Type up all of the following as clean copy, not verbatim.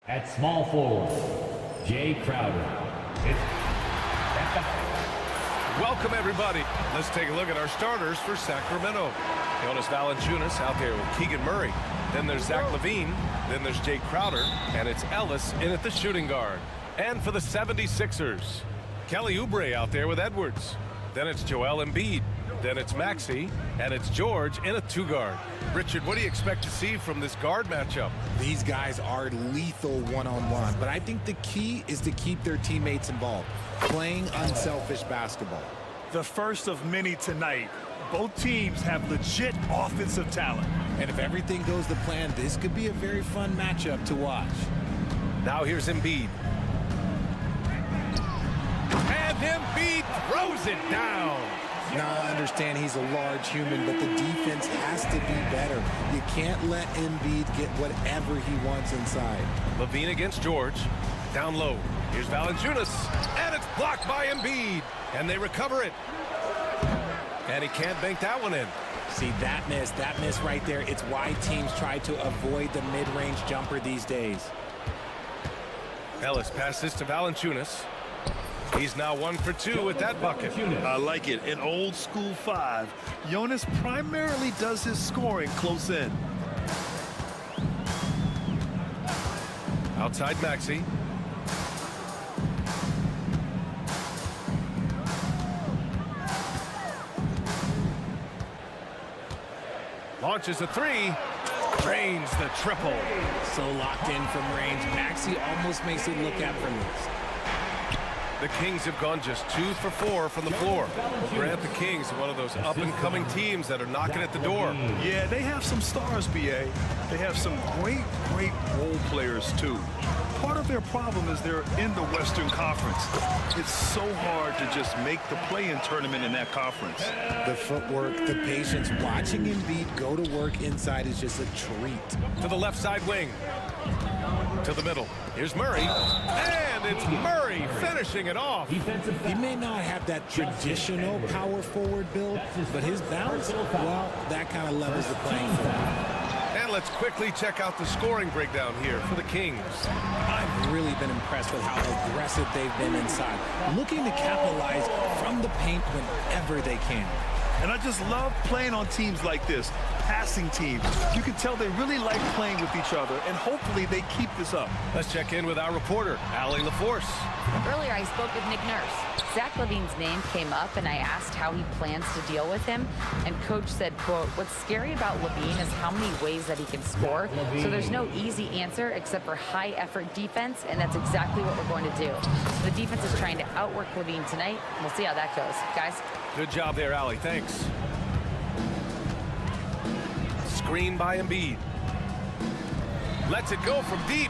At small forward, Jay Crowder. Welcome, everybody. Let's take a look at our starters for Sacramento. Jonas Valanciunas out there with Keegan Murray. Then there's Zach Levine. Then there's Jay Crowder. And it's Ellis in at the shooting guard. And for the 76ers, Kelly Oubre out there with Edwards. Then it's Joel Embiid. Then it's Maxey. And it's George in a two-guard. Richard, what do you expect to see from this guard matchup? These guys are lethal one-on-one, but I think the key is to keep their teammates involved, playing unselfish basketball. The first of many tonight. Both teams have legit offensive talent. And if everything goes to plan, this could be a very fun matchup to watch. Now here's Embiid. And Embiid throws it down. Now, I understand he's a large human, but the defense has to be better. You can't let Embiid get whatever he wants inside. Levine against George. Down low. Here's Valanciunas. And it's blocked by Embiid. And they recover it. And he can't bank that one in. See, that miss right there. It's why teams try to avoid the mid-range jumper these days. Ellis passes to Valanciunas. He's now 1 for 2 with that bucket. I like it. In old school 5, Jonas primarily does his scoring close in. Outside Maxey. Launches a three. Drains the triple. So locked in from range, Maxey almost makes it look effortless. The Kings have gone just 2 for 4 from the floor. Grant the Kings are one of those up-and-coming teams that are knocking at the door. Yeah, they have some stars, BA. They have some great role players, too. Part of their problem is they're in the Western Conference. It's so hard to just make the play-in tournament in that conference. The footwork, the patience, watching Embiid go to work inside is just a treat. To the left side wing. To the middle. Here's Murray. And it's Murray finishing it off. He may not have that traditional power forward build, but his bounce, well, that kind of levels the playing field. And let's quickly check out the scoring breakdown here for the Kings. I've really been impressed with how aggressive they've been inside, looking to capitalize from the paint whenever they can. And I just love playing on teams like this, passing teams. You can tell they really like playing with each other, and hopefully they keep this up. Let's check in with our reporter, Allie LaForce. Earlier, I spoke with Nick Nurse. Zach Levine's name came up, and I asked how he plans to deal with him. And Coach said, quote, what's scary about Levine is how many ways that he can score. So there's no easy answer except for high-effort defense, and that's exactly what we're going to do. So the defense is trying to outwork Levine tonight. We'll see how that goes. Guys? Good job there, Allie. Thanks. Screen by Embiid. Lets it go from deep.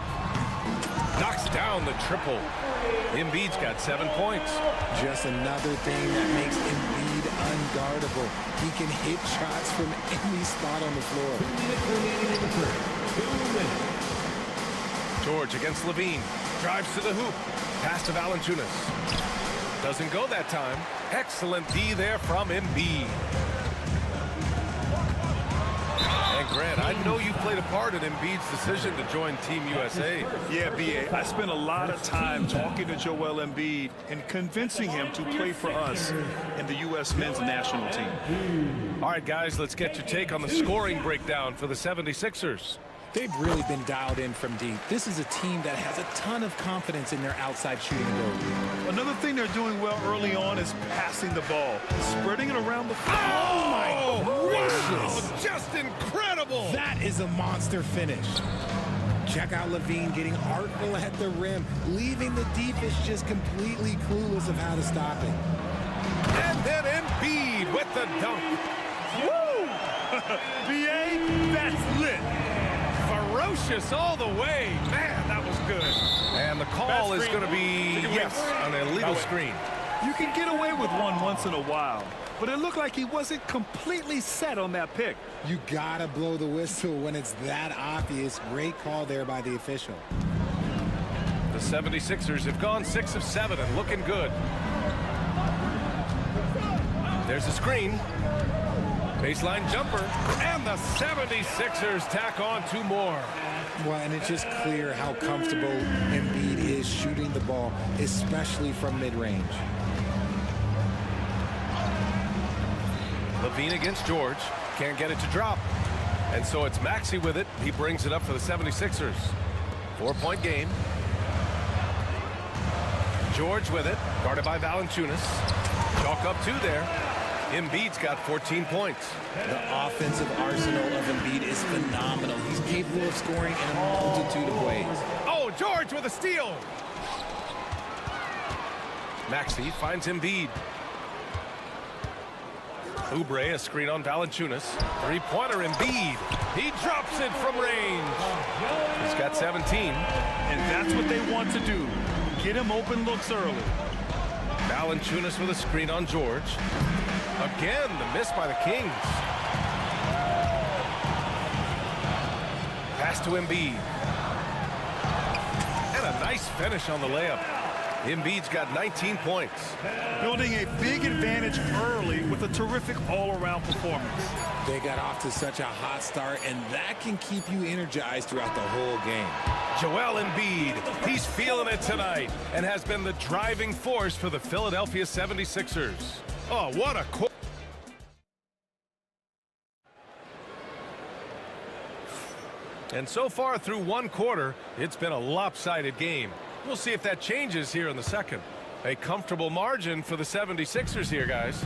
Knocks down the triple. Embiid's got 7 points. Just another thing that makes Embiid unguardable. He can hit shots from any spot on the floor. George against Levine. Drives to the hoop. Pass to Valanciunas. Doesn't go that time. Excellent D there from Embiid. And Grant, I know you played a part in Embiid's decision to join Team USA. Yeah, BA, I spent a lot of time talking to Joel Embiid and convincing him to play for us in the U.S. men's national team. All right, guys, let's get your take on the scoring breakdown for the 76ers. They've really been dialed in from deep. This is a team that has a ton of confidence in their outside shooting ability. Another thing they're doing well early on is passing the ball, spreading it around the floor. Oh, my gracious. Wow, just incredible. That is a monster finish. Check out Levine getting artful at the rim, leaving the defense just completely clueless of how to stop it. And then Embiid with the dunk. Woo! BA, that's lit. Ferocious all the way. Man, that was good. And the call is going to be, yes, an illegal screen. You can get away with one once in a while, but it looked like he wasn't completely set on that pick. You gotta blow the whistle when it's that obvious. Great call there by the official. The 76ers have gone 6 of 7 and looking good. There's a screen. Baseline jumper, and the 76ers tack on 2 more. Well, and it's just clear how comfortable Embiid is shooting the ball, especially from mid-range. Levine against George. Can't get it to drop. And so it's Maxey with it. He brings it up for the 76ers. 4-point game. George with it. Guarded by Valanciunas. Chalk up 2 there. Embiid's got 14 points. The offensive arsenal of Embiid is phenomenal. He's capable of scoring in a multitude of ways. Oh, George with a steal. Maxey finds Embiid. Oubre, a screen on Valanciunas. Three-pointer Embiid. He drops it from range. He's got 17. And that's what they want to do. Get him open looks early. Valanciunas with a screen on George. Again, the miss by the Kings. Pass to Embiid. And a nice finish on the layup. Embiid's got 19 points. Building a big advantage early with a terrific all-around performance. They got off to such a hot start, and that can keep you energized throughout the whole game. Joel Embiid, he's feeling it tonight and has been the driving force for the Philadelphia 76ers. Oh, what a quarter. And so far through one quarter, it's been a lopsided game. We'll see if that changes here in the second. A comfortable margin for the 76ers here, guys.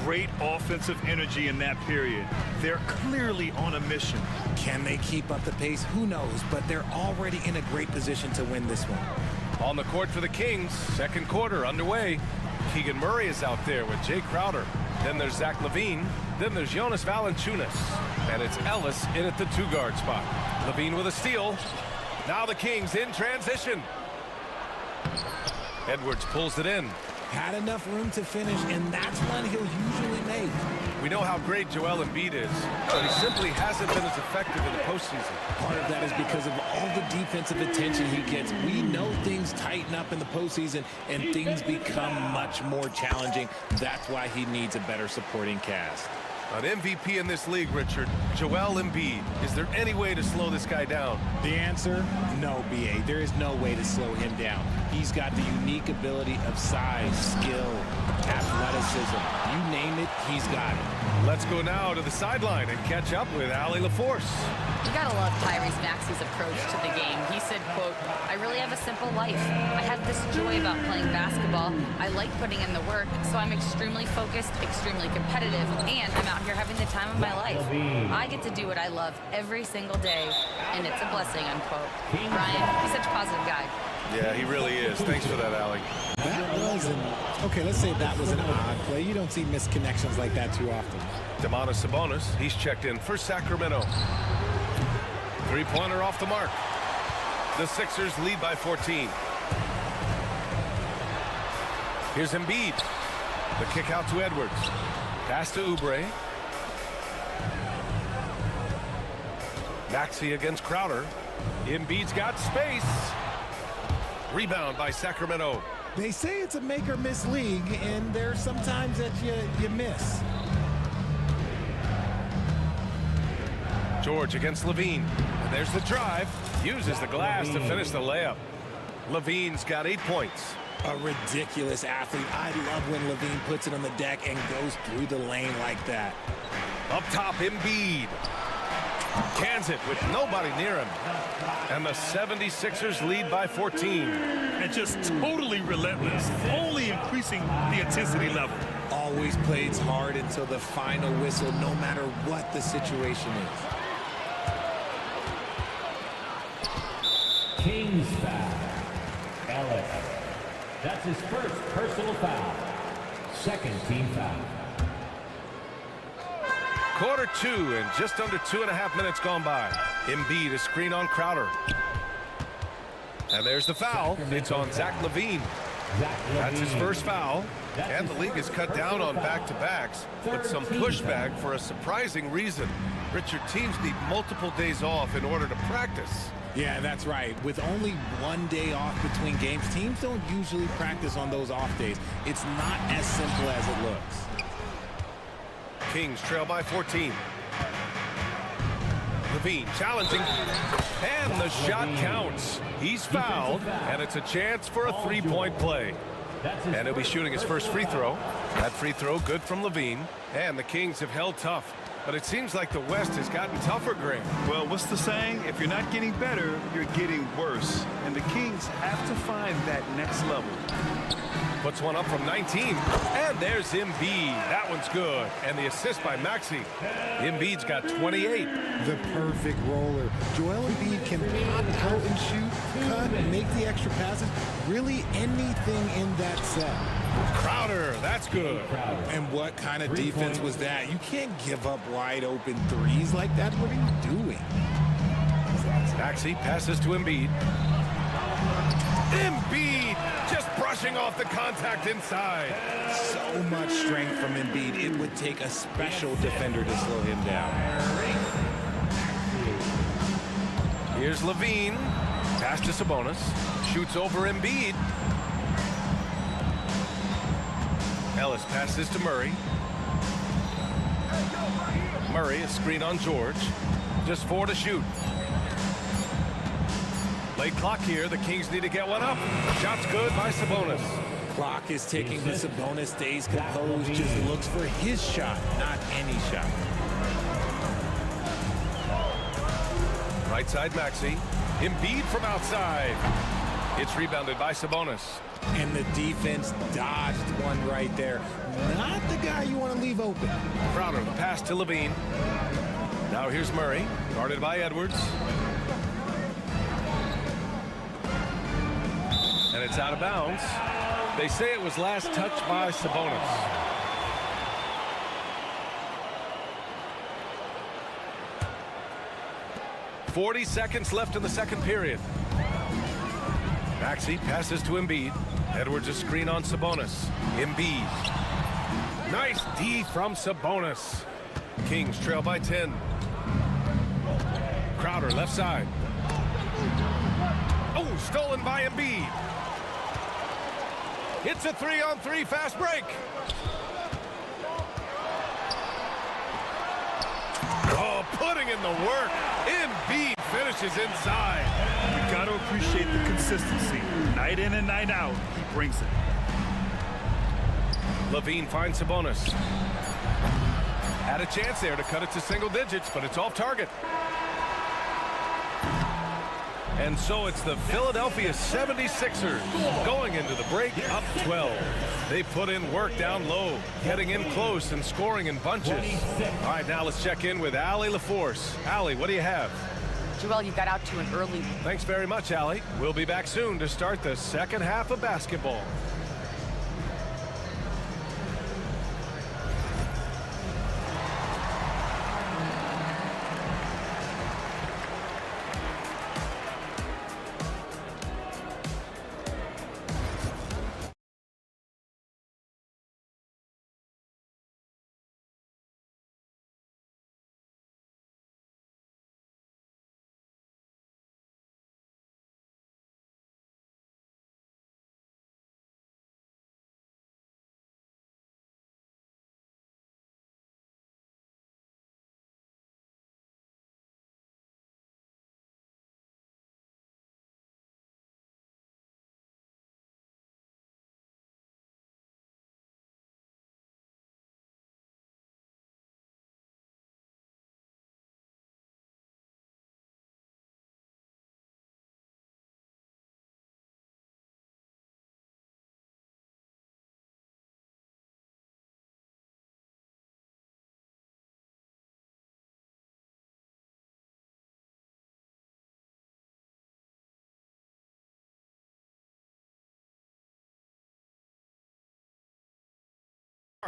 Great offensive energy in that period. They're clearly on a mission. Can they keep up the pace? Who knows, but they're already in a great position to win this one. On the court for the Kings, second quarter underway. Keegan Murray is out there with Jay Crowder. Then there's Zach LaVine. Then there's Jonas Valanciunas. And it's Ellis in at the 2-guard spot. LaVine with a steal. Now the Kings in transition. Edwards pulls it in. Had enough room to finish, and that's one he'll usually make. We know how great Joel Embiid is, but he simply hasn't been as effective in the postseason. Part of that is because of all the defensive attention he gets. We know things tighten up in the postseason, and things become much more challenging. That's why he needs a better supporting cast. An MVP in this league, Richard, Joel Embiid. Is there any way to slow this guy down? The answer, no, B.A. There is no way to slow him down. He's got the unique ability of size, skill, athleticism. You name it, he's got it. Let's go now to the sideline and catch up with Allie LaForce. You gotta love Tyrese Maxey's approach to the game. He said, quote, "I really have a simple life. I have this joy about playing basketball. I like putting in the work, so I'm extremely focused, extremely competitive, and I'm out here having the time of my life. I get to do what I love every single day, and it's a blessing," unquote. Ryan, he's such a positive guy. Yeah, he really is. Thanks for that, Allie. That was okay, let's say that was an odd play. You don't see missed connections like that too often. Domantas Sabonis, he's checked in for Sacramento. Three-pointer off the mark. The Sixers lead by 14. Here's Embiid. The kick out to Edwards. Pass to Oubre. Maxey against Crowder. Embiid's got space. Rebound by Sacramento. They say it's a make or miss league, and there's sometimes that you miss. George against LaVine. And there's the drive. Uses the glass to finish the layup. LaVine's got 8 points. A ridiculous athlete. I love when LaVine puts it on the deck and goes through the lane like that. Up top, Embiid. Cans it with nobody near him. And the 76ers lead by 14. And just totally relentless, only increasing the intensity level. Always plays hard until the final whistle, no matter what the situation is. Kings foul. Ellis. That's his first personal foul. Second team foul. Quarter 2 and just under 2.5 minutes gone by. Embiid a screen on Crowder. And there's the foul. It's on Zach LaVine. That's his first foul. And the league has cut down on back-to-backs, but some pushback for a surprising reason. Richard, teams need multiple days off in order to practice. Yeah, that's right. With only one day off between games, teams don't usually practice on those off days. It's not as simple as it looks. Kings trail by 14. Levine challenging, and the shot counts. He's fouled, and it's a chance for a three-point play. And he'll be shooting his first free throw. That free throw good from Levine, and the Kings have held tough. But it seems like the West has gotten tougher, Graham. Well, what's the saying? If you're not getting better, you're getting worse. And the Kings have to find that next level. Puts one up from 19, and there's Embiid. That one's good. And the assist by Maxey. Embiid's got 28. The perfect roller. Joel Embiid can pop out and shoot, cut, make the extra passes, really anything in that set. Crowder, that's good. And what kind of defense was that? You can't give up wide open threes like that. What are you doing? Maxey passes to Embiid. Embiid just brushing off the contact inside. So much strength from Embiid. It would take a special defender to slow him down. Here's Levine. Pass to Sabonis. Shoots over Embiid. Ellis passes to Murray. Murray, a screen on George. Just 4 to shoot. Late clock here. The Kings need to get one up. Shot's good by Sabonis. Clock is ticking, but Sabonis stays composed, just looks for his shot, not any shot. Right side, Maxey. Embiid from outside. It's rebounded by Sabonis. And the defense dodged one right there. Not the guy you want to leave open. Crowder, the pass to Levine. Now here's Murray, guarded by Edwards. And it's out of bounds. They say it was last touched by Sabonis. "40 seconds left in the second period. Maxey passes to Embiid. Edwards a screen on Sabonis. Embiid. Nice D from Sabonis. Kings trail by 10. Crowder left side. Oh, stolen by Embiid. It's a 3-on-3 fast break. Oh, putting in the work. Embiid finishes inside. You got to appreciate the consistency. Night in and night out, he brings it. Levine finds Sabonis. Had a chance there to cut it to single digits, but it's off target. And so it's the Philadelphia 76ers going into the break up 12. They put in work down low, getting in close and scoring in bunches. All right, now let's check in with Allie LaForce. Allie, what do you have? Joel, you got out to an early... Thanks very much, Allie. We'll be back soon to start the second half of basketball.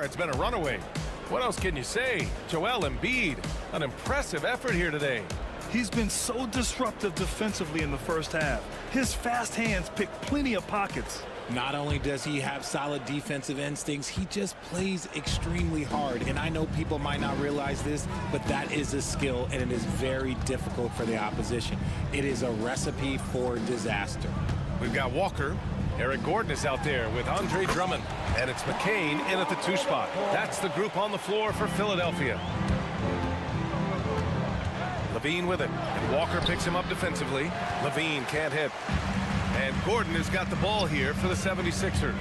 It's been a runaway. What else can you say? Joel Embiid, an impressive effort here today. He's been so disruptive defensively in the first half. His fast hands pick plenty of pockets. Not only does he have solid defensive instincts, he just plays extremely hard. And I know people might not realize this, but that is a skill, and it is very difficult for the opposition. It is a recipe for disaster. We've got Walker. Eric Gordon is out there with Andre Drummond. And it's McCain in at the 2 spot. That's the group on the floor for Philadelphia. Levine with it, and Walker picks him up defensively. Levine can't hit. And Gordon has got the ball here for the 76ers.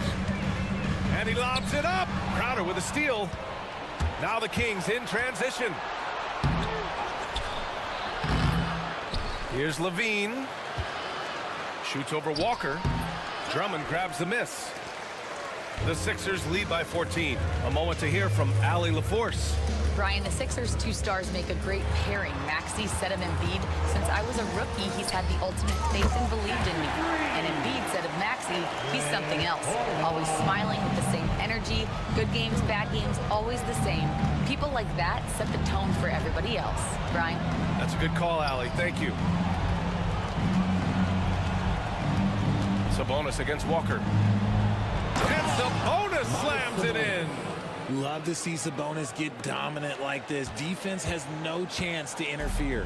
And he lobs it up. Crowder with a steal. Now the Kings in transition. Here's Levine. Shoots over Walker. Drummond grabs the miss. The Sixers lead by 14. A moment to hear from Allie LaForce. Brian, the Sixers' two stars make a great pairing. Maxey said of Embiid, since I was a rookie, he's had the ultimate faith and believed in me. And Embiid said of Maxey, he's something else. Always smiling with the same energy. Good games, bad games, always the same. People like that set the tone for everybody else. Brian? That's a good call, Allie. Thank you. Sabonis against Walker. And Sabonis slams it in. Love to see Sabonis get dominant like this. Defense has no chance to interfere.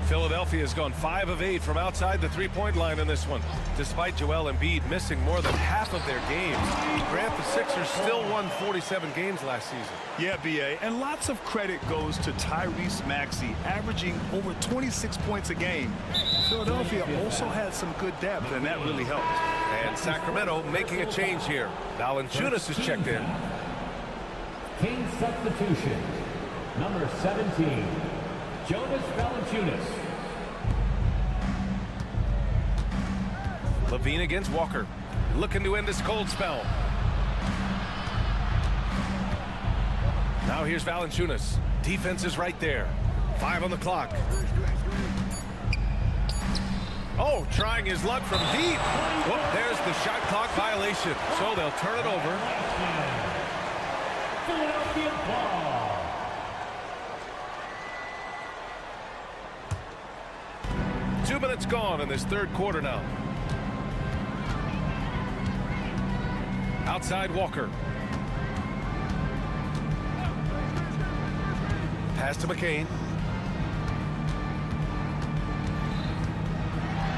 Philadelphia has gone 5 of 8 from outside the three-point line in this one, despite Joel Embiid missing more than half of their games. Grant, the Sixers still won 47 games last season. Yeah, B.A., and lots of credit goes to Tyrese Maxey, averaging over 26 points a game. Philadelphia also had some good depth, and that really helped. And Sacramento making a change here. Valanciunas is checked in. King substitution. Number 17, Jonas Valanciunas. Levine against Walker. Looking to end this cold spell. Now here's Valanciunas. Defense is right there. 5 on the clock. Oh, trying his luck from deep. Whoop, there's the shot clock violation. So they'll turn it over. Philadelphia ball. Two minutes gone in this third quarter now. Outside Walker. Pass to McCain.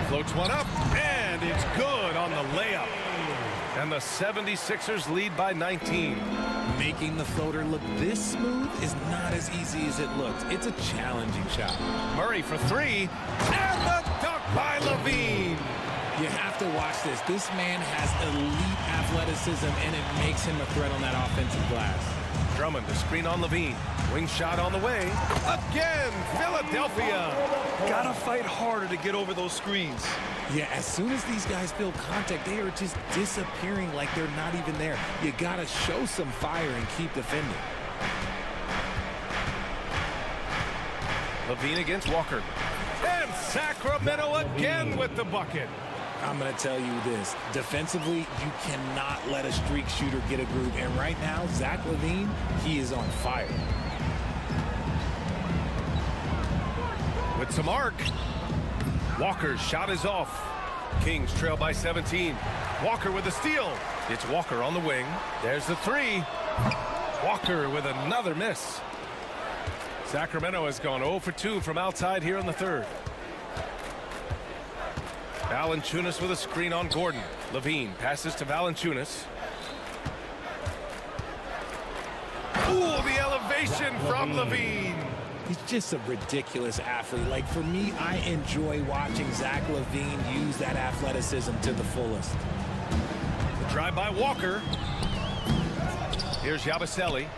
Floats one up, and it's good on the layup. And the 76ers lead by 19. Making the floater look this smooth is not as easy as it looks. It's a challenging shot. Murray for 3, and the dunk by Levine. You have to watch this. This man has elite athleticism, and it makes him a threat on that offensive glass. Drummond to screen on Levine. Wing shot on the way. Again, Philadelphia. Gotta fight harder to get over those screens. Yeah, as soon as these guys feel contact, they are just disappearing like they're not even there. You gotta show some fire and keep defending. Levine against Walker. And Sacramento again with the bucket. I'm going to tell you this. Defensively, you cannot let a streak shooter get a groove. And right now, Zach LaVine, he is on fire. With some arc. Walker's shot is off. Kings trail by 17. Walker with the steal. It's Walker on the wing. There's the 3. Walker with another miss. Sacramento has gone 0 for 2 from outside here in the third. Valanciunas with a screen on Gordon. Levine passes to Valanciunas. Ooh, the elevation from Levine. He's just a ridiculous athlete. Like, for me, I enjoy watching Zach LaVine use that athleticism to the fullest. The drive by Walker. Here's Yabusele.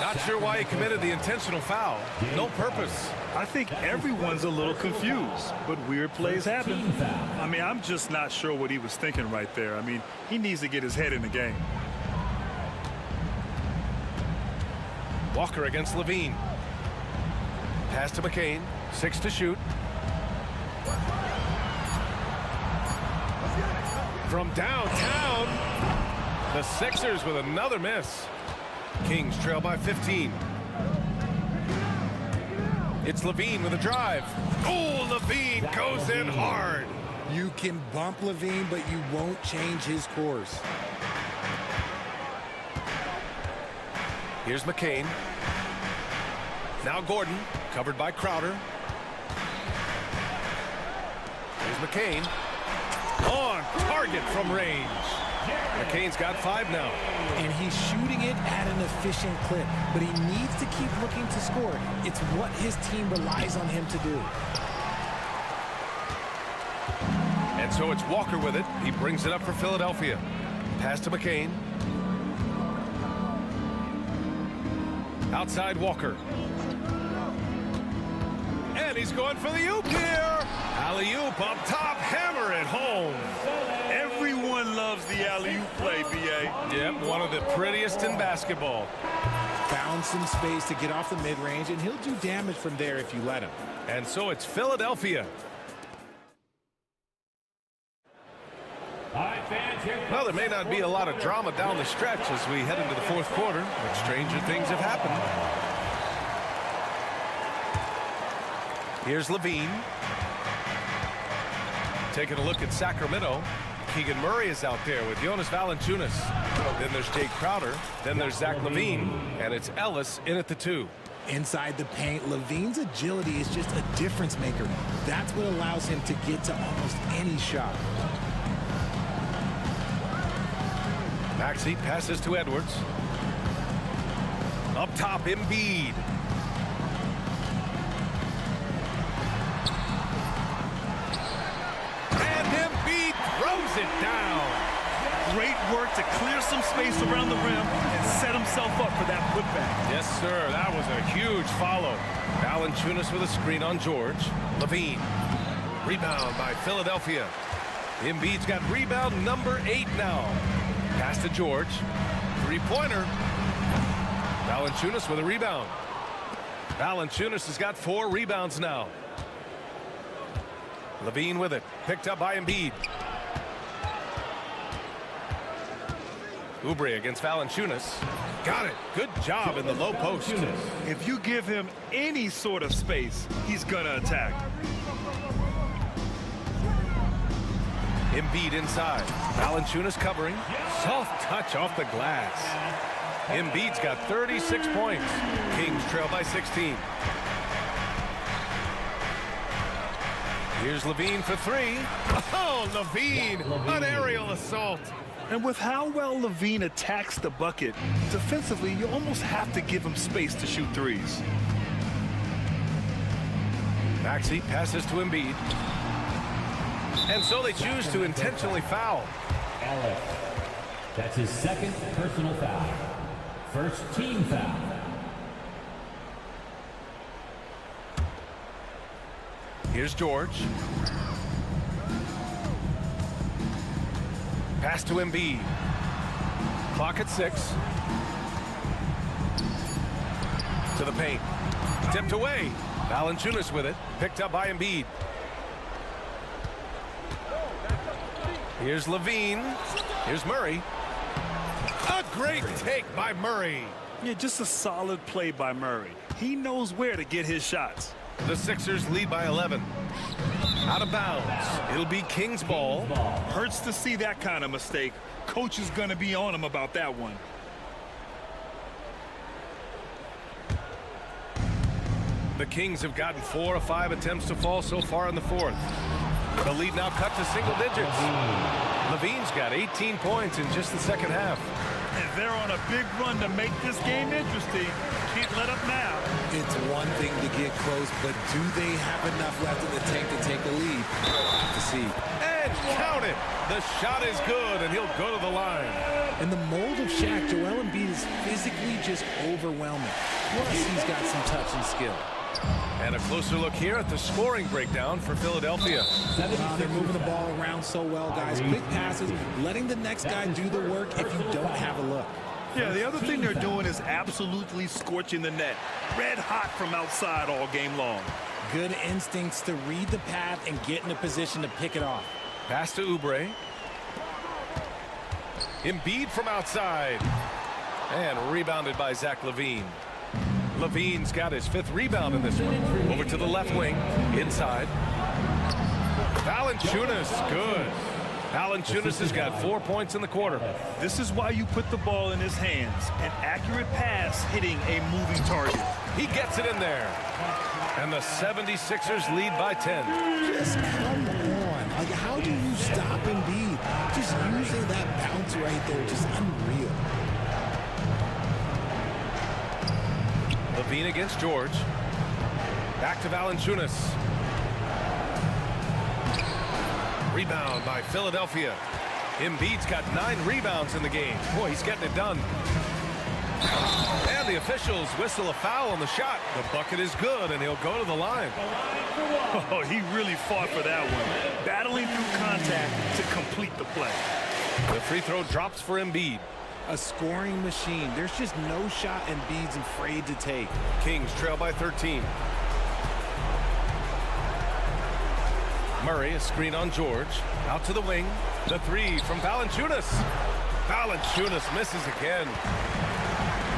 Not sure why he committed the intentional foul. No purpose. I think everyone's a little confused, but weird plays happen. I mean, I'm just not sure what he was thinking right there. I mean, he needs to get his head in the game. Walker against Levine. Pass to McCain. 6 to shoot. From downtown, the Sixers with another miss. Kings trail by 15. It's Levine with a drive. Oh, Levine goes in hard. You can bump LaVine, but you won't change his course. Here's McCain. Now Gordon, covered by Crowder. Here's McCain. On target from range. McCain's got 5 now. And he's shooting it at an efficient clip, but he needs to keep looking to score. It's what his team relies on him to do. And so it's Walker with it. He brings it up for Philadelphia. Pass to McCain. Outside Walker. And he's going for the oop here. Alley-oop up top, hammer it home. Everyone loves the alley-oop play, B.A. Yep, one of the prettiest in basketball. Found some space to get off the mid-range, and he'll do damage from there if you let him. And so it's Philadelphia. All right, fans, here comes Well, there may not be a lot of drama down the stretch as we head into the fourth quarter, but stranger things have happened. Here's Levine. Taking a look at Sacramento. Keegan Murray is out there with Jonas Valanciunas. Then there's Jake Crowder. Then there's Zach Levine. And it's Ellis in at the 2. Inside the paint, Levine's agility is just a difference maker. That's what allows him to get to almost any shot. Maxey passes to Edwards. Up top, Embiid. And Embiid throws it down. Great work to clear some space around the rim and set himself up for that putback. Yes, sir. That was a huge follow. Valanciunas with a screen on George. Levine. Rebound by Philadelphia. Embiid's got rebound number 8 now. Pass to George. Three-pointer. Valanciunas with a rebound. Valanciunas has got 4 rebounds now. Levine with it. Picked up by Embiid. Oubre against Valanciunas. Got it. Good job in the low post. If you give him any sort of space, he's going to attack. Embiid inside. Valanciunas covering. Soft touch off the glass. Embiid's got 36 points. Kings trail by 16. Here's Levine for 3. Oh, Levine, an aerial assault. And with how well Levine attacks the bucket, defensively, you almost have to give him space to shoot threes. Maxey passes to Embiid. And so they choose to intentionally foul. Ellis. That's his second personal foul. First team foul. Here's George. Pass to Embiid. Clock at 6. To the paint. Tipped away. Valanciunas with it. Picked up by Embiid. Here's Levine. Here's Murray. A great take by Murray. Yeah, just a solid play by Murray. He knows where to get his shots. The Sixers lead by 11. Out of bounds. It'll be Kings ball. Hurts to see that kind of mistake. Coach is going to be on him about that one. The Kings have gotten 4 of 5 attempts to fall so far in the fourth. The lead now cut to single digits. Levine's got 18 points in just the second half. And they're on a big run to make this game interesting. Can't let up now. It's one thing to get close, but do they have enough left in the tank to take a lead? We'll have to see. And count it. The shot is good, and he'll go to the line. In the mold of Shaq, Joel Embiid is physically just overwhelming. Plus, he's got some touch and skill. And a closer look here at the scoring breakdown for Philadelphia. They're moving the ball around so well, guys. Quick passes, letting the next guy do the work if you don't have a look. Yeah, the other thing they're doing is absolutely scorching the net. Red hot from outside all game long. Good instincts to read the path and get in a position to pick it off. Pass to Oubre. Embiid from outside. And rebounded by Zach Levine. Levine's got his 5th rebound in this one. Over to the left wing. Inside. Valanciunas, good. Valanciunas has got 4 points in the quarter. This is why you put the ball in his hands. An accurate pass hitting a moving target. He gets it in there. And the 76ers lead by 10. Just come on. Like, how do you stop Embiid. Just using that bounce right there, just unreal. Levine against George. Back to Valanciunas. Rebound by Philadelphia. Embiid's got 9 rebounds in the game. Boy, he's getting it done. And the officials whistle a foul on the shot. The bucket is good, and he'll go to the line. Oh, he really fought for that one. Battling through contact to complete the play. The free throw drops for Embiid. A scoring machine. There's just no shot Embiid's afraid to take. Kings trail by 13. Murray, a screen on George. Out to the wing. The three from Valanciunas. Valanciunas misses again.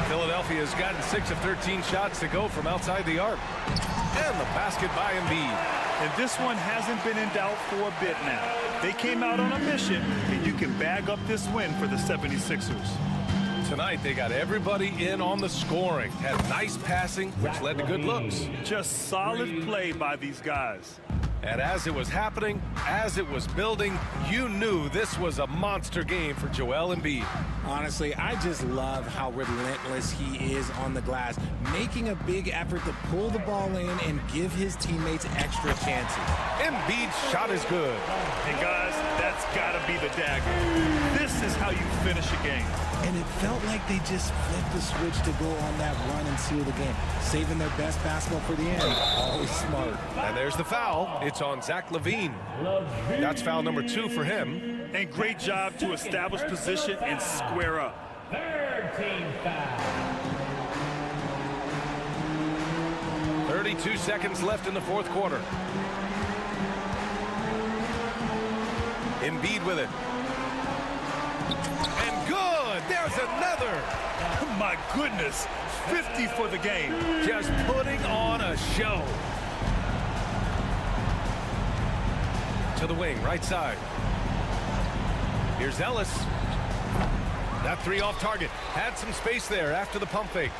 Philadelphia has gotten 6 of 13 shots to go from outside the arc. And the basket by Embiid. And this one hasn't been in doubt for a bit now. They came out on a mission, and you can bag up this win for the 76ers. Tonight, they got everybody in on the scoring. Had nice passing, which led to good looks. Just solid play by these guys. And as it was happening, as it was building, you knew this was a monster game for Joel Embiid. Honestly, I just love how relentless he is on the glass, making a big effort to pull the ball in and give his teammates extra chances. Embiid's shot is good. And guys, that's got to be the dagger. This is how you finish a game. And it felt like they just flipped the switch to go on that run and seal the game. Saving their best basketball for the end. Always smart. And there's the foul. It's on Zach LaVine. That's foul number 2 for him. And great job to establish position and square up. Third team foul. 32 seconds left in the fourth quarter. Embiid with it. And good! There's another! My goodness, 50 for the game. Just putting on a show. To the wing, right side. Here's Ellis. That three off target. Had some space there after the pump fake.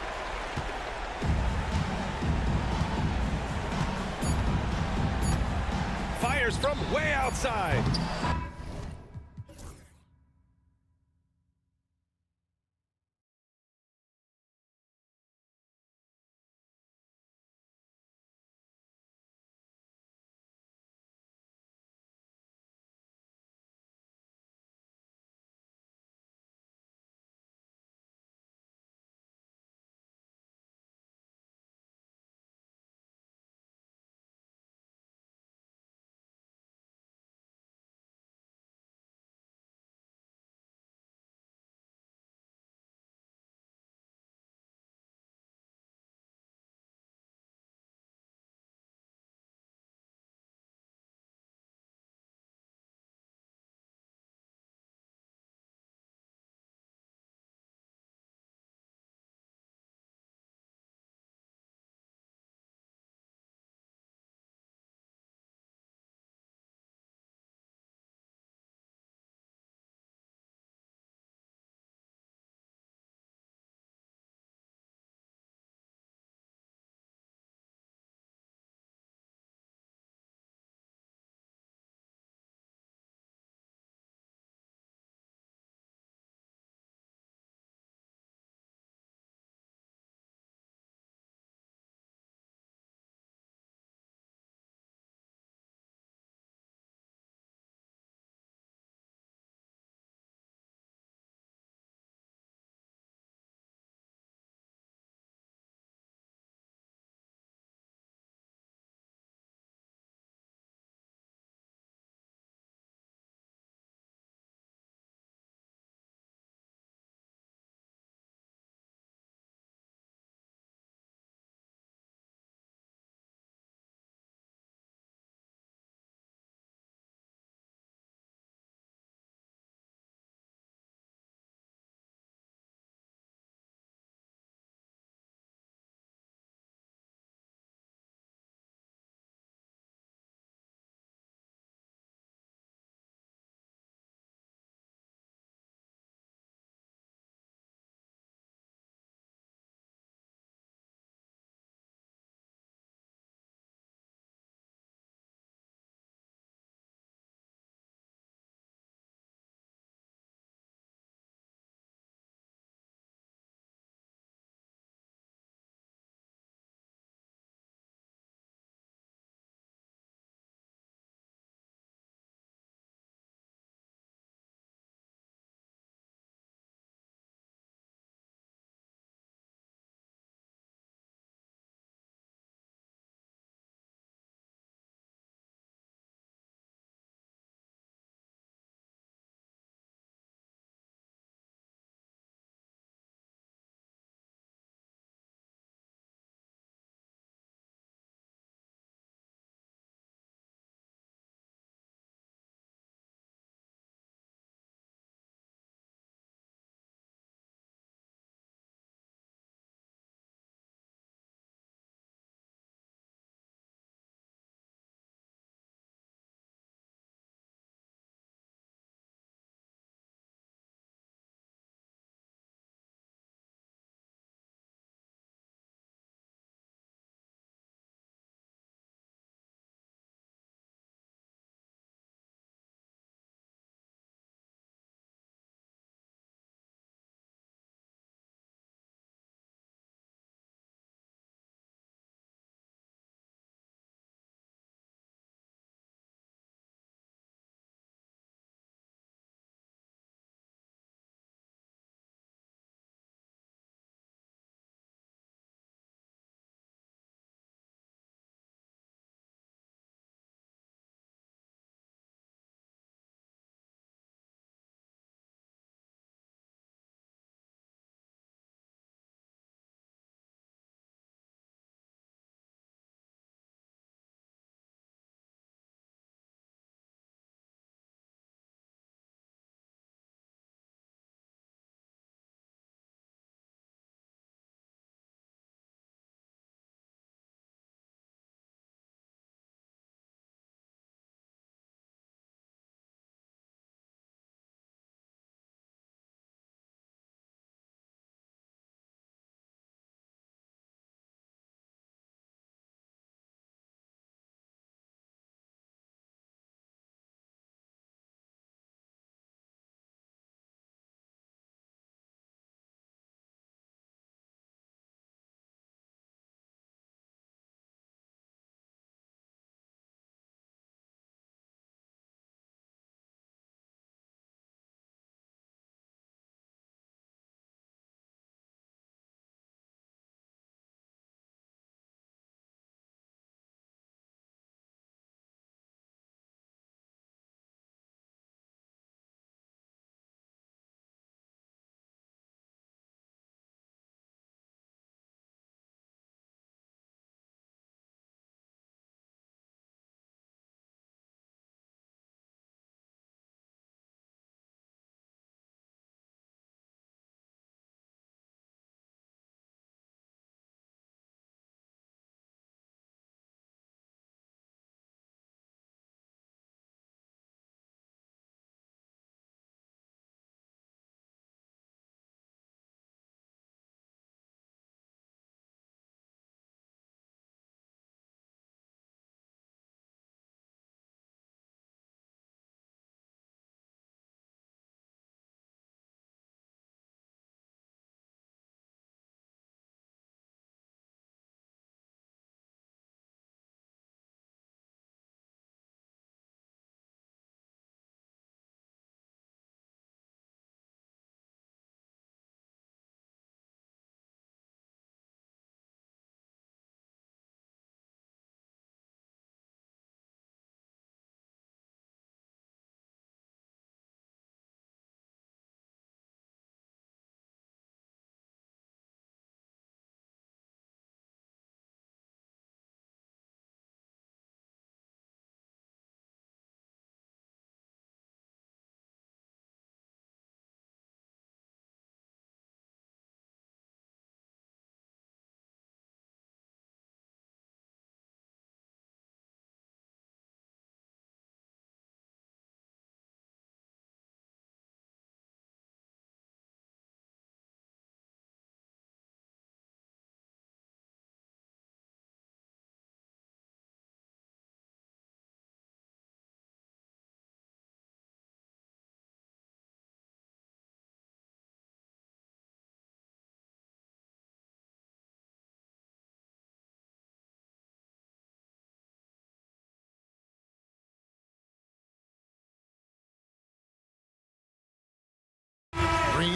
Fires from way outside.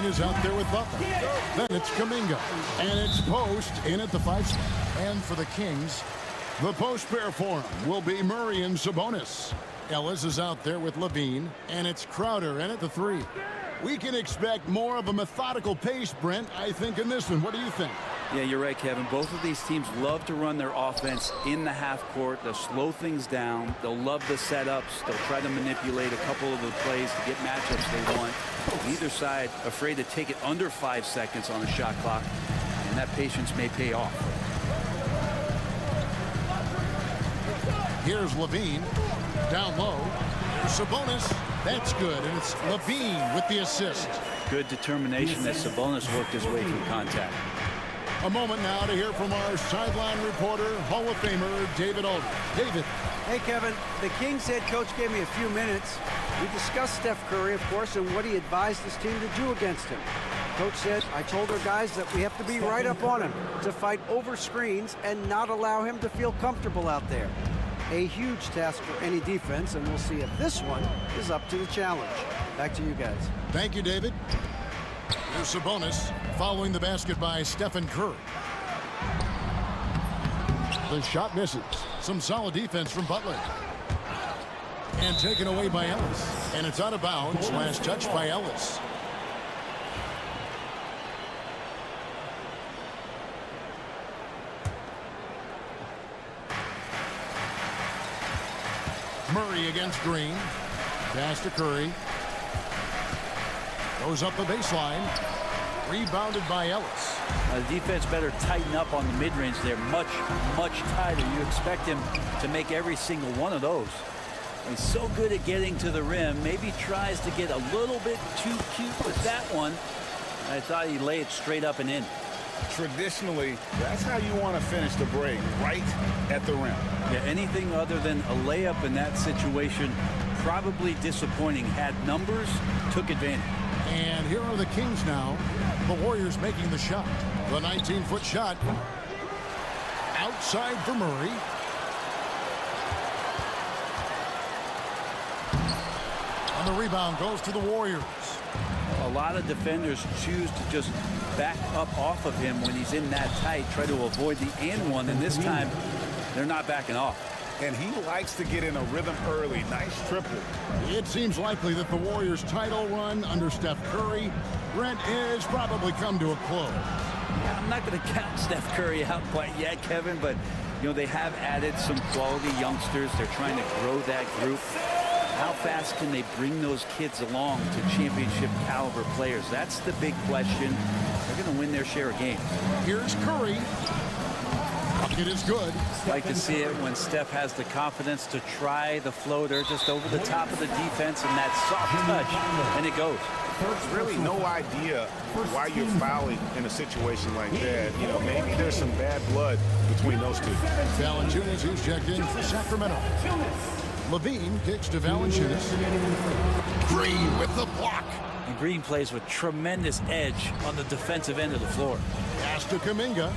Levine is out there with Butler. Then it's Kuminga. And it's post in at the 5. And for the Kings, the post pair for him will be Murray and Sabonis. Ellis is out there with Levine. And it's Crowder in at the 3. We can expect more of a methodical pace, Brent, I think, in this one. What do you think? Yeah, you're right, Kevin. Both of these teams love to run their offense in the half court. They'll slow things down. They'll love the setups. They'll try to manipulate a couple of the plays to get matchups they want. Neither side afraid to take it under 5 seconds on the shot clock, and that patience may pay off. Here's Levine. Down low. Here's Sabonis. That's good, and it's Levine with the assist. Good determination that Sabonis worked his way through contact. A moment now to hear from our sideline reporter, Hall of Famer David Aldridge. David. Hey, Kevin. The Kings head coach gave me a few minutes. We discussed Steph Curry, of course, and what he advised his team to do against him. Coach said, I told our guys that we have to be right up on him to fight over screens and not allow him to feel comfortable out there. A huge task for any defense, and we'll see if this one is up to the challenge. Back to you guys. Thank you, David. Here's Sabonis following the basket by Stephen Curry. The shot misses. Some solid defense from Butler. And taken away by Ellis. And it's out of bounds. Last touch by Ellis. Murray against Green. Pass to Curry. Goes up the baseline. Rebounded by Ellis. The defense better tighten up on the mid-range there. Much tighter. You expect him to make every single one of those. He's so good at getting to the rim. Maybe tries to get a little bit too cute with that one. I thought he'd lay it straight up and in. Traditionally, that's how you want to finish the break, right at the rim. Yeah, anything other than a layup in that situation, probably disappointing. Had numbers, took advantage. And here are the Kings now. The Warriors making the shot. The 19-foot shot. Outside for Murray. And the rebound goes to the Warriors. A lot of defenders choose to just back up off of him when he's in that tight, try to avoid the and one, and this time they're not backing off. And he likes to get in a rhythm early. Nice triple. It seems likely that the Warriors' title run under Steph Curry, Brent, is probably come to a close. I'm not going to count Steph Curry out quite yet, Kevin, but you know they have added some quality youngsters. They're trying to grow that group. How fast can they bring those kids along to championship caliber players? That's the big question. They're going to win their share of games. Here's Curry. It is good. Like to see it when Steph has the confidence to try the floater just over the top of the defense and that soft touch, and it goes. There's really no idea why you're fouling in a situation like that. You know, maybe there's some bad blood between those two. Valanciunas, who's checked in for Sacramento. Levine kicks to Valanciunas. Green with the block. And Green plays with tremendous edge on the defensive end of the floor. Pass to Kuminga.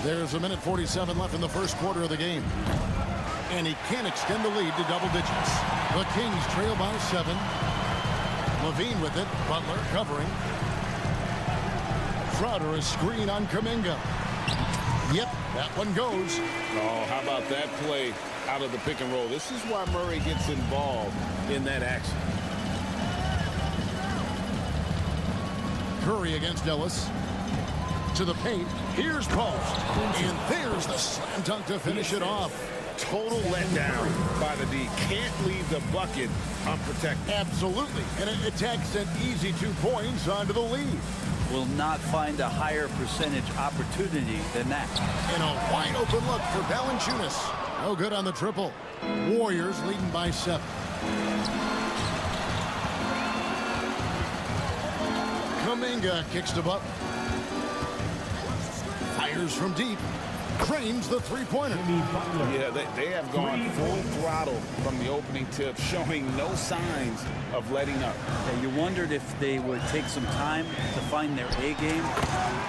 There's a minute 47 left in the first quarter of the game. And he can't extend the lead to double digits. The Kings trail by 7. Levine with it. Butler covering. Crowder a screen on Kuminga. Yep, that one goes. Oh, how about that play out of the pick and roll? This is why Murray gets involved in that action. Curry against Ellis. To the paint. Here's post. And there's the slam dunk to finish it off. Total letdown by the D. Can't leave the bucket unprotected. Absolutely. And it takes an easy 2 points onto the lead. Will not find a higher percentage opportunity than that. And a wide open look for Valanciunas. No good on the triple. Warriors leading by 7. Kuminga kicks to Butler. Fires from deep. Cranes the three-pointer. Yeah, they have gone full throttle from the opening tip, showing no signs of letting up. Yeah, you wondered if they would take some time to find their A game.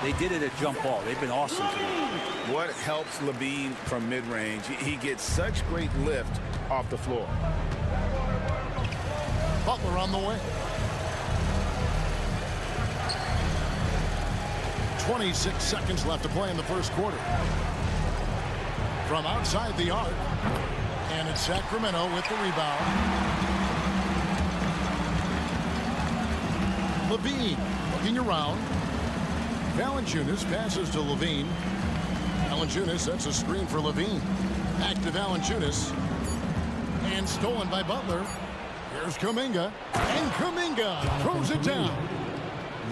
They did it at jump ball. They've been awesome tonight. What helps Levine from mid-range? He gets such great lift off the floor. Butler on the way. 26 seconds left to play in the first quarter. From outside the arc. And it's Sacramento with the rebound. Levine looking around. Valanciunas passes to Levine. Valanciunas sets a screen for Levine. Back to Valanciunas. And stolen by Butler. Here's Kuminga. And Kuminga throws it down.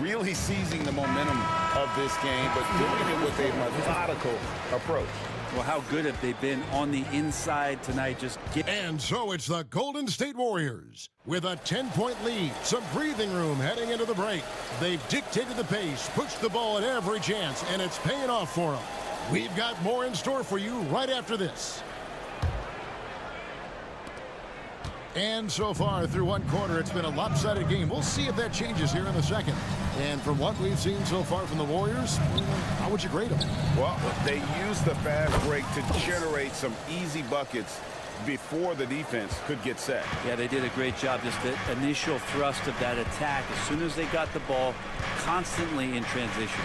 Really seizing the momentum of this game, but doing it with a methodical approach. Well, how good have they been on the inside tonight? And so it's the Golden State Warriors with a 10-point lead, some breathing room heading into the break. They've dictated the pace, pushed the ball at every chance, and it's paying off for them. We've got more in store for you right after this. And so far through one quarter, it's been a lopsided game. We'll see if that changes here in the second. And from what we've seen so far from the Warriors, how would you grade them? Well, they used the fast break to generate some easy buckets before the defense could get set. Yeah, they did a great job. Just the initial thrust of that attack, as soon as they got the ball, constantly in transition.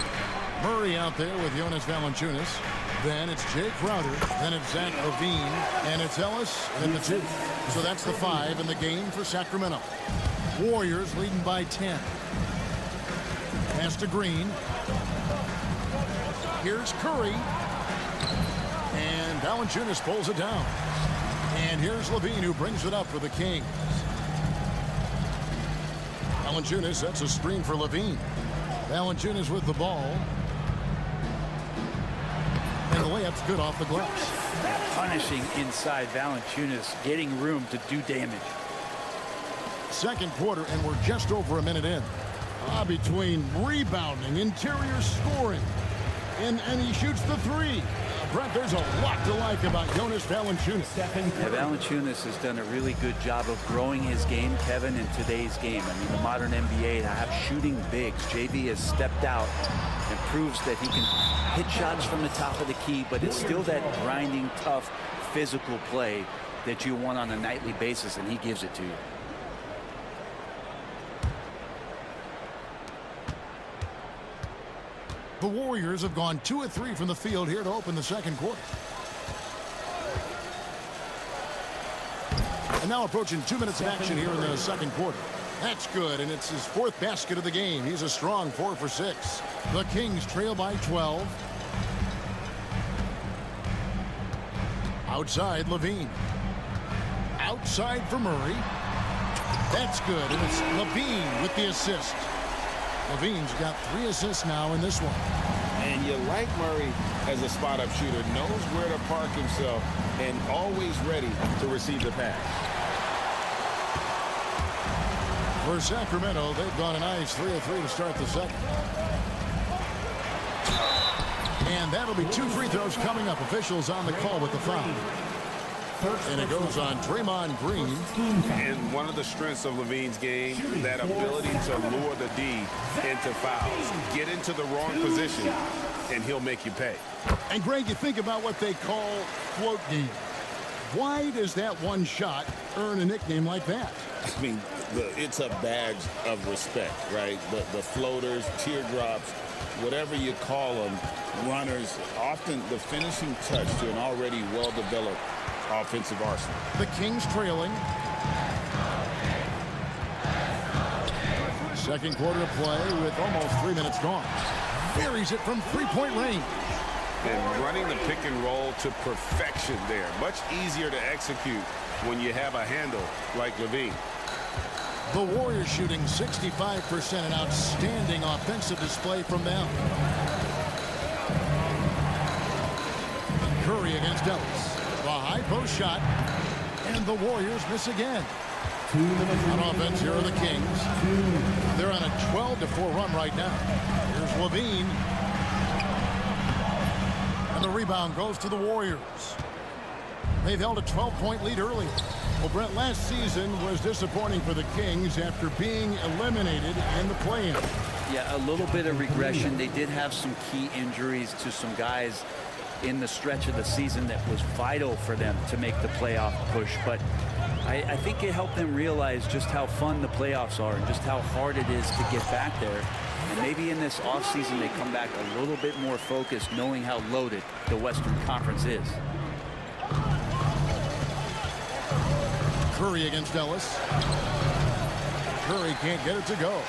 Murray out there with Jonas Valanciunas. Then it's Jay Crowder. Then it's Zach Levine. And it's Ellis in the 2. So that's the 5 in the game for Sacramento. Warriors leading by 10. Pass to Green. Here's Curry. And Valanciunas pulls it down. And here's Levine who brings it up for the Kings. Valanciunas sets a screen for Levine. Valanciunas with the ball. And the layup's good off the glass. Punishing inside. Valanciunas getting room to do damage. Second quarter, and we're just over a minute in. Between rebounding, interior scoring, and he shoots the 3. Brett, there's a lot to like about Jonas Valanciunas. Yeah, Valanciunas has done a really good job of growing his game, Kevin, in today's game. I mean, the modern NBA, to have shooting bigs. JV has stepped out and proves that he can hit shots from the top of the key, but it's still that grinding, tough, physical play that you want on a nightly basis, and he gives it to you. The Warriors have gone 2 of 3 from the field here to open the second quarter. And now approaching 2 minutes of action here in the second quarter. That's good, and it's his 4th basket of the game. He's a strong 4 for 6. The Kings trail by 12. Outside, Levine. Outside for Murray. That's good, and it's Levine with the assist. Levine's got 3 assists now in this one. And you like Murray as a spot-up shooter, knows where to park himself, and always ready to receive the pass. For Sacramento, they've gone a nice 3 of 3 to start the second. And that'll be 2 free throws coming up. Officials on the call with the foul. And it goes on Draymond Green. And one of the strengths of Levine's game, that ability to lure the D into fouls. Get into the wrong position, and he'll make you pay. And, Greg, you think about what they call float game. Why does that one shot earn a nickname like that? I mean, it's a badge of respect, right? The floaters, teardrops, whatever you call them, runners, often the finishing touch to an already well-developed offensive arsenal. The Kings trailing. Second quarter of play with almost 3 minutes gone. Buries it from 3-point range. And running the pick and roll to perfection there. Much easier to execute when you have a handle like Levine. The Warriors shooting 65%, an outstanding offensive display from them. Curry against Ellis. The high post shot, and the Warriors miss again. On offense, here are the Kings. They're on a 12-4 run right now. Here's Levine. And the rebound goes to the Warriors. They've held a 12-point lead early. Well, Brett, last season was disappointing for the Kings after being eliminated in the play-in. Yeah, a little bit of regression. They did have some key injuries to some guys in the stretch of the season that was vital for them to make the playoff push. But I think it helped them realize just how fun the playoffs are and just how hard it is to get back there. And maybe in this offseason they come back a little bit more focused, knowing how loaded the Western Conference is. Curry against Ellis. Curry can't get it to go.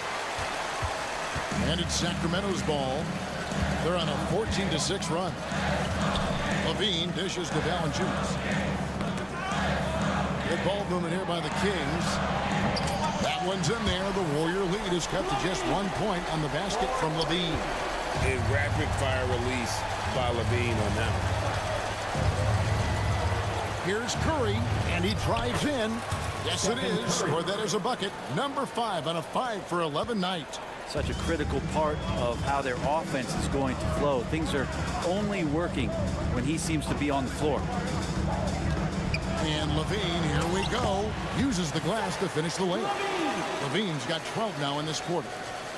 And it's Sacramento's ball. They're on a 14-6 run. Levine dishes to Valanciunas. Good ball movement here by the Kings. That one's in there. The Warrior lead is cut to just 1 point on the basket from Levine. A rapid-fire release by Levine on that one. Here's Curry, and he drives in. Yes, it is, or that is a bucket. Number 5 on a 5-for-11 night. Such a critical part of how their offense is going to flow. Things are only working when he seems to be on the floor. And Levine, here we go, uses the glass to finish the layup. Levine's got 12 now in this quarter.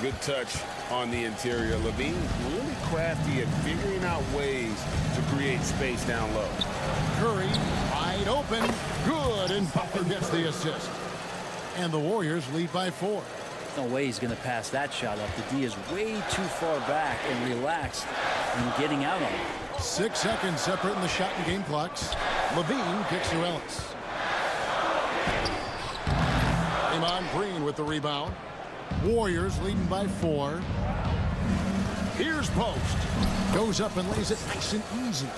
Good touch on the interior. Levine really crafty at figuring out ways to create space down low. Curry, wide open, good, and Butler gets the assist. And the Warriors lead by 4. No way he's going to pass that shot up. The D is way too far back and relaxed in getting out on it. 6 seconds separating the shot and game clocks. Levine kicks to Ellis. Draymond Green with the rebound. Warriors leading by 4. Here's Post. Goes up and lays it nice and easy.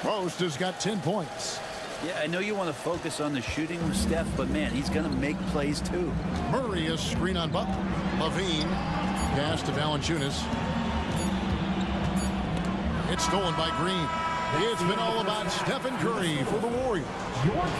Post has got 10 points. Yeah, I know you want to focus on the shooting with Steph, but man, he's going to make plays too. Murray is screen on Butler. Levine. Pass to Valanciunas. It's stolen by Green. It's been all about Stephen Curry for the Warriors.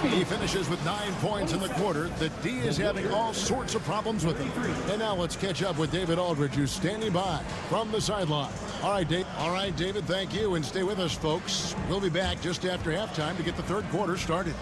He finishes with 9 points in the quarter. The D is having all sorts of problems with him. And now let's catch up with David Aldridge, who's standing by from the sideline. All right, David, thank you. And stay with us, folks. We'll be back just after halftime to get the third quarter started.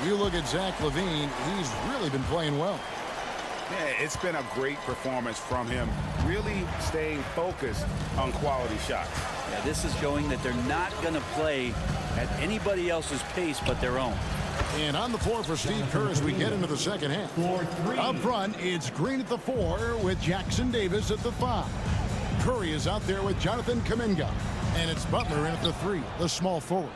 You look at Zach LaVine, he's really been playing well. Yeah, it's been a great performance from him, really staying focused on quality shots. Yeah, this is showing that they're not going to play at anybody else's pace but their own. And on the floor for Steve Kerr as we get into the second half. Up front, it's Green at the 4 with Jackson Davis at the 5. Curry is out there with Jonathan Kuminga. And it's Butler in at the 3, the small forward.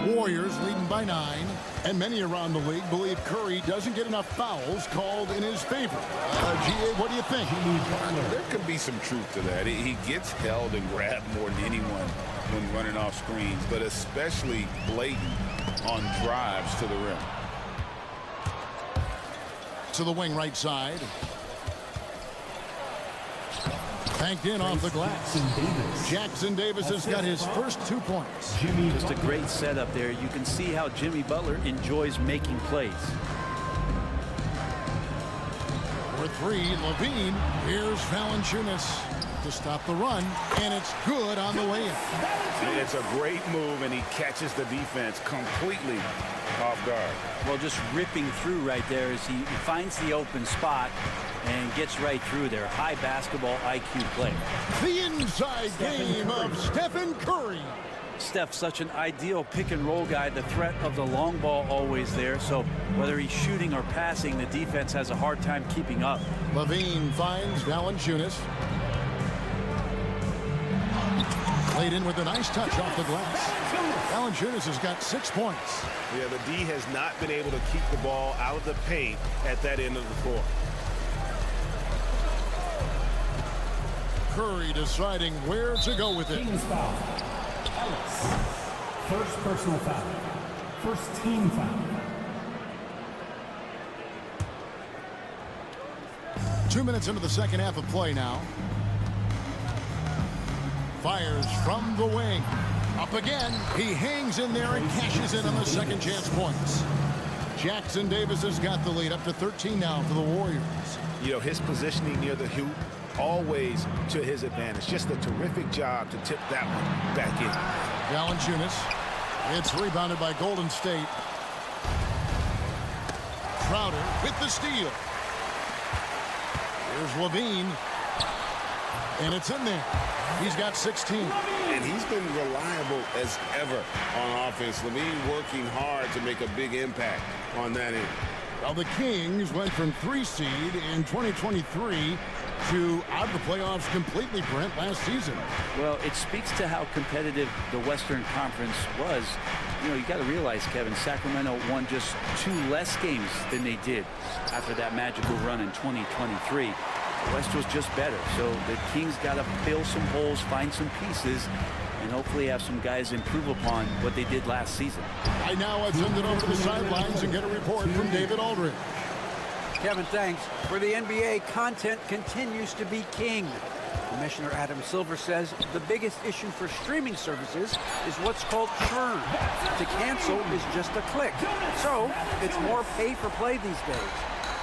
Warriors leading by 9, and many around the league believe Curry doesn't get enough fouls called in his favor. GA, what do you think? There could be some truth to that. He gets held and grabbed more than anyone when running off screens, but especially blatant on drives to the rim. To the wing right side. Banked in off the glass. Jackson Davis has got his first 2 points. Just a great setup there. You can see how Jimmy Butler enjoys making plays. For three, Levine. Here's Valanciunas to stop the run, and it's good on the way in. It's a great move, and he catches the defense completely off guard. Well, just ripping through right there as he finds the open spot and gets right through there. High basketball IQ play. The inside game of Stephen Curry. Steph's such an ideal pick and roll guy. The threat of the long ball always there. So whether he's shooting or passing, the defense has a hard time keeping up. Levine finds Valanciunas. Played in with a nice touch off the glass. Valanciunas has got 6 points. Yeah, the D has not been able to keep the ball out of the paint at that end of the court. Curry deciding where to go with it. Team foul. Ellis. First personal foul. First team foul. 2 minutes into the second half of play now. Fires from the wing. Up again. He hangs in there and cashes in on the second chance points. Jackson Davis has got the lead up to 13 now for the Warriors. You know, his positioning near the hoop, always to his advantage. Just a terrific job to tip that one back in. Valanciunas. It's rebounded by Golden State. Crowder with the steal. Here's Levine. And it's in there. He's got 16. And he's been reliable as ever on offense. Levine working hard to make a big impact on that end. Well, the Kings went from 3 seed in 2023 to out of the playoffs completely, Brent, last season. Well, it speaks to how competitive the Western Conference was. You know, you got to realize, Kevin, Sacramento won just 2 less games than they did after that magical run in 2023. The West was just better, so the Kings got to fill some holes, find some pieces, and hopefully have some guys improve upon what they did last season. Right now, let's send it over to the sidelines and get a report from David Aldridge. Kevin, thanks. For the NBA, content continues to be king. Commissioner Adam Silver says the biggest issue for streaming services is what's called churn. To cancel is just a click. So it's more pay for play these days.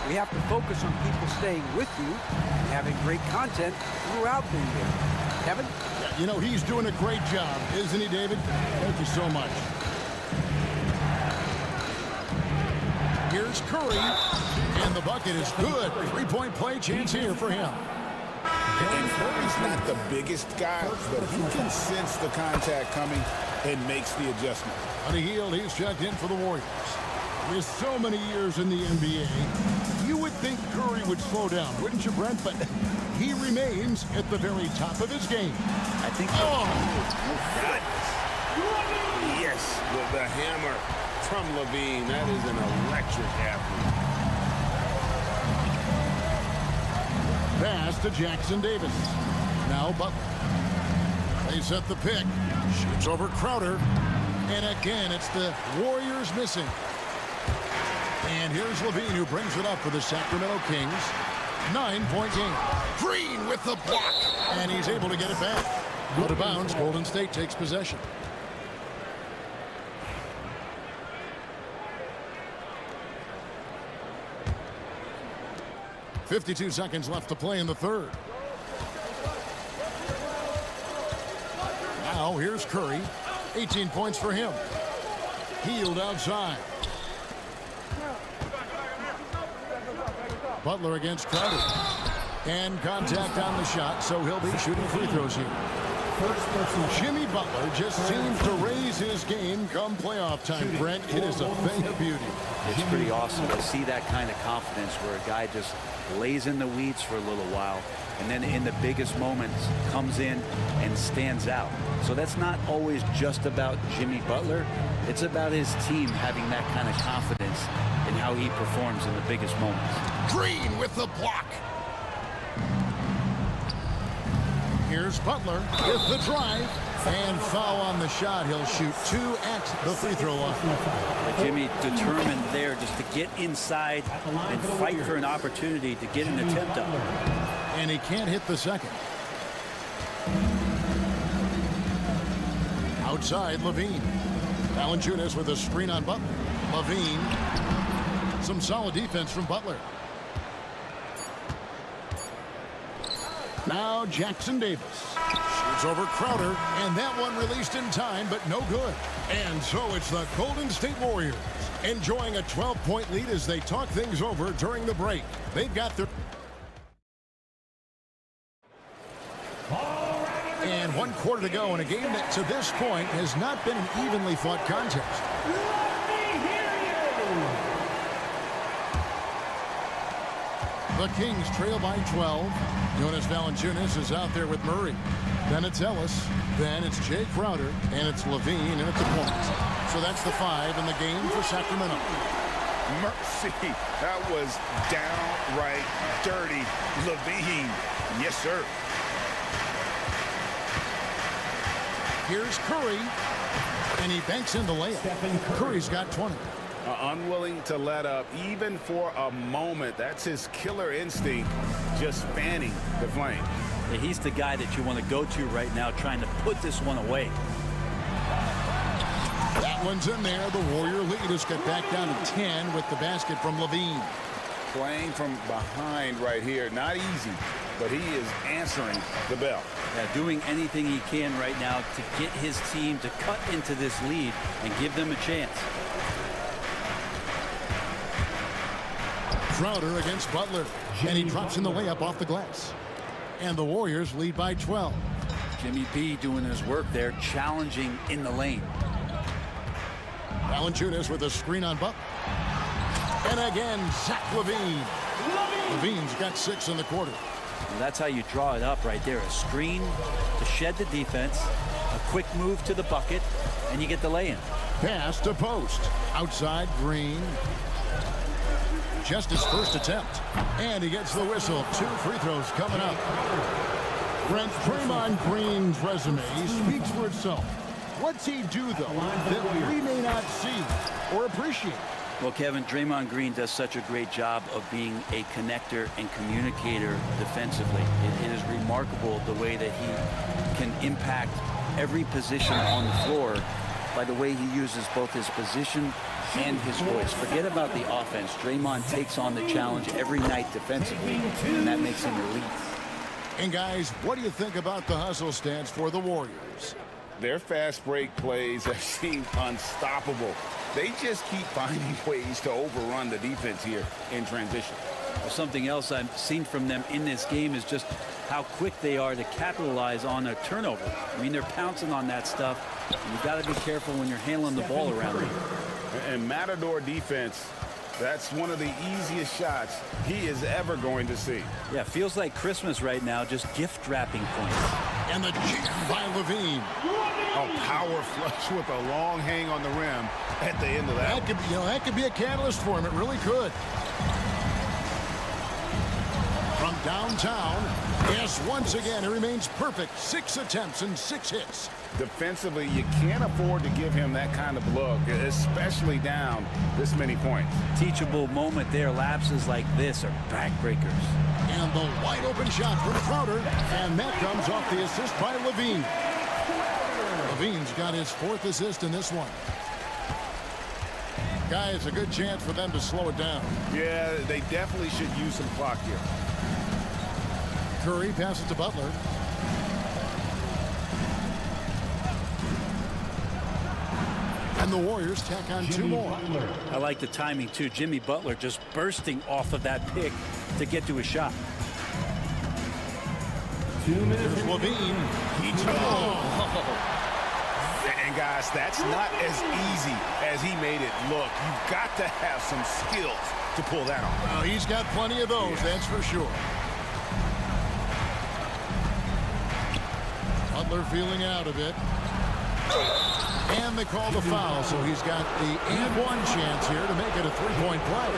We have to focus on people staying with you and having great content throughout the year. Kevin? You know, he's doing a great job, isn't he, David? Thank you so much. Here's Curry, and the bucket is good. 3-point play chance here for him. And Curry's not the biggest guy, but he can sense the contact coming and makes the adjustment. On the heel, he's checked in for the Warriors. With so many years in the NBA, you would think Curry would slow down, wouldn't you, Brent? But he remains at the very top of his game. I think so. Oh! Yes, with the hammer from Levine. That is an electric athlete. Pass to Jackson Davis. Now Butler. They set the pick. Shoots over Crowder. And again, it's the Warriors missing. And here's Levine, who brings it up for the Sacramento Kings. 9-point game. Green with the block. And he's able to get it back. Out of bounds, Golden State takes possession. .52 seconds left to play in the third. Now here's Curry. 18 points for him. Healed outside. Butler against Crowder. And contact on the shot, so he'll be shooting free throws here. Jimmy Butler just seems to raise his game come playoff time, Brent. It is a thing of beauty. It's pretty awesome to see that kind of confidence where a guy just lays in the weeds for a little while and then in the biggest moments comes in and stands out. So that's not always just about Jimmy Butler. It's about his team having that kind of confidence in how he performs in the biggest moments. Green with the block. Here's Butler with the drive. And foul on the shot. He'll shoot 2 at the free throw line. Jimmy determined there just to get inside and fight for an opportunity to get an attempt up. And he can't hit the second. outside Levine. Valanciunas with a screen on Butler. Levine. Some solid defense from Butler. Now Jackson Davis. Shoots over Crowder, and that one released in time, but no good. And so it's the Golden State Warriors enjoying a 12-point lead as they talk things over during the break. They've got their... And 1 quarter to go in a game that to this point has not been an evenly fought contest. The Kings trail by 12. Jonas Valanciunas is out there with Murray. Then it's Ellis. Then it's Jay Crowder. And it's Levine. And it's a point. So that's the 5 in the game for Sacramento. Mercy. That was downright dirty. Levine. Yes, sir. Here's Curry. And he banks in the layup. Curry's got 20. Unwilling to let up even for a moment. That's his killer instinct, just fanning the flame. Yeah, he's the guy that you want to go to right now, trying to put this one away. That one's in there. The Warrior lead has got back down to 10 with the basket from Levine. Playing from behind right here. Not easy, but he is answering the bell. Yeah, doing anything he can right now to get his team to cut into this lead and give them a chance. Crowder against Butler, and he drops in the layup off the glass. And the Warriors lead by 12. Jimmy B doing his work there, challenging in the lane. Valanciunas with a screen on Butler. And again, Zach Levine. Levine's got 6 in the quarter. And that's how you draw it up right there. A screen to shed the defense, a quick move to the bucket, and you get the lay-in. Pass to post. Outside Green. Just his first attempt. And he gets the whistle. 2 free throws coming up. Brent, Draymond Green's resume speaks for itself. What's he do, though, that we may not see or appreciate? Well, Kevin, Draymond Green does such a great job of being a connector and communicator defensively. It is remarkable the way that he can impact every position on the floor by the way he uses both his position and his voice. Forget about the offense. Draymond takes on the challenge every night defensively, and that makes him elite. And guys, what do you think about the hustle stance for the Warriors? Their fast break plays have seemed unstoppable. They just keep finding ways to overrun the defense here in transition. Well, something else I've seen from them in this game is just how quick they are to capitalize on a turnover. I mean, they're pouncing on that stuff, and you got to be careful when you're handling the ball around them. And Matador defense, that's one of the easiest shots he is ever going to see. Yeah, feels like Christmas right now, just gift wrapping points. And the jam by Levine. A power flush with a long hang on the rim at the end of that. That could be, that could be a catalyst for him. It really could. From downtown, yes, once again, it remains perfect. 6 attempts and 6 hits. Defensively, you can't afford to give him that kind of look, especially down this many points. Teachable moment there. Lapses like this are backbreakers. And the wide open shot from Crowder, and that comes off the assist by Levine. Levine's got his 4th assist in this one. Guys, a good chance for them to slow it down. Yeah, they definitely should use some clock here. Curry passes to Butler. And the Warriors tack on 2 more. I like the timing, too. Jimmy Butler just bursting off of that pick to get to a shot. 2 minutes. There's Levine. And guys, that's not as easy as he made it look. You've got to have some skills to pull that off. Well, he's got plenty of those, that's for sure. Butler feeling out of it. And they call the foul, so he's got the and-one chance here to make it a 3-point play.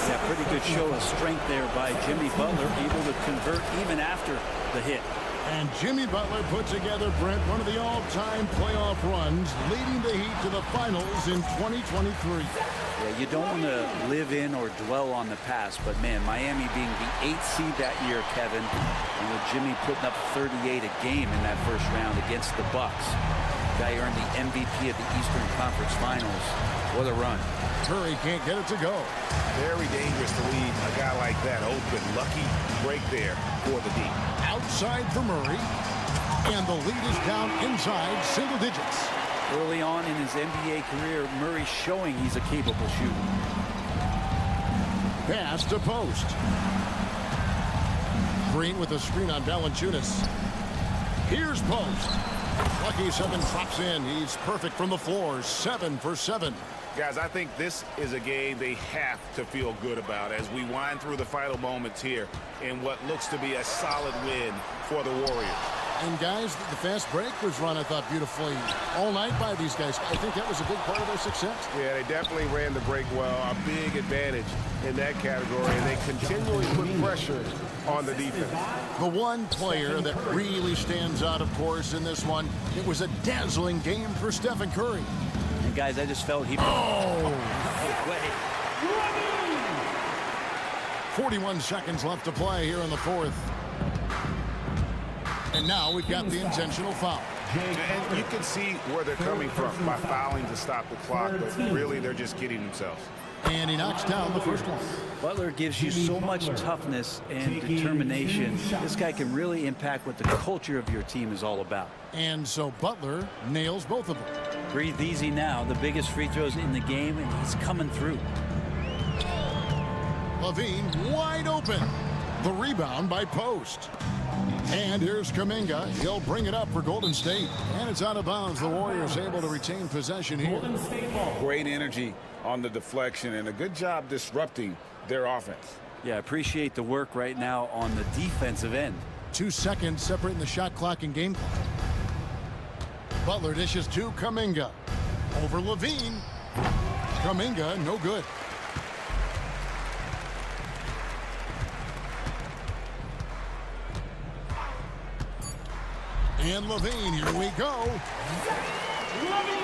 Yeah, pretty good show of strength there by Jimmy Butler, able to convert even after the hit. And Jimmy Butler put together, Brent, one of the all-time playoff runs, leading the Heat to the finals in 2023. Yeah, you don't want to live in or dwell on the past, but man, Miami being the 8th seed that year, Kevin, and with Jimmy putting up 38 a game in that first round against the Bucks. Guy earned the MVP of the Eastern Conference Finals. What a run. Murray can't get it to go. Very dangerous to leave a guy like that open. Lucky break there for the D. Outside for Murray. And the lead is down inside single digits. Early on in his NBA career, Murray showing he's a capable shooter. Pass to post. Green with a screen on Valanciunas. Here's post. Lucky 7 drops in. He's perfect from the floor. 7 for 7. Guys, I think this is a game they have to feel good about as we wind through the final moments here in what looks to be a solid win for the Warriors. And guys, the fast break was run, I thought, beautifully all night by these guys. I think that was a big part of their success. Yeah, they definitely ran the break well. A big advantage in that category, and they continually put pressure on the defense. The one player that really stands out, of course, in this one, it was a dazzling game for Stephen Curry. And guys, I just felt he... Oh! 41 seconds left to play here in the fourth. And now we've got the intentional foul. And you can see where they're coming from by fouling to stop the clock, but really they're just kidding themselves. And he knocks down the first one. Butler gives you so much toughness and determination. This guy can really impact what the culture of your team is all about. And so Butler nails both of them. Breathe easy now. The biggest free throws in the game, and he's coming through. Levine wide open. The rebound by Post. And here's Kuminga. He'll bring it up for Golden State. And it's out of bounds. The Warriors able to retain possession here. Great energy on the deflection and a good job disrupting their offense. Yeah, I appreciate the work right now on the defensive end. 2 seconds separating the shot clock and game clock. Butler dishes to Kuminga. Over Levine. Kuminga, no good. And Levine, here we go. Levine!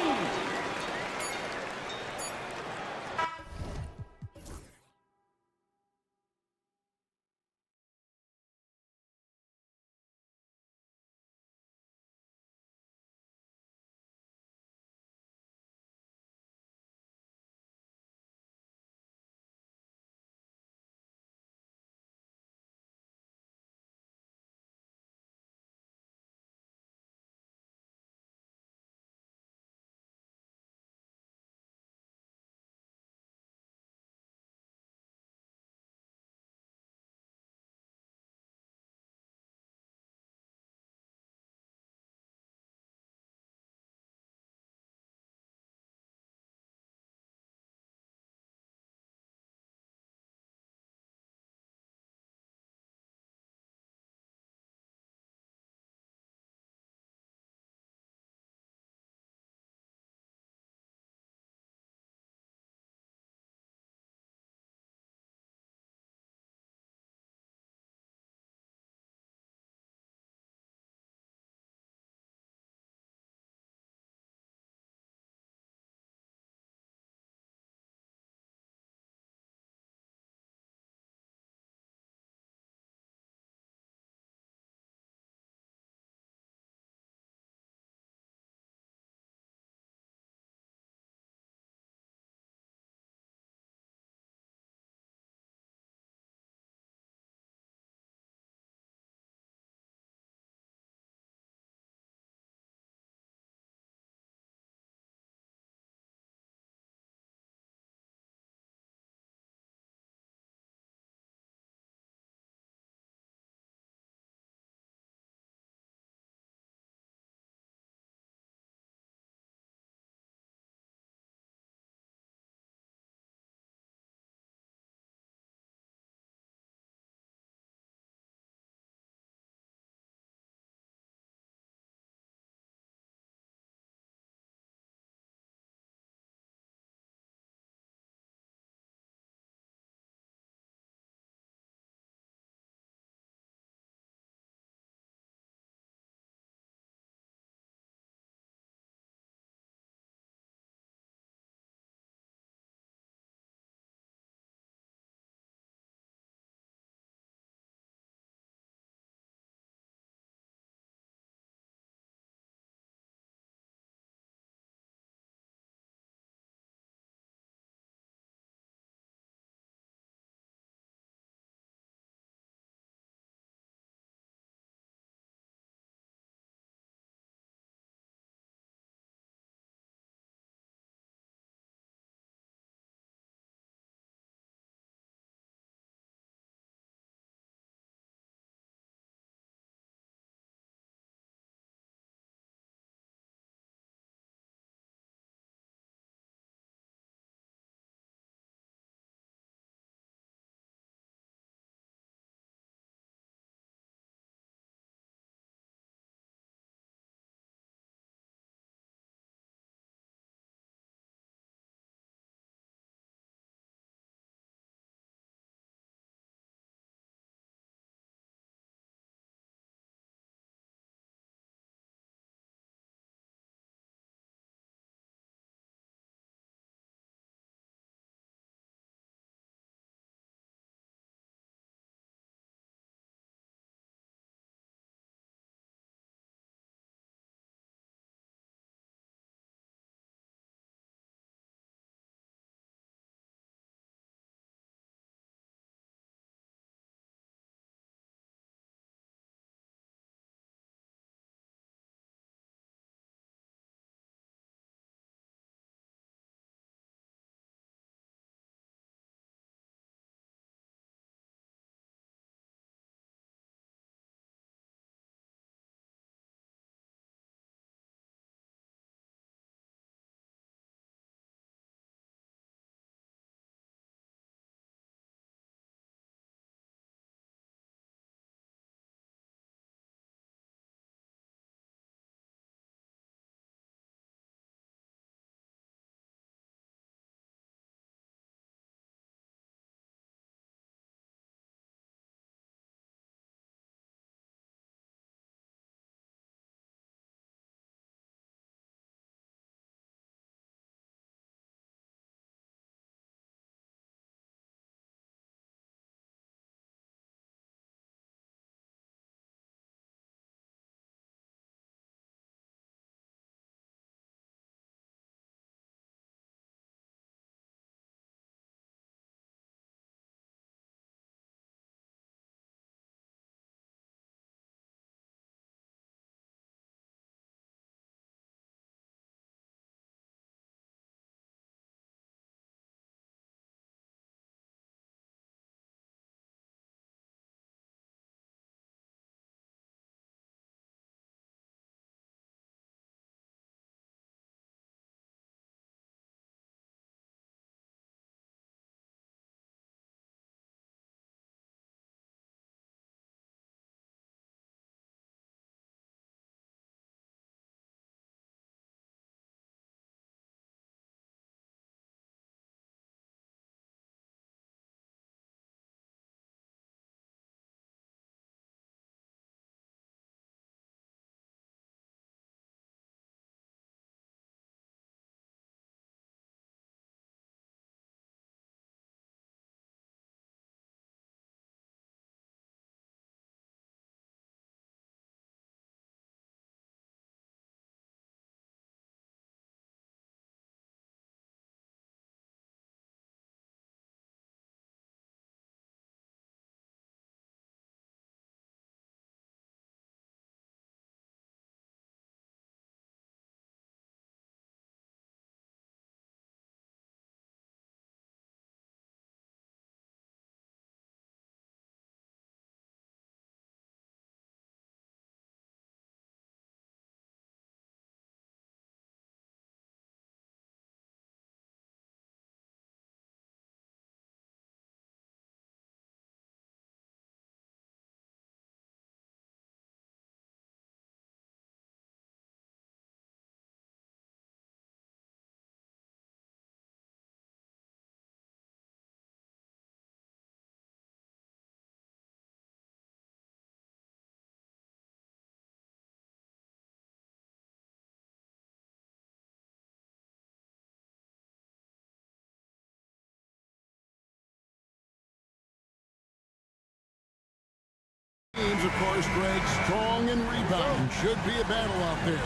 of course, Greg, strong and rebound. Should be a battle out there.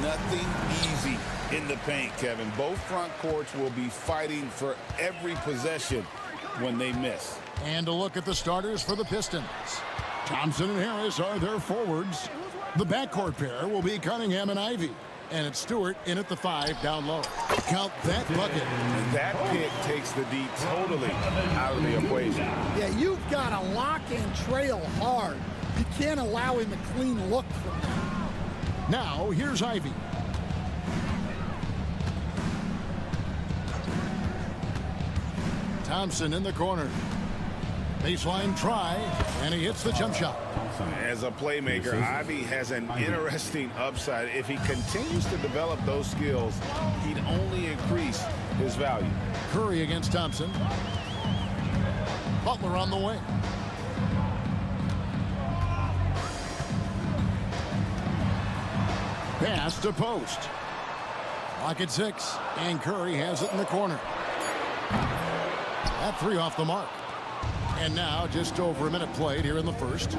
Nothing easy in the paint, Kevin. Both front courts will be fighting for every possession when they miss. And a look at the starters for the Pistons. Thompson and Harris are their forwards. The backcourt pair will be Cunningham and Ivy. And it's Stewart in at the 5 down low. Count that bucket. And that pick takes the D totally out of the equation. Yeah, you've got to lock and trail hard. You can't allow him a clean look from that. Now, here's Ivy. Thompson in the corner. Baseline try, and he hits the jump shot. As a playmaker, Ivy has an interesting upside. If he continues to develop those skills, he'd only increase his value. Curry against Thompson. Butler on the wing. Pass to post. Lock at 6, and Curry has it in the corner. That 3 off the mark. And now just over a minute played here in the first.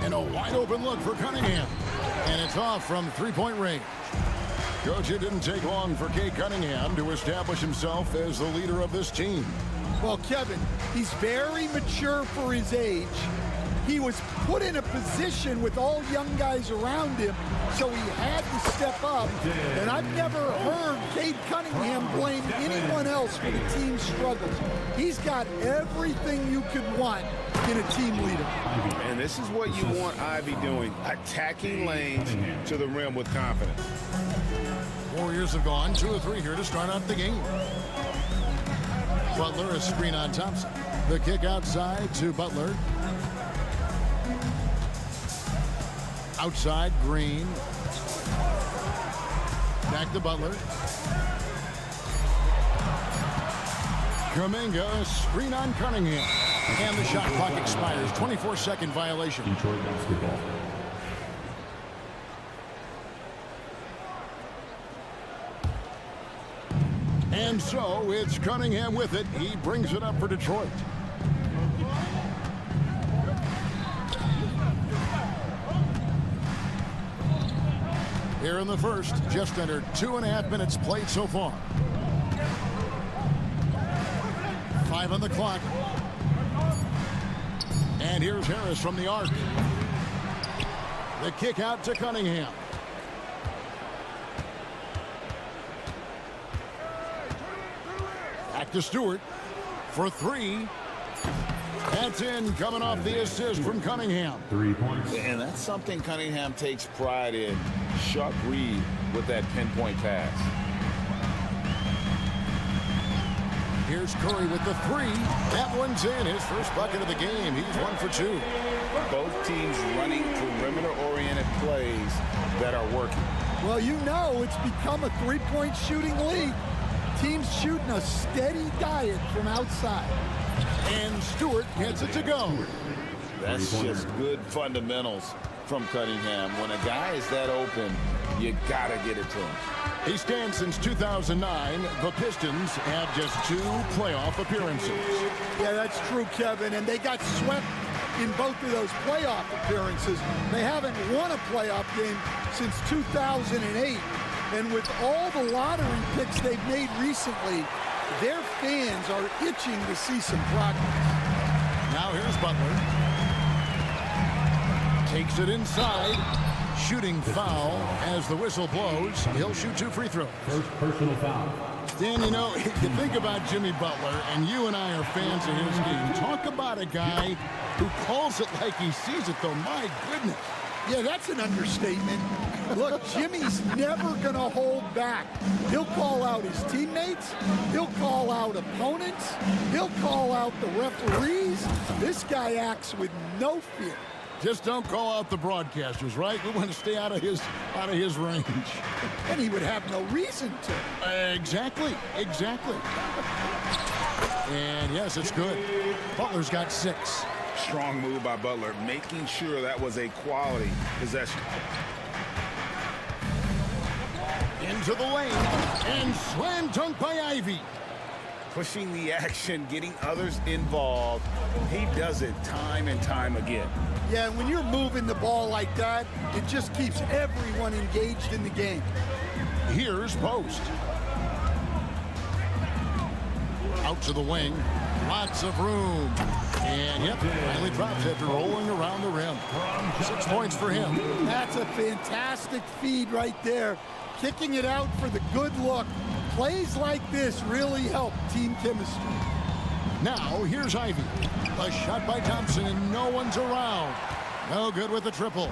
And a wide open look for Cunningham. And it's off from 3-point range. Coach, it didn't take long for Cade Cunningham to establish himself as the leader of this team. Well, Kevin, he's very mature for his age. He was put in a position with all young guys around him, so he had to step up. And I've never heard Cade Cunningham blame anyone else for the team's struggles. He's got everything you could want in a team leader. And this is what you want Ivy doing, attacking lanes to the rim with confidence. Warriors have gone 2 of 3 here to start out the game. Butler, a screen on Thompson. The kick outside to Butler. Outside, Green. Back to Butler. Kuminga, screen on Cunningham. And the shot clock expires. 24-second violation. Detroit basketball. And so it's Cunningham with it. He brings it up for Detroit. Here in the first, just under 2.5 minutes played so far. 5 on the clock. And here's Harris from the arc. The kick out to Cunningham. Back to Stewart for 3. That's in, coming off the assist from Cunningham. 3 points. And that's something Cunningham takes pride in. Sharp read with that pinpoint pass. Here's Curry with the 3. That one's in, his first bucket of the game. He's 1 for 2. Both teams running perimeter-oriented plays that are working. Well, you know it's become a three-point shooting league. Teams shooting a steady diet from outside. And Stewart gets it to go. That's just good fundamentals from Cunningham. When a guy is that open, you gotta get it to him. He stands since 2009. The Pistons have just 2 playoff appearances. Yeah, that's true, Kevin. And they got swept in both of those playoff appearances. They haven't won a playoff game since 2008. And with all the lottery picks they've made recently, their fans are itching to see some progress. Now here's Butler. Takes it inside. Shooting foul as the whistle blows. He'll shoot 2 free throws. First personal foul. Dan, you know, you think about Jimmy Butler, and you and I are fans of his game. Talk about a guy who calls it like he sees it, though. My goodness. Yeah, that's an understatement. Look, Jimmy's never going to hold back. He'll call out his teammates. He'll call out opponents. He'll call out the referees. This guy acts with no fear. Just don't call out the broadcasters, right? We want to stay out of his range. And he would have no reason to. Exactly. And yes, it's good. Butler's got 6. Strong move by Butler, making sure that was a quality possession. Into the lane, and slam dunk by Ivy. pushing the action, getting others involved. He does it time and time again. Yeah, when you're moving the ball like that, it just keeps everyone engaged in the game. Here's Post. Out to the wing. Lots of room. And, yep, finally drops after rolling around the rim. 6 points for him. That's a fantastic feed right there. Kicking it out for the good look. Plays like this really help team chemistry. Now, here's Ivy. A shot by Thompson, and no one's around. No good with the triple.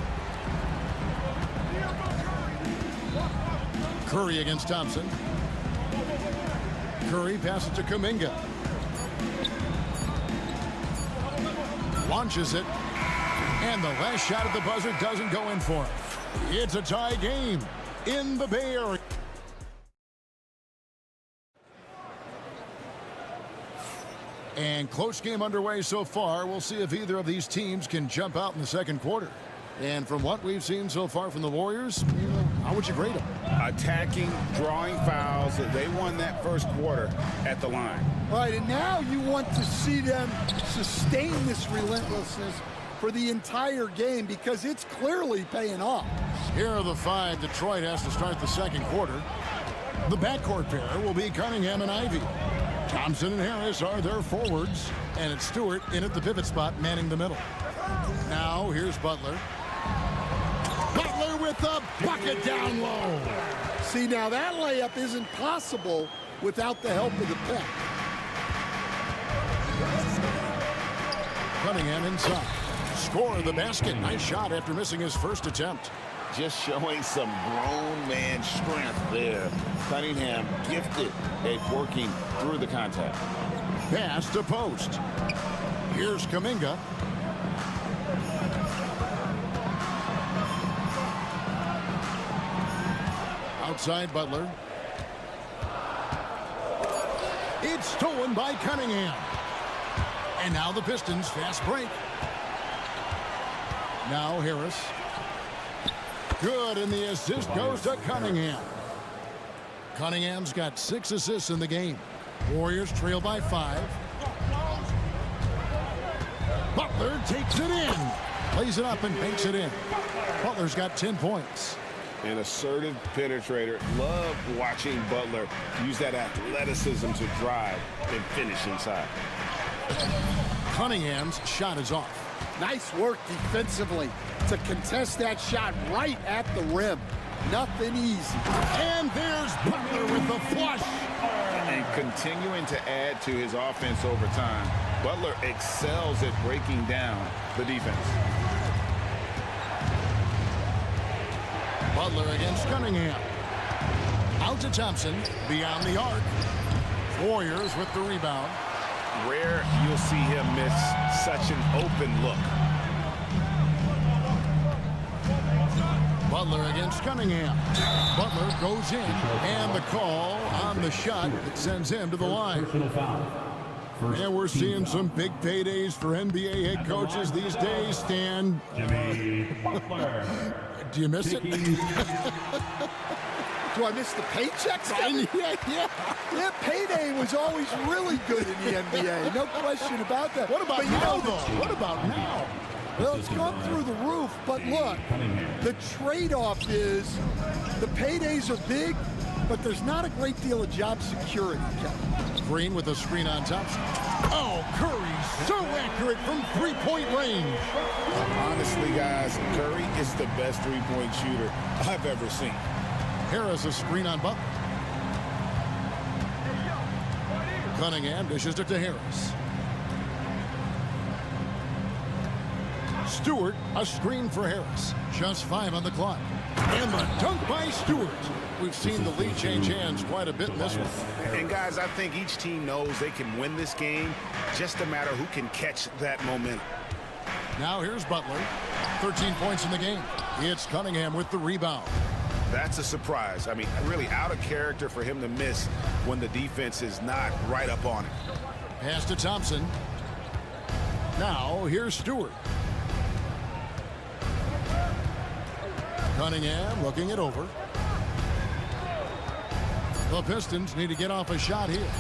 Curry against Thompson. Curry passes to Kuminga. Launches it. And the last shot at the buzzer doesn't go in for him. It's a tie game in the Bay Area. And close game underway so far. We'll see if either of these teams can jump out in the second quarter. And from what we've seen so far from the Warriors, how would you grade them? Attacking, drawing fouls. They won that first quarter at the line. All right, and now you want to see them sustain this relentlessness for the entire game because it's clearly paying off. Here are the 5 Detroit has to start the second quarter. The backcourt pair will be Cunningham and Ivy. Thompson and Harris are their forwards, and it's Stewart in at the pivot spot manning the middle. Now here's Butler. Butler with the bucket down low. See, now that layup isn't possible without the help of the pick. Cunningham inside. Score the basket. Nice shot after missing his first attempt. Just showing some grown man strength there. Cunningham gifted at working through the contact. Pass to Post. Here's Kuminga. Outside Butler. It's stolen by Cunningham. And now the Pistons fast break. Now Harris. Good, and the assist goes to Cunningham. Cunningham's got 6 assists in the game. Warriors trail by 5. Butler takes it in. Plays it up and banks it in. Butler's got 10 points. An assertive penetrator. Love watching Butler use that athleticism to drive and finish inside. Cunningham's shot is off. Nice work defensively to contest that shot right at the rim. Nothing easy. And there's Butler with the flush. And continuing to add to his offense over time, Butler excels at breaking down the defense. Butler against Cunningham. Out to Thompson, beyond the arc. Warriors with the rebound. Rare you'll see him miss such an open look. Butler against Cunningham. Butler goes in, and the call on the shot that sends him to the line. And we're seeing some big paydays for NBA head coaches these days, Stan. Jimmy Butler. Do you miss it? Do I miss the paychecks? Yeah, payday was always really good in the NBA. No question about that. What about now, though? What about now? Well, it's gone through the roof, but look, the trade-off is the paydays are big, but there's not a great deal of job security, Kevin. Green with a screen on top. Oh, Curry, so accurate from three-point range. Honestly, guys, Curry is the best three-point shooter I've ever seen. Harris a screen on Butler. Cunningham dishes it to Harris. Stewart, a screen for Harris. Just 5 on the clock. And the dunk by Stewart. We've seen the lead change hands quite a bit in this one. And guys, I think each team knows they can win this game. Just a matter who can catch that momentum. Now here's Butler. 13 points in the game. It's Cunningham with the rebound. That's a surprise. I mean, really out of character for him to miss when the defense is not right up on it. Pass to Thompson. Now here's Stewart. Cunningham looking it over. The Pistons need to get off a shot here.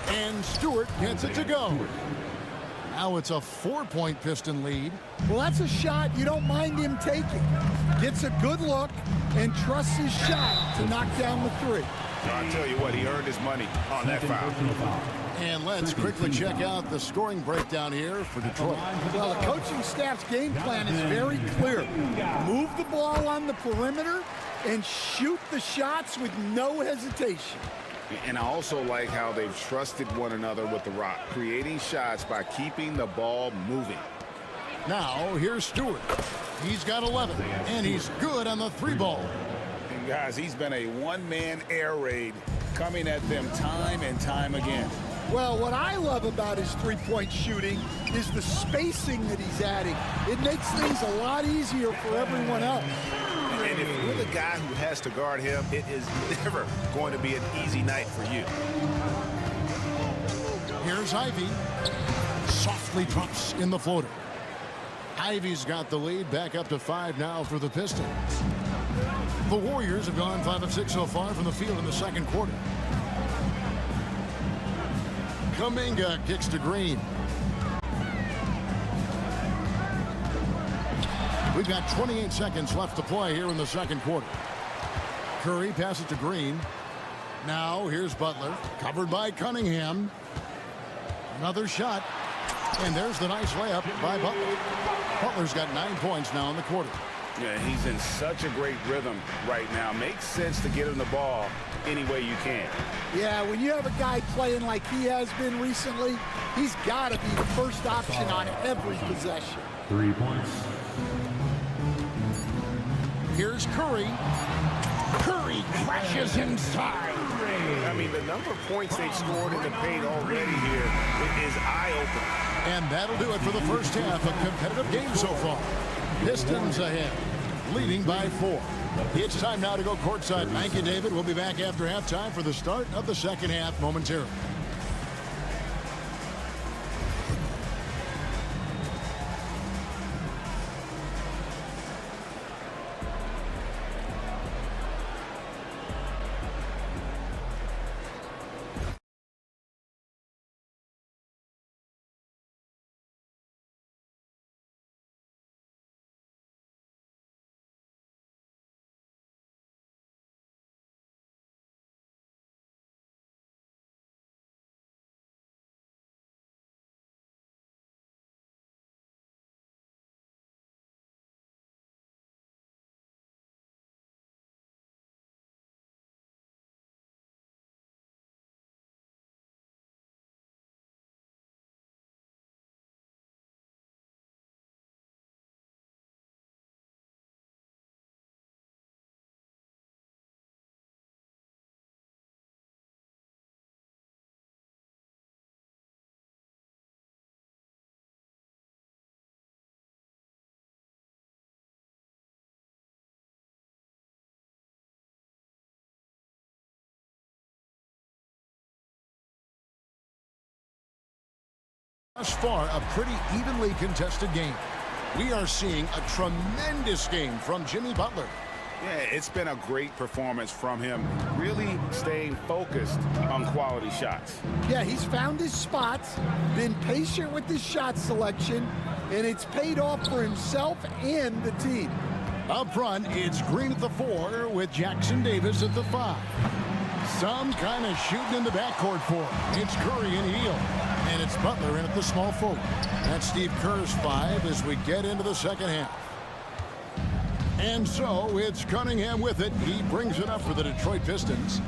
And Stewart gets it to go. Now it's a 4-point Piston lead. Well, that's a shot you don't mind him taking. Gets a good look and trusts his shot to knock down the three. I'll tell you what, he earned his money on that foul. And let's quickly check out the scoring breakdown here for Detroit. Well, the coaching staff's game plan is very clear. Move the ball on the perimeter and shoot the shots with no hesitation. And I also like how they've trusted one another with the rock, creating shots by keeping the ball moving. Now, here's Stewart. He's got 11, and he's good on the 3-ball. And guys, he's been a one-man air raid coming at them time and time again. Well, what I love about his three-point shooting is the spacing that he's adding. It makes things a lot easier for everyone else. And if you're the guy who has to guard him, it is never going to be an easy night for you. Here's Ivy. Softly drops in the floater. Ivy's got the lead, back up to 5 now for the Pistons. The Warriors have gone 5 of 6 so far from the field in the second quarter. Kuminga kicks to Green. We've got 28 seconds left to play here in the second quarter. Curry passes to Green. Now here's Butler, covered by Cunningham. Another shot, and there's the nice layup by Butler. Butler's got 9 points now in the quarter. Yeah, he's in such a great rhythm right now. Makes sense to get him the ball any way you can. Yeah, when you have a guy playing like he has been recently, he's got to be the first option on every possession. 3 points. Here's Curry. Curry crashes inside. I mean, the number of points they've scored in the paint already here is eye-opening. And that'll do it for the first half. A competitive game so far. Pistons ahead, leading by 4. It's time now to go courtside. Thank you, David. We'll be back after halftime for the start of the second half momentarily. Thus far, a pretty evenly contested game. We are seeing a tremendous game from Jimmy Butler. Yeah, it's been a great performance from him, really staying focused on quality shots. Yeah, he's found his spots, been patient with his shot selection, and it's paid off for himself and the team. Up front, it's Green at the 4 with Jackson Davis at the 5. Some kind of shooting in the backcourt for him. It's Curry and Hield. And it's Butler in at the small forward. That's Steve Kerr's 5 as we get into the second half. And so it's Cunningham with it. He brings it up for the Detroit Pistons.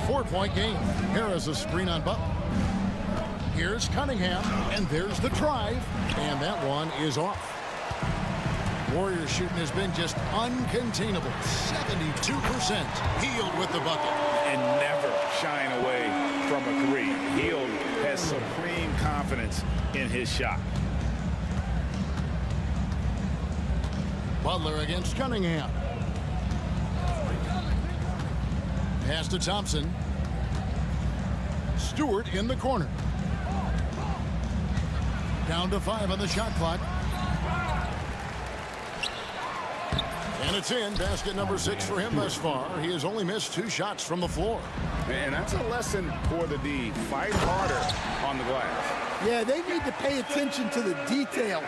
4-point game. Here is a screen on Butler. Here's Cunningham, and there's the drive, and that one is off. Warriors shooting has been just uncontainable. 72%. Hield with the bucket. And never shying away from a 3. Hield has supreme confidence in his shot. Butler against Cunningham. Pass to Thompson. Stewart in the corner. Down to 5 on the shot clock. And it's in. Basket number 6 for him thus far. He has only missed 2 shots from the floor. And that's a lesson for the D. Fight harder on the glass. Yeah, they need to pay attention to the details.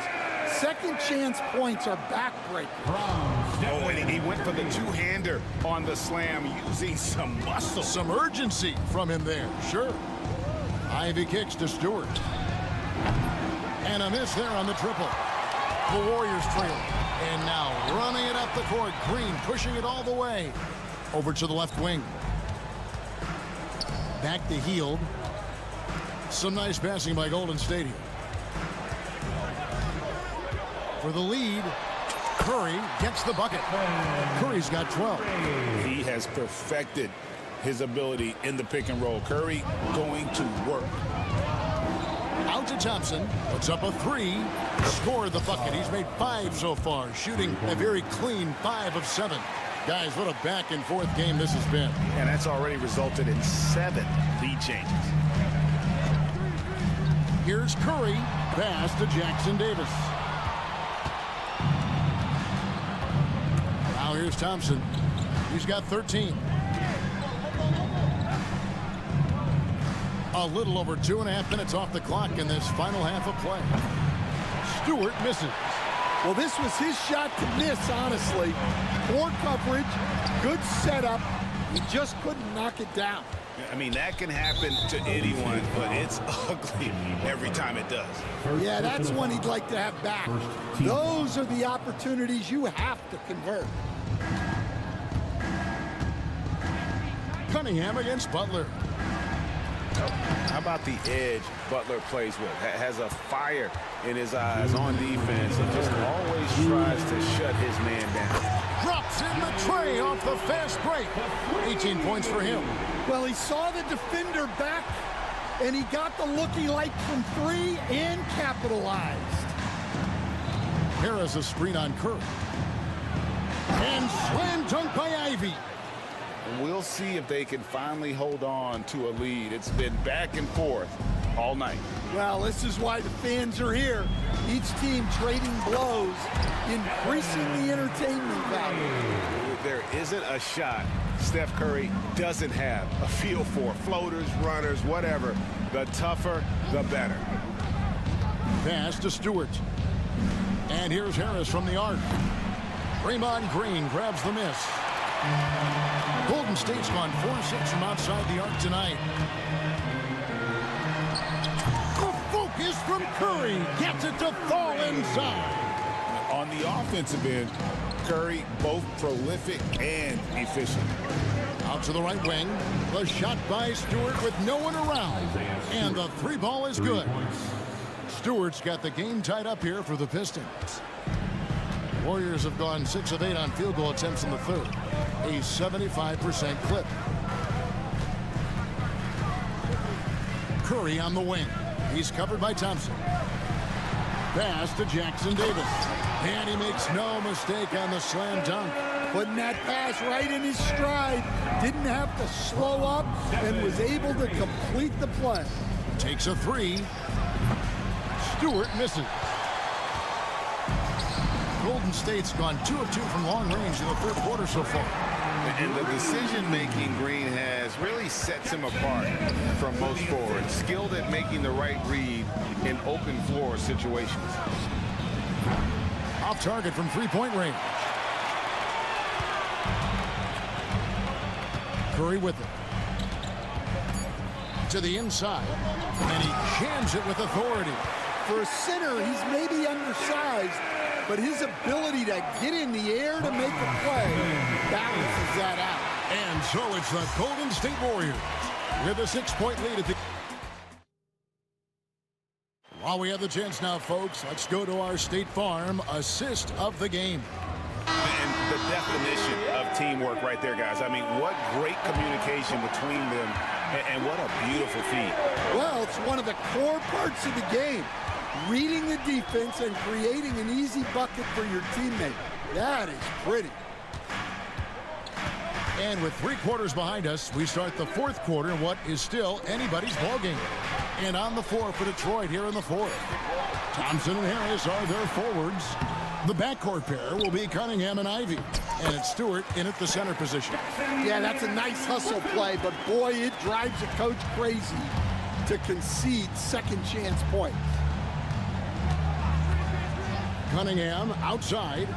Second chance points are backbreakers. Oh, and he went for the two-hander on the slam using some muscle. Some urgency from him there, sure. Ivy kicks to Stewart. And a miss there on the triple. The Warriors trail. And now running it up the court. Green pushing it all the way. Over to the left wing. Back to Hield. Some nice passing by Golden State here. For the lead, Curry gets the bucket. Curry's got 12. He has perfected his ability in the pick and roll. Curry going to work. Out to Thompson. Puts up a 3. Scored the bucket. He's made 5 so far. Shooting a very clean 5 of 7. Guys, what a back and forth game this has been. And that's already resulted in 7 lead changes. Here's Curry. Pass to Jackson Davis. Now here's Thompson. He's got 13. A little over 2.5 minutes off the clock in this final half of play. Stewart misses. Well, this was his shot to miss, honestly. Poor coverage, good setup. He just couldn't knock it down. I mean, that can happen to anyone, but it's ugly every time it does. Yeah, that's one he'd like to have back. Those are the opportunities you have to convert. Cunningham against Butler. How about the edge Butler plays with? Has a fire in his eyes on defense and just always tries to shut his man down. Drops in the tray off the fast break. 18 points for him. Well, he saw the defender back, and he got the looky like from 3 and capitalized. Harris a screen on Curry. And slam dunk by Ivy. We'll see if they can finally hold on to a lead. It's been back and forth all night. Well, this is why the fans are here. Each team trading blows, increasing the entertainment value. There isn't a shot Steph Curry doesn't have a feel for. Floaters, runners, whatever. The tougher, the better. Pass to Stewart. And here's Harris from the arc. Draymond Green grabs the miss. Golden State's gone 4-6 from outside the arc tonight. The focus from Curry gets it to fall inside. On the offensive end, Curry both prolific and efficient. Out to the right wing. The shot by Stewart with no one around. And the 3 ball is good. Stewart's got the game tied up here for the Pistons. Warriors have gone 6 of 8 on field goal attempts in the third. A 75% clip. Curry on the wing. He's covered by Thompson. Pass to Jackson Davis. And he makes no mistake on the slam dunk. Putting that pass right in his stride. Didn't have to slow up and was able to complete the play. Takes a 3. Stewart misses. Golden State's gone 2 of 2 from long range in the third quarter so far. And the decision-making Green has really sets him apart from most forwards. Skilled at making the right read in open floor situations. Off target from three-point range. Curry with it. To the inside. And he jams it with authority. For a center, he's maybe undersized, but his ability to get in the air to make a play balances that out. And so it's the Golden State Warriors with a 6-point lead at the... While we have the chance now, folks, let's go to our State Farm assist of the game. And the definition of teamwork right there, guys. I mean, what great communication between them, and what a beautiful feat. Well, it's one of the core parts of the game. Reading the defense and creating an easy bucket for your teammate. That is pretty. And with 3 quarters behind us, we start the fourth quarter in what is still anybody's ballgame. And on the floor for Detroit here in the fourth. Thompson and Harris are their forwards. The backcourt pair will be Cunningham and Ivy. And it's Stewart in at the center position. Yeah, that's a nice hustle play, but boy, it drives a coach crazy to concede second chance points. Cunningham outside.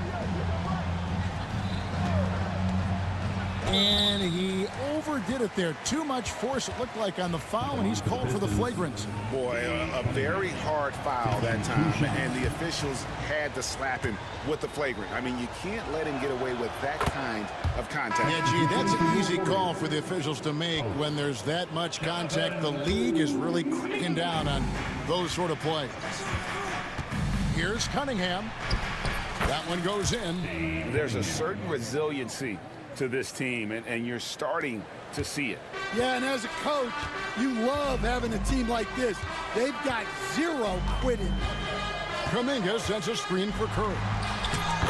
And he overdid it there. Too much force, it looked like, on the foul, and he's called for the flagrant. Boy, a very hard foul that time, and the officials had to slap him with the flagrant. I mean, you can't let him get away with that kind of contact. Yeah, gee, that's an easy call for the officials to make when there's that much contact. The league is really cracking down on those sort of plays. Here's Cunningham. That one goes in. There's a certain resiliency to this team, and you're starting to see it. Yeah, and as a coach, you love having a team like this. They've got zero quitting. Kuminga sends a screen for Curry.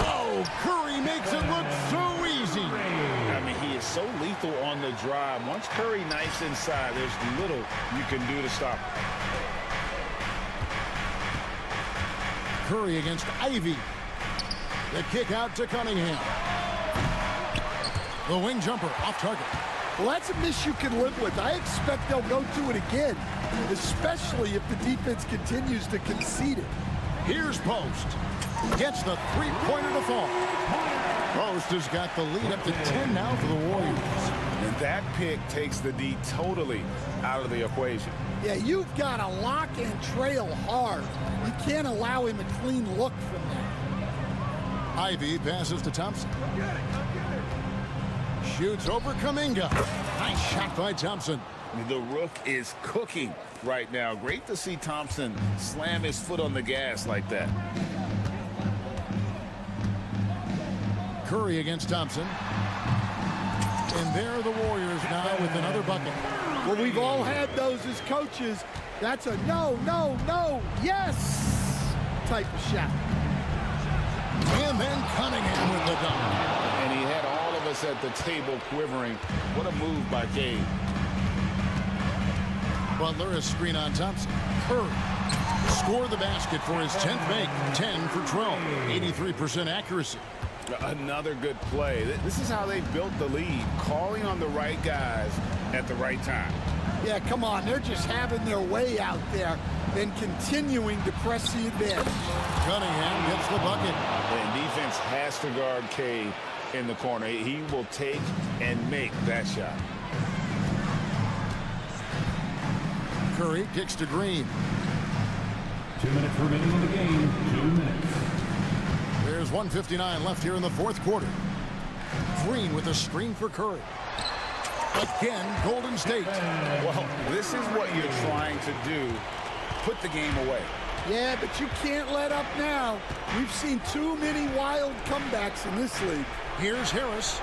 Oh, Curry makes it look so easy. I mean, he is so lethal on the drive. Once Curry knifes inside, there's little you can do to stop him. Curry against Ivy. The kick out to Cunningham. The wing jumper off target. Well, that's a miss you can live with. I expect they'll go to it again, especially if the defense continues to concede it. Here's Post. Gets the three-pointer to fall. Post has got the lead up to 10 now for the Warriors. And that pick takes the D totally out of the equation. Yeah, you've got to lock and trail hard. You can't allow him a clean look from there. Ivy passes to Thompson. Shoots over Kuminga. Nice shot by Thompson. The Rook is cooking right now. Great to see Thompson slam his foot on the gas like that. Curry against Thompson. And there are the Warriors now with another bucket. Well, we've all had those as coaches. That's a no, no, no, yes type of shot. And then Cunningham with the dunk. And he had all of us at the table quivering. What a move by Gabe. Butler a screen on Thompson. Curry scored the basket for his 10th make. 10 for 12. 83% accuracy. Another good play. This is how they built the lead, calling on the right guys at the right time. Yeah, come on. They're just having their way out there and continuing to press the advantage. Cunningham gets the bucket. And defense has to guard Cade in the corner. He will take and make that shot. Curry kicks to Green. 2 minutes remaining in the game. 2 minutes. There's 1:59 left here in the fourth quarter. Green with a screen for Curry. Again, Golden State. Well, this is what you're trying to do. Put the game away. Yeah, but you can't let up now. We've seen too many wild comebacks in this league. Here's Harris.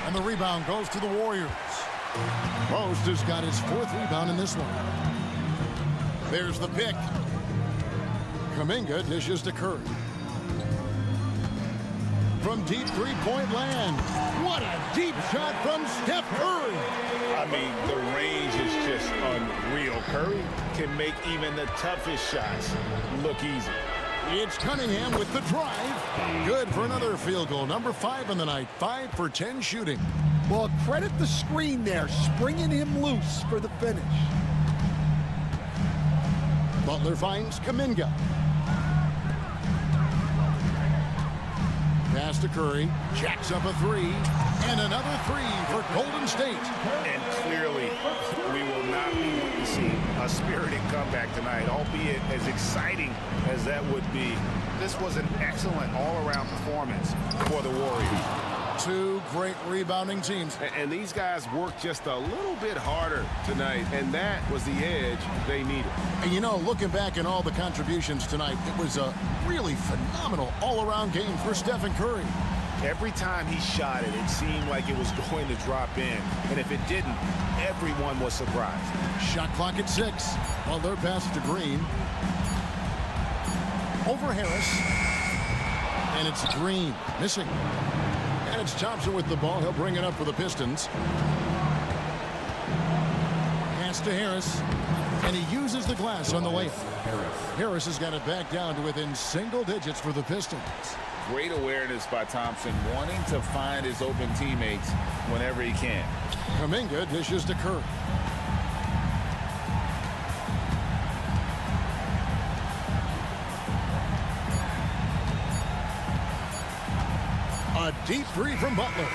And the rebound goes to the Warriors. Post has got his 4th rebound in this one. There's the pick. Kuminga dishes to Curry. From deep three-point land. What a deep shot from Steph Curry. I mean, the range is just unreal. Curry can make even the toughest shots look easy. It's Cunningham with the drive. Good for another field goal. Number 5 on the night. 5 for 10 shooting. Well, credit the screen there, springing him loose for the finish. Butler finds Kuminga. Pass to Curry. Jacks up a 3. And another 3 for Golden State. And clearly, we will not be witnessing a spirited comeback tonight, albeit as exciting as that would be. This was an excellent all-around performance for the Warriors. 2 great rebounding teams. And these guys worked just a little bit harder tonight, and that was the edge they needed. And you know, looking back at all the contributions tonight, it was a really phenomenal all-around game for Stephen Curry. Every time he shot it, it seemed like it was going to drop in. And if it didn't, everyone was surprised. Shot clock at 6. Butler passes to Green. Over Harris. And it's Green missing. And it's Thompson with the ball. He'll bring it up for the Pistons. Pass to Harris. And he uses the glass on the layup. Harris has got it back down to within single digits for the Pistons. Great awareness by Thompson, wanting to find his open teammates whenever he can. Kuminga dishes to Curry. A deep three from Butler.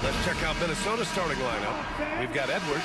Let's check out Minnesota's starting lineup. We've got Edwards,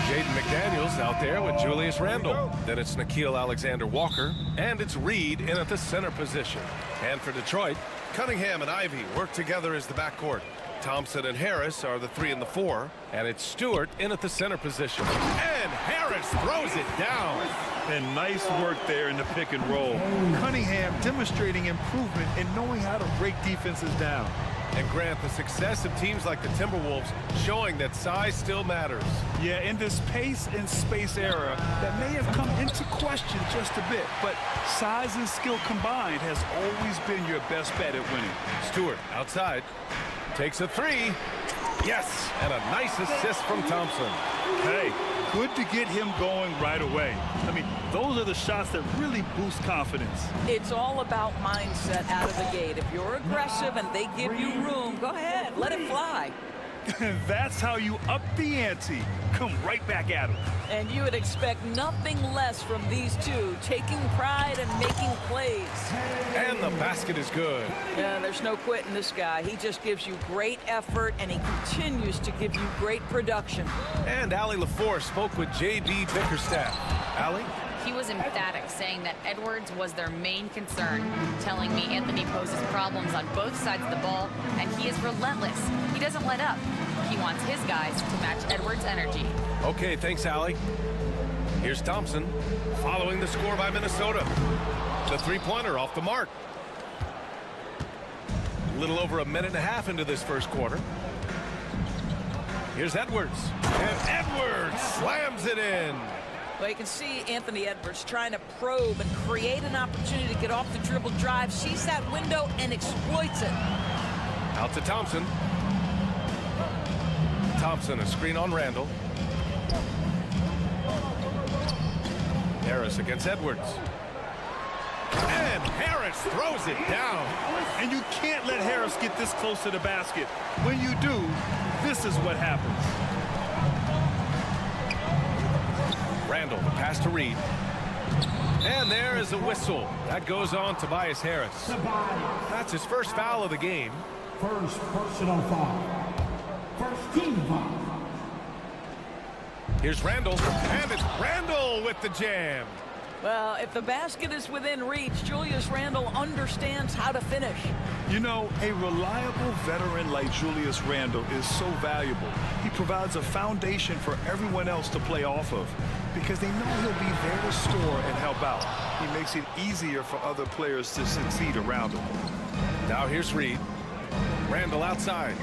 Jaden McDaniels out there with Julius Randle. Then it's Nickeil Alexander-Walker, and it's Reed in at the center position. And for Detroit, Cunningham and Ivy work together as the backcourt. Thompson and Harris are the 3 and the 4, and it's Stewart in at the center position. And Harris throws it down. And nice work there in the pick and roll. Cunningham demonstrating improvement in knowing how to break defenses down. And Grant, the success of teams like the Timberwolves showing that size still matters. Yeah, in this pace and space era, that may have come into question just a bit, but size and skill combined has always been your best bet at winning. Stewart outside, takes a 3. Yes, and a nice assist from Thompson. Hey, good to get him going right away. I mean, those are the shots that really boost confidence. It's all about mindset out of the gate. If you're aggressive and they give you room, go ahead, let it fly. That's how you up the ante. Come right back at him. And you would expect nothing less from these two, taking pride and making plays. And the basket is good. Yeah, there's no quitting this guy. He just gives you great effort, and he continues to give you great production. And Allie LaForce spoke with J.B. Bickerstaff. Allie? He was emphatic, saying that Edwards was their main concern, telling me Anthony poses problems on both sides of the ball, and he is relentless. He doesn't let up. He wants his guys to match Edwards' energy. Okay, thanks, Allie. Here's Thompson, following the score by Minnesota. The three-pointer off the mark. A little over a minute and a half into this first quarter. Here's Edwards, and Edwards slams it in. Well, you can see Anthony Edwards trying to probe and create an opportunity to get off the dribble drive, sees that window, and exploits it. Out to Thompson. Thompson, a screen on Randle. Harris against Edwards. And Harris throws it down. And you can't let Harris get this close to the basket. When you do, this is what happens. Randle, the pass to Reed. And there is a whistle. That goes on Tobias Harris. That's his first foul of the game. First personal foul. First team foul. Here's Randle, and it's Randle with the jam. Well, if the basket is within reach, Julius Randle understands how to finish. You know, a reliable veteran like Julius Randle is so valuable. He provides a foundation for everyone else to play off of because they know he'll be there to score and help out. He makes it easier for other players to succeed around him. Now here's Reed. Randle outside.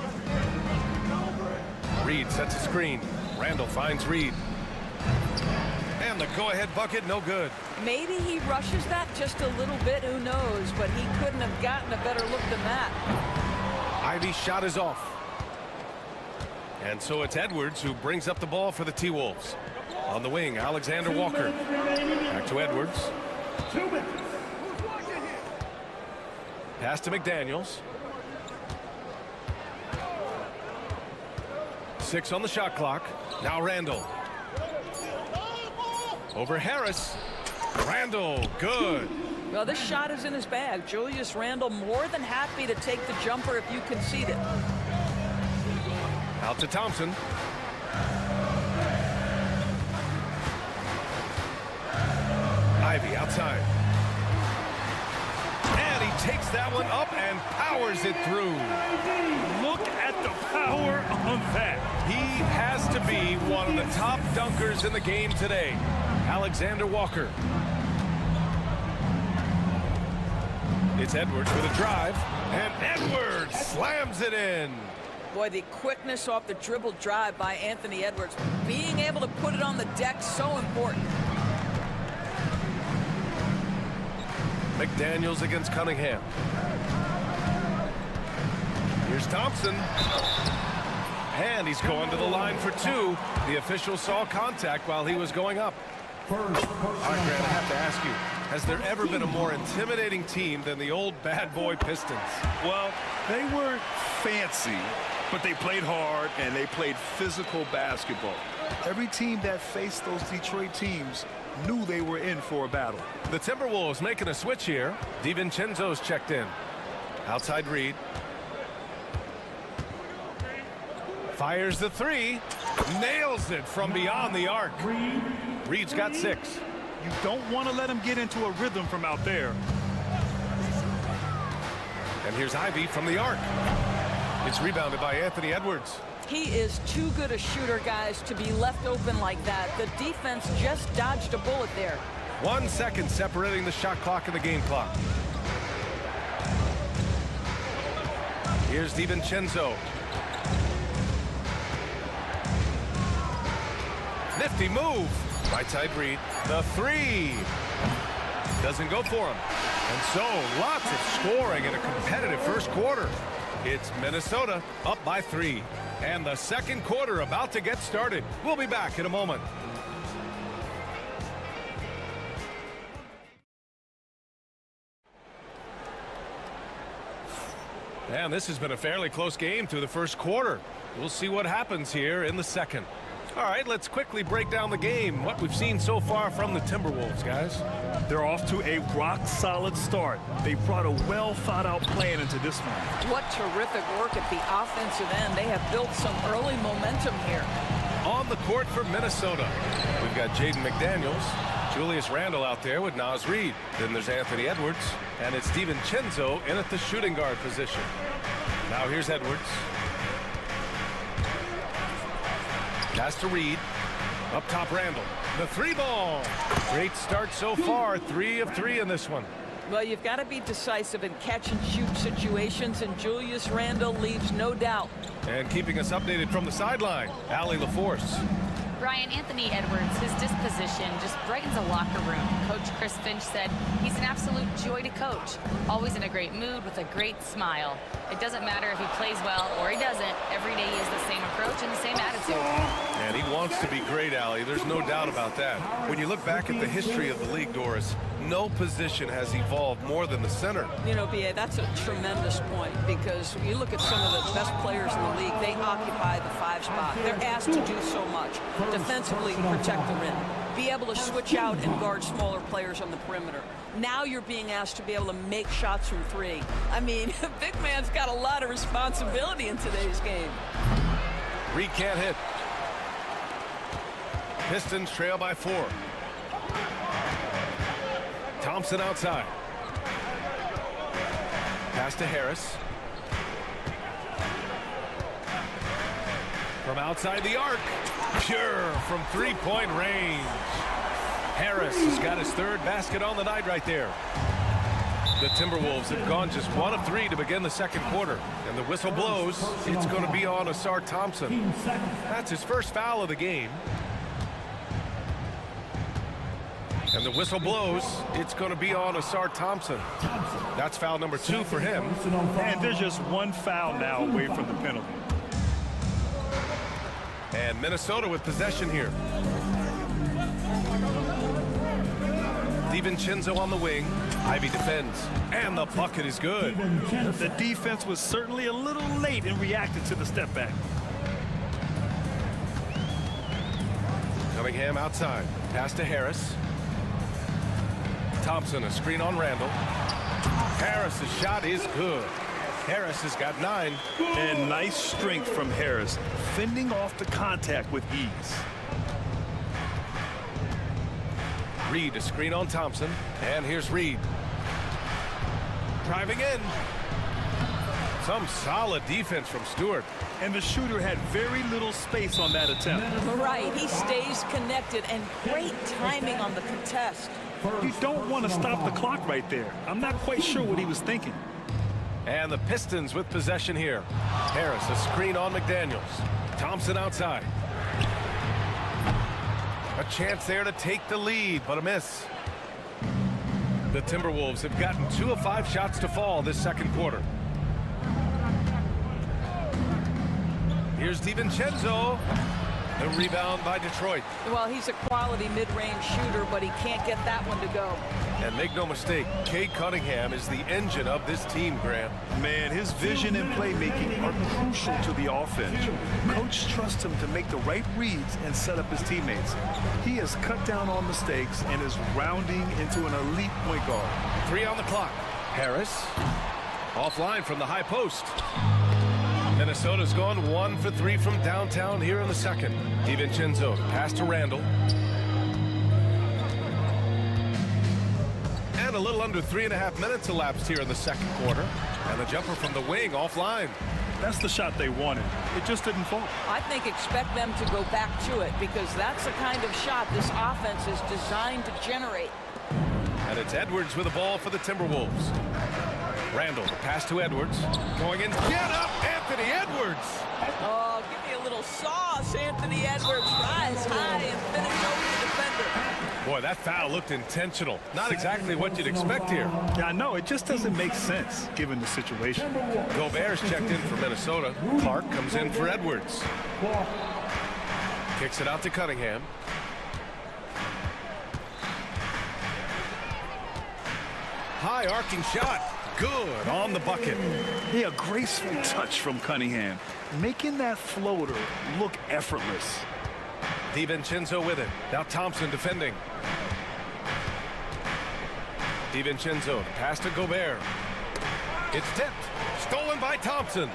Reed sets a screen. Randle finds Reed. And the go-ahead bucket, no good. Maybe he rushes that just a little bit, who knows, but he couldn't have gotten a better look than that. Ivy's shot is off. And so it's Edwards who brings up the ball for the T-Wolves. On the wing, Alexander Walker. Back to Edwards. Pass to McDaniels. 6 on the shot clock. Now Randle. Over Harris. Randle, good. Well, this shot is in his bag. Julius Randle more than happy to take the jumper if you concede it. Out to Thompson. Ivy outside. And he takes that one up and powers it through. Look at the power on that. He has to be one of the top dunkers in the game today. Alexander Walker. It's Edwards with a drive, and Edwards slams it in. Boy, the quickness off the dribble drive by Anthony Edwards. Being able to put it on the deck, so important. McDaniels against Cunningham. Here's Thompson. And he's going to the line for 2. The official saw contact while he was going up. All right, Grant, I have to ask you, has there ever been a more intimidating team than the old bad boy Pistons? Well, they weren't fancy, but they played hard and they played physical basketball. Every team that faced those Detroit teams knew they were in for a battle. The Timberwolves making a switch here. DiVincenzo's checked in. Outside Reed. Fires the three. Nails it from beyond the arc. Reed's got 6. You don't want to let him get into a rhythm from out there. And here's Ivy from the arc. It's rebounded by Anthony Edwards. He is too good a shooter, guys, to be left open like that. The defense just dodged a bullet there. 1 second separating the shot clock and the game clock. Here's DiVincenzo. Nifty move. Right side Reed. The three. Doesn't go for him. And so lots of scoring in a competitive first quarter. It's Minnesota up by 3. And the second quarter about to get started. We'll be back in a moment. And this has been a fairly close game through the first quarter. We'll see what happens here in the second. All right, let's quickly break down the game. What we've seen so far from the Timberwolves, guys. They're off to a rock-solid start. They brought a well-thought-out plan into this one. What terrific work at the offensive end. They have built some early momentum here. On the court for Minnesota, we've got Jaden McDaniels, Julius Randle out there with Naz Reid. Then there's Anthony Edwards, and it's DiVincenzo in at the shooting guard position. Now here's Edwards. Pass to Reed. Up top, Randle. The three ball. Great start so far. 3 of 3 in this one. Well, you've got to be decisive in catch-and-shoot situations, and Julius Randle leaves no doubt. And keeping us updated from the sideline, Allie LaForce. Brian, Anthony Edwards, his disposition just brightens a locker room. Coach Chris Finch said he's an absolute joy to coach. Always in a great mood with a great smile. It doesn't matter if he plays well or he doesn't. Every day he has the same approach and the same attitude. And he wants to be great, Allie. There's no doubt about that. When you look back at the history of the league, Doris, no position has evolved more than the center. You know, B.A., that's a tremendous point, because you look at some of the best players in the league, they occupy the 5 spot. They're asked to do so much. Defensively, protect the rim. Be able to switch out and guard smaller players on the perimeter. Now you're being asked to be able to make shots from 3. I mean, big man's got a lot of responsibility in today's game. Reed can't hit. Pistons trail by 4. Thompson outside. Pass to Harris. From outside the arc. Pure from 3-point range. Harris has got his 3rd basket on the night right there. The Timberwolves have gone just 1 of 3 to begin the second quarter. And the whistle blows. It's going to be on Asar Thompson. That's his first foul of the game. And the whistle blows. It's going to be on Asar Thompson. That's foul number 2 for him. And there's just 1 foul now away from the penalty. And Minnesota with possession here. DiVincenzo on the wing. Ivy defends. And the bucket is good. The defense was certainly a little late in reacting to the step back. Cunningham outside. Pass to Harris. Thompson, a screen on Randle. Harris's shot is good. Harris has got 9. And nice strength from Harris, fending off the contact with ease. Reed, a screen on Thompson. And here's Reed. Driving in. Some solid defense from Stewart. And the shooter had very little space on that attempt. Right, he stays connected, and great timing on the contest. You don't want to stop the clock right there. I'm not quite sure what he was thinking. And the Pistons with possession here. Harris, a screen on McDaniels. Thompson outside. A chance there to take the lead, but a miss. The Timberwolves have gotten 2 of 5 shots to fall this second quarter. Here's DiVincenzo. The rebound by Detroit. Well, he's a quality mid-range shooter, but he can't get that one to go. And make no mistake, Cade Cunningham is the engine of this team, Grant. Man, his vision and playmaking are crucial to the offense. Coach trusts him to make the right reads and set up his teammates. He has cut down on mistakes and is rounding into an elite point guard. 3 on the clock. Harris offline from the high post. Minnesota's gone 1 for 3 from downtown here in the second. DiVincenzo, pass to Randall. And a little under 3.5 minutes elapsed here in the second quarter. And the jumper from the wing offline. That's the shot they wanted. It just didn't fall. I think expect them to go back to it because that's the kind of shot this offense is designed to generate. And it's Edwards with the ball for the Timberwolves. Randall, the pass to Edwards. Going in. Get up, Anthony Edwards! Oh, give me a little sauce, Anthony Edwards. Rise high and finish over the defender. Boy, that foul looked intentional. Not exactly what you'd expect here. Yeah, I know. It just doesn't make sense given the situation. Gobert's checked in for Minnesota. Clark comes in for Edwards. Kicks it out to Cunningham. High arcing shot. Good on the bucket. Yeah, graceful touch from Cunningham, making that floater look effortless. DiVincenzo with it. Now Thompson defending. DiVincenzo, pass to Gobert. It's tipped. Stolen by Thompson.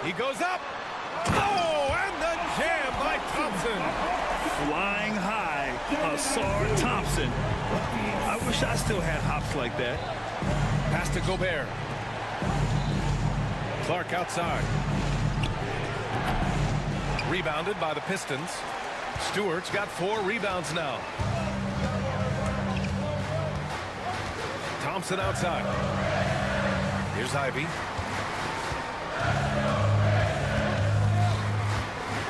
He goes up. Oh, and the jam by Thompson. Flying high, Asar Thompson. I wish I still had hops like that. Pass to Gobert. Clark outside. Rebounded by the Pistons. Stewart's got 4 rebounds now. Thompson outside. Here's Ivy.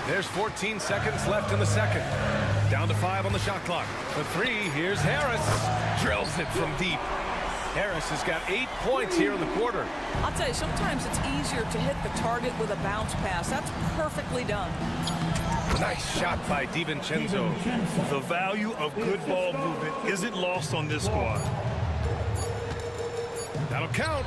There's 14 seconds left in the second. Down to 5 on the shot clock. For 3, here's Harris. Drills it from deep. Harris has got 8 points here in the quarter. I'll tell you, sometimes it's easier to hit the target with a bounce pass. That's perfectly done. Nice shot by DiVincenzo. The value of good ball movement isn't lost on this squad. That'll count.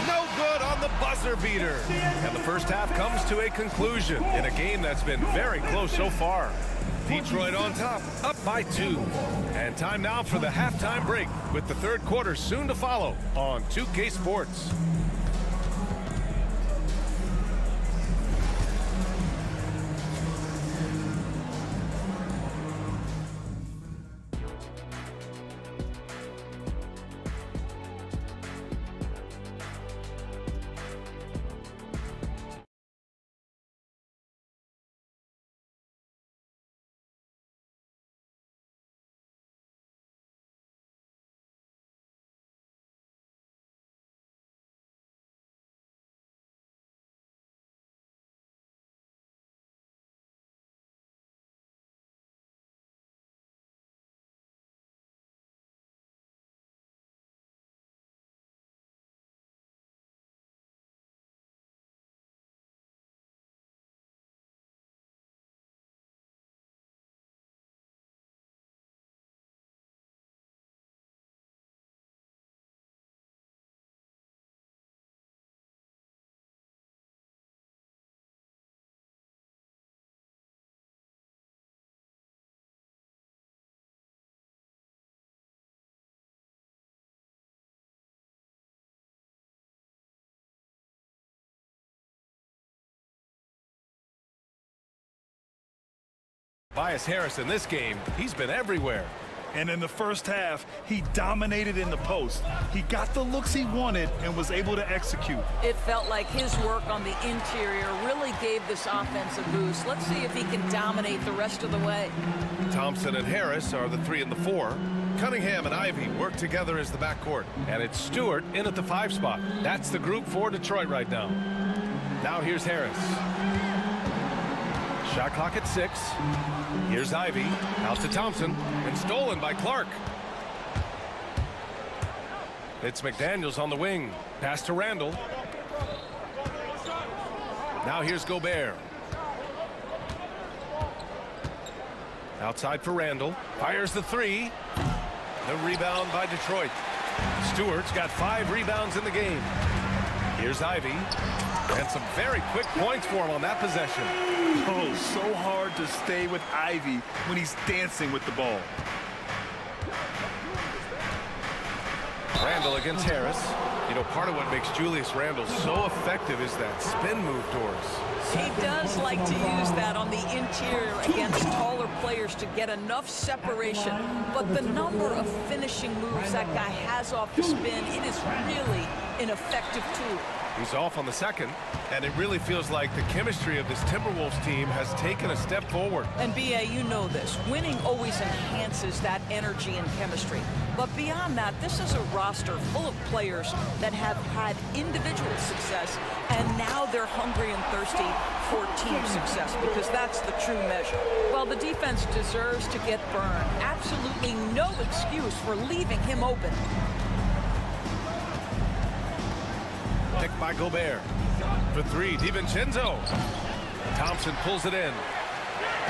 No good on the buzzer beater. And the first half comes to a conclusion in a game that's been very close so far. Detroit on top, up by 2. And time now for the halftime break with the third quarter soon to follow on 2K Sports. Tobias Harris in this game, he's been everywhere. And in the first half, he dominated in the post. He got the looks he wanted and was able to execute. It felt like his work on the interior really gave this offense a boost. Let's see if he can dominate the rest of the way. Thompson and Harris are the 3 and the 4. Cunningham and Ivy work together as the backcourt. And it's Stewart in at the 5 spot. That's the group for Detroit right now. Now here's Harris. Shot clock at 6. Here's Ivy. Out to Thompson. And stolen by Clark. It's McDaniels on the wing. Pass to Randall. Now here's Gobert. Outside for Randall. Fires the 3. The rebound by Detroit. Stewart's got 5 rebounds in the game. Here's Ivy. And some very quick points for him on that possession. Oh, so hard to stay with Ivy when he's dancing with the ball. Randle against Harris. You know, part of what makes Julius Randle so effective is that spin move, Doris. He does like to use that on the interior against taller players to get enough separation. But the number of finishing moves that guy has off the spin, it is really an effective tool. He's off on the second, and it really feels like the chemistry of this Timberwolves team has taken a step forward. And B.A., you know this. Winning always enhances that energy and chemistry. But beyond that, this is a roster full of players that have had individual success, and now they're hungry and thirsty for team success, because that's the true measure. Well, the defense deserves to get burned. Absolutely no excuse for leaving him open. Picked by Gobert. For three, DiVincenzo. Thompson pulls it in.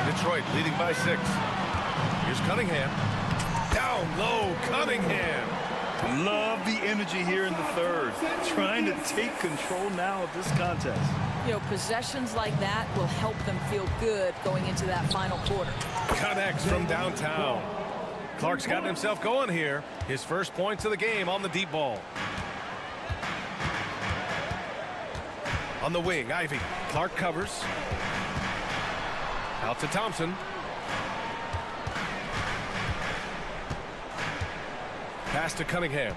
Detroit leading by 6. Here's Cunningham. Down low, Cunningham. Love the energy here in the third. Trying to take control now of this contest. You know, possessions like that will help them feel good going into that final quarter. Connects from downtown. Clark's gotten himself going here. His first points of the game on the deep ball. On the wing, Ivy. Clark covers. Out to Thompson. Pass to Cunningham.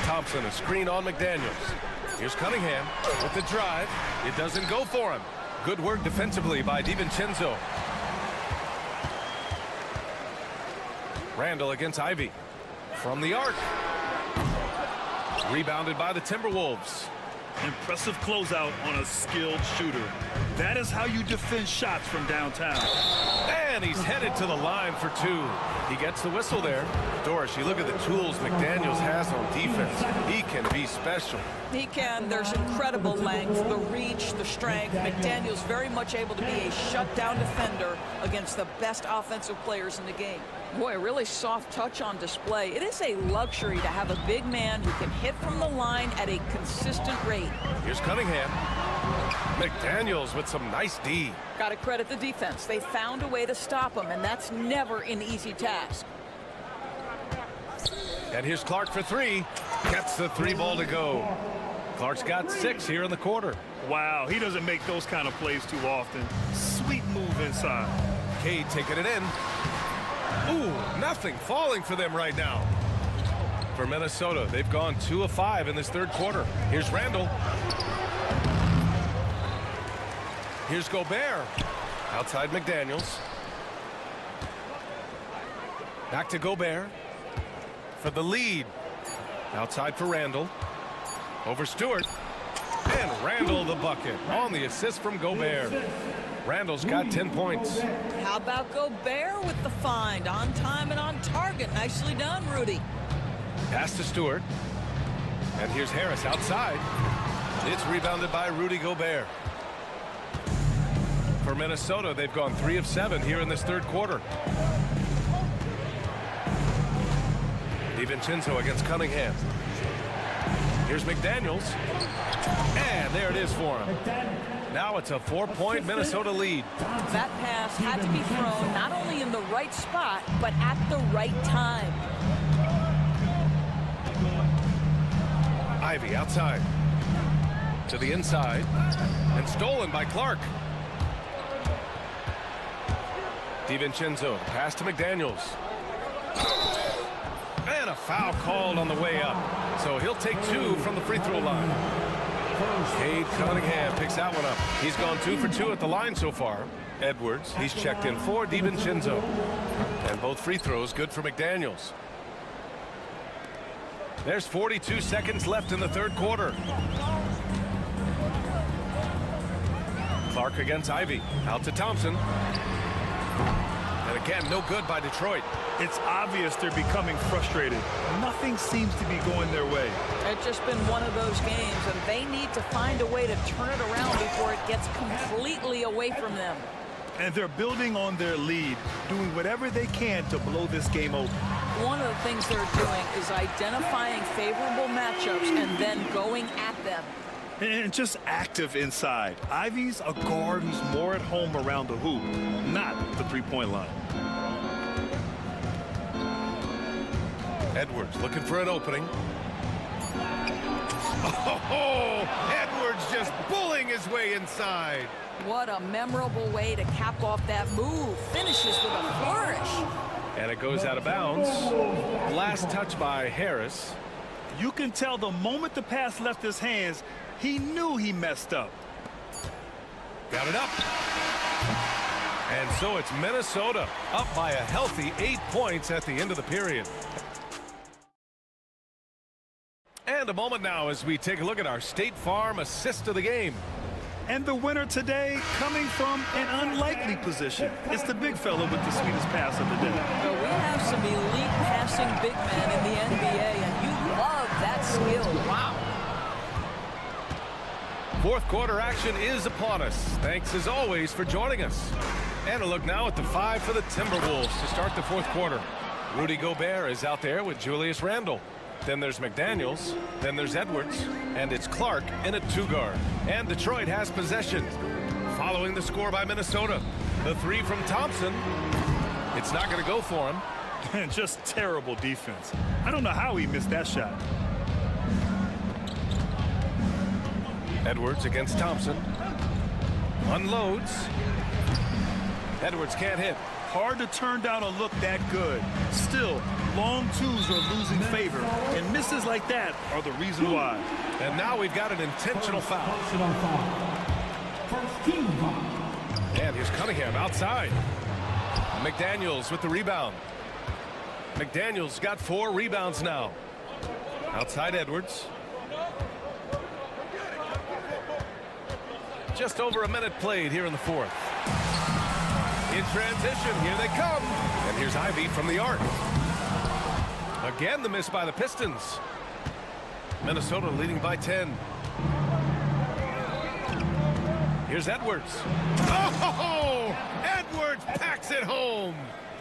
Thompson, a screen on McDaniels. Here's Cunningham with the drive. It doesn't go for him. Good work defensively by DiVincenzo. Randle against Ivy. From the arc. Rebounded by the Timberwolves. Impressive closeout on a skilled shooter. That is how you defend shots from downtown. And he's headed to the line for 2. He gets the whistle there. Doris, you look at the tools McDaniels has on defense. He can be special. He can. There's incredible length, the reach, the strength. McDaniels very much able to be a shutdown defender against the best offensive players in the game. Boy, a really soft touch on display. It is a luxury to have a big man who can hit from the line at a consistent rate. Here's Cunningham. McDaniels with some nice D. Got to credit the defense. They found a way to stop him, and that's never an easy task. And here's Clark for 3. Gets the 3 ball to go. Clark's got 6 here in the quarter. Wow, he doesn't make those kind of plays too often. Sweet move inside. Cade taking it in. Ooh, nothing falling for them right now. For Minnesota, they've gone 2 of 5 in this third quarter. Here's Randle. Here's Gobert. Outside McDaniels. Back to Gobert. For the lead. Outside for Randle. Over Stewart. And Randle the bucket on the assist from Gobert. Randle's got 10 points. How about Gobert with the find? On time and on target. Nicely done, Rudy. Pass to Stewart. And here's Harris outside. It's rebounded by Rudy Gobert. For Minnesota, they've gone 3 of 7 here in this third quarter. DiVincenzo against Cunningham. Here's McDaniels. And there it is for him. Now it's a 4-point Minnesota lead. That pass had to be thrown not only in the right spot, but at the right time. Ivy outside. To the inside. And stolen by Clark. DiVincenzo, pass to McDaniels. And a foul called on the way up. So he'll take 2 from the free throw line. Cade Cunningham picks that one up. He's gone 2 for 2 at the line so far. Edwards, he's checked in for DiVincenzo. And both free throws good for McDaniels. There's 42 seconds left in the third quarter. Clark against Ivy. Out to Thompson. And again, no good by Detroit. It's obvious they're becoming frustrated. Nothing seems to be going their way. It's just been one of those games, and they need to find a way to turn it around before it gets completely away from them. And they're building on their lead, doing whatever they can to blow this game open. One of the things they're doing is identifying favorable matchups and then going at them. And just active inside. Ivy's a guard who's more at home around the hoop, not the three-point line. Edwards looking for an opening. Oh, Edwards just bullying his way inside. What a memorable way to cap off that move. Finishes with a flourish. And it goes out of bounds. Last touch by Harris. You can tell the moment the pass left his hands, he knew he messed up. Got it up. And so it's Minnesota up by a healthy 8 points at the end of the period. And a moment now as we take a look at our State Farm assist of the game. And the winner today coming from an unlikely position. It's the big fella with the sweetest pass of the day. Well, we have some elite passing big men in the NBA, and you love that skill. Wow. Fourth quarter action is upon us. Thanks as always for joining us. And a look now at the 5 for the Timberwolves to start the fourth quarter. Rudy Gobert is out there with Julius Randle. Then there's McDaniels, then there's Edwards, and it's Clark in a 2-guard. And Detroit has possession. Following the score by Minnesota. The 3 from Thompson. It's not going to go for him. Just terrible defense. I don't know how he missed that shot. Edwards against Thompson. Unloads. Edwards can't hit. Hard to turn down a look that good. Still, long twos are losing favor, and misses like that are the reason why. And now we've got an intentional foul. And here's Cunningham outside. McDaniels with the rebound. McDaniels got 4 rebounds now. Outside Edwards. Just over a minute played here in the fourth. In transition, here they come. And here's Ivy from the arc. Again, the miss by the Pistons. Minnesota leading by 10. Here's Edwards. Oh, Edwards packs it home.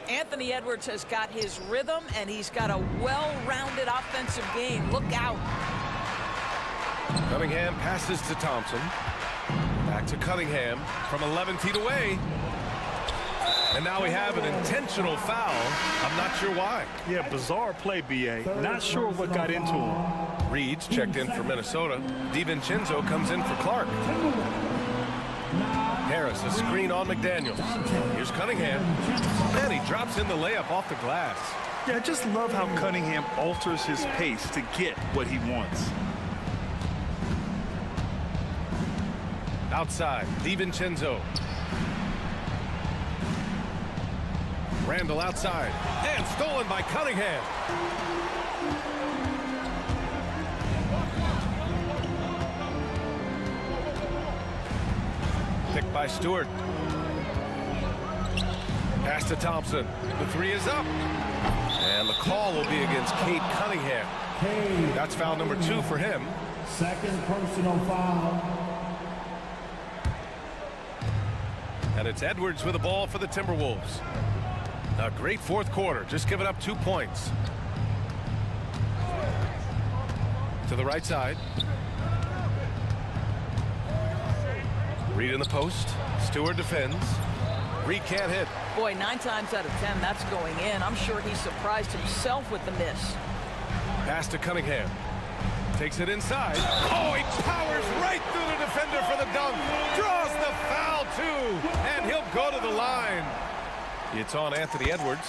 Anthony Edwards has got his rhythm, and he's got a well-rounded offensive game. Look out. Cunningham passes to Thompson. Back to Cunningham from 11 feet away. And now we have an intentional foul. I'm not sure why. Yeah, bizarre play, B.A. Not sure what got into him. Reed's checked in for Minnesota. DiVincenzo comes in for Clark. Harris, a screen on McDaniels. Here's Cunningham. And he drops in the layup off the glass. Yeah, I just love how Cunningham alters his pace to get what he wants. Outside, DiVincenzo. Randall outside. And stolen by Cunningham. Picked by Stewart. Pass to Thompson. The 3 is up. And the call will be against Cade Cunningham. That's foul number 2 for him. Second personal foul. And it's Edwards with the ball for the Timberwolves. A great fourth quarter, just giving up 2 points. To the right side. Reed in the post. Stewart defends. Reed can't hit. Boy, 9 times out of 10, that's going in. I'm sure he surprised himself with the miss. Pass to Cunningham. Takes it inside. Oh, he powers right through the defender for the dunk. Draws the foul, too. And he'll go to the line. It's on Anthony Edwards.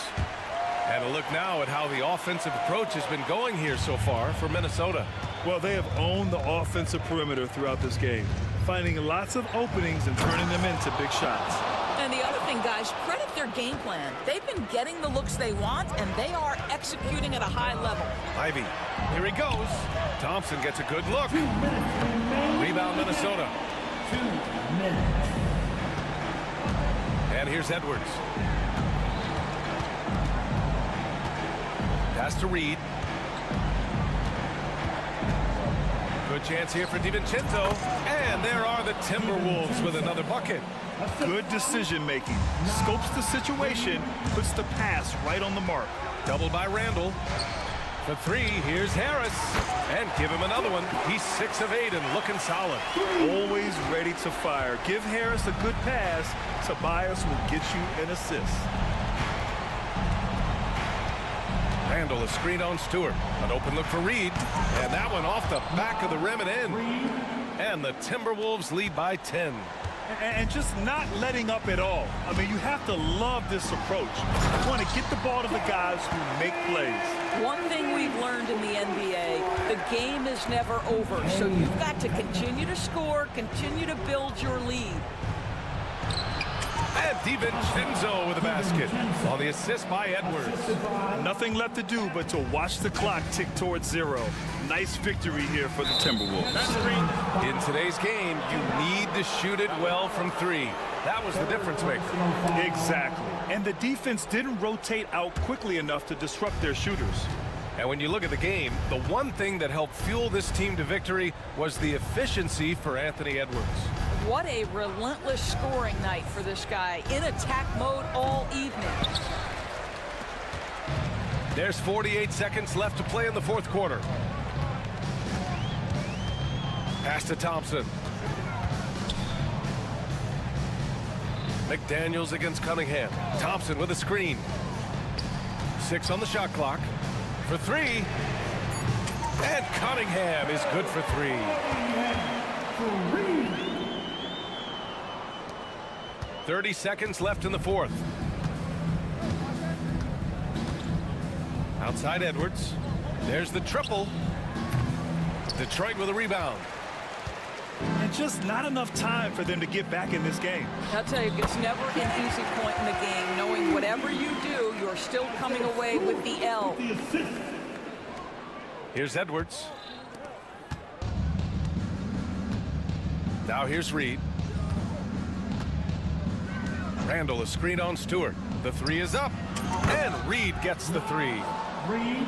And a look now at how the offensive approach has been going here so far for Minnesota. Well, they have owned the offensive perimeter throughout this game, finding lots of openings and turning them into big shots. And the other thing, guys, credit their game plan. They've been getting the looks they want, and they are executing at a high level. Ivy, here he goes. Thompson gets a good look. Rebound, Minnesota. 2 minutes. And here's Edwards. Pass to Reed. Good chance here for DiVincenzo. And there are the Timberwolves with another bucket. Good decision-making. Scopes the situation, puts the pass right on the mark. Doubled by Randall. For 3, here's Harris. And give him another one. He's 6 of 8 and looking solid. Always ready to fire. Give Harris a good pass. Tobias will get you an assist. Randall, a screen on Stewart. An open look for Reed. And that one off the back of the rim and in. And the Timberwolves lead by 10. And just not letting up at all. I mean, you have to love this approach. You want to get the ball to the guys who make plays. One thing we've learned in the NBA, the game is never over. So you've got to continue to score, continue to build your lead. And DiVincenzo with a basket on the assist by Edwards. Nothing left to do but to watch the clock tick towards 0. Nice victory here for the Timberwolves. In today's game, you need to shoot it well from 3. That was the difference maker. Exactly. And the defense didn't rotate out quickly enough to disrupt their shooters. And when you look at the game, the one thing that helped fuel this team to victory was the efficiency for Anthony Edwards. What a relentless scoring night for this guy. In attack mode all evening. There's 48 seconds left to play in the fourth quarter. Pass to Thompson. McDaniels against Cunningham. Thompson with a screen. 6 on the shot clock. For 3. And Cunningham is good for 3. 30 seconds left in the fourth. Outside Edwards. There's the triple. Detroit with a rebound. And just not enough time for them to get back in this game. I'll tell you, it's never an easy point in the game, knowing whatever you do, you're still coming away with the L. Here's Edwards. Now here's Reed. Randall, a screen on Stewart. The 3 is up. And Reed gets the 3. Reed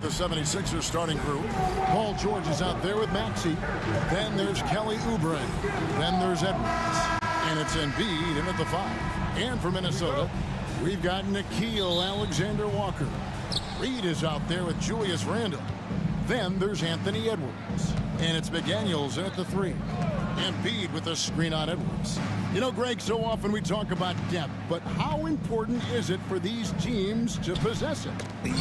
The 76ers starting group. Paul George is out there with Maxey. Then there's Kelly Oubre. Then there's Edwards. And it's Embiid in at the 5. And for Minnesota, we've got Nickeil Alexander-Walker. Reed is out there with Julius Randle. Then there's Anthony Edwards. And it's McDaniels in at the 3. Embiid with a screen on Edwards. You know, Greg, so often we talk about depth, but how important is it for these teams to possess it?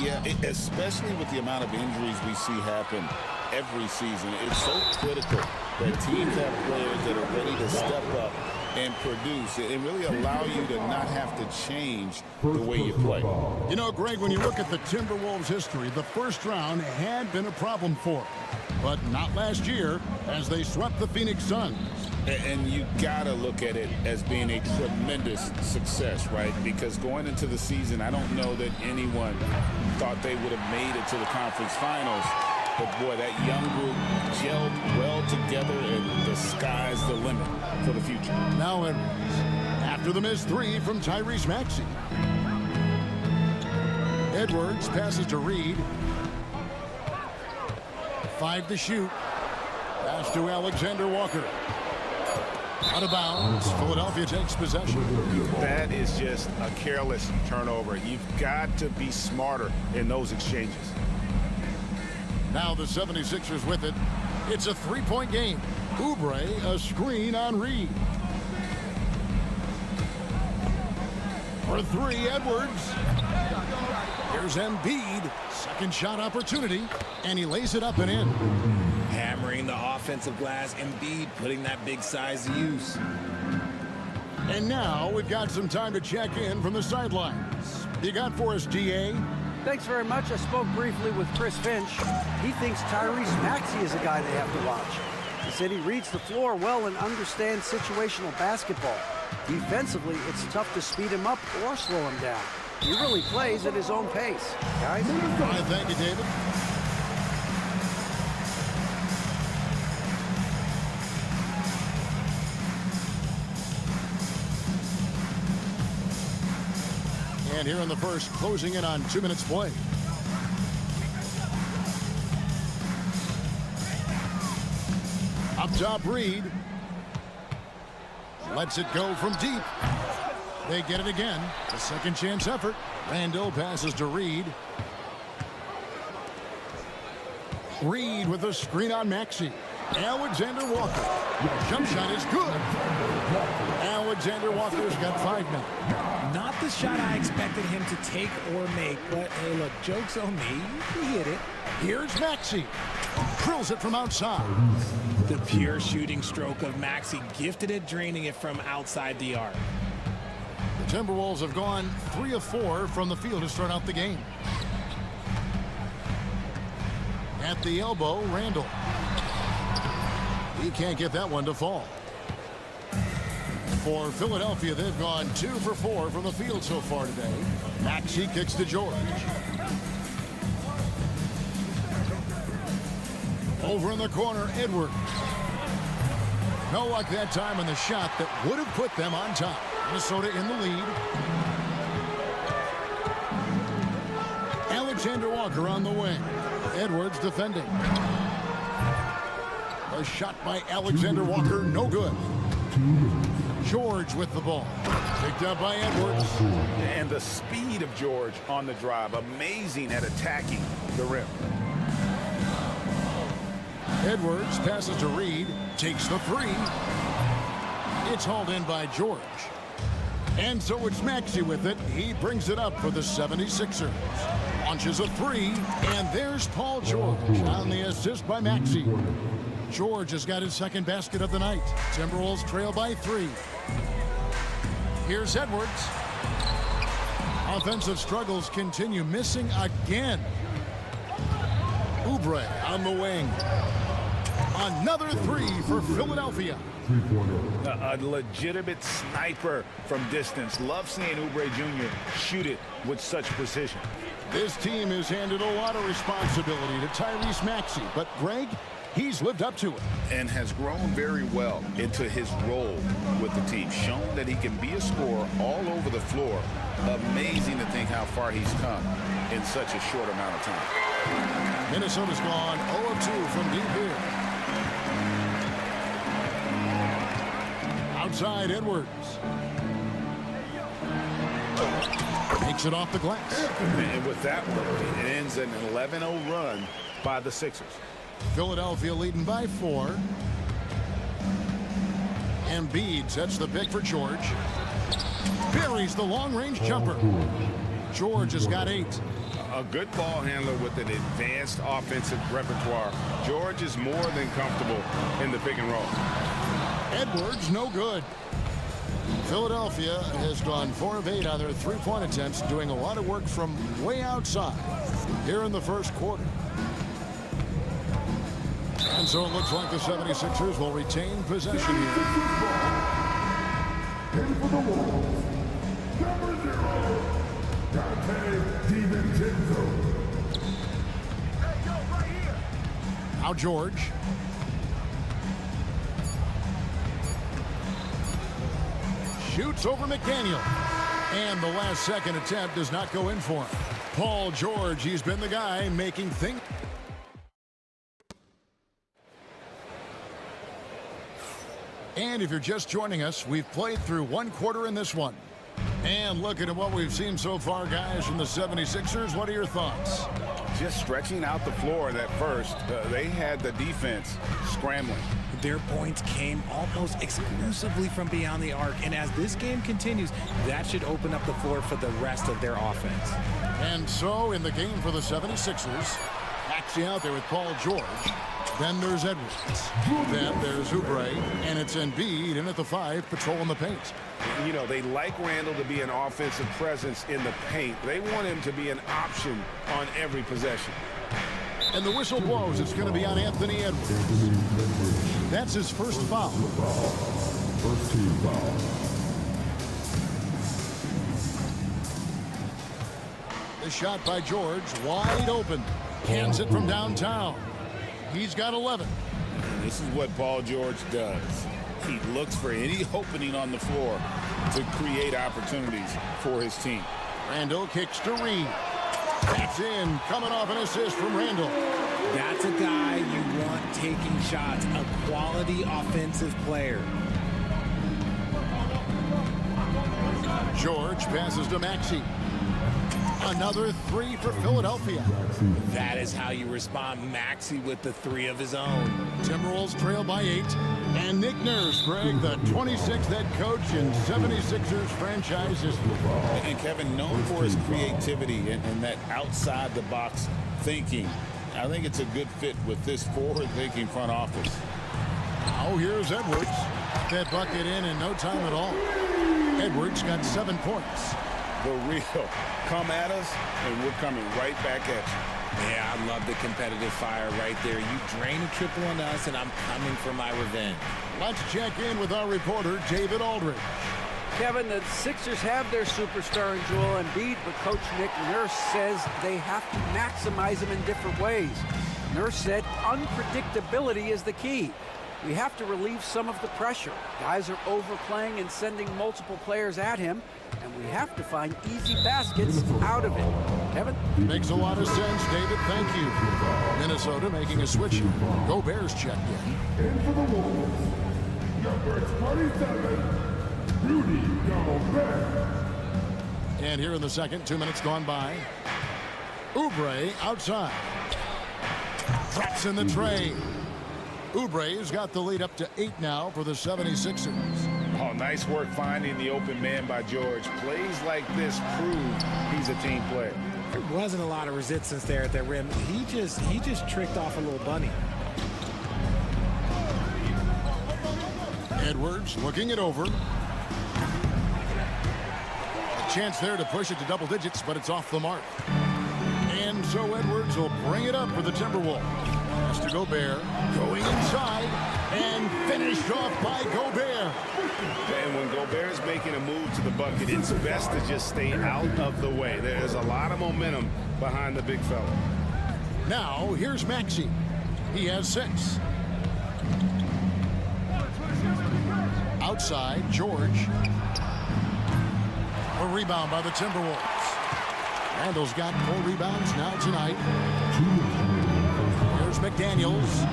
Yeah, especially with the amount of injuries we see happen every season. It's so critical that teams have players that are ready to step up and produce and really allow you to not have to change the way you play. You know, Greg, when you look at the Timberwolves' history, the first round had been a problem for them. But not last year, as they swept the Phoenix Suns. And you gotta look at it as being a tremendous success, right? Because going into the season, I don't know that anyone thought they would have made it to the conference finals. But boy, that young group gelled well together, and the sky's the limit for the future. Now Edwards, after the missed 3 from Tyrese Maxey. Edwards passes to Reed. 5 to shoot. Pass to Alexander-Walker. Out of bounds. Philadelphia takes possession. That is just a careless turnover. You've got to be smarter in those exchanges. Now the 76ers with it. It's a 3-point game. Oubre, a screen on Reed. For 3, Edwards. Here's Embiid. Second shot opportunity, and he lays it up and in. Hammering the offensive glass, Embiid putting that big size to use. And now we've got some time to check in from the sidelines. You got for us, DA? Thanks very much. I spoke briefly with Chris Finch. He thinks Tyrese Maxey is a guy they have to watch. He said he reads the floor well and understands situational basketball. Defensively, it's tough to speed him up or slow him down. He really plays at his own pace. Guys? Thank you, David. And here in the first, closing in on 2 minutes play. Up top, Reed. Lets it go from deep. They get it again. A second chance effort. Randle passes to Reed. Reed with a screen on Maxey. Alexander-Walker. Jump shot is good. Alexander-Walker's got 5 now. Not the shot I expected him to take or make, but hey, look, joke's on me. He hit it. Here's Maxey. Drills it from outside. The pure shooting stroke of Maxey, gifted at draining it from outside the arc. The Timberwolves have gone 3 of 4 from the field to start out the game. At the elbow, Randle. He can't get that one to fall. For Philadelphia, they've gone 2 for 4 from the field so far today. Maxey kicks to George. Over in the corner, Edwards. No luck that time on the shot that would have put them on top. Minnesota in the lead. Alexander-Walker on the wing. Edwards defending. A shot by Alexander-Walker, no good. George with the ball. Picked up by Edwards. And the speed of George on the drive. Amazing at attacking the rim. Edwards passes to Reed. Takes the 3. It's hauled in by George. And so it's Maxey with it. He brings it up for the 76ers. Launches a 3. And there's Paul George on the assist by Maxey. George has got his second basket of the night. Timberwolves trail by 3. Here's Edwards. Offensive struggles continue, missing again. Oubre on the wing. Another 3 for Philadelphia. A legitimate sniper from distance. Love seeing Oubre Jr. shoot it with such precision. This team has handed a lot of responsibility to Tyrese Maxey, but Greg, he's lived up to it. And has grown very well into his role with the team. Shown that he can be a scorer all over the floor. Amazing to think how far he's come. in such a short amount of time. Minnesota's gone 0 of 2 from deep here. Outside Edwards. Takes it off the glass. And with that one, it ends an 11-0 run by the Sixers. Philadelphia leading by 4. Embiid sets the pick for George. Buries the long-range jumper. George has got 8. A good ball handler with an advanced offensive repertoire. George is more than comfortable in the pick and roll. Edwards, no good. Philadelphia has gone 4 of 8 on their three-point attempts, doing a lot of work from way outside here in the first quarter. And so it looks like the 76ers will retain possession here. In for the Wolves, number 0, Dante DiVincenzo. Now George. Shoots over McDaniel. And the last second attempt does not go in for him. Paul George, he's been the guy making things. And if you're just joining us, we've played through 1 quarter in this one. And looking at what we've seen so far, guys, from the 76ers, what are your thoughts? Just stretching out the floor at first. They had the defense scrambling. Their points came almost exclusively from beyond the arc. And as this game continues, that should open up the floor for the rest of their offense. And so in the game for the 76ers, actually out there with Paul George. Then there's Edwards. Then there's Oubre. And it's Embiid in at the 5, patrolling the paint. You know, they like Randall to be an offensive presence in the paint. They want him to be an option on every possession. And the whistle blows. It's going to be on Anthony Edwards. That's his first foul. First team foul. The shot by George, wide open. Hands it from downtown. He's got 11. This is what Paul George does. He looks for any opening on the floor to create opportunities for his team. Randall kicks to Reed. That's in, coming off an assist from Randall. That's a guy you want taking shots, a quality offensive player. George passes to Maxey. Another 3 for Philadelphia. That is how you respond. Maxey with the 3 of his own. Timberwolves trail by 8. And Nick Nurse, Greg, the 26th head coach in 76ers franchise history. And Kevin, known for his creativity and that outside-the-box thinking, I think it's a good fit with this forward-thinking front office. Oh, here's Edwards. That bucket in no time at all. Edwards got 7 points. The real come at us, and we're coming right back at you. Yeah, I love the competitive fire right there. You drain a triple on us, and I'm coming for my revenge. Let's check in with our reporter, David Aldridge. Kevin, the Sixers have their superstar in Joel Embiid, but Coach Nick Nurse says they have to maximize him in different ways. Nurse said unpredictability is the key. We have to relieve some of the pressure. Guys are overplaying and sending multiple players at him, and we have to find easy baskets out of it. Kevin? Makes a lot of sense, David. Thank you. Minnesota making a switch. Gobert's checked in. In for the Wolves, number 27, Rudy Gobert. And here in the second, 2 minutes gone by. Oubre outside. Drops in the tray. Oubre's got the lead up to 8 now for the 76ers. Oh, nice work finding the open man by George. Plays like this prove he's a team player. There wasn't a lot of resistance there at the rim. He just tricked off a little bunny. Edwards looking it over. A chance there to push it to double digits, but it's off the mark. And so Edwards will bring it up for the Timberwolves. Pass to Gobert, going inside, and finished off by Gobert. And when Gobert is making a move to the bucket, it's best to just stay out of the way. There's a lot of momentum behind the big fella. Now, here's Maxey. He has 6. Outside, George. A rebound by the Timberwolves. Randall's got 4 rebounds now tonight. Here's McDaniels.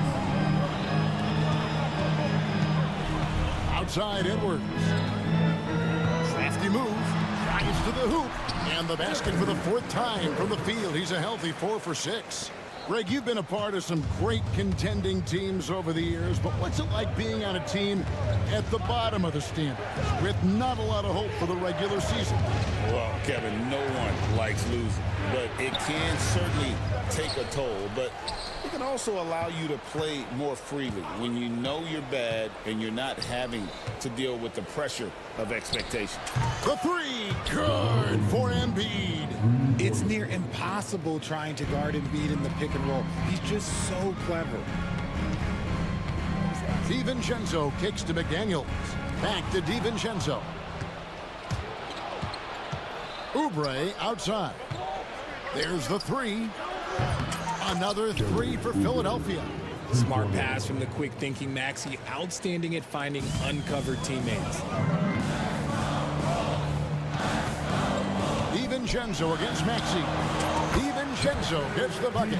Outside Edwards. Crafty move. Drives to the hoop. And the basket for the 4th time from the field. He's a healthy 4 for 6. Greg, you've been a part of some great contending teams over the years, but what's it like being on a team at the bottom of the standings with not a lot of hope for the regular season? Well, Kevin, no one likes losing, but it can certainly take a toll. But it can also allow you to play more freely when you know you're bad and you're not having to deal with the pressure of expectation. The 3, good for Embiid. It's near impossible trying to guard Embiid in the pick and roll. He's just so clever. DiVincenzo kicks to McDaniels. Back to DiVincenzo. Oubre outside. There's the 3. Another 3 for Philadelphia. Smart pass from the quick-thinking Maxey. Outstanding at finding uncovered teammates. DiVincenzo against Maxey. DiVincenzo gets the bucket.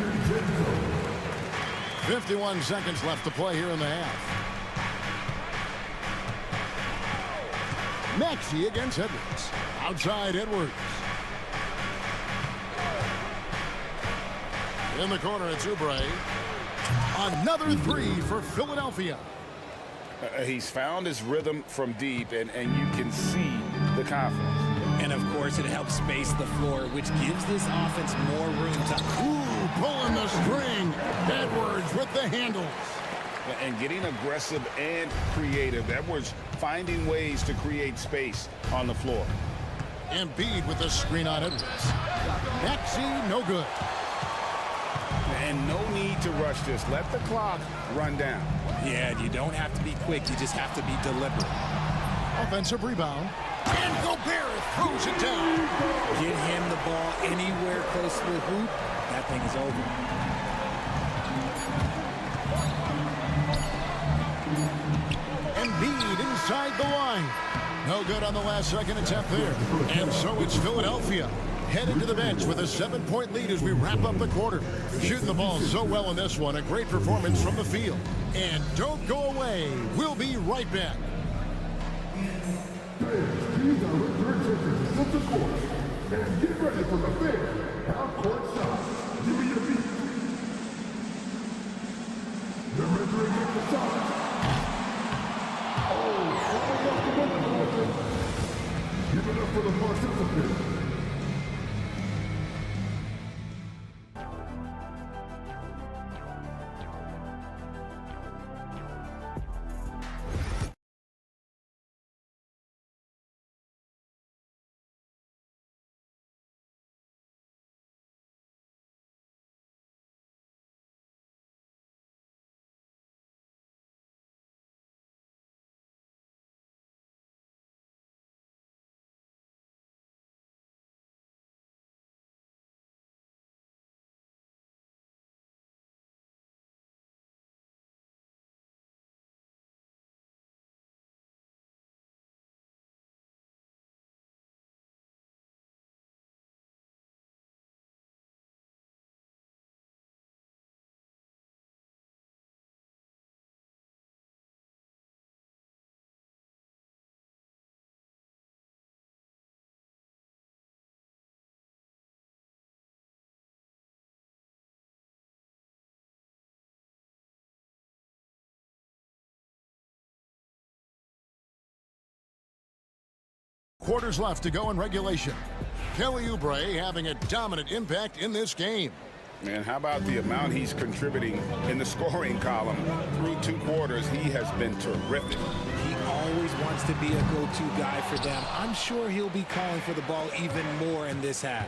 51 seconds left to play here in the half. Maxey against Edwards. Outside Edwards. In the corner, it's Oubre. Another 3 for Philadelphia. He's found his rhythm from deep, and you can see the confidence. And, of course, it helps space the floor, which gives this offense more room to... Ooh, pulling the string. Edwards with the handles. And getting aggressive and creative. Edwards finding ways to create space on the floor. Embiid with the screen on Edwards. Maxey, no good. And no need to rush this. Let the clock run down. Yeah, you don't have to be quick. You just have to be deliberate. Offensive rebound. And Gobert throws it down. Get him the ball anywhere close to the hoop. That thing is over. Embiid inside the line. No good on the last second attempt there. And so it's Philadelphia headed to the bench with a 7-point lead as we wrap up the quarter. Shooting the ball so well in this one. A great performance from the field. And don't go away. We'll be right back. Teams are return to the court. And get ready for the big half-court shot. Give me your beat. They're measuring up the shot. Give it up for the participants. Quarters left to go in regulation. Kelly Oubre having a dominant impact in this game. Man, how about the amount he's contributing in the scoring column? Through 2 quarters, he has been terrific. He always wants to be a go-to guy for them. I'm sure he'll be calling for the ball even more in this half.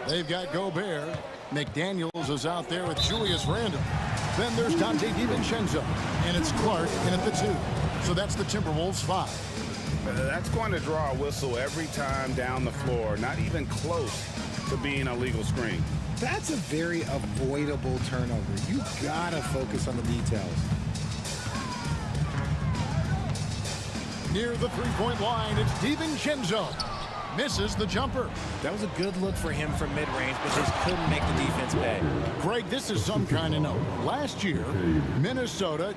They've got Gobert. McDaniels is out there with Julius Randle. Then there's Dante DiVincenzo. And it's Clark in at the 2. So that's the Timberwolves 5. That's going to draw a whistle every time down the floor. Not even close to being a legal screen. That's a very avoidable turnover. You gotta focus on the details. Near the 3-point line, it's DiVincenzo. Misses the jumper. That was a good look for him from mid-range, but just couldn't make the defense pay. Greg, this is some kind of note. Last year, Minnesota,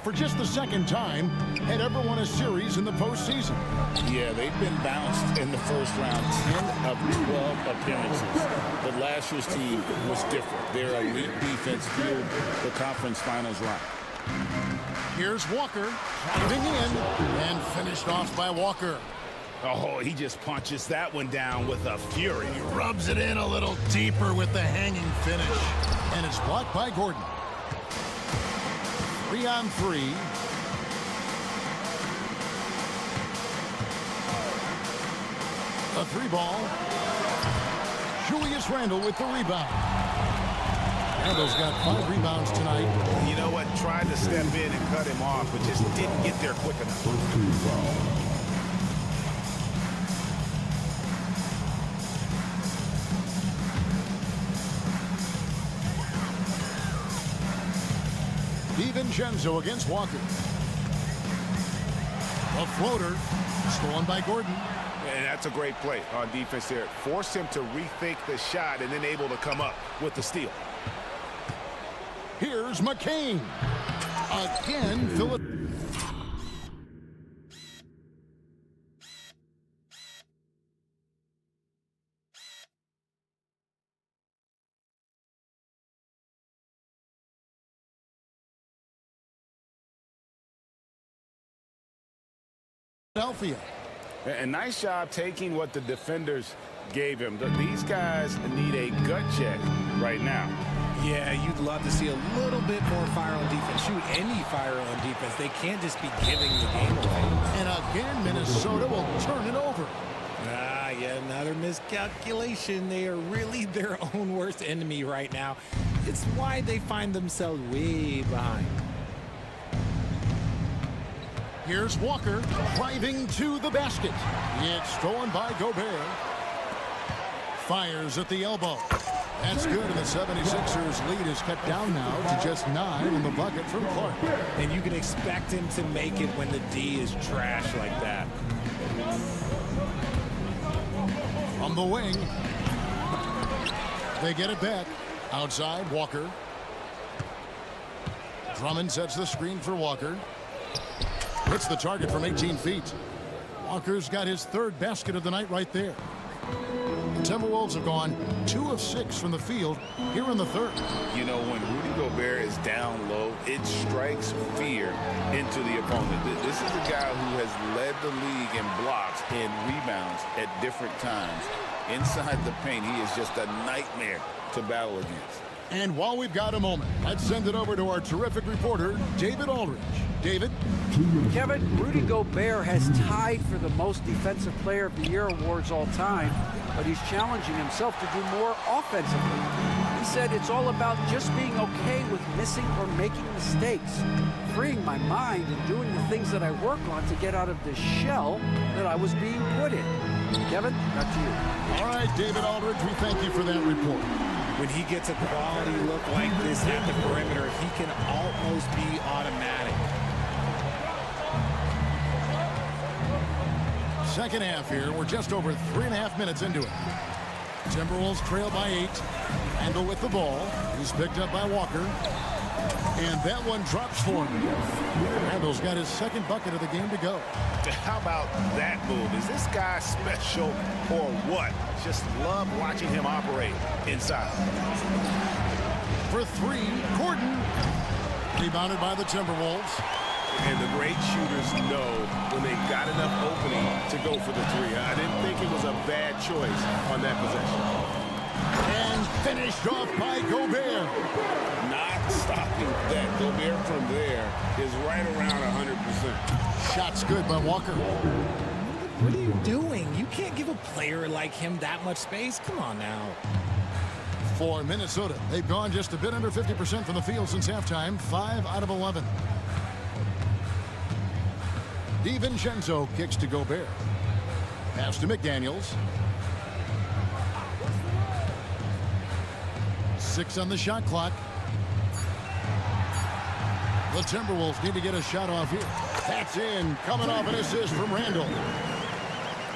for just the second time, had ever won a series in the postseason. Yeah, they've been bounced in the first round 10 of 12 appearances. But last year's team was different. Their elite defense fueled the conference finals run. Here's Walker, driving in, and finished off by Walker. Oh, he just punches that one down with a fury. He rubs it in a little deeper with the hanging finish. And it's blocked by Gordon. 3-on-3. A three ball. Julius Randle with the rebound. Randle's got 5 rebounds tonight. You know what? Tried to step in and cut him off, but just didn't get there quick enough. DiVincenzo against Walker. A floater stolen by Gordon. And that's a great play on defense there. Forced him to rethink the shot and then able to come up with the steal. Here's McCain. Again, Philip. Philadelphia. A nice job taking what the defenders gave him. These guys need a gut check right now. Yeah, you'd love to see a little bit more fire on defense. Shoot, any fire on defense. They can't just be giving the game away. And again, Minnesota will turn it over. Yeah, another miscalculation. They are really their own worst enemy right now. It's why they find themselves way behind. Here's Walker driving to the basket. It's stolen by Gobert. Fires at the elbow. That's good, and the 76ers lead is cut down now to just 9 in the bucket from Clark. And you can expect him to make it when the D is trash like that. From the wing. They get it back. Outside, Walker. Drummond sets the screen for Walker. Hits the target from 18 feet. Walker's got his 3rd basket of the night right there. The Timberwolves have gone 2 of 6 from the field here in the 3rd. You know, when Rudy Gobert is down low, it strikes fear into the opponent. This is a guy who has led the league in blocks and rebounds at different times. Inside the paint, he is just a nightmare to battle against. And while we've got a moment, let's send it over to our terrific reporter, David Aldridge. David? Kevin, Rudy Gobert has tied for the most Defensive Player of the Year awards all time, but he's challenging himself to do more offensively. He said it's all about just being okay with missing or making mistakes, freeing my mind and doing the things that I work on to get out of the shell that I was being put in. Kevin, back to you. All right, David Aldridge, we thank you for that report. When he gets a quality look like this at the perimeter, he can almost be automatic. Second half here. We're just over 3.5 minutes into it. Timberwolves trail by 8. Randle with the ball. He's picked up by Walker. And that one drops for him. Randle's got his 2nd bucket of the game to go. How about that move? Is this guy special or what? Just love watching him operate inside. For 3, Gordon. Rebounded by the Timberwolves. And the great shooters know when they've got enough opening to go for the 3. I didn't think it was a bad choice on that possession. And finished off by Gobert. Not stopping that. Gobert from there is right around 100%. Shot's good by Walker. What are you doing? You can't give a player like him that much space. Come on now. For Minnesota, they've gone just a bit under 50% from the field since halftime. 5 out of 11. DiVincenzo kicks to Gobert. Pass to McDaniels. 6 on the shot clock. The Timberwolves need to get a shot off here. That's in. Coming off an assist from Randle.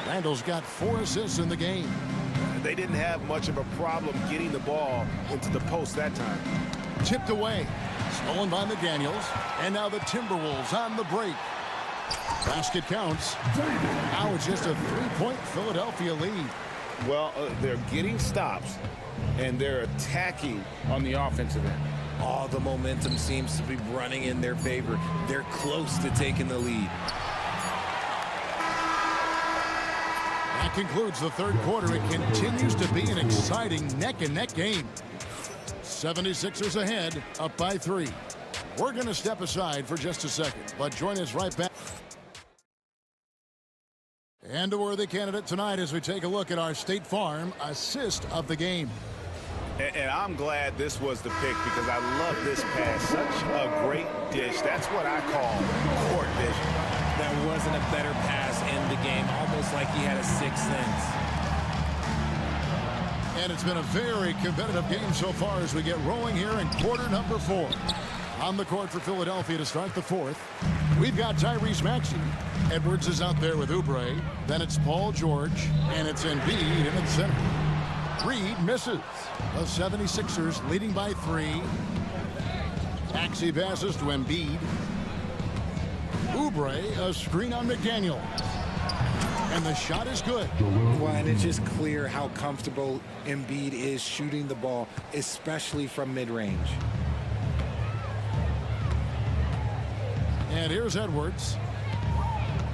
Randall's got 4 assists in the game. They didn't have much of a problem getting the ball into the post that time. Tipped away. Stolen by McDaniels. And now the Timberwolves on the break. Basket counts. Now it's just a 3-point Philadelphia lead. Well, they're getting stops, and they're attacking on the offensive end. All the momentum seems to be running in their favor. They're close to taking the lead. That concludes the third quarter. It continues to be an exciting neck-and-neck game. 76ers ahead, up by 3. We're going to step aside for just a second, but join us right back. And a worthy candidate tonight as we take a look at our State Farm assist of the game. And I'm glad this was the pick because I love this pass. Such a great dish. That's what I call court vision. There wasn't a better pass in the game, almost like he had a sixth sense. And it's been a very competitive game so far as we get rolling here in quarter number 4. On the court for Philadelphia to start the fourth, we've got Tyrese Maxey. Edwards is out there with Oubre. Then it's Paul George, and it's Embiid in the center. Reed misses. The 76ers leading by 3. Maxey passes to Embiid. Oubre, a screen on McDaniel. And the shot is good. Well, and it's just clear how comfortable Embiid is shooting the ball, especially from mid-range. And here's Edwards.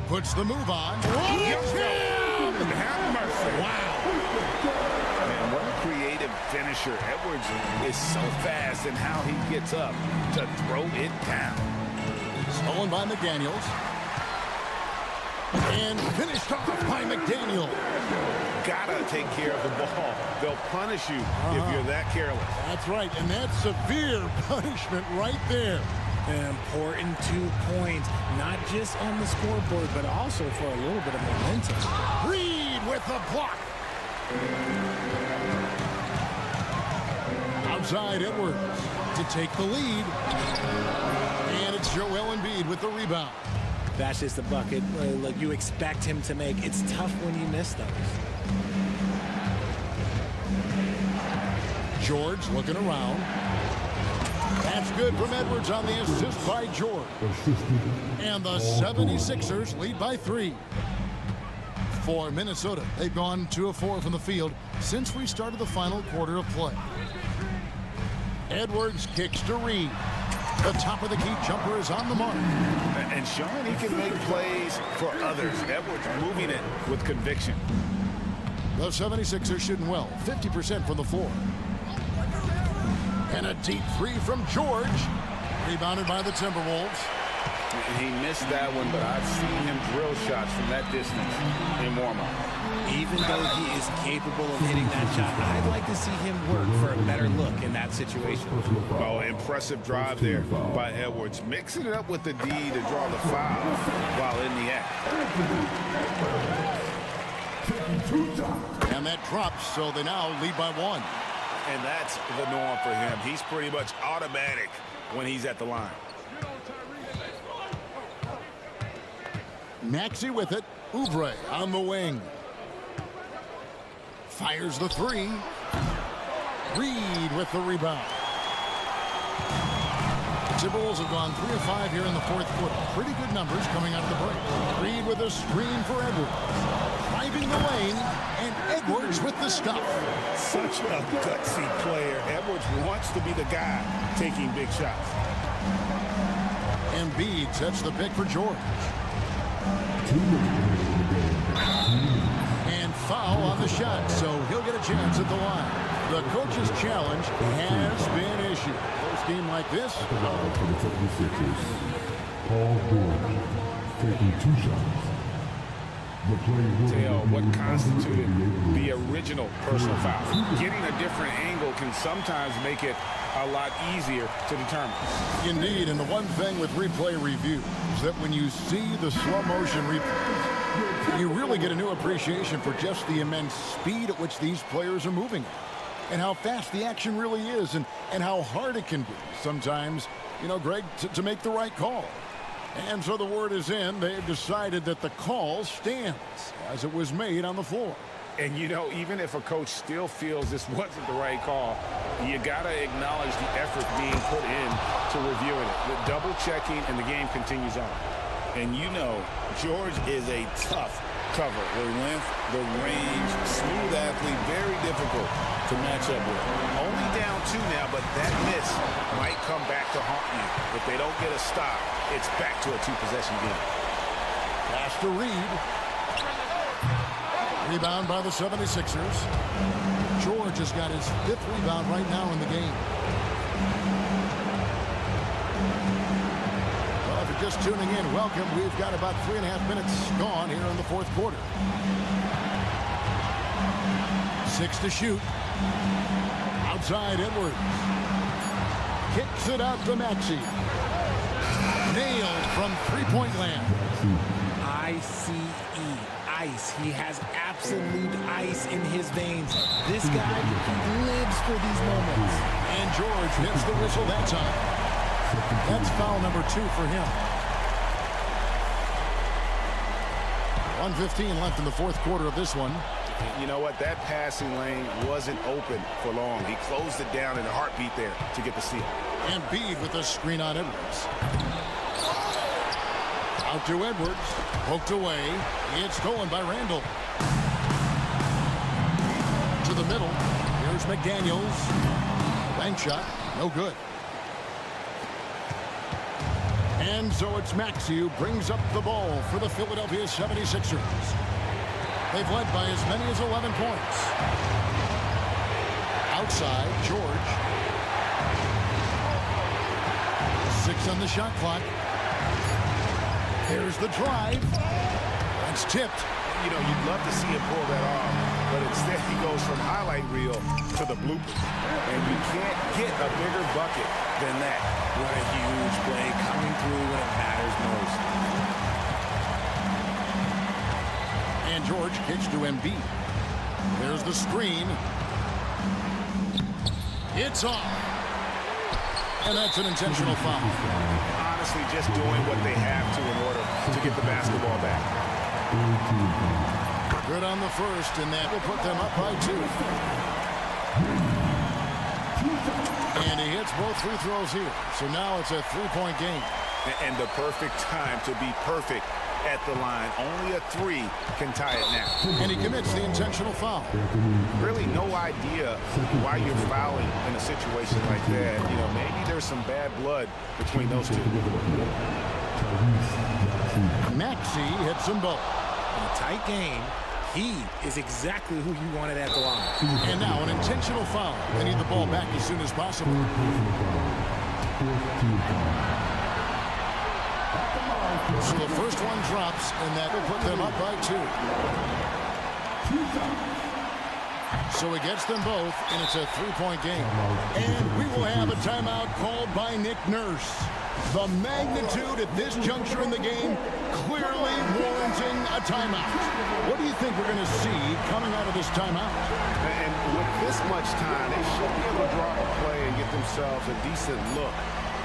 Puts the move on. Have mercy. Wow. Man, what a creative finisher. Edwards is so fast in how he gets up to throw it down. Stolen by McDaniels. And finished off by McDaniel. Gotta take care of the ball. They'll punish you if you're that careless. That's right, and that's severe punishment right there. An important 2 points, not just on the scoreboard, but also for a little bit of momentum. Reed with the block. Outside Edwards to take the lead. And it's Joel Embiid with the rebound. That's just a bucket. Look, you expect him to make. It's tough when you miss those. George looking around. That's good from Edwards on the assist by George. And the 76ers lead by 3. For Minnesota, they've gone 2 of 4 from the field since we started the final quarter of play. Edwards kicks to Reed. The top of the key jumper is on the mark. And Sean, he can make plays for others. Edwards moving it with conviction. The 76ers shooting well, 50% from the floor. And a deep 3 from George. Rebounded by the Timberwolves. He missed that one, but I've seen him drill shots from that distance in warm-up. Even though he is capable of hitting that shot, I'd like to see him work for a better look in that situation. Oh, impressive drive there by Edwards. Mixing it up with the D to draw the foul while in the act. And that drops, so they now lead by 1. And that's the norm for him. He's pretty much automatic when he's at the line. Maxey with it. Oubre on the wing. Fires the 3. Reed with the rebound. Timberwolves have gone 3 of 5 here in the fourth quarter. Pretty good numbers coming out of the break. Reed with a screen for Edwards. Driving the lane, and Edwards with the stop. Such a gutsy player. Edwards wants to be the guy taking big shots. Embiid sets the pick for George. And foul on the shot, so he'll get a chance at the line. The coach's challenge has been issued. First game like this. Foul for the 76ers. Paul George taking 2 shots. Tell what constituted the original personal foul. Getting a different angle can sometimes make it a lot easier to determine. Indeed, and the one thing with replay review is that when you see the slow motion replays, you really get a new appreciation for just the immense speed at which these players are moving and how fast the action really is and how hard it can be sometimes, you know, Greg, to make the right call. And so the word is in. They've decided that the call stands as it was made on the floor. And, you know, even if a coach still feels this wasn't the right call, you got to acknowledge the effort being put in to reviewing it. The double checking, and the game continues on. And you know, George is a tough cover. The length, the range, smooth athlete, very difficult to match up with. Only down 2 now, but that miss might come back to haunt you. If they don't get a stop, it's back to a 2-possession game. Pass to Reed. Rebound by the 76ers. George has got his 5th rebound right now in the game. Well, if you're just tuning in, welcome. We've got about 3.5 minutes gone here in the 4th quarter. 6 to shoot. Outside Edwards. Kicks it out to Maxey. Nailed from three-point land. ICE. Ice. He has absolute ice in his veins. This guy lives for these moments. And George hits the whistle that time. That's foul number 2 for him. 1:15 left in the 4th quarter of this one. You know what? That passing lane wasn't open for long. He closed it down in a heartbeat there to get the steal. And Bede with a screen on Edwards. Out to Edwards. Poked away. It's stolen by Randall. To the middle. Here's McDaniels. Bank shot. No good. And so it's Maxey who brings up the ball for the Philadelphia 76ers. They've led by as many as 11 points. Outside, George. 6 on the shot clock. There's the drive. That's tipped. You know, you'd love to see him pull that off, but instead he goes from highlight reel to the blooper. And you can't get a bigger bucket than that. What a huge play coming through when it matters most. And George kicks to Embiid. There's the screen. It's off. And that's an intentional foul. Honestly, just doing what they have to in order to get the basketball back. Good on the first, and that will put them up by 2. And he hits both free throws here. So now it's a 3-point game. And the perfect time to be perfect at the line. Only a 3 can tie it now. And he commits the intentional foul. Really no idea why you're fouling in a situation like that. You know, maybe there's some bad blood between those two. Maxey hits them both. In a tight game, he is exactly who you wanted at the line. And now an intentional foul. They need the ball back as soon as possible. So the first one drops, and that will put them up by 2. So he gets them both, and it's a 3-point game. And we will have a timeout called by Nick Nurse. The magnitude at this juncture in the game clearly warranting a timeout. What do you think we're going to see coming out of this timeout? And with this much time, they should be able to draw a play and get themselves a decent look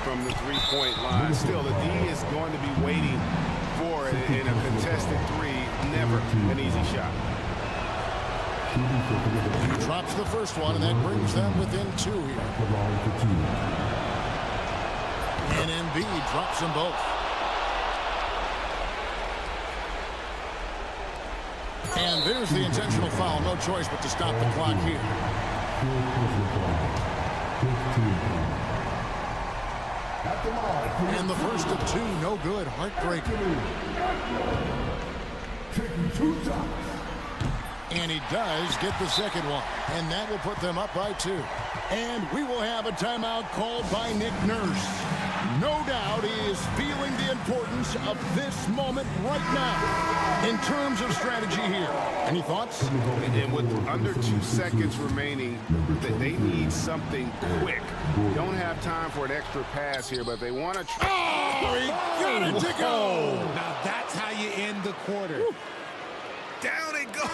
from the 3-point line. Still, the D is going to be waiting for it in a contested 3. Never an easy shot. He drops the first one, and that brings them within 2 here. And Embiid drops them both. And there's the intentional foul. No choice but to stop the clock here. And the first of 2, no good. Heartbreaker. And he does get the second one. And that will put them up by 2. And we will have a timeout called by Nick Nurse. No doubt he is feeling the importance of this moment right now in terms of strategy here. Any thoughts? And with under 2 seconds remaining, they need something quick. Don't have time for an extra pass here, but they want to try. Oh, he got it to go! Now that's how you end the quarter. Down it goes.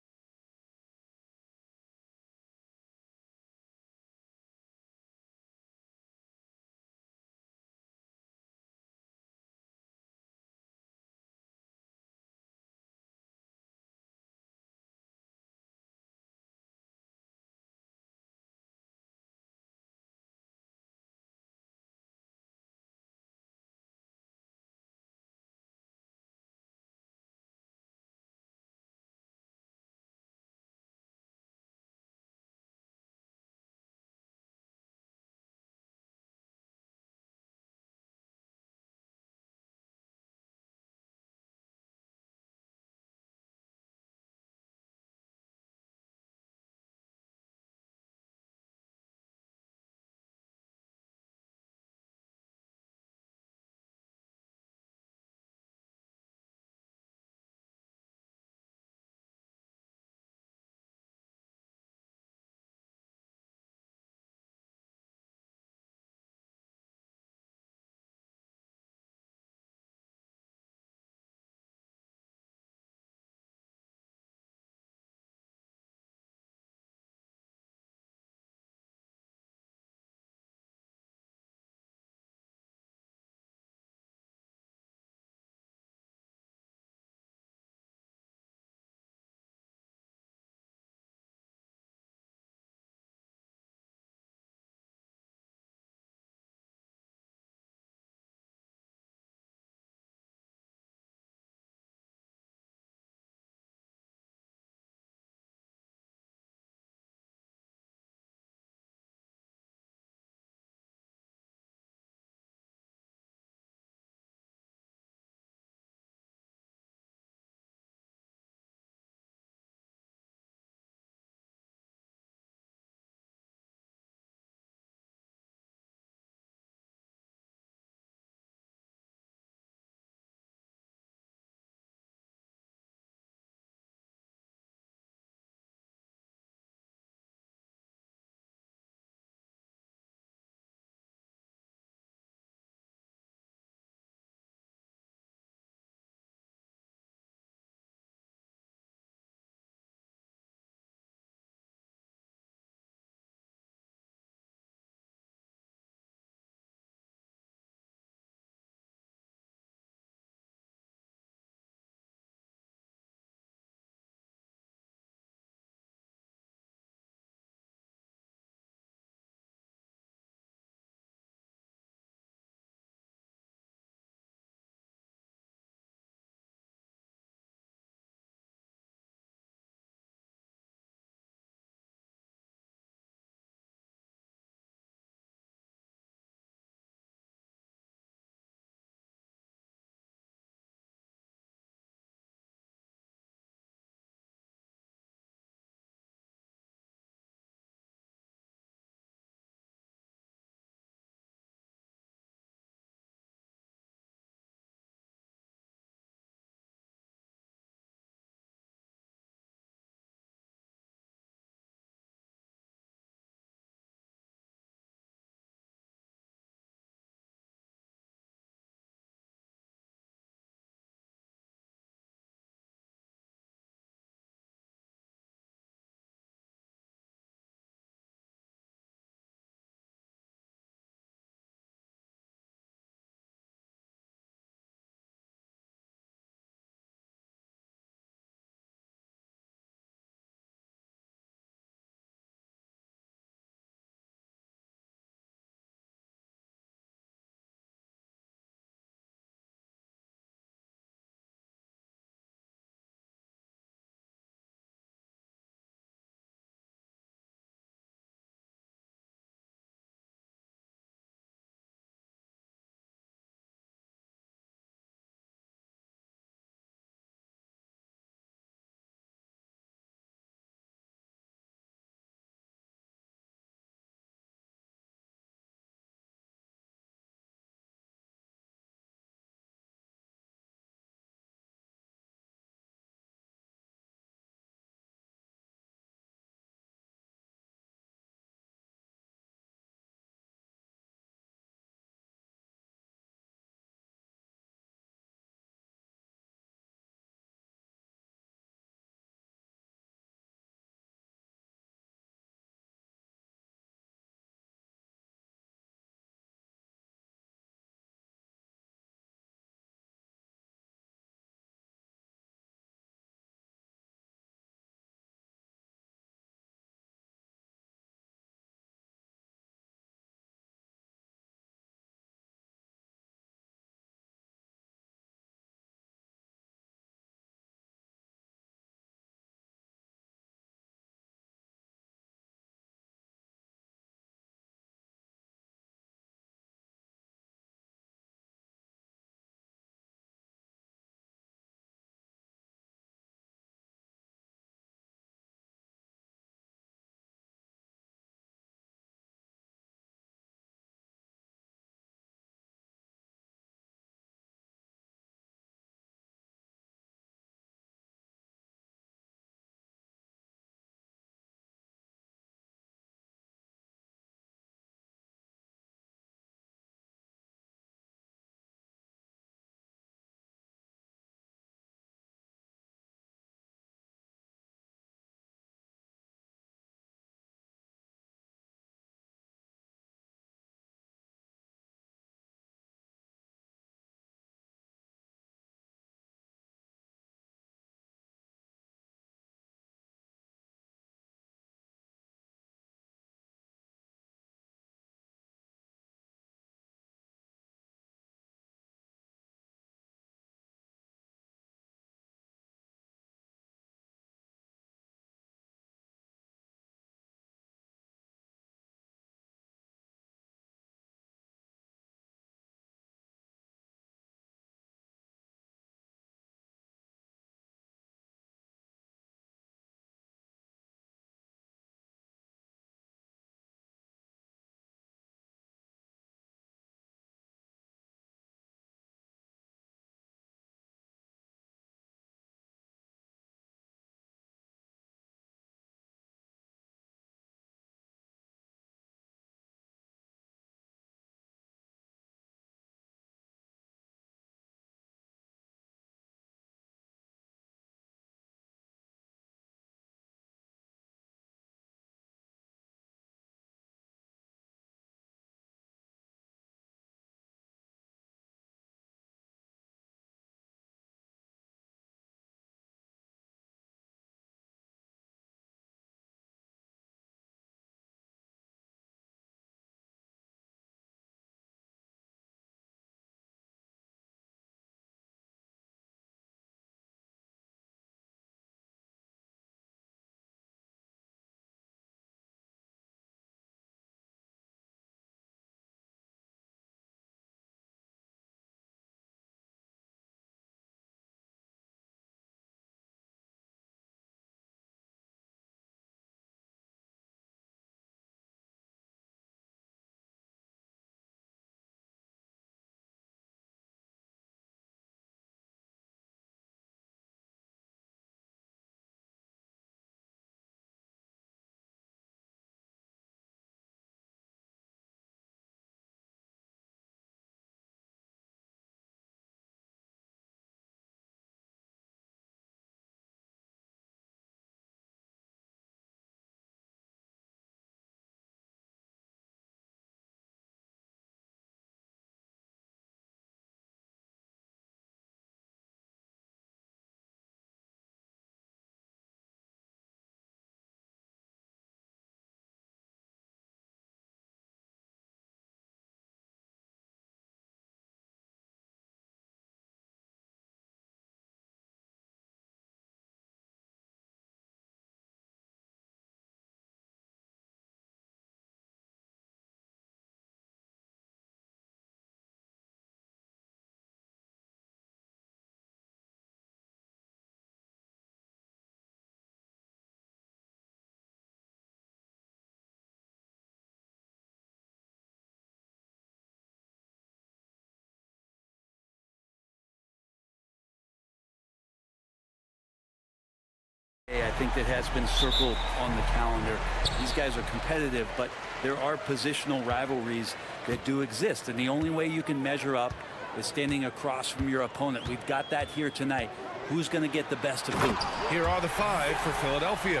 I think that has been circled on the calendar. These guys are competitive, but there are positional rivalries that do exist, and the only way you can measure up is standing across from your opponent. We've got that here tonight. Who's going to get the best of who? Here are the 5 for Philadelphia.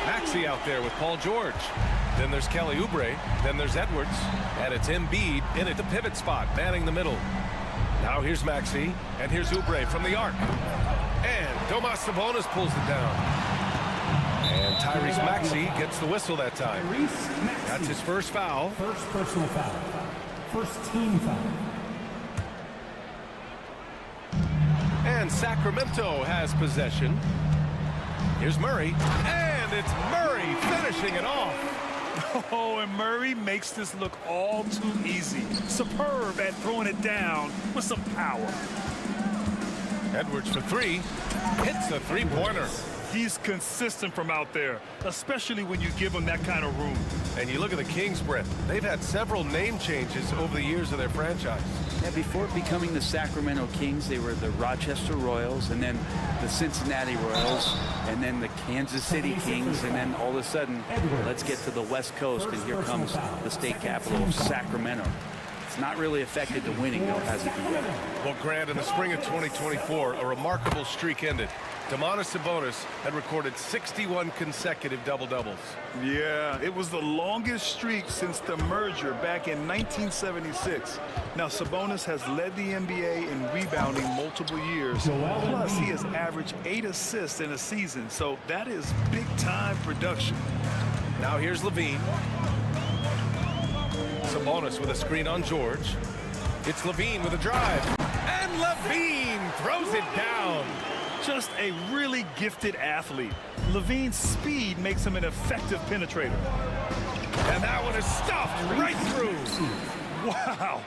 Maxey out there with Paul George. Then there's Kelly Oubre. Then there's Edwards. And it's Embiid in at the pivot spot, manning the middle. Now here's Maxey, and here's Oubre from the arc. And Domas Sabonis pulls it down. And Tyrese Maxey gets the whistle that time. That's his first foul. First personal foul. First team foul. And Sacramento has possession. Here's Murray. And it's Murray finishing it off. Oh, and Murray makes this look all too easy. Superb at throwing it down with some power. Edwards for 3. Hits a three-pointer. He's consistent from out there, especially when you give him that kind of room. And you look at the Kings, Brett. They've had several name changes over the years of their franchise. Yeah, before becoming the Sacramento Kings, they were the Rochester Royals, and then the Cincinnati Royals, and then the Kansas City Kings, and then all of a sudden, let's get to the West Coast, and here comes the state capital of Sacramento. It's not really affected the winning, though, has it? Well, Grant, in the spring of 2024, a remarkable streak ended. Domantas Sabonis had recorded 61 consecutive double-doubles. Yeah, it was the longest streak since the merger back in 1976. Now, Sabonis has led the NBA in rebounding multiple years. Plus, he has averaged 8 assists in a season, so that is big-time production. Now here's Levine. Sabonis with a screen on George. It's Levine with a drive. And Levine throws it down. Just a really gifted athlete. Levine's speed makes him an effective penetrator. And that one is stuffed right through. Wow.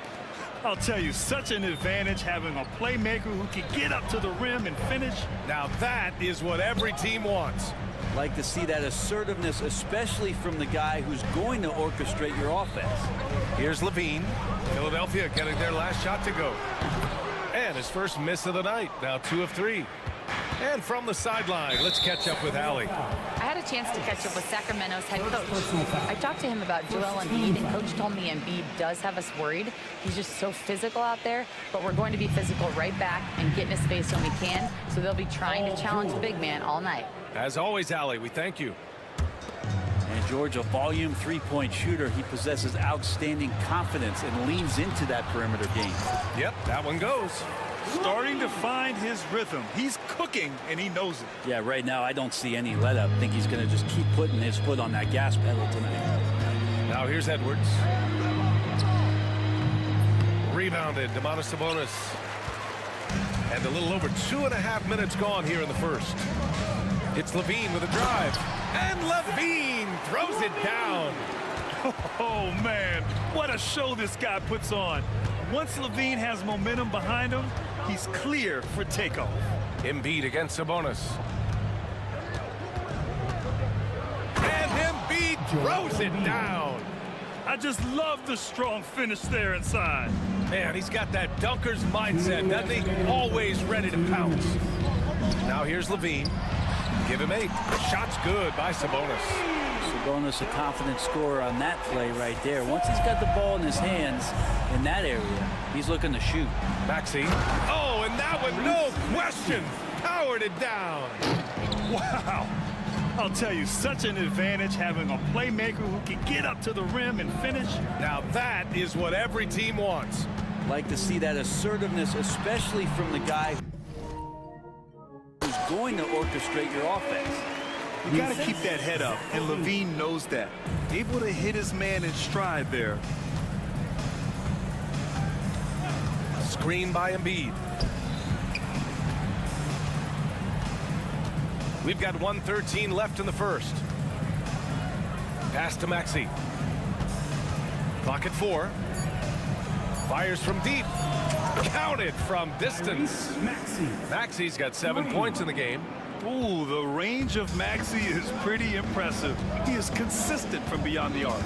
I'll tell you, such an advantage having a playmaker who can get up to the rim and finish. Now that is what every team wants. Like to see that assertiveness, especially from the guy who's going to orchestrate your offense. Here's Levine. Philadelphia getting their last shot to go. And his first miss of the night. Now 2 of 3. And from the sideline, let's catch up with Allie. I had a chance to catch up with Sacramento's head coach. I talked to him about Joel Embiid, and coach told me Embiid does have us worried. He's just so physical out there, but we're going to be physical right back and get in his face when we can, so they'll be trying to challenge the big man all night. As always, Allie, we thank you. And George, a volume three-point shooter, he possesses outstanding confidence and leans into that perimeter game. Yep, that one goes. Starting to find his rhythm. He's cooking, and he knows it. Yeah, right now I don't see any let-up. I think he's going to just keep putting his foot on that gas pedal tonight. Now here's Edwards. Rebounded, Domantas Sabonis. And a little over 2.5 minutes gone here in the first. It's Levine with a drive. And Levine throws it down. Oh, man, what a show this guy puts on. Once Levine has momentum behind him, he's clear for takeoff. Embiid against Sabonis. And Embiid throws it down. I just love the strong finish there inside. Man, he's got that dunker's mindset, doesn't he? Always ready to pounce. Now here's Levine. Give him 8. Shot's good by Sabonis. Sabonis, a confident scorer on that play right there. Once he's got the ball in his hands in that area, he's looking to shoot. Maxey. Oh, and that one, no question, powered it down. Wow. I'll tell you, such an advantage having a playmaker who can get up to the rim and finish. Now that is what every team wants. Like to see that assertiveness, especially from the guy who's going to orchestrate your offense. You got to keep that head up, and Levine knows that. Able to hit his man in stride there. Screen by Embiid. We've got 1:13 left in the first. Pass to Maxey. Clock at 4. Fires from deep. Counted from distance. Maxey's got 7 points in the game. Ooh, the range of Maxey is pretty impressive. He is consistent from beyond the arc.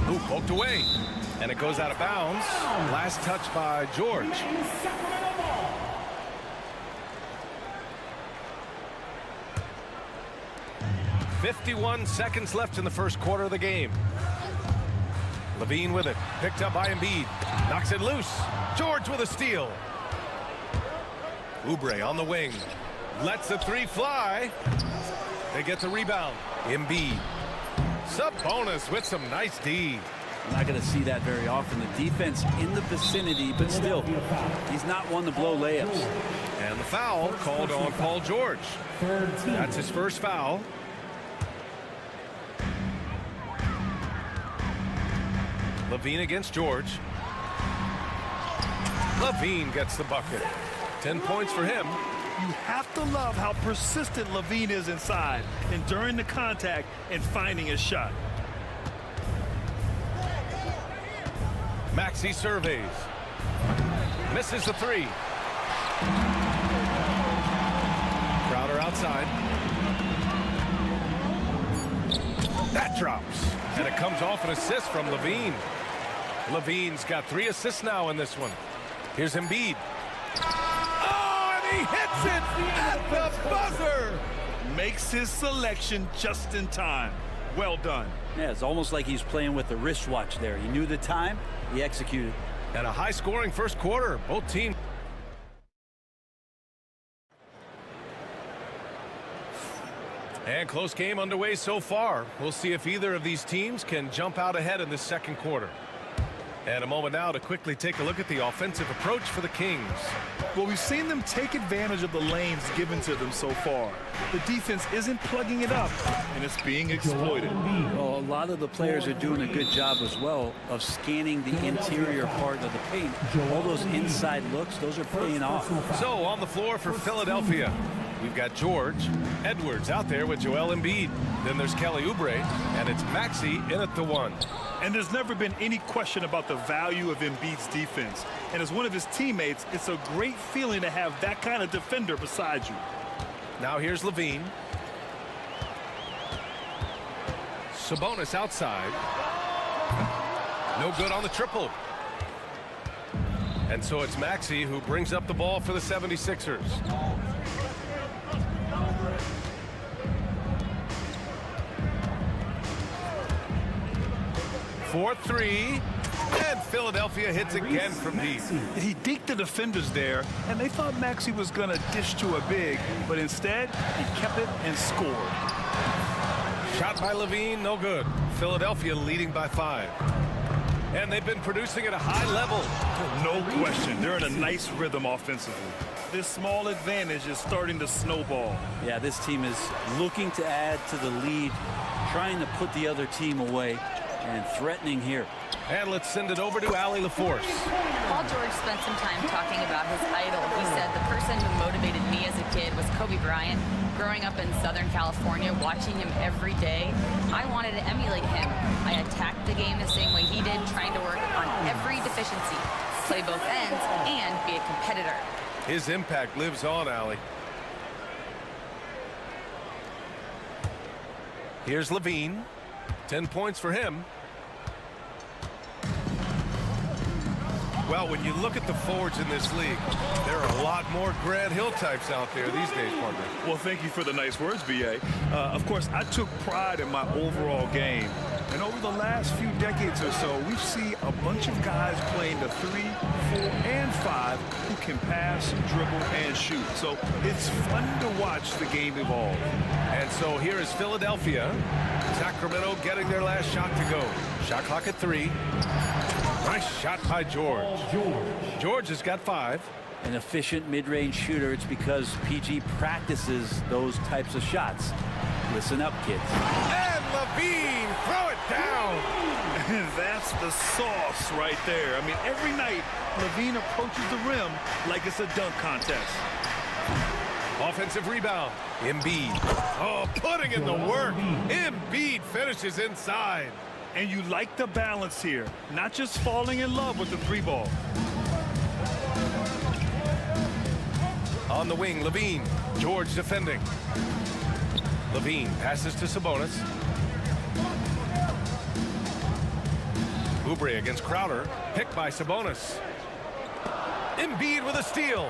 Ooh, poked away. And it goes out of bounds. Last touch by George. 51 seconds left in the first quarter of the game. Levine with it, picked up by Embiid, knocks it loose. George with a steal. Oubre on the wing, lets the three fly. They get the rebound. Embiid. Sabonis with some nice D. I'm not going to see that very often. The defense in the vicinity, but still, he's not one to blow layups. And the foul called on Paul George. That's his first foul. Levine against George. Levine gets the bucket. 10 points for him. You have to love how persistent Levine is inside, enduring the contact and finding his shot. Maxey surveys. Misses the three. Crowder outside. That drops. And it comes off an assist from Levine. Levine's got 3 assists now in this one. Here's Embiid. Oh, and he hits it at the buzzer. Makes his selection just in time. Well done. Yeah, it's almost like he's playing with the wristwatch there. He knew the time, he executed. And a high-scoring first quarter. Both teams. And close game underway so far. We'll see if either of these teams can jump out ahead in this second quarter. And a moment now to quickly take a look at the offensive approach for the Kings. Well, we've seen them take advantage of the lanes given to them so far. The defense isn't plugging it up, and it's being exploited. Well, a lot of the players are doing a good job as well of scanning the interior part of the paint. All those inside looks, those are paying off. So on the floor for Philadelphia, we've got George, Edwards out there with Joel Embiid. Then there's Kelly Oubre, and it's Maxey in at the 1. And there's never been any question about the value of Embiid's defense. And as one of his teammates, it's a great feeling to have that kind of defender beside you. Now here's Levine. Sabonis outside. No good on the triple. And so it's Maxey who brings up the ball for the 76ers. For 3, and Philadelphia hits again from deep. He deked the defenders there, and they thought Maxey was going to dish to a big, but instead, he kept it and scored. Shot by Levine, no good. Philadelphia leading by 5. And they've been producing at a high level. No question. They're in a nice rhythm offensively. This small advantage is starting to snowball. Yeah, this team is looking to add to the lead, trying to put the other team away. And threatening here. And let's send it over to Allie LaForce. Paul George spent some time talking about his idol. He said, the person who motivated me as a kid was Kobe Bryant. Growing up in Southern California, watching him every day, I wanted to emulate him. I attacked the game the same way he did, trying to work on every deficiency, play both ends, and be a competitor. His impact lives on, Allie. Here's Levine. 10 points for him. Well, when you look at the forwards in this league, there are a lot more Grant Hill types out there these days, partner. Well, thank you for the nice words, B.A. Of course, I took pride in my overall game. And over the last few decades or so, we've seen a bunch of guys playing the 3, 4, and 5 who can pass, dribble, and shoot. So it's fun to watch the game evolve. And so here is Philadelphia. Sacramento getting their last shot to go. Shot clock at 3. Nice shot by George. George has got 5. An efficient mid-range shooter. It's because PG practices those types of shots. Listen up, kids. And Levine, throw it down. That's the sauce right there. I mean, every night, Levine approaches the rim like it's a dunk contest. Offensive rebound. Embiid. Oh, putting in the work. Embiid finishes inside. And you like the balance here, not just falling in love with the 3-ball. On the wing, Levine. George defending. Levine passes to Sabonis. Oubre against Crowder. Picked by Sabonis. Embiid with a steal.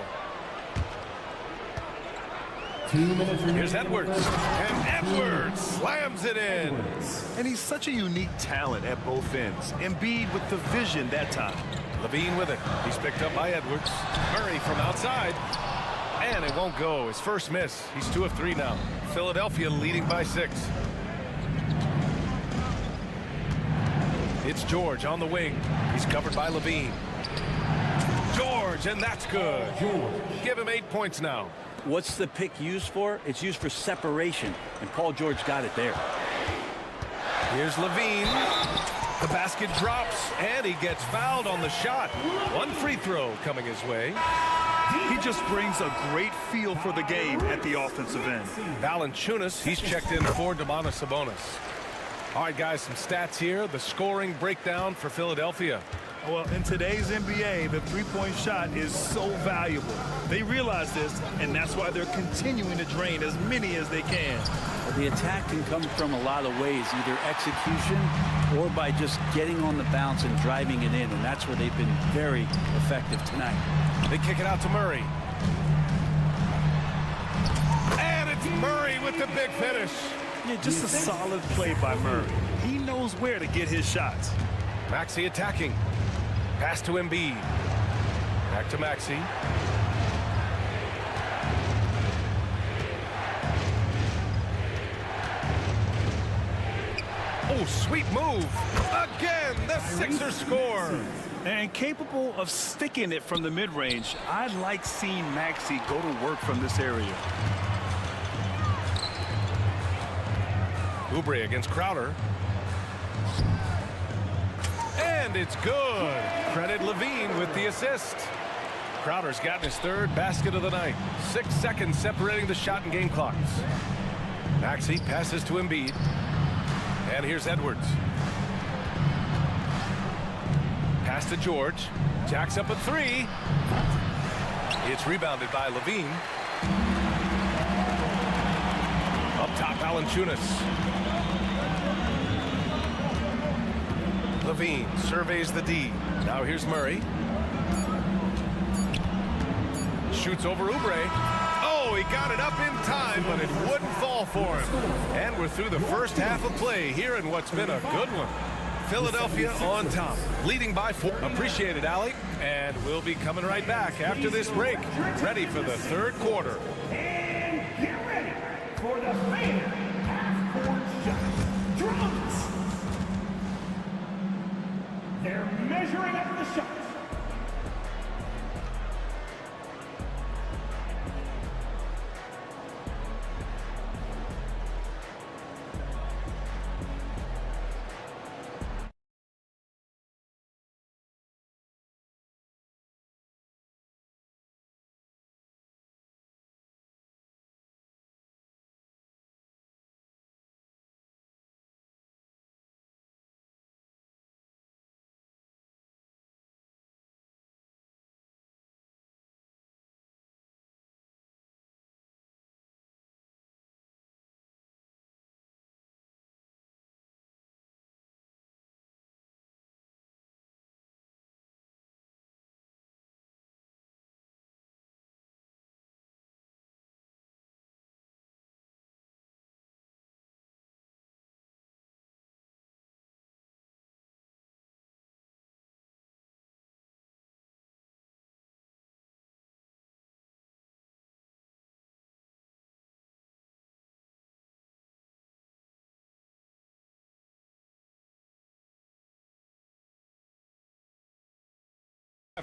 2 minutes remaining. Here's Edwards. And Edwards slams it in. And he's such a unique talent at both ends. Embiid with the vision that time. Levine with it. He's picked up by Edwards. Murray from outside. And it won't go. His first miss. He's 2 of 3 now. Philadelphia leading by 6. It's George on the wing. He's covered by Levine. George, and that's good. Give him 8 points now. What's the pick used for? It's used for separation, and Paul George got it there. Here's Levine. The basket drops, and he gets fouled on the shot. 1 free throw coming his way. He just brings a great feel for the game at the offensive end. Valanciunas, he's checked in for Domantas Sabonis. All right, guys, some stats here. The scoring breakdown for Philadelphia. Well, in today's NBA, the three-point shot is so valuable. They realize this, and that's why they're continuing to drain as many as they can. Well, the attack can come from a lot of ways, either execution or by just getting on the bounce and driving it in, and that's where they've been very effective tonight. They kick it out to Murray. And it's Murray with the big finish. Yeah, just a solid play by Murray. He knows where to get his shots. Maxey attacking. Pass to Embiid. Back to Maxey. Oh, sweet move. Again, the Sixers score. And capable of sticking it from the mid-range, I like seeing Maxey go to work from this area. Oubre against Crowder. And it's good. Credit Levine with the assist. Crowder's gotten his 3rd basket of the night. 6 seconds separating the shot and game clocks. Maxey passes to Embiid. And here's Edwards. Pass to George. Jacks up a 3. It's rebounded by Levine. Up top, Valanciunas. Levine surveys the D. Now here's Murray. Shoots over Oubre. Oh, he got it up in time, but it wouldn't fall for him. And we're through the first half of play here in what's been a good one. Philadelphia on top, leading by 4. Appreciate it, Allie. And we'll be coming right back after this break, ready for the 3rd quarter. And get ready for the fan half-court shot. Drums. They're measuring up the shots.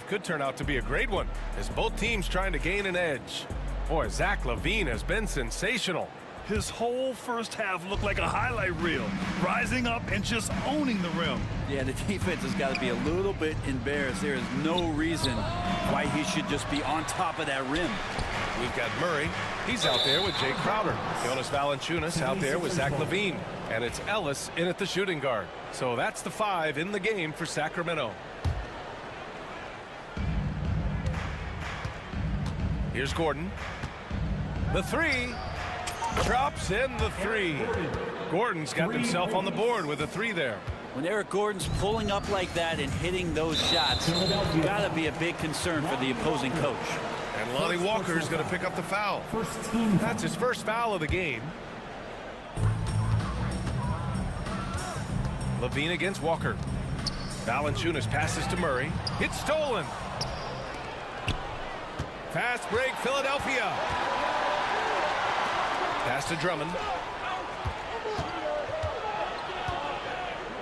Could turn out to be a great one as both teams trying to gain an edge. Boy, Zach LaVine has been sensational. His whole first half looked like a highlight reel, rising up and just owning the rim. Yeah, the defense has got to be a little bit embarrassed. There is no reason why he should just be on top of that rim. We've got Murray. He's out there with Jay Crowder. Jonas Valanciunas out there with Zach LaVine. And it's Ellis in at the shooting guard. So that's the 5 in the game for Sacramento. Here's Gordon. The 3. Drops in the 3. Gordon's got himself on the board with a 3 there. When Eric Gordon's pulling up like that and hitting those shots, got to be a big concern for the opposing coach. And Lonnie Walker's going to pick up the foul. That's his first foul of the game. Levine against Walker. Valanciunas passes to Murray. It's stolen. Fast break, Philadelphia. Pass to Drummond.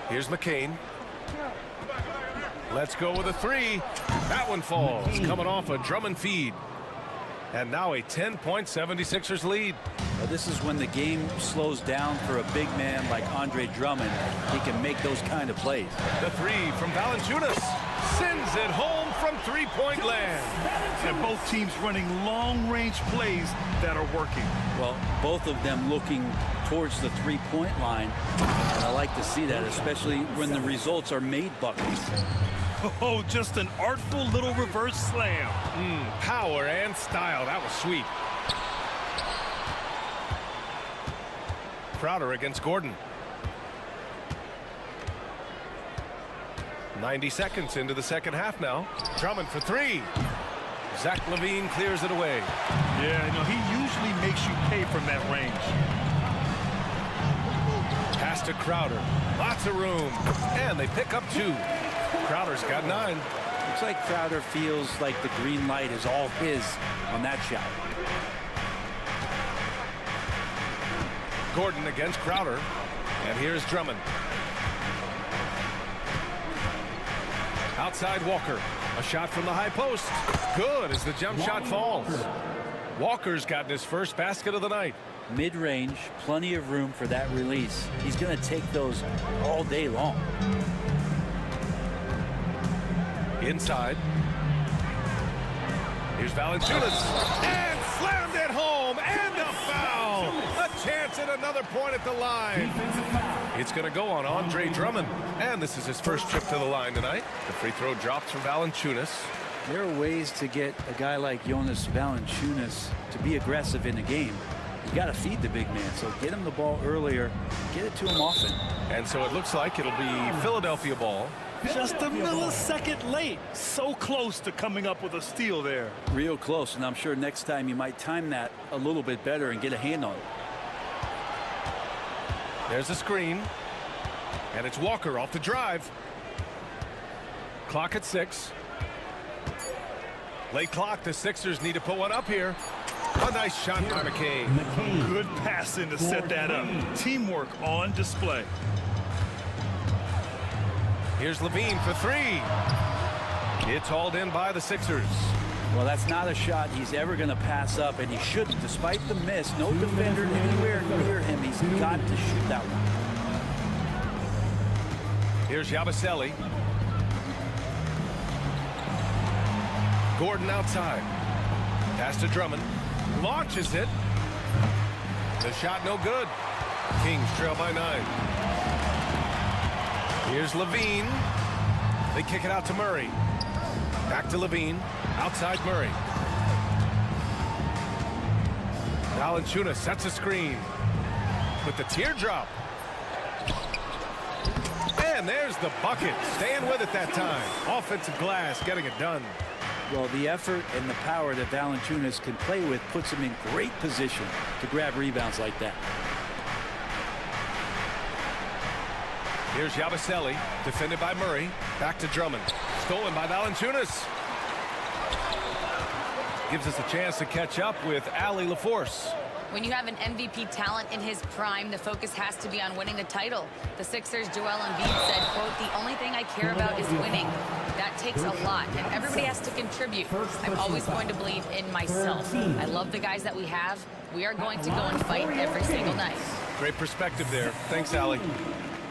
Here's McCain. Let's go with a three. That one falls, coming off a Drummond feed. And now a 10-point 76ers lead. Well, this is when the game slows down for a big man like Andre Drummond. He can make those kind of plays. The three from Valanciunas sends it home from three-point land. And both teams running long-range plays that are working. Well, both of them looking towards the three-point line. And I like to see that, especially when the results are made buckets. Oh, just an artful little reverse slam. Power and style. That was sweet. Crowder against Gordon. 90 seconds into the second half now. Drummond for three. Zach LaVine clears it away. Yeah, he usually makes you pay from that range. Pass to Crowder. Lots of room. And they pick up two. Crowder's got 9. Looks like Crowder feels like the green light is all his on that shot. Gordon against Crowder. And here's Drummond. Outside Walker. A shot from the high post. Good as the jump shot falls. Walker's gotten his first basket of the night. Mid-range, plenty of room for that release. He's going to take those all day long. Inside. Here's Valanciunas. And slammed it home. And a foul. A chance at another point at the line. It's going to go on Andre Drummond. And this is his first trip to the line tonight. The free throw drops for Valanciunas. There are ways to get a guy like Jonas Valanciunas to be aggressive in the game. You got to feed the big man, so get him the ball earlier, get it to him often. And so it looks like it'll be Philadelphia ball. Just a millisecond late. So close to coming up with a steal there. Real close, and I'm sure next time you might time that a little bit better and get a hand on it. There's a screen. And it's Walker off the drive. Clock at 6. Late clock. The Sixers need to put one up here. A nice shot by McCain. Good passing to set that up. Teamwork on display. Here's Levine for three. It's hauled in by the Sixers. Well, that's not a shot he's ever going to pass up, and he shouldn't. Despite the miss, no defender anywhere near him. He's got to shoot that one. Here's Yabusele. Gordon outside. Pass to Drummond. Launches it. The shot no good. Kings trail by 9. Here's Levine. They kick it out to Murray. Back to Levine. Outside Murray. Valanciunas sets a screen with the teardrop. And there's the bucket. Staying with it that time. Offensive glass getting it done. Well, the effort and the power that Valanciunas can play with puts him in great position to grab rebounds like that. Here's Yabusele, defended by Murray. Back to Drummond. Stolen by Valanciunas. Gives us a chance to catch up with Allie LaForce. When you have an MVP talent in his prime, the focus has to be on winning the title. The Sixers' Joel Embiid said, quote, "The only thing I care about is winning." That takes a lot, and everybody has to contribute. I'm always going to believe in myself. I love the guys that we have. We are going to go and fight every single night. Great perspective there. Thanks, Allie.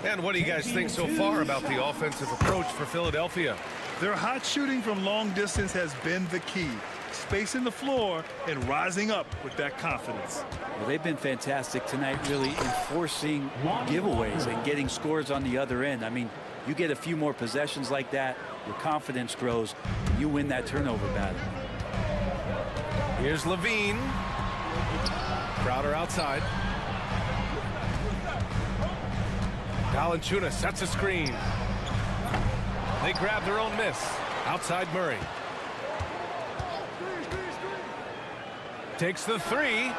And what do you guys think so far about the offensive approach for Philadelphia? Their hot shooting from long distance has been the key. Spacing the floor and rising up with that confidence. Well, they've been fantastic tonight, really enforcing giveaways and getting scores on the other end. I mean, you get a few more possessions like that, your confidence grows, and you win that turnover battle. Here's Levine. Crowder outside. Valanciunas sets a screen. They grab their own miss. Outside Murray. takes the three.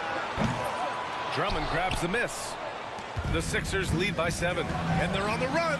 Drummond grabs the miss. The Sixers lead by 7, and they're on the run.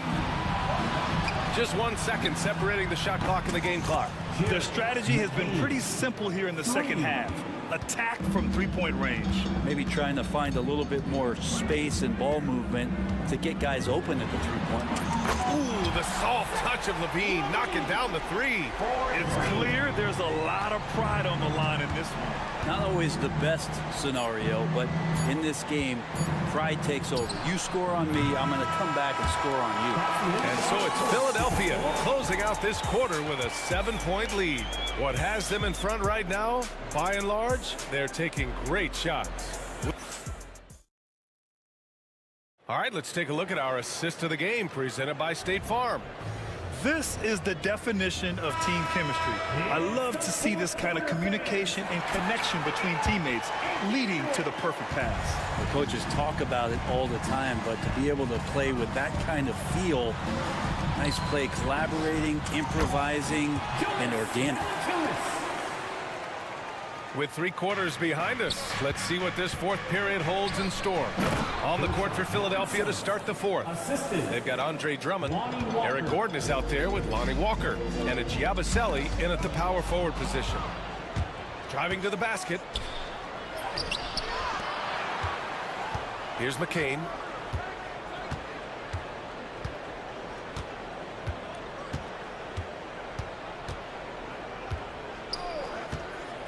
Just 1 second separating the shot clock and the game clock. Their strategy has been pretty simple here in the second half. Attack from three-point range. Maybe trying to find a little bit more space and ball movement to get guys open at the three-point line. Ooh, the soft touch of Levine knocking down the three. It's clear there's a lot of pride on the line in this one. Not always the best scenario, but in this game, pride takes over. You score on me, I'm going to come back and score on you. And so it's Philadelphia closing out this quarter with a 7-point lead. What has them in front right now, by and large, they're taking great shots. All right, let's take a look at our assist of the game presented by State Farm. This is the definition of team chemistry. I love to see this kind of communication and connection between teammates leading to the perfect pass. The coaches talk about it all the time, but to be able to play with that kind of feel, nice play, collaborating, improvising, and organic. With 3 quarters behind us, let's see what this fourth period holds in store. On the court for Philadelphia to start the fourth. They've got Andre Drummond. Eric Gordon is out there with Lonnie Walker. And it's Yabusele in at the power forward position. Driving to the basket. Here's McCain.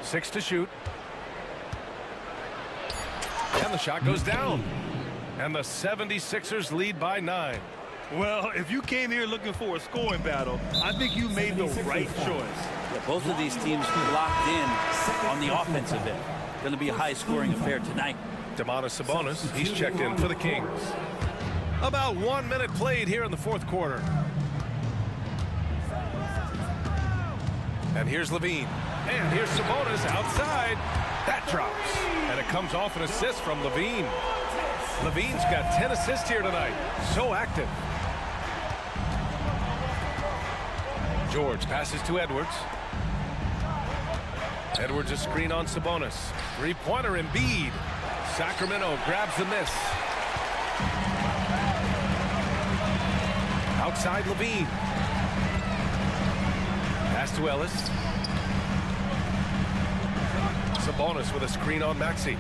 Six to shoot. And the shot goes down. And the 76ers lead by 9. Well, if you came here looking for a scoring battle, I think you made the right choice. Yeah, both of these teams locked in on the offensive end. Going to be a high-scoring affair tonight. Domantas Sabonis, he's checked in for the Kings. About 1 minute played here in the fourth quarter. And here's Levine. And here's Sabonis outside. That drops. And it comes off an assist from Levine. Levine's got 10 assists here tonight. So active. George passes to Edwards. Edwards a screen on Sabonis. Three-pointer Embiid. Sacramento grabs the miss. Outside Levine. Pass to Ellis. Sabonis with a screen on Maxey.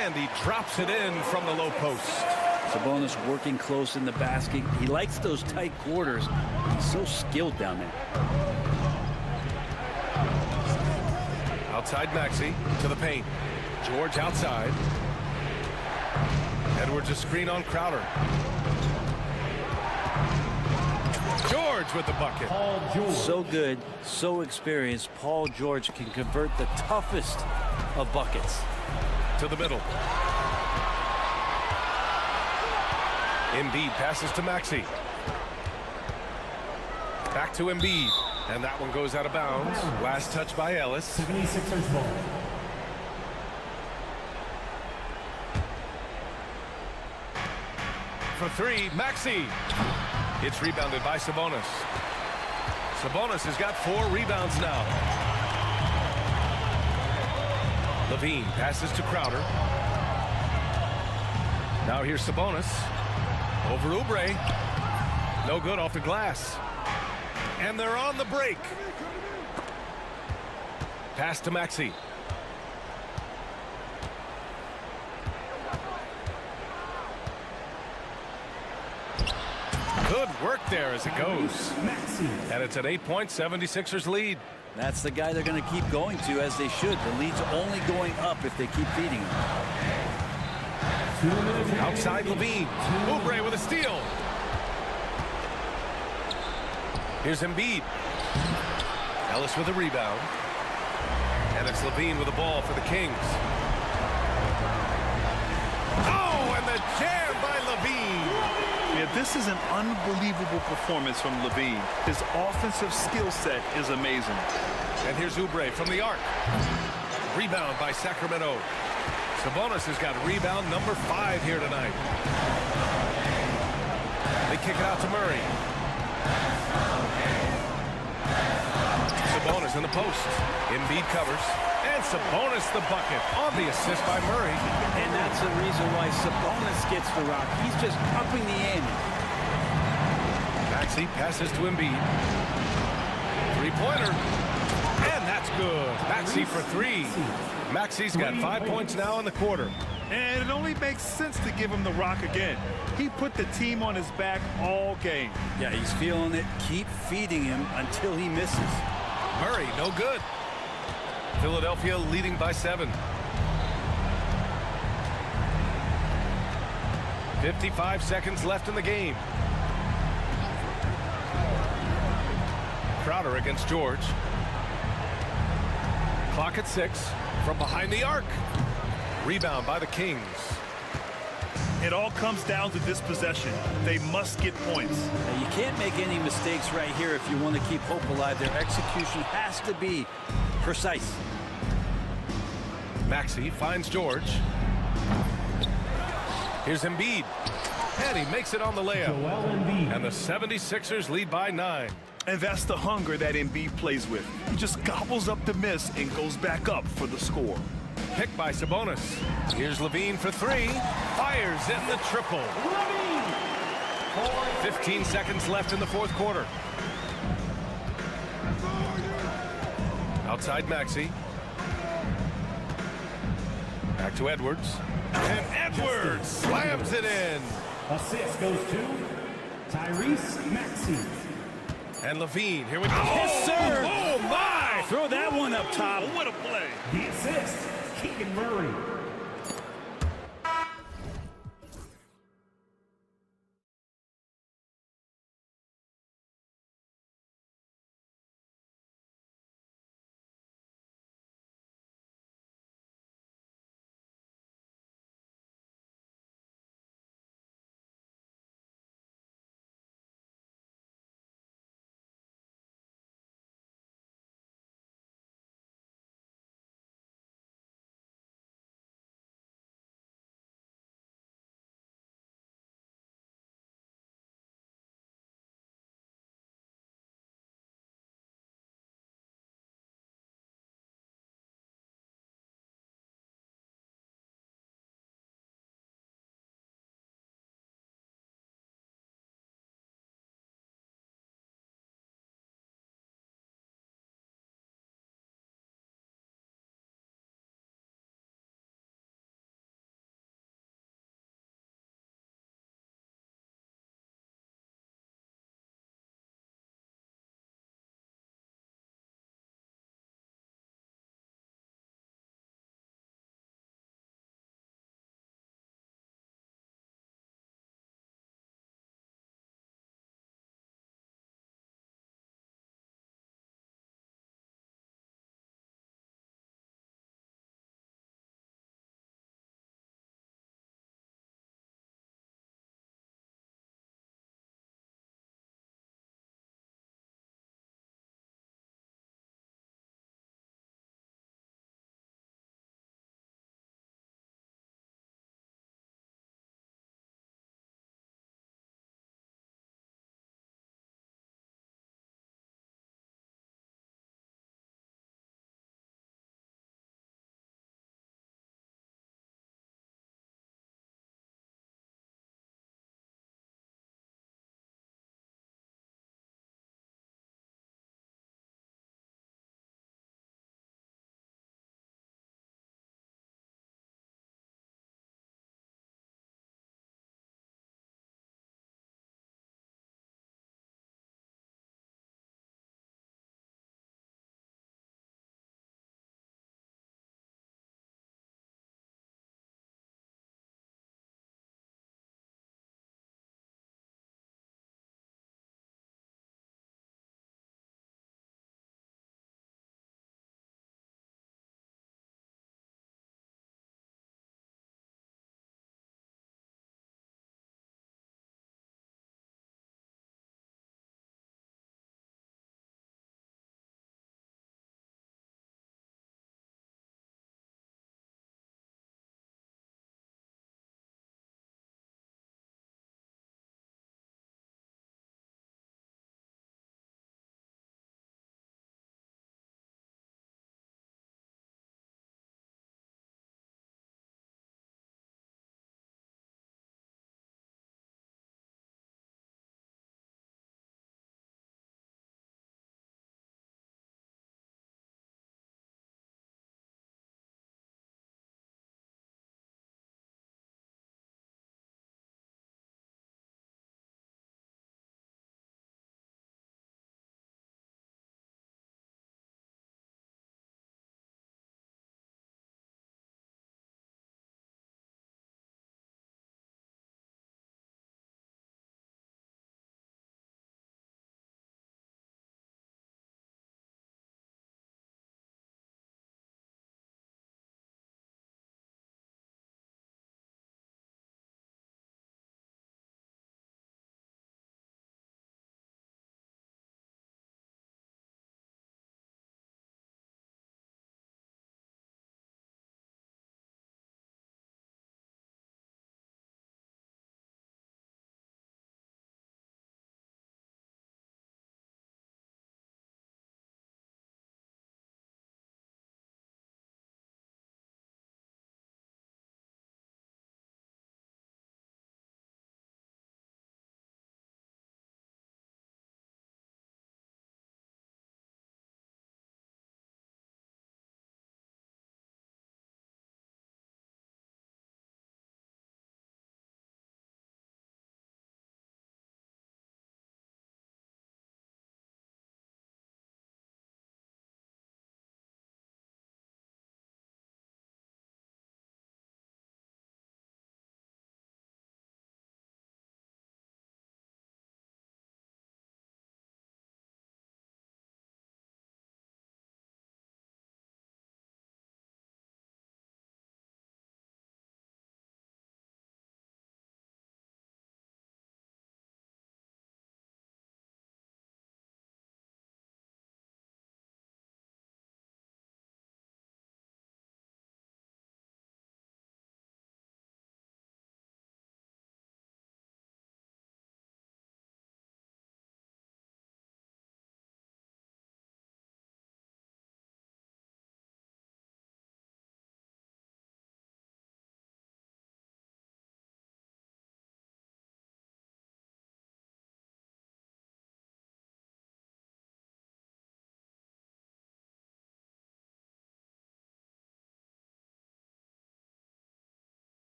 And he drops it in from the low post. Sabonis working close in the basket. He likes those tight quarters. He's so skilled down there. Outside Maxey to the paint. George outside. Edwards a screen on Crowder. George with the bucket. So good, so experienced. Paul George can convert the toughest of buckets. To the middle. Embiid passes to Maxey. Back to Embiid. And that one goes out of bounds. Last touch by Ellis. 76ers ball. For three, Maxey. It's rebounded by Sabonis. Sabonis has got 4 rebounds now. Levine passes to Crowder. Now here's Sabonis. Over Oubre. No good off the glass. And they're on the break. Pass to Maxey. Good work there as it goes. And it's an 8-point 76ers lead. That's the guy they're going to keep going to, as they should. The lead's only going up if they keep feeding him. Outside Levine. Oubre with a steal. Here's Embiid. Ellis with a rebound. And it's Levine with the ball for the Kings. Oh, and the jam by Levine. Yeah, this is an unbelievable performance from Levine. His offensive skill set is amazing. And here's Oubre from the arc. Rebound by Sacramento. Sabonis has got rebound number 5 here tonight. They kick it out to Murray. Sabonis in the post. Embiid covers. And Sabonis the bucket on the assist by Murray. And that's the reason why Sabonis gets the rock. He's just upping the ante. Maxey passes to Embiid. Three-pointer. And that's good. Maxey for three. Maxey's got 5 points now in the quarter. And it only makes sense to give him the rock again. He put the team on his back all game. Yeah, he's feeling it. Keep feeding him until he misses. Murray, no good. Philadelphia leading by 7. 55 seconds left in the game. Crowder against George. Clock at 6. From behind the arc. Rebound by the Kings. It all comes down to this possession. They must get points. Now, you can't make any mistakes right here if you want to keep hope alive. Their execution has to be precise. Maxey finds George. Here's Embiid. And he makes it on the layup. And the 76ers lead by 9. And that's the hunger that Embiid plays with. He just gobbles up the miss and goes back up for the score. Picked by Sabonis. Here's Levine for 3. Fires in the triple. 15 seconds left in the fourth quarter. Outside Maxey. Back to Edwards. And Edwards slams it in. Assist goes to Tyrese Maxey. And Levine, here we go. Yes, sir. Oh, my. Throw that one up top. What a play. The assist, Keegan Murray.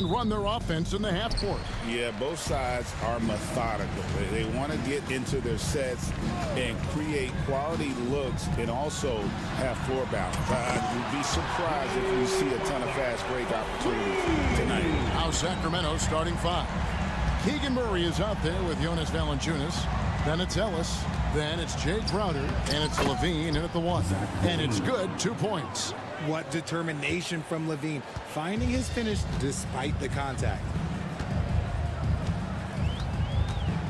and run their offense in the half court. Yeah, both sides are methodical. They want to get into their sets and create quality looks and also have floor balance. I'd be surprised if you see a ton of fast break opportunities tonight. Now Sacramento starting 5. Keegan Murray is out there with Jonas Valanciunas. Then it's Ellis. Then it's Jay Crowder. And it's Levine in at the 1. And it's good, 2 points. What determination from Levine, finding his finish despite the contact.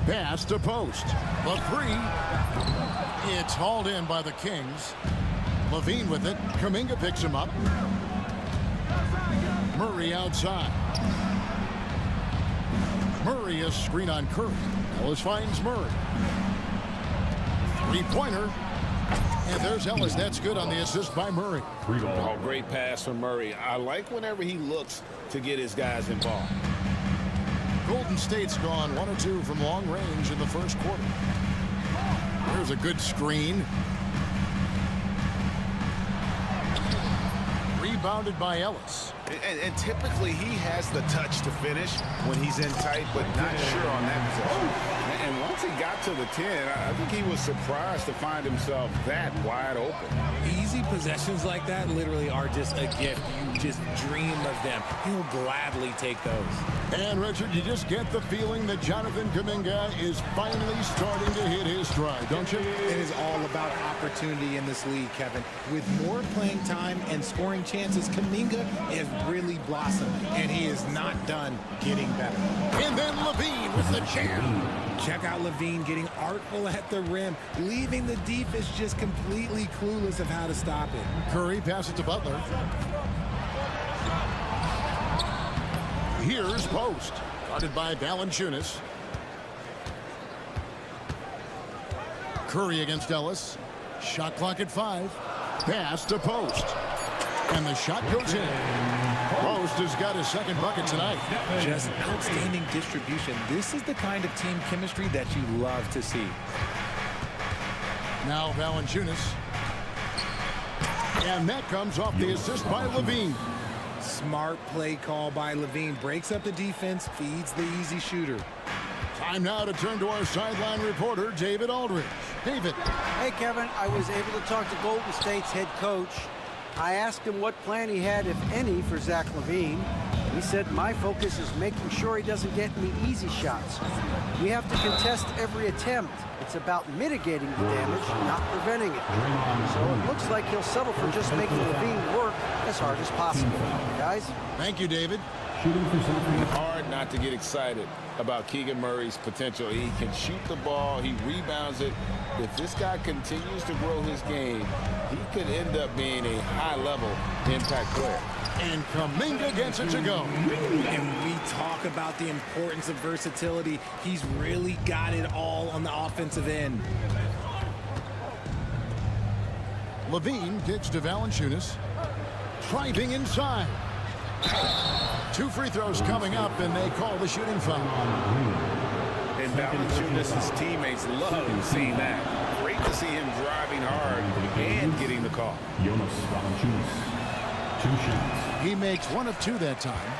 Pass to post. The 3. It's hauled in by the Kings. Levine with it. Kuminga picks him up. Murray outside. Murray a screen on Curry. Ellis finds Murray. 3-pointer. And there's Ellis. That's good on the assist by Murray. Oh, great pass from Murray. I like whenever he looks to get his guys involved. Golden State's gone 1 or 2 from long range in the first quarter. There's a good screen. Rebounded by Ellis. And typically he has the touch to finish when he's in tight, but not sure on that possession. And once he got to the 10, I think he was surprised to find himself that wide open. Easy possessions like that literally are just a gift. You just dream of them. He'll gladly take those. And Richard, you just get the feeling that Jonathan Kuminga is finally starting to hit his stride, don't you? It is all about opportunity in this league, Kevin. With more playing time and scoring chances, Kuminga is really blossomed, and he is not done getting better. And then Levine with the jam. Check out Levine getting artful at the rim, leaving the defense just completely clueless of how to stop it. Curry passes to Butler. Here's post. Guarded by Valanciunas. Curry against Ellis. Shot clock at 5. Pass to post. And the shot goes in. Post has got his second bucket tonight. Just outstanding distribution. This is the kind of team chemistry that you love to see. Now Valanciunas. And that comes off the assist by Levine. Smart play call by Levine. Breaks up the defense, feeds the easy shooter. Time now to turn to our sideline reporter, David Aldridge. David. Hey, Kevin, I was able to talk to Golden State's head coach. I asked him what plan he had, if any, for Zach LaVine. He said, my focus is making sure he doesn't get any easy shots. We have to contest every attempt. It's about mitigating the damage, not preventing it. So it looks like he'll settle for just making LaVine work as hard as possible. Guys? Thank you, David. Hard not to get excited about Keegan Murray's potential. He can shoot the ball. He rebounds it. If this guy continues to grow his game, he could end up being a high-level impact player. And Kuminga gets it to go. And we talk about the importance of versatility. He's really got it all on the offensive end. Levine kicks to Valanciunas. Driving inside. 2 free throws coming up, and they call the shooting foul. And Valanciunas' teammates love seeing that. Great to see him driving hard and getting the call. Jonas Valanciunas, 2 shots. He makes 1 of 2 that time.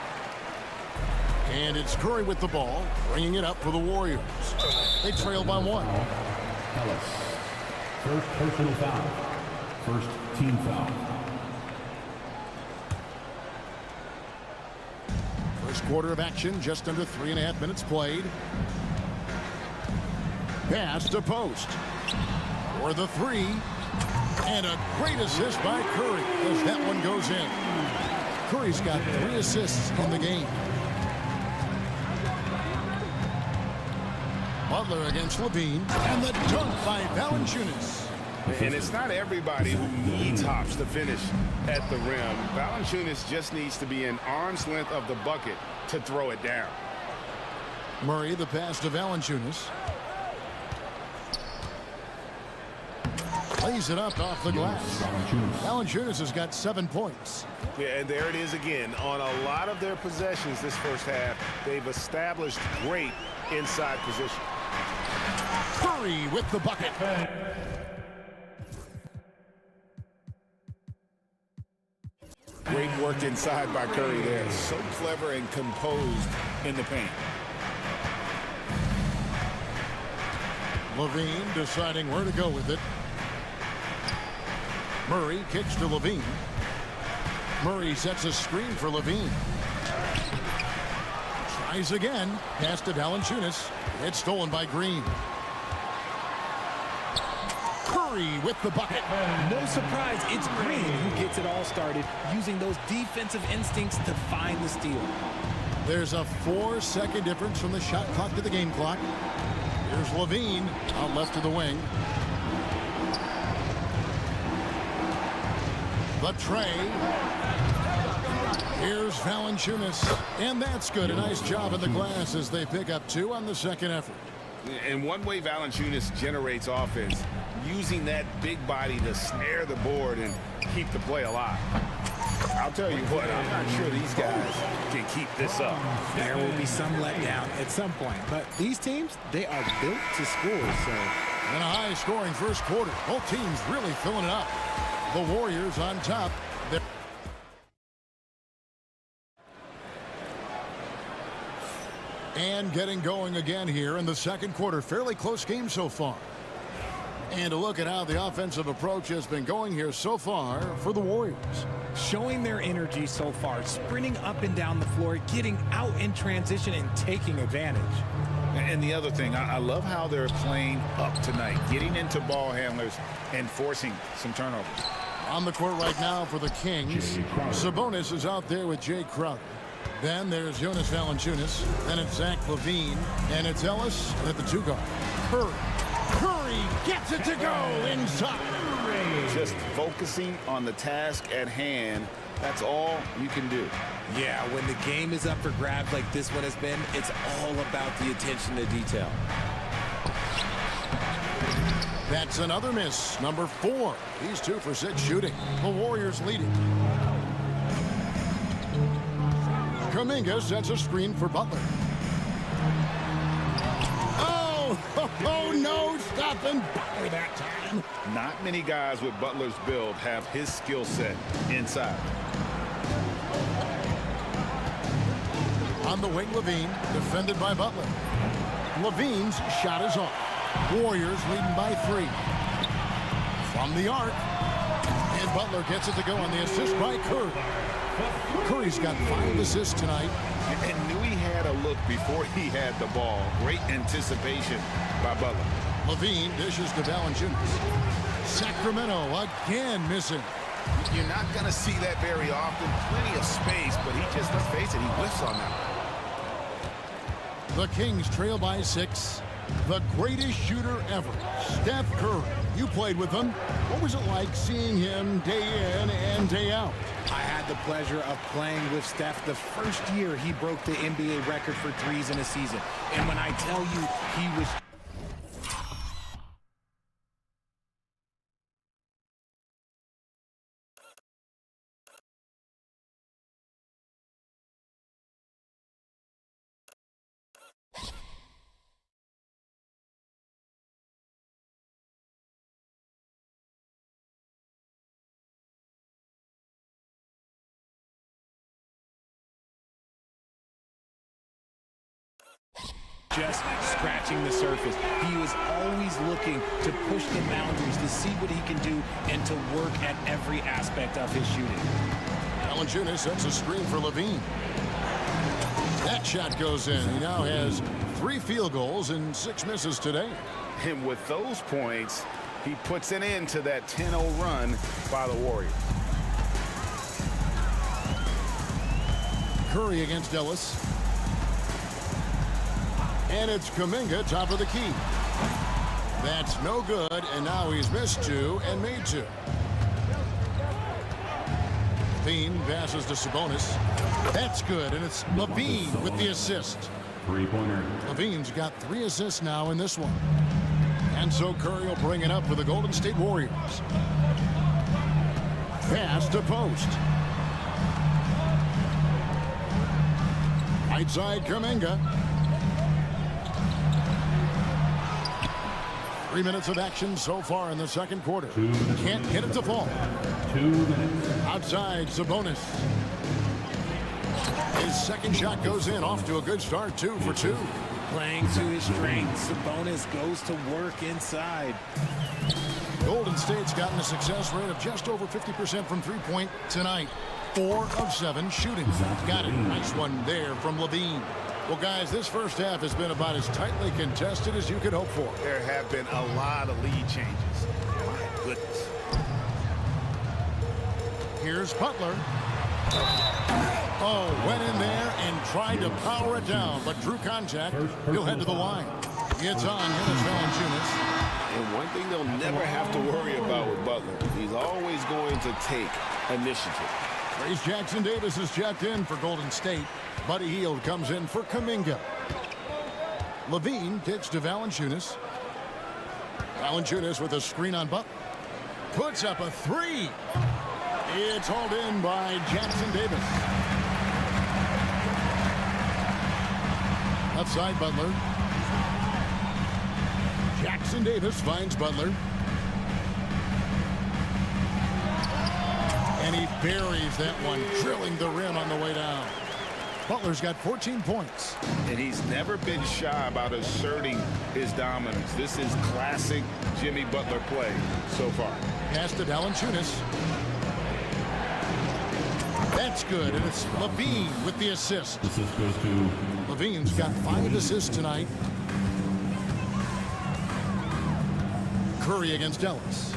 And it's Curry with the ball, bringing it up for the Warriors. They trail by 1. Ellis, first personal foul, first team foul. First quarter of action, just under 3.5 minutes played. Pass to post. For the 3. And a great assist by Curry as that one goes in. Curry's got 3 assists in the game. Butler against Levine. And the dunk by Valanciunas. And it's not everybody who needs hops to finish at the rim. Valanciunas just needs to be an arm's length of the bucket to throw it down. Murray, the pass to Valanciunas. Plays it up off the glass. Valanciunas has got 7 points. Yeah, and there it is again. On a lot of their possessions this first half, they've established great inside position. Curry with the bucket. Great work inside by Curry there. So clever and composed in the paint. Levine deciding where to go with it. Murray kicks to Levine. Murray sets a screen for Levine. Tries again. Pass to Valanciunas. It's stolen by Green. Curry with the bucket. No surprise, it's Green who gets it all started, using those defensive instincts to find the steal. There's a 4-second difference from the shot clock to the game clock. Here's Levine out left to the wing. The tray. Here's Valanciunas, and that's good. A nice job in the glass as they pick up 2 on the second effort. And one way Valanciunas generates offense, using that big body to snare the board and keep the play alive. I'll tell you what, I'm not sure these guys can keep this up. There will be some letdown at some point, but these teams, they are built to score. So, in a high-scoring first quarter, both teams really filling it up. The Warriors on top. And getting going again here in the second quarter. Fairly close game so far. And a look at how the offensive approach has been going here so far for the Warriors. Showing their energy so far, sprinting up and down the floor, getting out in transition and taking advantage. And the other thing, I love how they're playing up tonight, getting into ball handlers and forcing some turnovers. On the court right now for the Kings, Sabonis is out there with Jay Crowder. Then there's Jonas Valanciunas. Then it's Zach LaVine. And it's Ellis at the 2 guard. Curry gets it to go inside. Just focusing on the task at hand. That's all you can do. Yeah, when the game is up for grabs like this one has been, it's all about the attention to detail. That's another miss. Number 4. He's 2 for 6 shooting. The Warriors leading. Kuminga sets a screen for Butler. Oh, no, stopping Butler that time. Not many guys with Butler's build have his skill set inside. On the wing, Levine, defended by Butler. Levine's shot is off. Warriors leading by 3. From the arc. And Butler gets it to go on the assist by Curry. Curry's got 5 assists tonight. And knew he had a look before he had the ball. Great anticipation by Butler. Levine dishes to Valanciunas. Sacramento again missing. You're not going to see that very often. Plenty of space, but he just, let's face it, he whiffs on that. The Kings trail by 6. The greatest shooter ever, Steph Curry. You played with him. What was it like seeing him day in and day out? I had the pleasure of playing with Steph the first year he broke the NBA record for threes in a season. And when I tell you, he was... just scratching the surface. He was always looking to push the boundaries, to see what he can do, and to work at every aspect of his shooting. Valanciunas sets a screen for Levine. That shot goes in. He now has 3 field goals and 6 misses today. And with those points, he puts an end to that 10-0 run by the Warriors. Curry against Ellis. And it's Kuminga, top of the key. That's no good, and now he's missed 2 and made 2. Levine passes to Sabonis. That's good, and it's Levine with the assist. 3-pointer. Levine's got 3 assists now in this one. And so Curry will bring it up for the Golden State Warriors. Pass to post. Right side, Kuminga. 3 minutes of action so far in the second quarter. Can't get it to fall. 2 minutes. Outside, Sabonis. His second shot goes in, off to a good start, 2 for 2. Playing to his strengths, Sabonis goes to work inside. Golden State's gotten a success rate of just over 50% from three-point tonight. 4 of 7 shooting. Got it. Nice one there from Levine. Well, guys, this first half has been about as tightly contested as you could hope for. There have been a lot of lead changes. My goodness. Here's Butler. Oh, went in there and tried to power it down, but drew contact. He'll head to the line. It's on Valanciunas. And one thing they'll never have to worry about with Butler, he's always going to take initiative. Trace Jackson Davis is checked in for Golden State. Buddy Hield comes in for Kuminga. Levine kicks to Valanciunas. Valanciunas with a screen on Butler. Puts up a 3. It's hauled in by Jackson Davis. Outside Butler. Jackson Davis finds Butler. And he buries that one, drilling the rim on the way down. Butler's got 14 points. And he's never been shy about asserting his dominance. This is classic Jimmy Butler play so far. Pass to Valanciunas. That's good, and it's Levine with the assist. Assist goes to Levine's got 5 assists tonight. Curry against Ellis.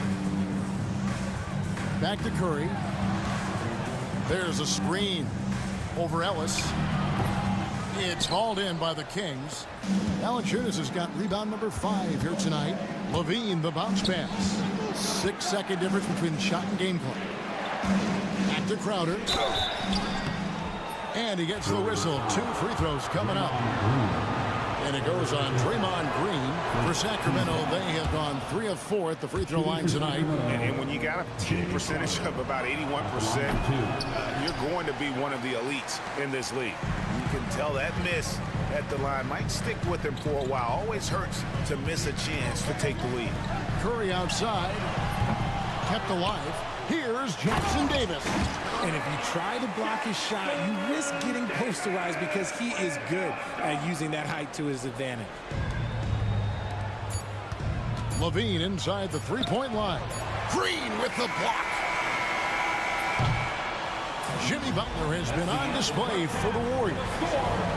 Back to Curry. There's a screen over Ellis. It's hauled in by the Kings. Valanciunas has got rebound number 5 here tonight. Levine, the bounce pass. 6-second difference between shot and game clock. Back to Crowder. And he gets the whistle. 2 free throws coming up. And it goes on Draymond Green. For Sacramento, they have gone 3 of 4 at the free throw line tonight. And when you got a team percentage of about 81%, you're going to be one of the elites in this league. You can tell that miss at the line might stick with him for a while. Always hurts to miss a chance to take the lead. Curry outside. Kept alive. Here's Jackson Davis. And if you try to block his shot, you risk getting posterized because he is good at using that height to his advantage. Levine inside the three-point line. Green with the block. Jimmy Butler has been on display for the Warriors.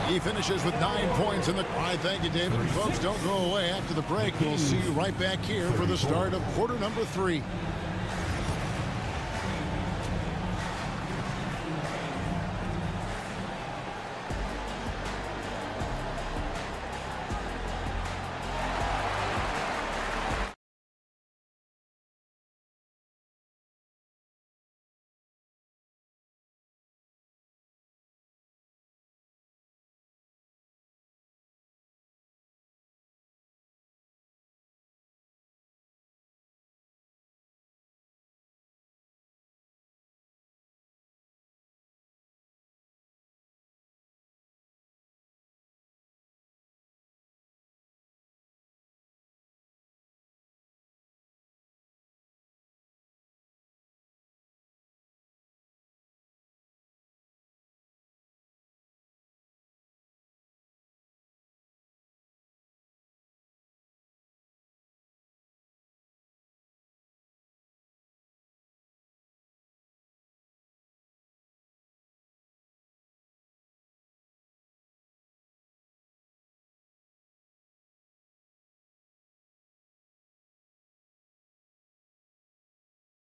He finishes with 9 points in the... I thank you, David. Folks, don't go away after the break. We'll see you right back here for the start of quarter number 3.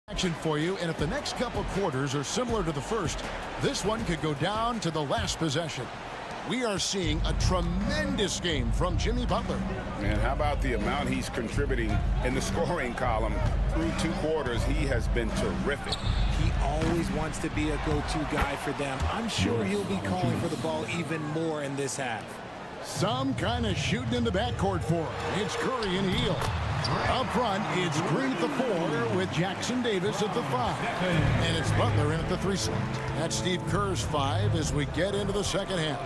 Action for you, and if the next couple quarters are similar to the first, this one could go down to the last possession. We are seeing a tremendous game from Jimmy Butler. And how about the amount he's contributing in the scoring column? Through 2 quarters, he has been terrific. He always wants to be a go-to guy for them. I'm sure he'll be calling for the ball even more in this half. Some kind of shooting in the backcourt for him. It's Curry and Hield. Up front, it's Green at the 4 with Jackson Davis at the 5. And it's Butler in at the 3 slot. That's Steve Kerr's 5 as we get into the second half.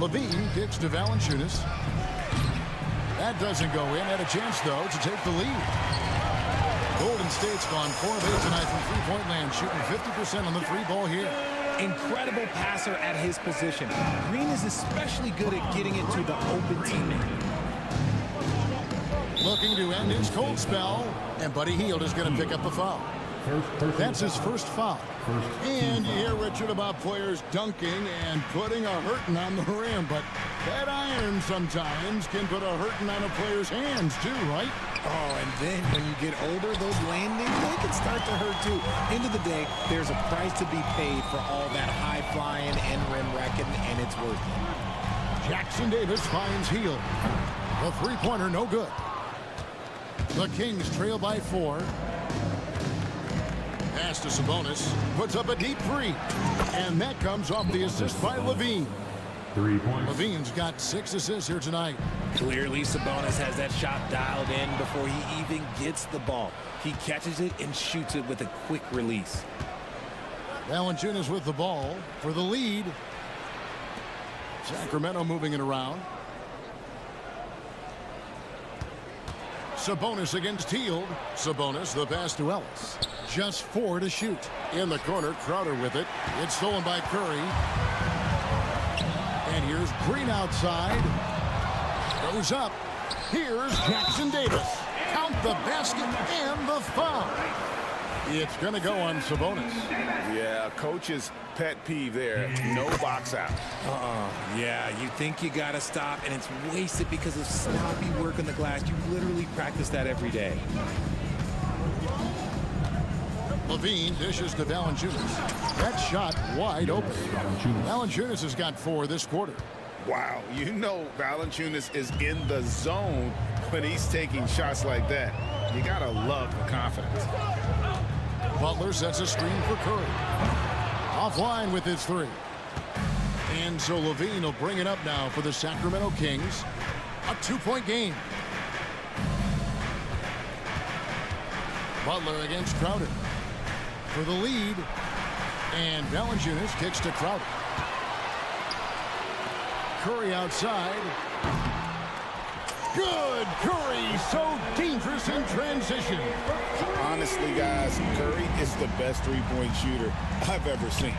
Levine kicks to Valanciunas. That doesn't go in. Had a chance, though, to take the lead. Golden State's gone 4 of 8 tonight from three-point land, shooting 50% on the three ball here. Incredible passer at his position. Green is especially good at getting it to the open teammate. Looking to end his cold spell, and Buddy Hield is going to pick up the foul. That's his first foul. And you hear, Richard, about players dunking and putting a hurting on the rim, but that iron sometimes can put a hurting on a player's hands too, right? Oh, and then when you get older, those landings, they can start to hurt too. End of the day, there's a price to be paid for all that high-flying and rim wrecking, and it's worth it. Jackson Davis finds Hield. The three-pointer, no good. The Kings trail by 4. Pass to Sabonis. Puts up a deep three. And that comes off the assist by Levine. 3 points. Levine's got 6 assists here tonight. Clearly, Sabonis has that shot dialed in before he even gets the ball. He catches it and shoots it with a quick release. Valanciunas with the ball for the lead. Sacramento moving it around. Sabonis against Hield. Sabonis, the pass to Ellis. Just 4 to shoot. In the corner, Crowder with it. It's stolen by Curry. And here's Green outside. Goes up. Here's Jackson Davis. Count the basket and the foul. It's going to go on Sabonis. Yeah, coach's pet peeve there. No box out. Yeah, you think you got to stop, and it's wasted because of sloppy work on the glass. You literally practice that every day. Levine dishes to Valanciunas. That shot wide open. Valanciunas has got 4 this quarter. Wow, you know Valanciunas is in the zone when he's taking shots like that. You got to love the confidence. Butler sets a screen for Curry. Offline with his 3. And so Levine will bring it up now for the Sacramento Kings. A 2-point game. Butler against Crowder for the lead. And Valanciunas kicks to Crowder. Curry outside. Good. Curry, so dangerous in transition. Honestly, guys, Curry is the best three-point shooter I've ever seen.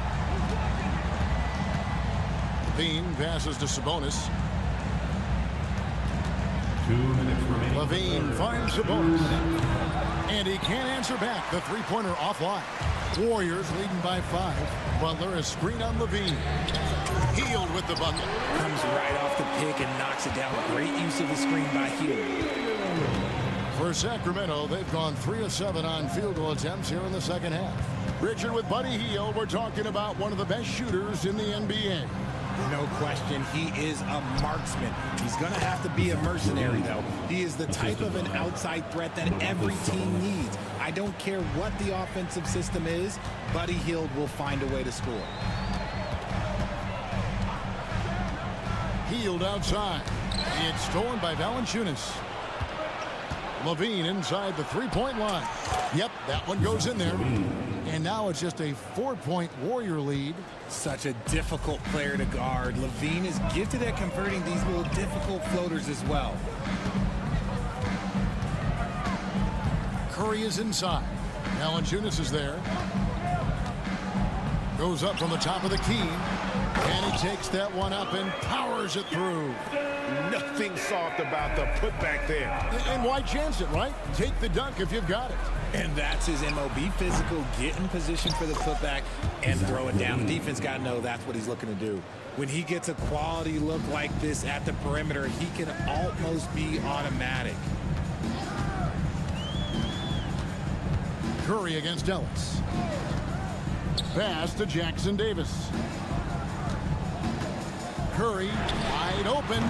Levine passes to Sabonis. 2 minutes remaining. Levine finds Sabonis. And he can't answer back. The three-pointer offline. Warriors leading by 5. Butler is screen on Levine. Hield with the bucket. Comes right off the pick and knocks it down. Great use of the screen by Hield. For Sacramento, they've gone 3 of 7 on field goal attempts here in the second half. Richard, with Buddy Hield, we're talking about one of the best shooters in the NBA. No question, he is a marksman. He's going to have to be a mercenary, though. He is the type of an outside threat that every team needs. I don't care what the offensive system is, Buddy Hield will find a way to score. Hield outside. It's stolen by Valanciunas. Levine inside the three-point line. Yep, that one goes in there. And now it's just a 4-point Warrior lead. Such a difficult player to guard. Levine is gifted at converting these little difficult floaters as well. Curry is inside. Valanciunas is there. Goes up from the top of the key. And he takes that one up and powers it through. Nothing soft about the putback there. And why chance it, right? Take the dunk if you've got it. And that's his MO. Be physical, get in position for the putback, and throw it down. The defense got to know that's what he's looking to do. When he gets a quality look like this at the perimeter, he can almost be automatic. Curry against Ellis. Pass to Jackson Davis. Curry wide open.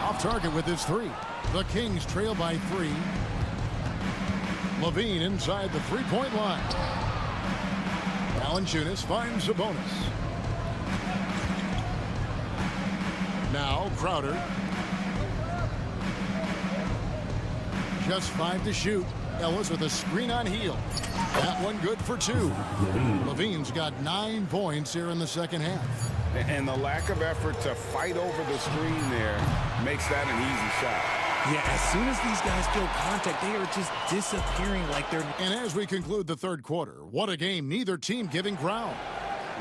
Off target with his 3. The Kings trail by 3. Levine inside the three-point line. Valanciunas finds Sabonis. Now Crowder. Just 5 to shoot. Ellis with a screen on Hield. That one good for 2. Levine's got 9 points here in the second half. And the lack of effort to fight over the screen there makes that an easy shot. Yeah, as soon as these guys feel contact, they are just disappearing like they're... And as we conclude the third quarter, what a game, neither team giving ground.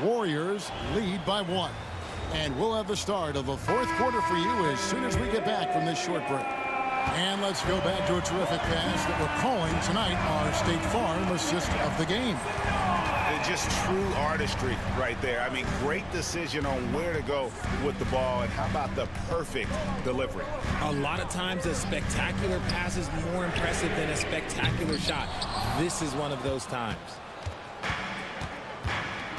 Warriors lead by 1. And we'll have the start of the fourth quarter for you as soon as we get back from this short break. And let's go back to a terrific pass that we're calling tonight our State Farm assist of the game. Just true artistry right there. I mean, great decision on where to go with the ball, and how about the perfect delivery? A lot of times a spectacular pass is more impressive than a spectacular shot. This is one of those times.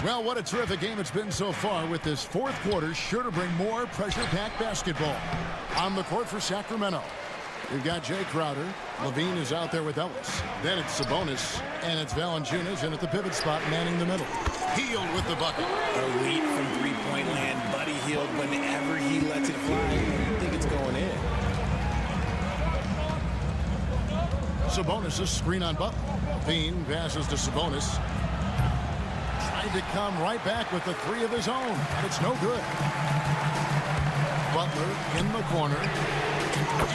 Well, what a terrific game it's been so far, with this fourth quarter sure to bring more pressure-packed basketball. On the court for Sacramento, we've got Jay Crowder. Levine is out there with Ellis. Then it's Sabonis, and it's Valanciunas in at the pivot spot, manning the middle. Hield with the bucket. Elite from three-point land. Buddy Hield, whenever he lets it fly, I think it's going in. Sabonis, a screen on Butler. Levine passes to Sabonis. Tried to come right back with the three of his own, and it's no good. Butler in the corner.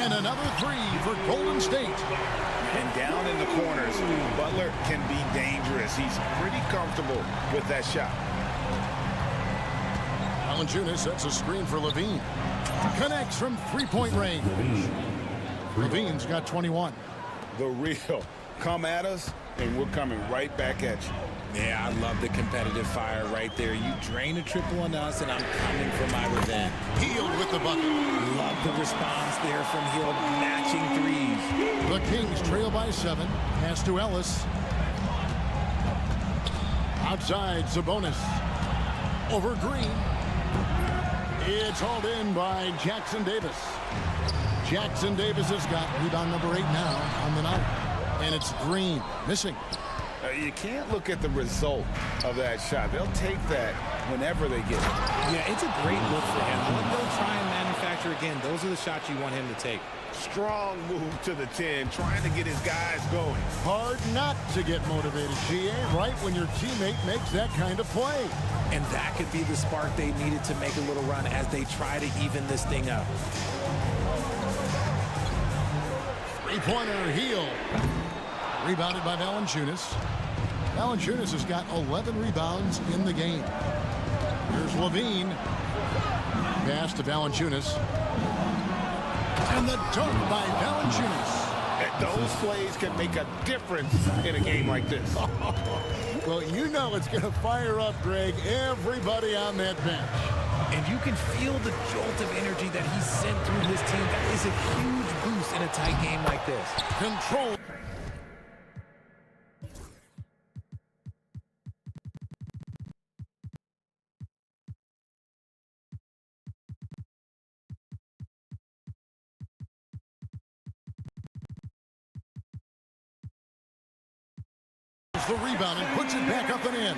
And another three for Golden State. And down in the corners, Butler can be dangerous. He's pretty comfortable with that shot. Valanciunas sets a screen for Levine. Connects from three-point range. Levine's got 21. The real. Come at us, and we're coming right back at you. Yeah, I love the competitive fire right there. You drain a triple on us, and I'm coming for my revenge. Hield with the bucket. Love the response there from Hield, matching threes. The Kings trail by 7. Pass to Ellis. Outside, Sabonis. Over Green. It's hauled in by Jackson Davis. Jackson Davis has got rebound number 8 now on the night. And it's Green missing. You can't look at the result of that shot. They'll take that whenever they get it. Yeah, it's a great look for him. They'll try and manufacture again. Those are the shots you want him to take. Strong move to the 10, trying to get his guys going. Hard not to get motivated, GA, right when your teammate makes that kind of play. And that could be the spark they needed to make a little run as they try to even this thing up. Three-pointer, Hield. Rebounded by Valanciunas. Valanciunas has got 11 rebounds in the game. Here's Levine. Pass to Valanciunas. And the dunk by Valanciunas. Those plays can make a difference in a game like this. Well, you know it's going to fire up, Greg, everybody on that bench. And you can feel the jolt of energy that he sent through his team. That is a huge boost in a tight game like this. Control. The rebound and puts it back up and in.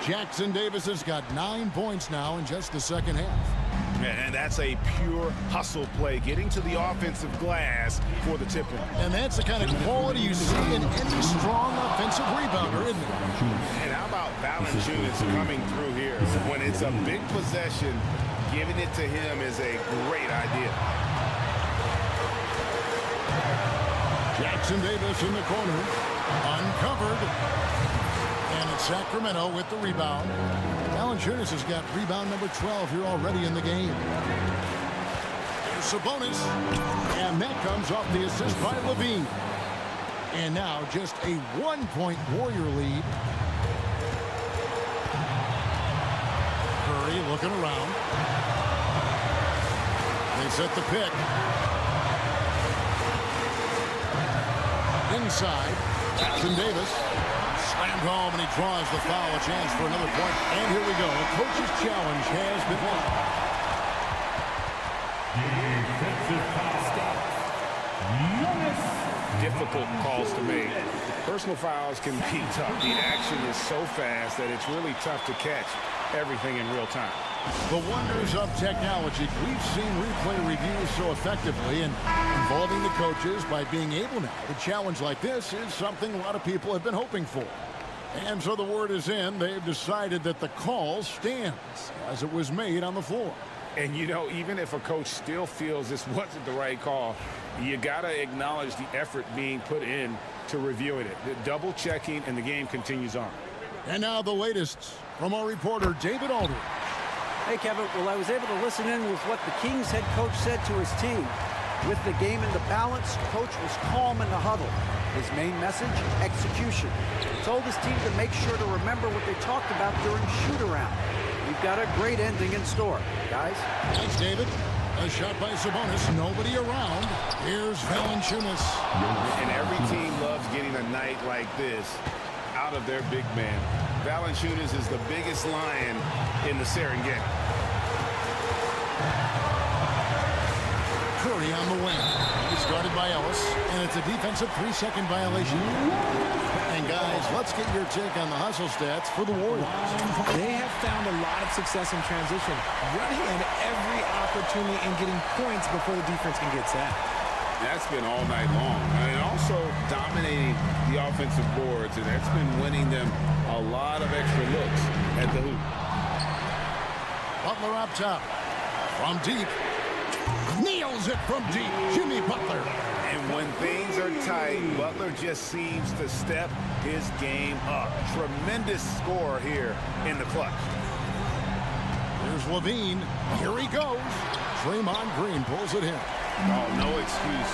Jackson Davis has got 9 points now in just the second half. And that's a pure hustle play, getting to the offensive glass for the tip-in. And that's the kind of quality you see in any strong offensive rebounder, isn't it? And how about Valanciunas coming through here? When it's a big possession, giving it to him is a great idea. Jackson Davis in the corner. Uncovered. And it's Sacramento with the rebound. Valanciunas has got rebound number 12 here already in the game. Here's Sabonis. And that comes off the assist by Levine. And now just a 1-point Warrior lead. Curry looking around. They set the pick. Inside. Jackson Davis slammed home, and he draws the foul. A chance for another point. And here we go. A coach's challenge has been won. Difficult calls to make. Personal fouls can be tough. The action is so fast that it's really tough to catch everything in real time. The wonders of technology. We've seen replay reviews so effectively, and involving the coaches by being able now to challenge like this is something a lot of people have been hoping for. And so the word is in. They've decided that the call stands as it was made on the floor. And, you know, even if a coach still feels this wasn't the right call, you got to acknowledge the effort being put in to reviewing it. The double checking, and the game continues on. And now the latest from our reporter, David Aldridge. Hey, Kevin. Well, I was able to listen in with what the Kings head coach said to his team. With the game in the balance, coach was calm in the huddle. His main message, execution. He told his team to make sure to remember what they talked about during shoot-around. We've got a great ending in store, guys. Thanks, David. A shot by Sabonis. Nobody around. Here's Valanciunas. And every team loves getting a night like this out of their big man. Valanciunas is the biggest lion in the Serengeti. Curry on the wing. He's guarded by Ellis, and it's a defensive 3-second violation. And guys, let's get your take on the hustle stats for the Warriors. They have found a lot of success in transition, running at every opportunity and getting points before the defense can get set. That's been all night long. And also dominating the offensive boards, and that's been winning them a lot of extra looks at the hoop. Butler up top. From deep. Nails it from deep. Jimmy Butler. And when things are tight, Butler just seems to step his game up. Tremendous score here in the clutch. Here's Levine. Here he goes. Draymond Green pulls it in. Oh, no excuse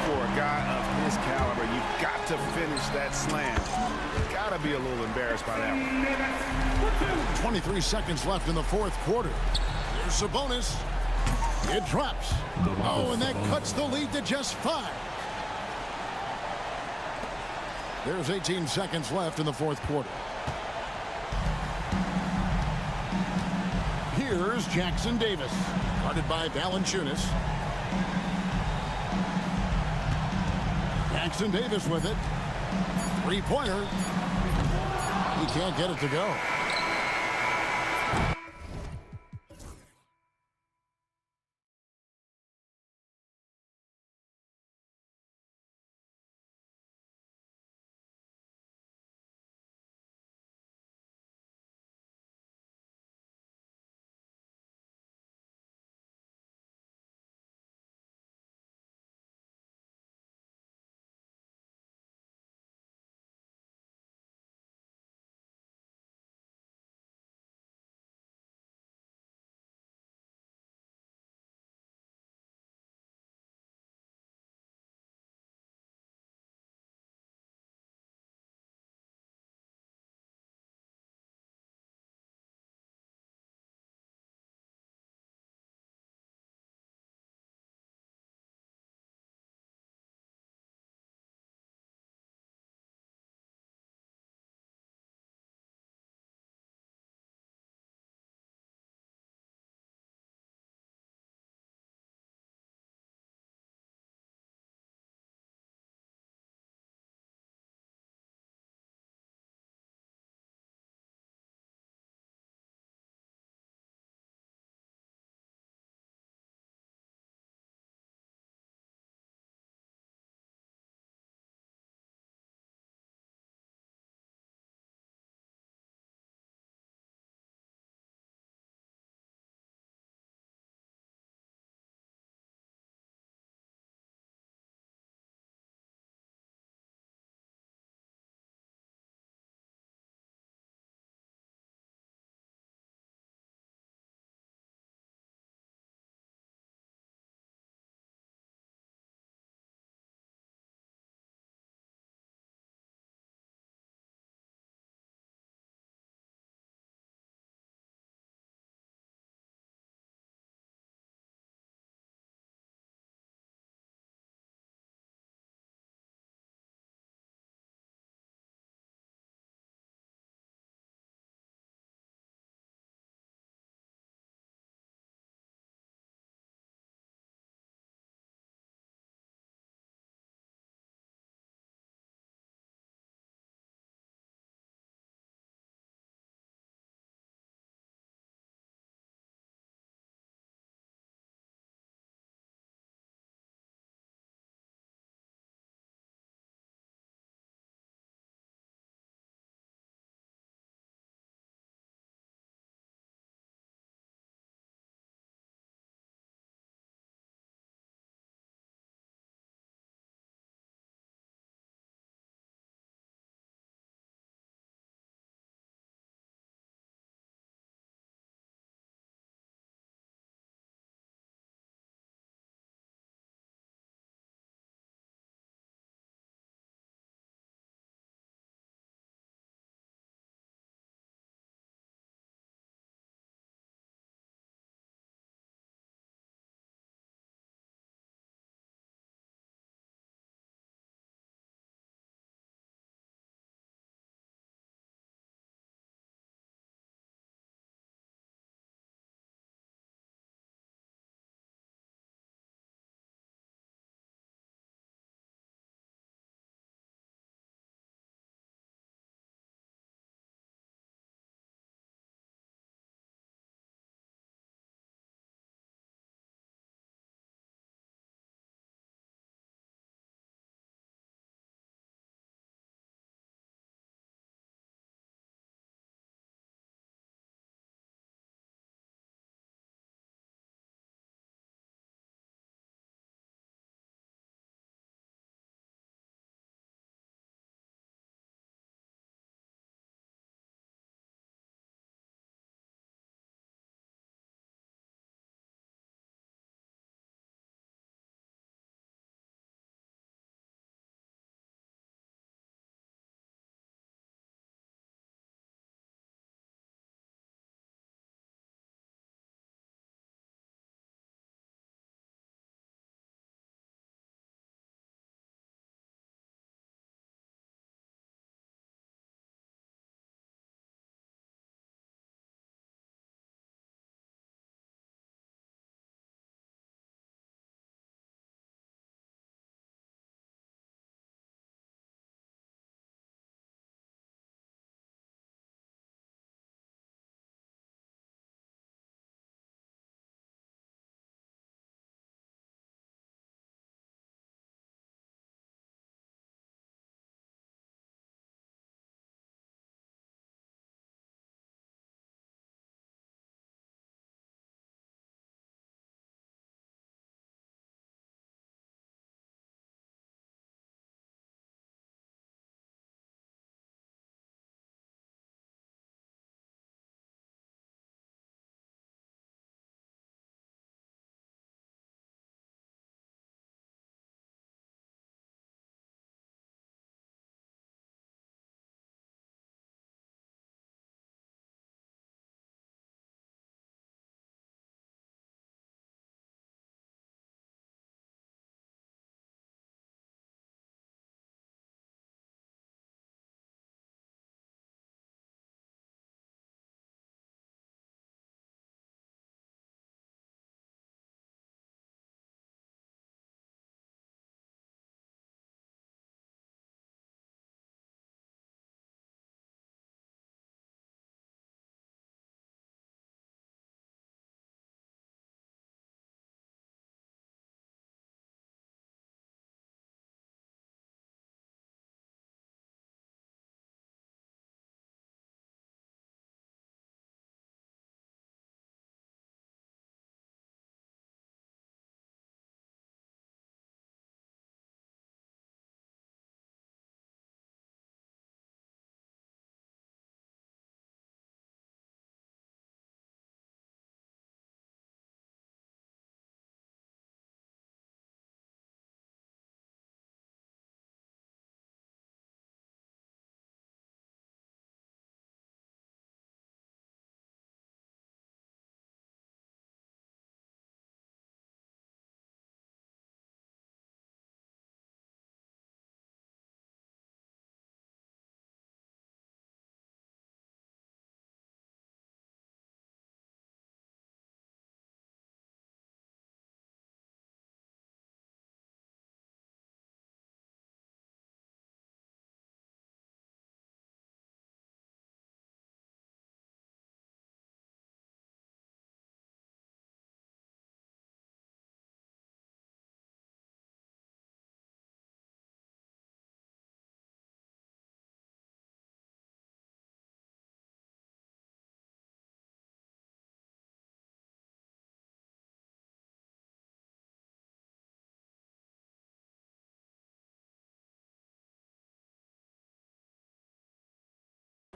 for a guy of his caliber. You've got to finish that slam. You've got to be a little embarrassed by that one. 23 seconds left in the fourth quarter. Here's Sabonis. It drops. Oh, and that cuts the lead to just 5. There's 18 seconds left in the fourth quarter. Here's Jackson Davis, guarded by Valanciunas. Jackson Davis with it. Three-pointer. He can't get it to go.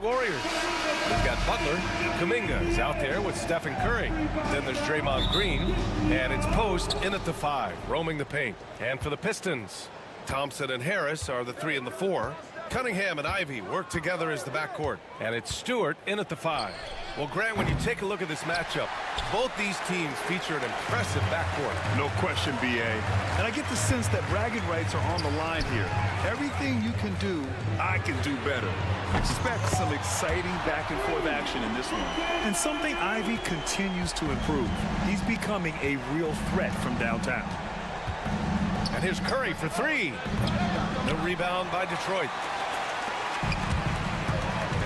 Warriors. We've got Butler. Kuminga is out there with Stephen Curry. Then there's Draymond Green. And it's Post in at the 5, roaming the paint. And for the Pistons, Thompson and Harris are the 3 and the 4. Cunningham and Ivy work together as the backcourt. And it's Stewart in at the 5. Well, Grant, when you take a look at this matchup, both these teams feature an impressive backcourt. No question, BA. And I get the sense that bragging rights are on the line here. Everything you can do, I can do better. Expect some exciting back-and-forth action in this one. And something Ivy continues to improve. He's becoming a real threat from downtown. And here's Curry for 3. The rebound by Detroit.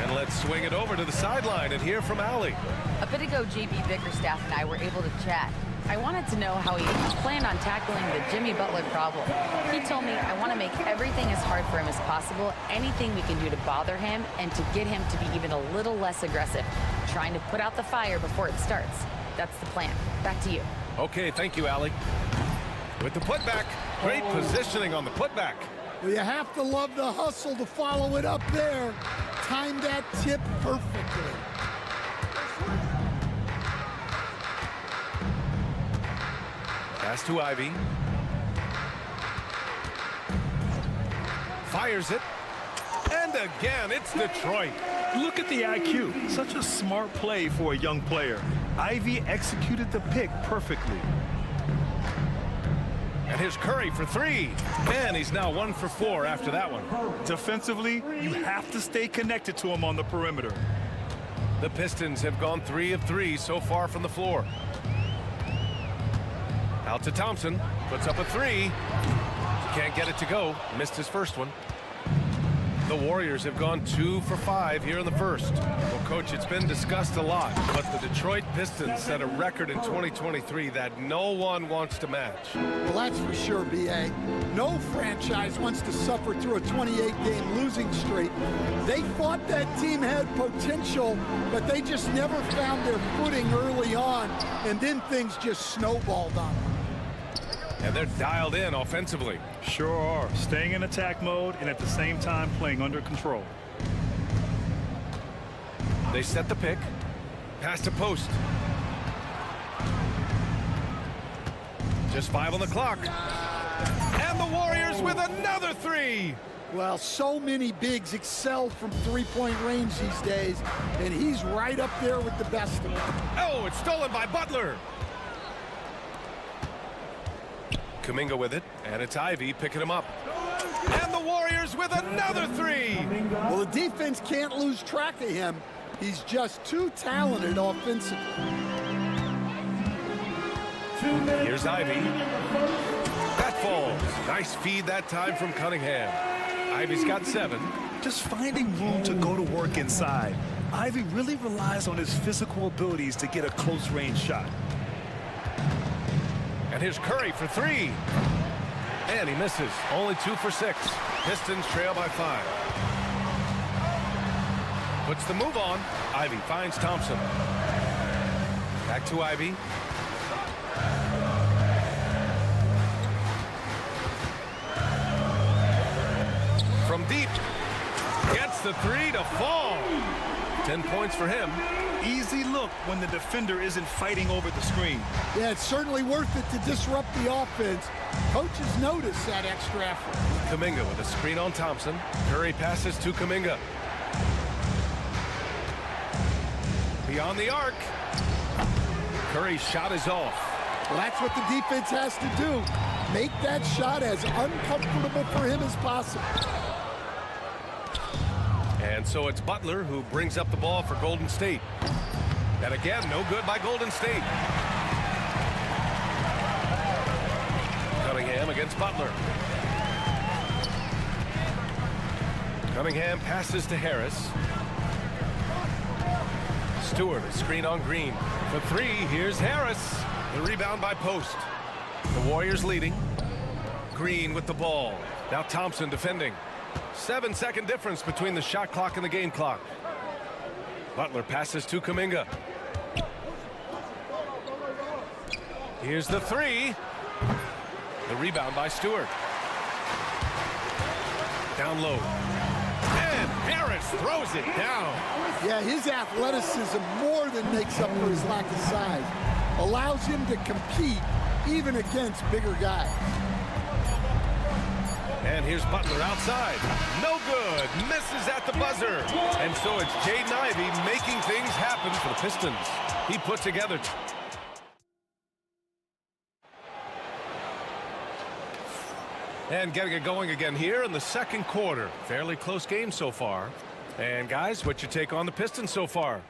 And let's swing it over to the sideline and hear from Allie. A bit ago, JB Bickerstaff and I were able to chat. I wanted to know how he planned on tackling the Jimmy Butler problem. He told me, I want to make everything as hard for him as possible, anything we can do to bother him and to get him to be even a little less aggressive, trying to put out the fire before it starts. That's the plan. Back to you. Okay, thank you, Allie. With the putback, great positioning on the putback. Well, you have to love the hustle to follow it up there. Timed that tip perfectly. Pass to Ivy. Fires it. And again, it's Detroit. Look at the IQ. Such a smart play for a young player. Ivy executed the pick perfectly. And here's Curry for 3. And he's now 1 for 4 after that one. Defensively, you have to stay connected to him on the perimeter. The Pistons have gone 3 of 3 so far from the floor. Out to Thompson. Puts up a 3. Can't get it to go. Missed his first one. The Warriors have gone 2 for 5 here in the first. Well, Coach, it's been discussed a lot, but the Detroit Pistons set a record in 2023 that no one wants to match. Well, that's for sure, B.A. No franchise wants to suffer through a 28-game losing streak. They thought that team had potential, but they just never found their footing early on, and then things just snowballed on them. And they're dialed in offensively. Sure are. Staying in attack mode and at the same time playing under control. They set the pick. Pass to Post. Just 5 on the clock. And the Warriors with another 3. Well, so many bigs excel from three-point range these days, and he's right up there with the best of them. Oh, it's stolen by Butler. Kuminga with it, and it's Ivy picking him up. And the Warriors with another 3. Well, the defense can't lose track of him. He's just too talented offensively. Here's Ivy. That falls. Nice feed that time from Cunningham. Ivy's got 7. Just finding room to go to work inside. Ivy really relies on his physical abilities to get a close-range shot. And here's Curry for 3. And he misses. Only 2 for 6. Pistons trail by 5. Puts the move on. Ivy finds Thompson. Back to Ivy. From deep. Gets the 3 to fall. 10 points for him. Easy look when the defender isn't fighting over the screen. Yeah, it's certainly worth it to disrupt the offense. Coaches notice that extra effort. Kuminga with a screen on Thompson. Curry passes to Kuminga. Beyond the arc. Curry's shot is off. Well, that's what the defense has to do. Make that shot as uncomfortable for him as possible. And so it's Butler who brings up the ball for Golden State. And again, no good by Golden State. Cunningham against Butler. Cunningham passes to Harris. Stewart, a screen on Green. For 3, here's Harris. The rebound by Post. The Warriors leading. Green with the ball. Now Thompson defending. 7-second difference between the shot clock and the game clock. Butler passes to Kuminga. Here's the 3. The rebound by Stewart. Down low. And Harris throws it down. Yeah, his athleticism more than makes up for his lack of size. Allows him to compete even against bigger guys. And here's Butler outside. No good. Misses at the buzzer. And so it's Jaden Ivey making things happen for the Pistons. He put together. And getting it going again here in the second quarter. Fairly close game so far. And guys, what's your take on the Pistons so far?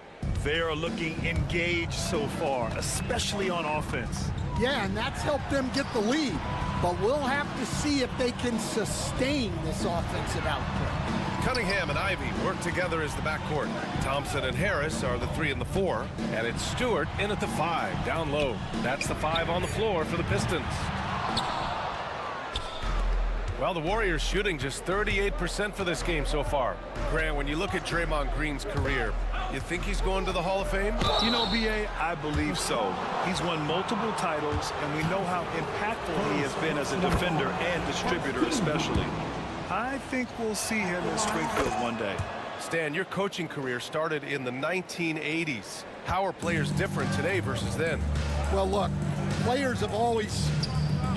They are looking engaged so far, especially on offense. Yeah, and that's helped them get the lead. But we'll have to see if they can sustain this offensive output. Cunningham and Ivey work together as the backcourt. Thompson and Harris are the 3 and the 4. And it's Stewart in at the 5, down low. That's the 5 on the floor for the Pistons. Well, the Warriors shooting just 38% for this game so far. Grant, when you look at Draymond Green's career, you think he's going to the Hall of Fame? You know, B.A., I believe so. He's won multiple titles, and we know how impactful he has been as a defender and distributor especially. I think we'll see him in Springfield one day. Stan, your coaching career started in the 1980s. How are players different today versus then? Well, look, players have always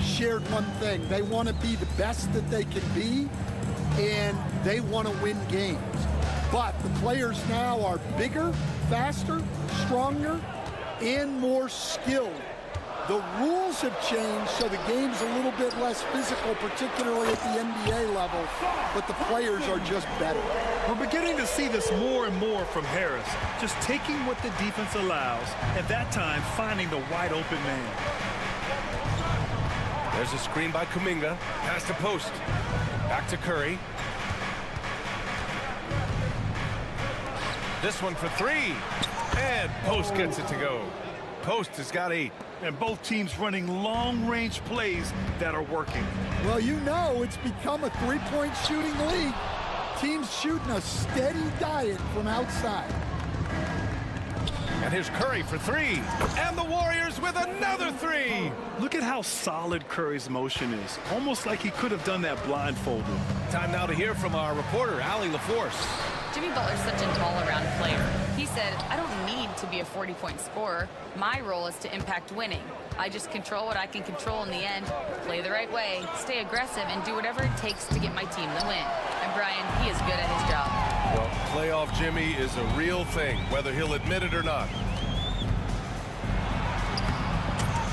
shared one thing. They want to be the best that they can be, and they want to win games. But the players now are bigger, faster, stronger, and more skilled. The rules have changed, so the game's a little bit less physical, particularly at the NBA level, but the players are just better. We're beginning to see this more and more from Harris, just taking what the defense allows, and that time finding the wide open man. There's a screen by Kuminga. Pass to post. Back to Curry. This one for 3. And Post gets it to go. Post has got 8. And both teams running long-range plays that are working. Well, you know it's become a three-point shooting league. Teams shooting a steady diet from outside. And here's Curry for 3. And the Warriors with another 3. Look at how solid Curry's motion is. Almost like he could have done that blindfolded. Time now to hear from our reporter, Allie LaForce. Jimmy Butler's such an all-around player. He said, I don't need to be a 40-point scorer. My role is to impact winning. I just control what I can control in the end, play the right way, stay aggressive, and do whatever it takes to get my team the win. And Brian, he is good at his job. Well, playoff Jimmy is a real thing, whether he'll admit it or not.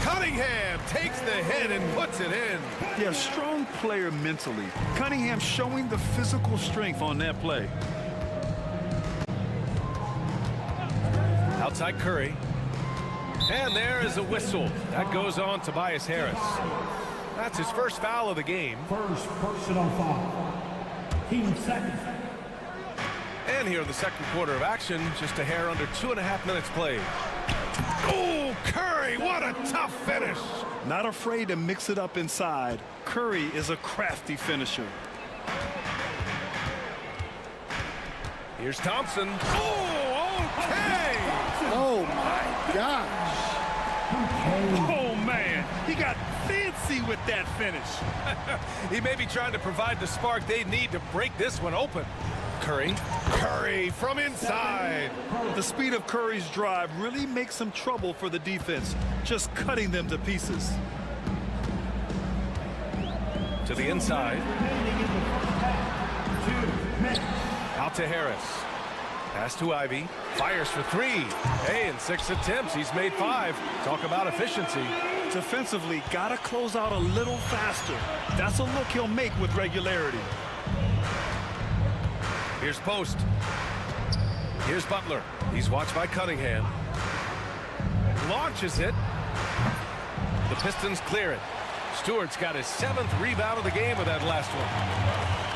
Cunningham takes the hit and puts it in. Yeah, strong player mentally. Cunningham showing the physical strength on that play. Outside Curry. And there is a whistle. That goes on Tobias Harris. That's his first foul of the game. First personal foul. Team second. And here in the second quarter of action, just a hair under 2.5 minutes played. Oh, Curry, what a tough finish. Not afraid to mix it up inside. Curry is a crafty finisher. Here's Thompson. Oh, okay. Oh, my gosh. Oh, man. He got fancy with that finish. He may be trying to provide the spark they need to break this one open. Curry. Curry from inside. The speed of Curry's drive really makes some trouble for the defense, just cutting them to pieces. To the inside. Out to Harris. Pass to Ivey. Fires for 3. Hey, in 6 attempts, he's made 5. Talk about efficiency. Defensively, gotta close out a little faster. That's a look he'll make with regularity. Here's Post. Here's Butler. He's watched by Cunningham. Launches it. The Pistons clear it. Stewart's got his 7th rebound of the game with that last one.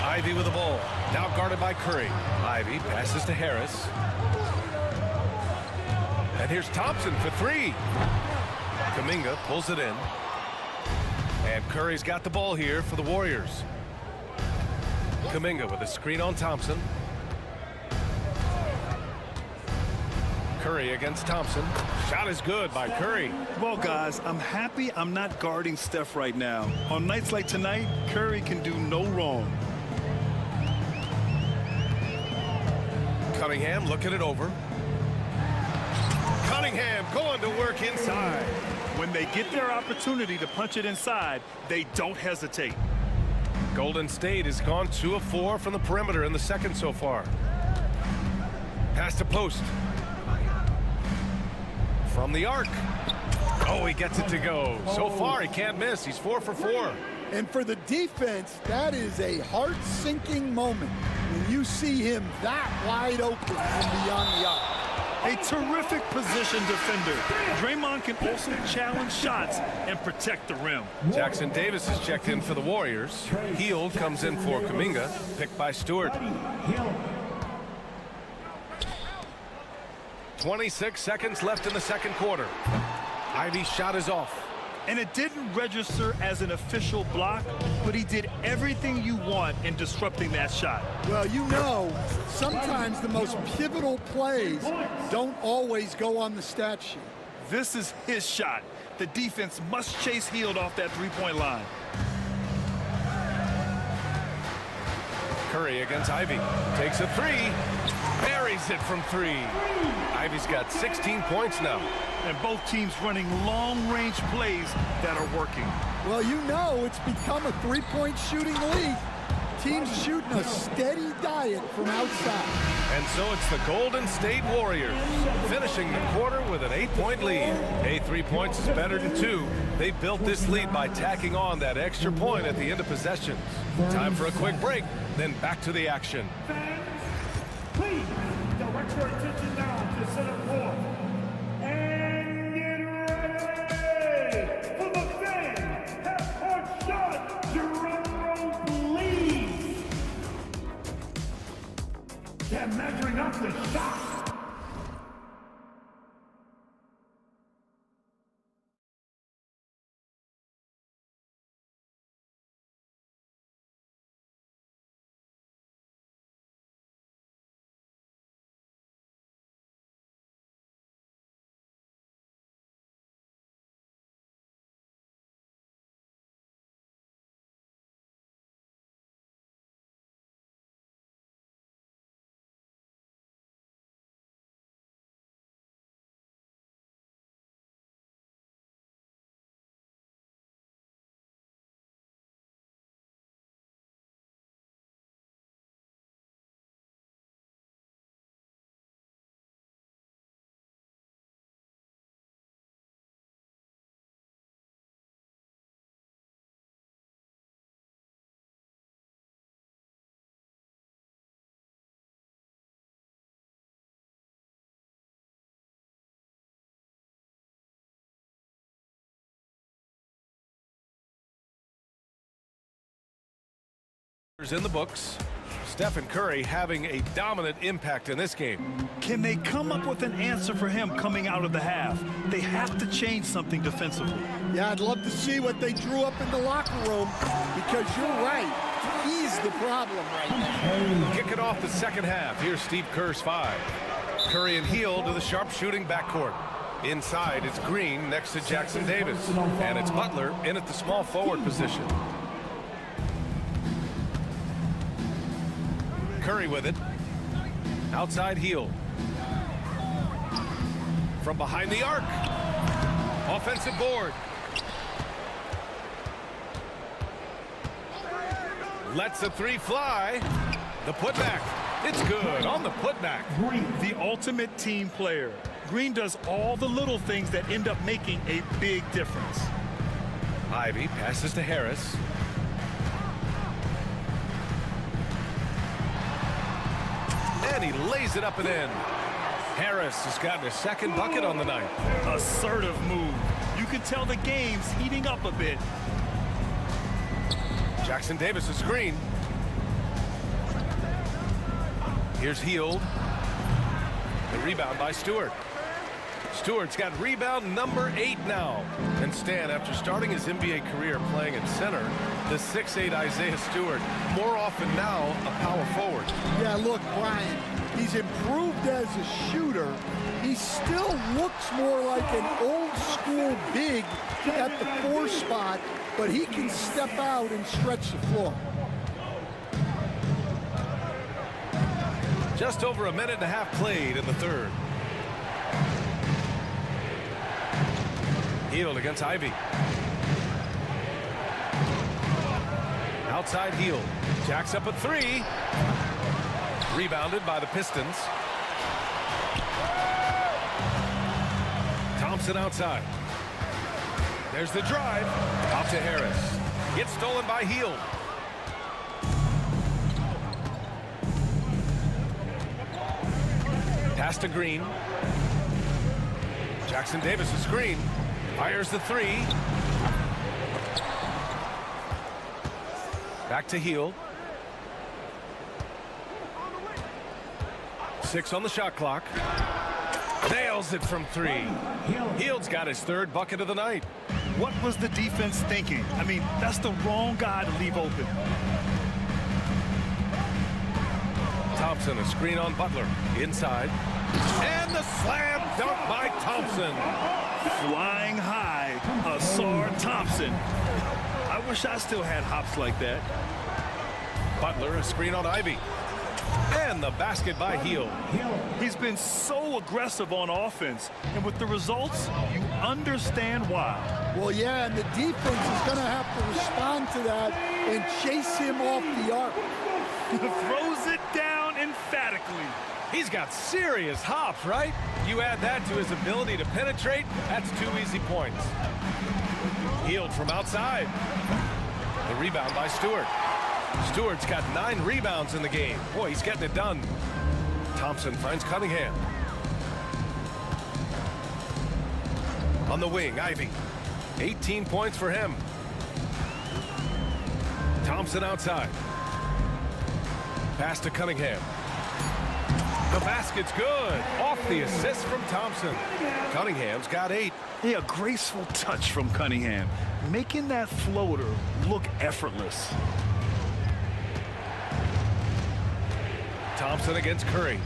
Ivey with the ball. Now guarded by Curry. Ivey passes to Harris. And here's Thompson for 3. Kuminga pulls it in. And Curry's got the ball here for the Warriors. Kuminga with a screen on Thompson. Curry against Thompson. Shot is good by Curry. Well, guys, I'm happy I'm not guarding Steph right now. On nights like tonight, Curry can do no wrong. Cunningham looking it over. Cunningham going to work inside. When they get their opportunity to punch it inside, they don't hesitate. Golden State has gone 2 of 4 from the perimeter in the second so far. Pass to post. From the arc. Oh, he gets it to go. So far, he can't miss. He's 4 for 4. And for the defense, that is a heart-sinking moment when you see him that wide open from beyond the arc. A terrific position defender. Draymond can also challenge shots and protect the rim. Jackson Davis is checked in for the Warriors. Hield comes in for Kuminga, picked by Stewart. 26 seconds left in the second quarter. Ivy's shot is off. And it didn't register as an official block, but he did everything you want in disrupting that shot. Well, you know, sometimes the most pivotal plays don't always go on the stat sheet. This is his shot. The defense must chase Hield off that three-point line. Curry against Ivy. Takes a three. Buries it from 3. Ivy's got 16 points now. And both teams running long-range plays that are working. Well, you know it's become a three-point shooting league. Teams shooting a steady diet from outside. And so it's the Golden State Warriors finishing the quarter with an 8-point lead. Hey, 3 points is better than 2. They built this lead by tacking on that extra point at the end of possessions. Time for a quick break, then back to the action. Please direct your attention now to center court. And get ready for the fan half-court shot. Drum roll, please. They're measuring up the shot. In the books, Stephen Curry having a dominant impact in this game. Can they come up with an answer for him coming out of the half? They have to change something defensively. Yeah, I'd love to see what they drew up in the locker room, because you're right. He's the problem right now. Kicking off the second half. Here's Steve Kerr's 5. Curry and Hield to the sharpshooting backcourt. Inside, it's Green next to Jackson Davis. And it's Butler in at the small forward position. Curry with it. Outside Hield. From behind the arc. Offensive board. Lets the 3 fly. The putback. It's good on the putback. The ultimate team player. Green does all the little things that end up making a big difference. Ivy passes to Harris. And he lays it up and in. Harris has gotten a second bucket on the night. Assertive move. You can tell the game's heating up a bit. Jackson Davis' screen. Here's Hield. The rebound by Stewart. Stewart's got rebound number 8 now. And Stan, after starting his NBA career playing at center, the 6'8" Isaiah Stewart, more often now a power forward. Yeah, look, Brian, he's improved as a shooter. He still looks more like an old school big at the 4 spot, but he can step out and stretch the floor. Just over a minute and a half played in the third. Hield against Ivy. Outside Hield. Jacks up a three. Rebounded by the Pistons. Thompson outside. There's the drive. Out to Harris. Gets stolen by Hield. Pass to Green. Jackson Davis a screen. Fires the three. Back to Hield. 6 on the shot clock. Nails it from three. Hield's got his third bucket of the night. What was the defense thinking? I mean, that's the wrong guy to leave open. Thompson, a screen on Butler. Inside. And the slam dunk by Thompson. Flying high, Asar Thompson. I wish I still had hops like that. Butler, a screen on Ivy. And the basket by Hield. He's been so aggressive on offense, and with the results, you understand why. Well, yeah, and the defense is going to have to respond to that and chase him off the arc. Throws it down emphatically. He's got serious hops, right? You add that to his ability to penetrate, that's 2 easy points. Hield from outside. The rebound by Stewart. Stewart's got 9 rebounds in the game. Boy, he's getting it done. Thompson finds Cunningham. On the wing, Ivy. 18 points for him. Thompson outside. Pass to Cunningham. The basket's good. Off the assist from Thompson. Cunningham's got 8. Yeah, a graceful touch from Cunningham, making that floater look effortless. Thompson against Curry.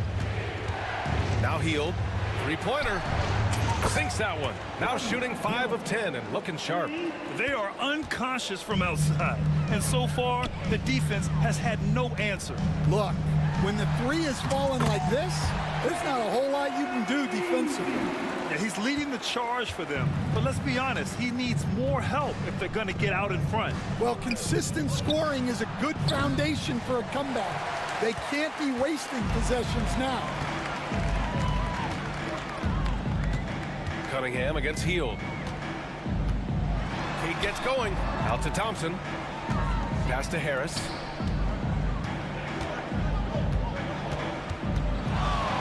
Now Hield. Three-pointer. Sinks that one. Now shooting 5 of 10 and looking sharp. They are unconscious from outside. And so far, the defense has had no answer. Look, when the three is falling like this, there's not a whole lot you can do defensively. Yeah, he's leading the charge for them. But let's be honest, he needs more help if they're going to get out in front. Well, consistent scoring is a good foundation for a comeback. They can't be wasting possessions now. Cunningham against Hield. He gets going. Out to Thompson. Pass to Harris.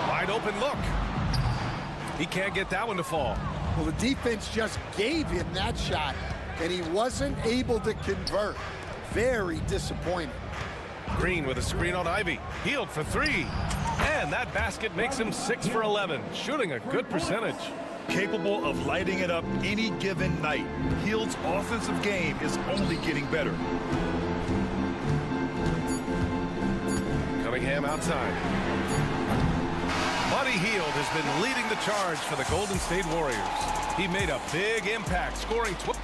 Wide open look. He can't get that one to fall. Well, the defense just gave him that shot, and he wasn't able to convert. Very disappointing. Green with a screen on Ivy. Hield for 3. And that basket makes him 6 for 11. Shooting a good percentage. Capable of lighting it up any given night. Hield's offensive game is only getting better. Cunningham outside. Buddy Hield has been leading the charge for the Golden State Warriors. He made a big impact, scoring 12.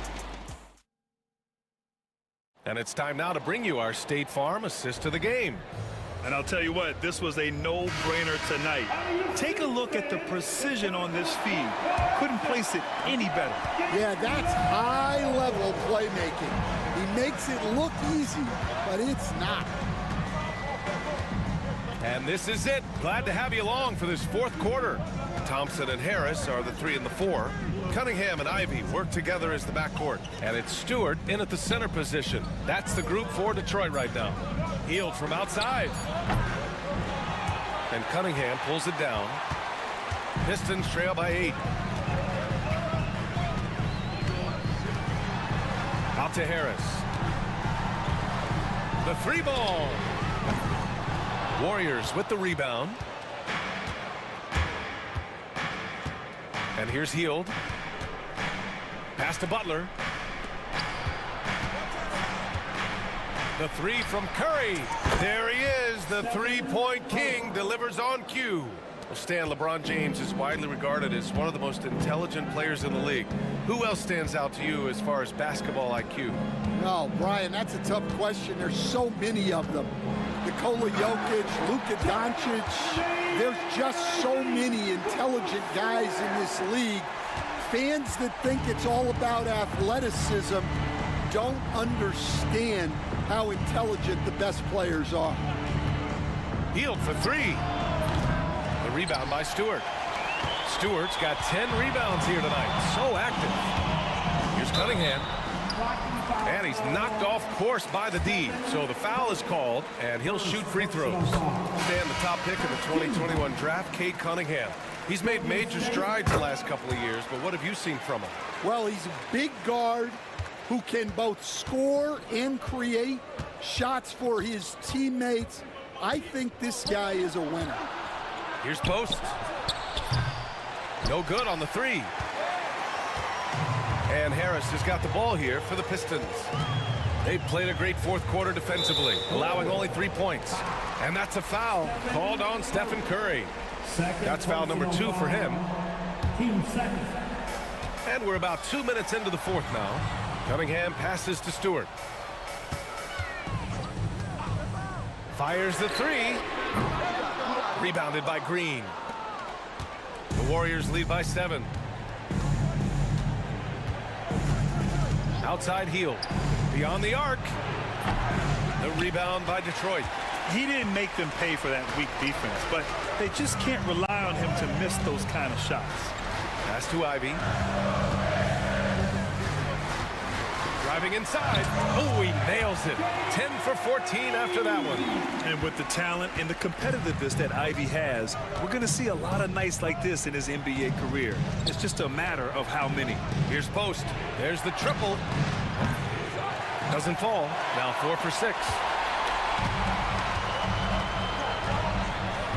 And it's time now to bring you our State Farm assist to the game. And I'll tell you what, this was a no-brainer tonight. Take a look at the precision on this feed. Couldn't place it any better. Yeah, that's high-level playmaking. He makes it look easy, but it's not. And this is it. Glad to have you along for this 4th quarter. Thompson and Harris are the 3 and the 4. Cunningham and Ivy work together as the backcourt. And it's Stewart in at the center position. That's the group for Detroit right now. Hield from outside. And Cunningham pulls it down. Pistons trail by 8. Out to Harris. The 3 ball. Warriors with the rebound. And here's Hield. Pass to Butler. The 3 from Curry. There he is. The 3-point king delivers on cue. Well, Stan, LeBron James is widely regarded as one of the most intelligent players in the league. Who else stands out to you as far as basketball IQ? No, Brian, that's a tough question. There's so many of them. Nikola Jokic, Luka Doncic. There's just so many intelligent guys in this league. Fans that think it's all about athleticism don't understand how intelligent the best players are. Healed for three. The rebound by Stewart. Stewart's got 10 rebounds here tonight. So active. Here's Cunningham. And he's knocked off course by the D. So the foul is called, and he'll shoot free throws. And the top pick of the 2021 draft, Cade Cunningham. He's made major strides the last couple of years, but what have you seen from him? Well, he's a big guard who can both score and create shots for his teammates. I think this guy is a winner. Here's Post. No good on the three. And Harris has got the ball here for the Pistons. They've played a great fourth quarter defensively, allowing only 3 points. And that's a foul called on Stephen Curry. That's foul number 2 for him. And we're about 2 minutes into the fourth now. Cunningham passes to Stewart. Fires the three. Rebounded by Green. The Warriors lead by 7. Outside heel. Beyond the arc. The rebound by Detroit. He didn't make them pay for that weak defense, but they just can't rely on him to miss those kind of shots. Pass to Ivy. Driving inside. Oh, he nails it. 10 for 14 after that one. And with the talent and the competitiveness that Ivy has, we're going to see a lot of nights like this in his NBA career. It's just a matter of how many. Here's Post. There's the triple. Doesn't fall. Now 4 for 6.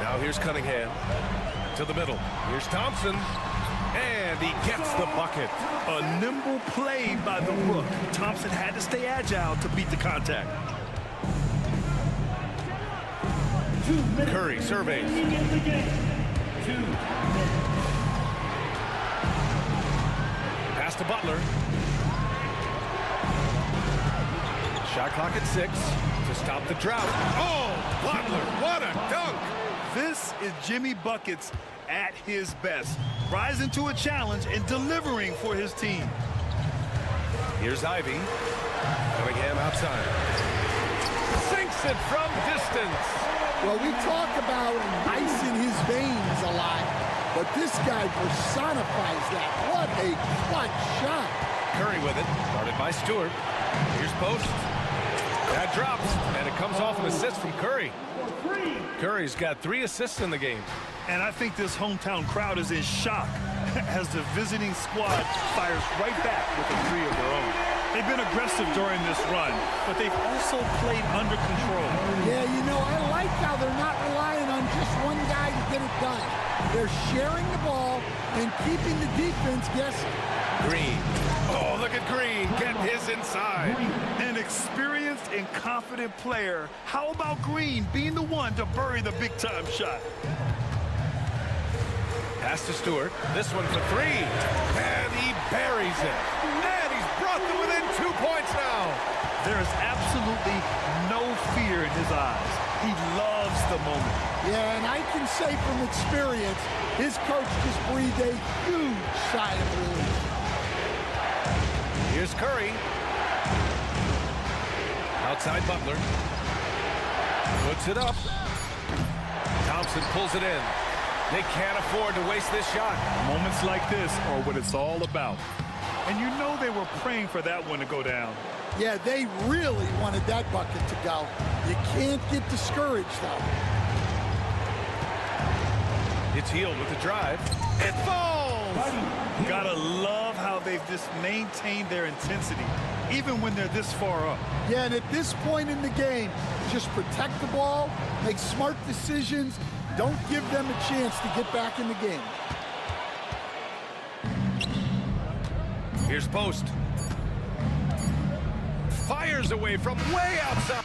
Now here's Cunningham. To the middle. Here's Thompson. And he gets the bucket. A nimble play by the Rook. Thompson had to stay agile to beat the contact. Curry surveys. Pass to Butler. Shot clock at 6 to stop the drought. Oh, Butler, what a dunk! This is Jimmy Buckets at his best, rising to a challenge and delivering for his team. Here's Ivy. Cunningham outside. Sinks it from distance. Well, we talk about ice in his veins a lot, but this guy personifies that. What a clutch shot. Curry with it. Guarded by Stewart. Here's Post. That drops, and it comes off an assist from Curry. Curry's got 3 assists in the game. And I think this hometown crowd is in shock as the visiting squad fires right back with a 3 of their own. They've been aggressive during this run, but they've also played under control. Yeah, you know, I like how they're not relying on just one guy to get it done. They're sharing the ball and keeping the defense guessing. Green. Oh, look at Green get his inside. An experienced and confident player. How about Green being the one to bury the big-time shot? Pass to Stewart. This one for 3. And he buries it. And he's brought them within 2 points now. There is absolutely no fear in his eyes. He loves the moment. Yeah, and I can say from experience, his coach just breathed a huge sigh of relief. Here's Curry. Outside Butler. Puts it up. Thompson pulls it in. They can't afford to waste this shot. Moments like this are what it's all about. And you know they were praying for that one to go down. Yeah, they really wanted that bucket to go. You can't get discouraged, though. It's Healed with the drive. It falls! Gotta love how they've just maintained their intensity, even when they're this far up. Yeah, and at this point in the game, just protect the ball, make smart decisions, don't give them a chance to get back in the game. Here's Post. Fires away from way outside.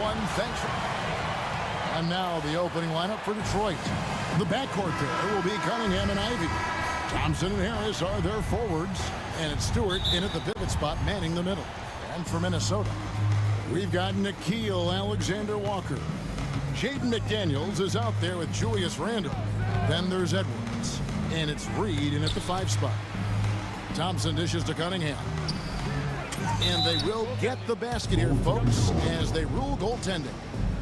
everyone. Thanks. And now the opening lineup for Detroit. The backcourt there will be Cunningham and Ivy. Thompson and Harris are their forwards. And it's Stewart in at the pivot spot, manning the middle. And for Minnesota, we've got Nikhil Alexander-Walker. Jaden McDaniels is out there with Julius Randle. Then there's Edwards. And it's Reed in at the 5 spot. Thompson dishes to Cunningham. And they will get the basket here, folks, as they rule goaltending.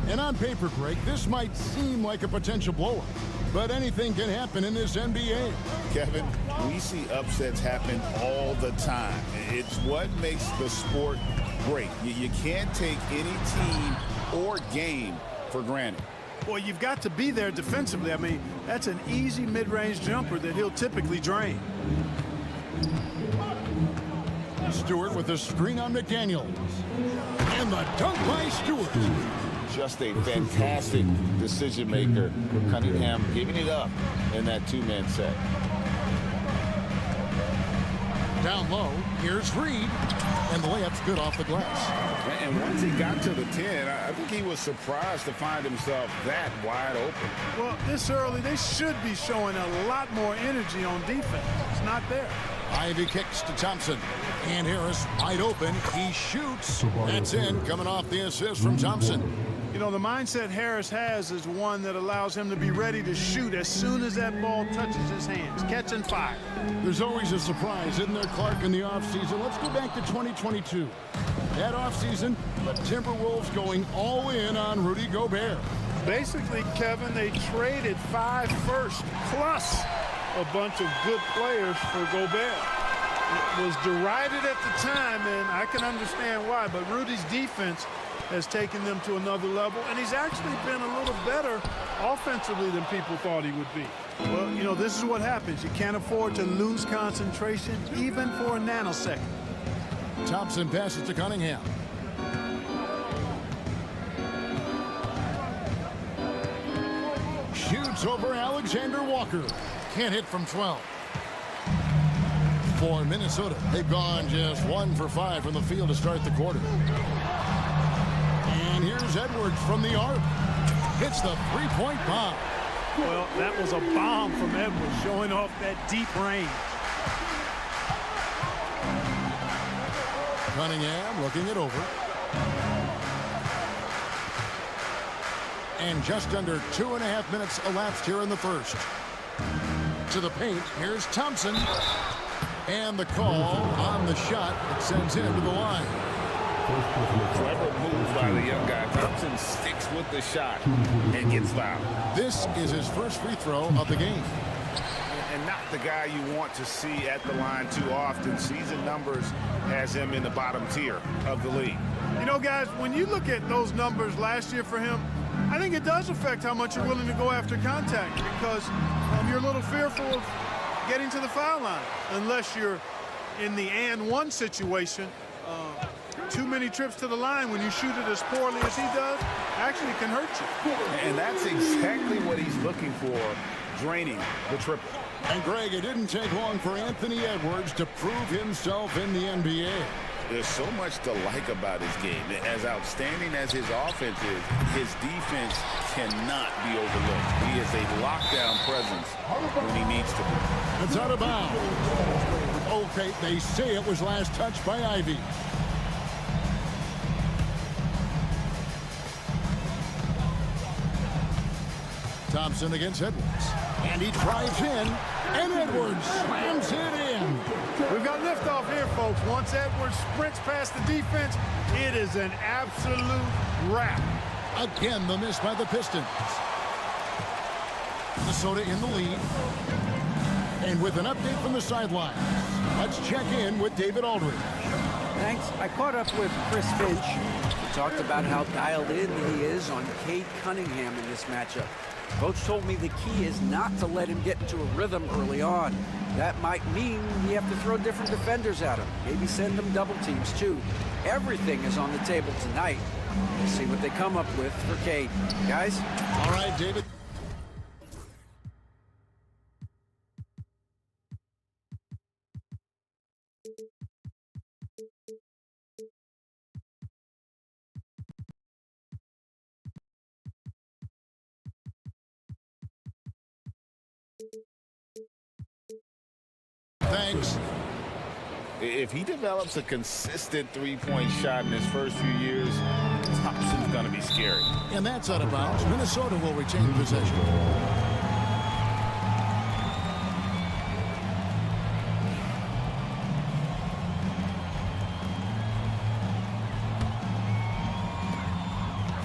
And on paper, Greg, this might seem like a potential blowout, but anything can happen in this NBA. Kevin, we see upsets happen all the time. It's what makes the sport great. You can't take any team or game for granted. Well, you've got to be there defensively. I mean, that's an easy mid-range jumper that he'll typically drain. Stewart with a screen on McDaniels. And the dunk by Stewart. Just a fantastic decision maker. Cunningham giving it up in that two-man set. Down low, here's Reed. And the layup's good off the glass. And once he got to the 10, I think he was surprised to find himself that wide open. Well, this early, they should be showing a lot more energy on defense. It's not there. Ivy kicks to Thompson. And Harris wide open. He shoots. That's in, coming off the assist from Thompson. You know, the mindset Harris has is one that allows him to be ready to shoot as soon as that ball touches his hands. Catch and fire. There's always a surprise, isn't there, Clark, in the offseason? Let's go back to 2022. That offseason, the Timberwolves going all in on Rudy Gobert. Basically, Kevin, they traded 5 firsts plus a bunch of good players for Gobert. It was derided at the time, and I can understand why, but Rudy's defense has taken them to another level, and he's actually been a little better offensively than people thought he would be. Well, you know, this is what happens. You can't afford to lose concentration even for a nanosecond. Thompson passes to Cunningham. Shoots over Alexander Walker. Can't hit from 12. For Minnesota, they've gone just 1 for 5 from the field to start the quarter. And here's Edwards from the arc. Hits the three-point bomb. Well, that was a bomb from Edwards, showing off that deep range. Cunningham looking it over. And just under 2.5 minutes elapsed here in the first. To the paint, here's Thompson. And the call on the shot that sends him to the line. Clever move by the young guy. Thompson sticks with the shot and gets fouled. This is his first free throw of the game. And not the guy you want to see at the line too often. Season numbers has him in the bottom tier of the league. You know, guys, when you look at those numbers last year for him, I think it does affect how much you're willing to go after contact, because you're a little fearful of getting to the foul line unless you're in the and one situation. Too many trips to the line when you shoot it as poorly as he does actually can hurt you. And that's exactly what he's looking for, draining the triple. And Greg, it didn't take long for Anthony Edwards to prove himself in the NBA. There's so much to like about his game. As outstanding as his offense is, his defense cannot be overlooked. He is a lockdown presence when he needs to be. It's out of bounds. Okay, they say it was last touched by Ivy. Thompson against Edwards. And he drives in, and Edwards slams it in. We've got liftoff here, folks. Once Edwards sprints past the defense, it is an absolute wrap. Again, the miss by the Pistons. Minnesota in the lead. And with an update from the sidelines, let's check in with David Aldridge. Thanks. I caught up with Chris Finch. He talked about how dialed in he is on Cade Cunningham in this matchup. Coach told me the key is not to let him get into a rhythm early on. That might mean you have to throw different defenders at him. Maybe send them double teams too. Everything is on the table tonight. We'll see what they come up with for Cade. Guys? All right, David. Thanks. If he develops a consistent three-point shot in his first few years, Thompson's going to be scary. And that's out of bounds. Minnesota will retain possession.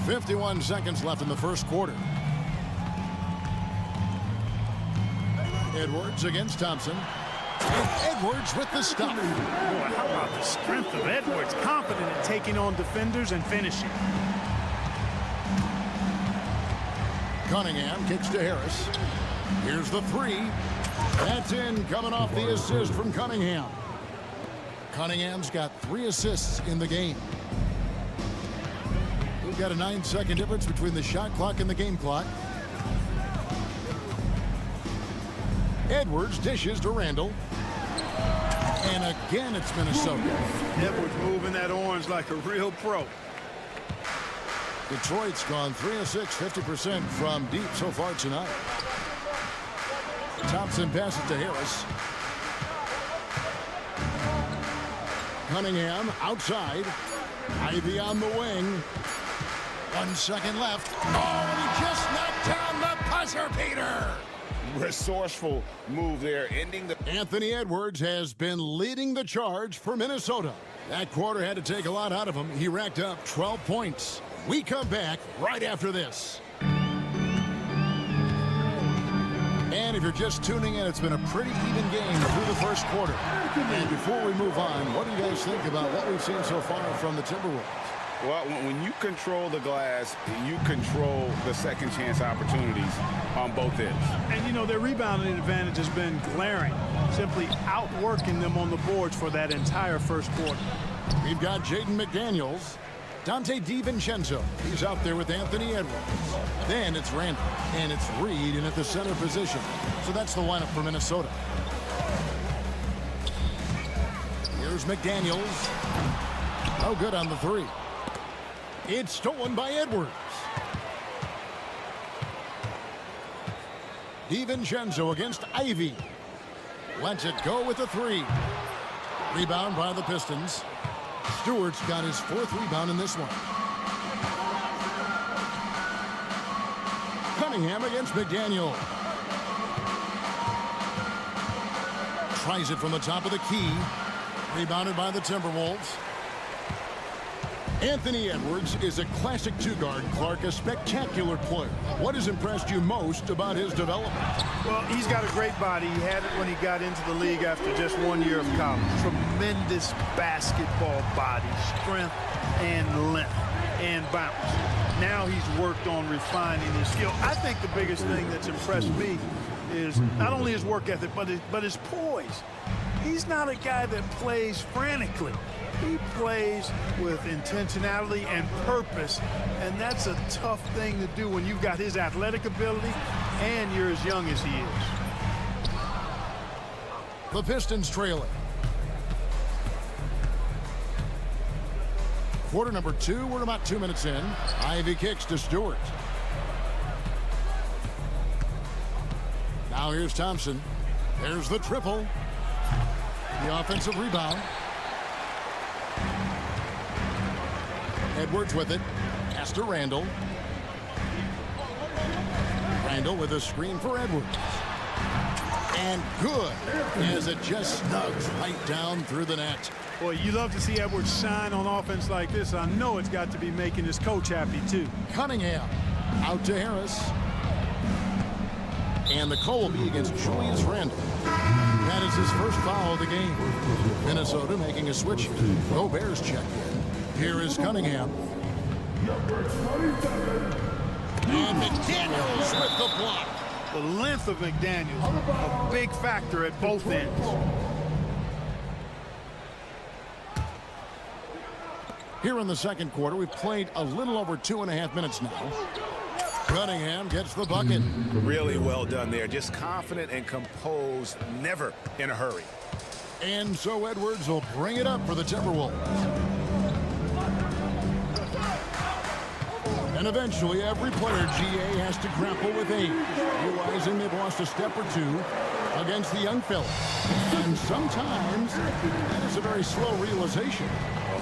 .51 seconds left in the first quarter. Edwards against Thompson. And Edwards with the stop. Boy, how about the strength of Edwards? Confident in taking on defenders and finishing. Cunningham kicks to Harris. Here's the three. That's in, coming off the assist from Cunningham. Cunningham's got 3 assists in the game. We've got a 9-second difference between the shot clock and the game clock. Edwards dishes to Randall. And again, it's Minnesota. Edwards moving that orange like a real pro. Detroit's gone 3 of 6, 50% from deep so far tonight. Thompson passes to Harris. Cunningham outside. Ivy on the wing. 1 second left. Oh, and he just knocked down the buzzer beater. Resourceful move there, ending the... Anthony Edwards has been leading the charge for Minnesota. That quarter had to take a lot out of him. He racked up 12 points. We come back right after this. And if you're just tuning in, it's been a pretty even game through the first quarter. And before we move on, what do you guys think about what we've seen so far from the Timberwolves? Well, when you control the glass, you control the second chance opportunities on both ends. And, you know, their rebounding advantage has been glaring, simply outworking them on the boards for that entire first quarter. We've got Jaden McDaniels, Dante DiVincenzo. He's out there with Anthony Edwards. Then it's Randall, and it's Reed in at the center position. So that's the lineup for Minnesota. Here's McDaniels. No good on the three. It's stolen by Edwards. DiVincenzo against Ivy. Lets it go with the three. Rebound by the Pistons. Stewart's got his 4th rebound in this one. Cunningham against McDaniel. Tries it from the top of the key. Rebounded by the Timberwolves. Anthony Edwards is a classic two-guard, Clark, a spectacular player. What has impressed you most about his development? Well, he's got a great body. He had it when he got into the league after just 1 year of college. Tremendous basketball body, strength and length and bounce. Now he's worked on refining his skill. I think the biggest thing that's impressed me is not only his work ethic, but his poise. He's not a guy that plays frantically. He plays with intentionality and purpose, and that's a tough thing to do when you've got his athletic ability and you're as young as he is. The Pistons trail it. Quarter number 2, we're about 2 minutes in. Ivy kicks to Stewart. Now here's Thompson. There's the triple. The offensive rebound. Edwards with it. Pass to Randall. Randall with a screen for Edwards. And good, as it just snugs right down through the net. Boy, you love to see Edwards shine on offense like this. I know it's got to be making his coach happy, too. Cunningham out to Harris. And the call will be against Julius Randle. That is his first foul of the game. Minnesota making a switch. No Bears check in. Here is Cunningham. And McDaniels with the block. The length of McDaniels, a big factor at both ends. Here in the second quarter, we've played a little over 2.5 minutes now. Cunningham gets the bucket. Really well done there. Just confident and composed, never in a hurry. And so Edwards will bring it up for the Timberwolves. And eventually, every player, GA, has to grapple with age, realizing they've lost a step or two against the young fella. And sometimes, that is a very slow realization.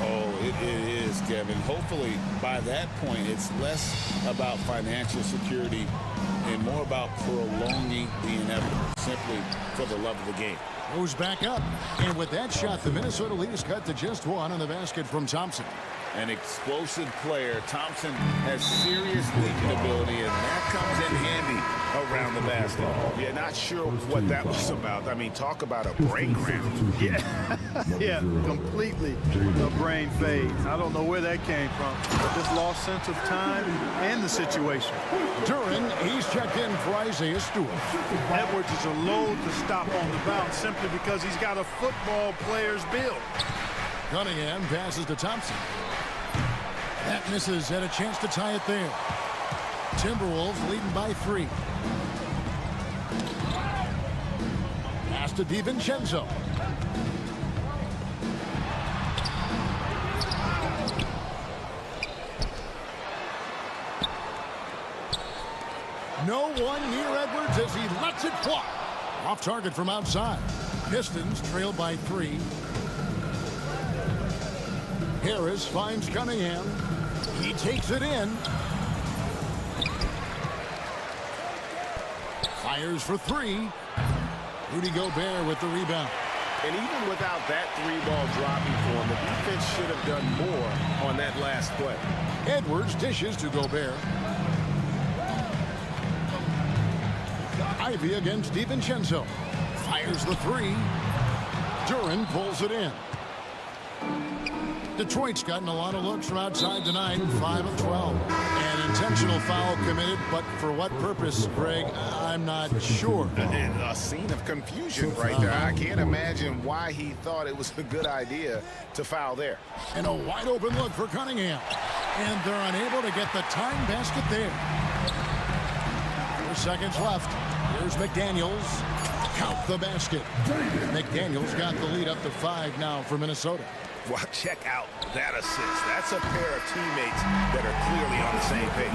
Oh, it is, Kevin. Hopefully, by that point, it's less about financial security and more about prolonging the inevitable, simply for the love of the game. Goes back up. And with that shot, the Minnesota lead is cut to just one on the basket from Thompson. An explosive player. Thompson has serious leaping ability, and that comes in handy around the basket. Yeah, not sure what that was about. I mean, talk about a brain cramp. Yeah, yeah, completely a brain fade. I don't know where that came from, but just lost sense of time and the situation. Duran, he's checked in for Isaiah Stewart. Edwards is a load to stop on the bounce simply because he's got a football player's build. Cunningham passes to Thompson. That misses, had a chance to tie it there. Timberwolves leading by 3. Pass to DiVincenzo. No one near Edwards as he lets it fly. Off target from outside. Pistons trail by 3. Harris finds Cunningham. He takes it in. Fires for 3. Rudy Gobert with the rebound. And even without that 3-ball dropping for him, the defense should have done more on that last play. Edwards dishes to Gobert. Ivy against DiVincenzo. Fires the 3. Duran pulls it in. Detroit's gotten a lot of looks from outside tonight, 5 of 12. An intentional foul committed, but for what purpose, Greg, I'm not sure. A scene of confusion right there. I can't imagine why he thought it was a good idea to foul there. And a wide open look for Cunningham. And they're unable to get the tying basket there. 4 seconds left. Here's McDaniels. Count the basket. McDaniels got the lead up to 5 now for Minnesota. Well, check out that assist. That's a pair of teammates that are clearly on the same page.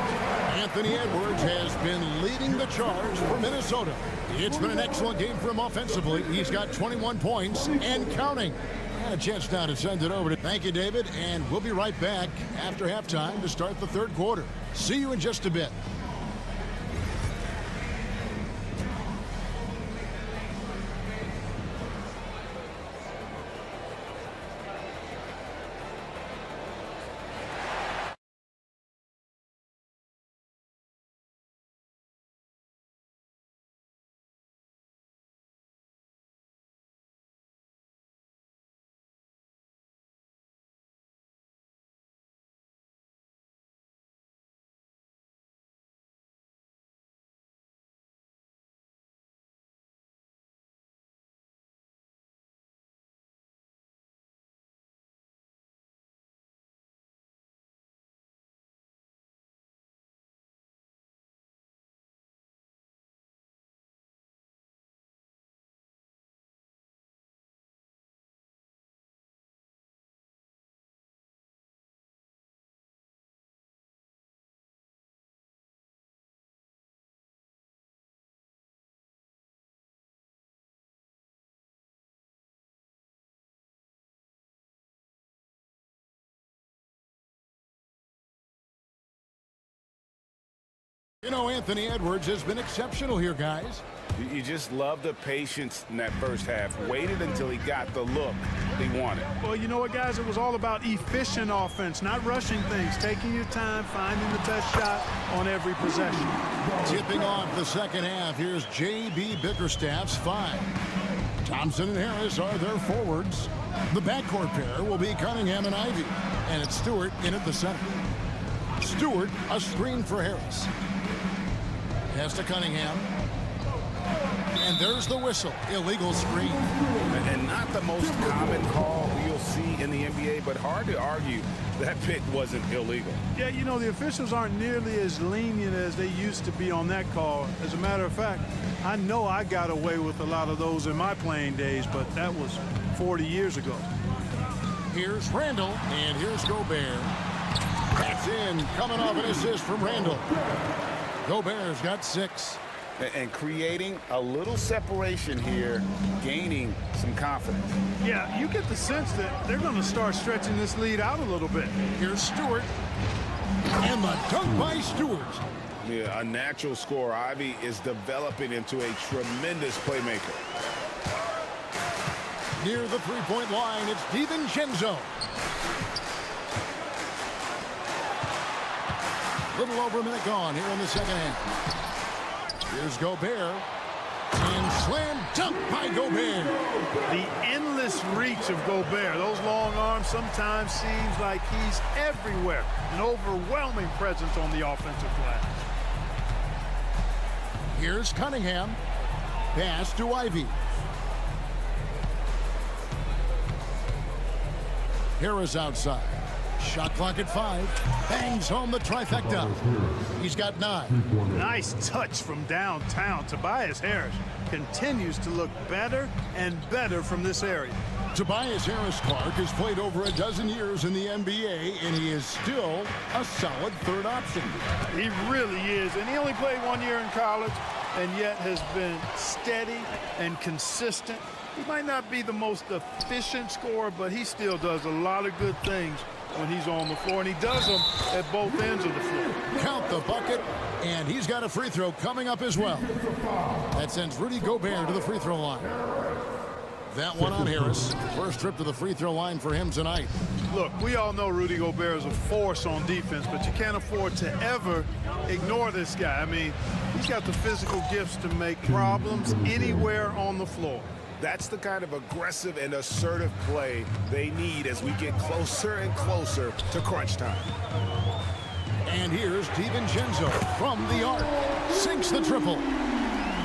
Anthony Edwards has been leading the charge for Minnesota. It's been an excellent game for him offensively. He's got 21 points and counting. And a chance now to send it over to... Thank you, David, and we'll be right back after halftime to start the third quarter. See you in just a bit. You know, Anthony Edwards has been exceptional here, guys. You just love the patience in that first half. Waited until he got the look he wanted. Well, you know what, guys? It was all about efficient offense, not rushing things, taking your time, finding the best shot on every possession. Tipping off the second half, here's J.B. Bickerstaff's 5. Thompson and Harris are their forwards. The backcourt pair will be Cunningham and Ivy. And it's Stewart in at the center. Stewart, a screen for Harris. Pass to Cunningham. And there's the whistle. Illegal screen. And not the most common call you'll see in the NBA, but hard to argue that pick wasn't illegal. Yeah, you know, the officials aren't nearly as lenient as they used to be on that call. As a matter of fact, I know I got away with a lot of those in my playing days, but that was 40 years ago. Here's Randall, and here's Gobert. Back drops in, coming off an assist from Randall. Gobert's got 6. And creating a little separation here, gaining some confidence. Yeah, you get the sense that they're going to start stretching this lead out a little bit. Here's Stewart. And the dunk by Stewart. Yeah, a natural scorer. Ivy is developing into a tremendous playmaker. Near the three-point line, it's DiVincenzo. Little over a minute gone here in the second half. Here's Gobert. And slam dunk by Gobert. The endless reach of Gobert. Those long arms sometimes seems like he's everywhere. An overwhelming presence on the offensive glass. Here's Cunningham. Pass to Ivy. Harris outside. Shot clock at 5. Bangs home the trifecta. He's got 9. Nice touch from downtown. Tobias Harris continues to look better and better from this area. Tobias Harris-Clark has played over a dozen years in the NBA, and he is still a solid third option. He really is, and he only played 1 year in college, and yet has been steady and consistent. He might not be the most efficient scorer, but he still does a lot of good things when he's on the floor, and he does them at both ends of the floor. Count the bucket, and he's got a free throw coming up as well. That sends Rudy Gobert to the free throw line. That one on Harris. First trip to the free throw line for him tonight. Look, we all know Rudy Gobert is a force on defense, but you can't afford to ever ignore this guy. I mean, he's got the physical gifts to make problems anywhere on the floor. That's the kind of aggressive and assertive play they need as we get closer and closer to crunch time. And here's DiVincenzo from the arc. Sinks the triple.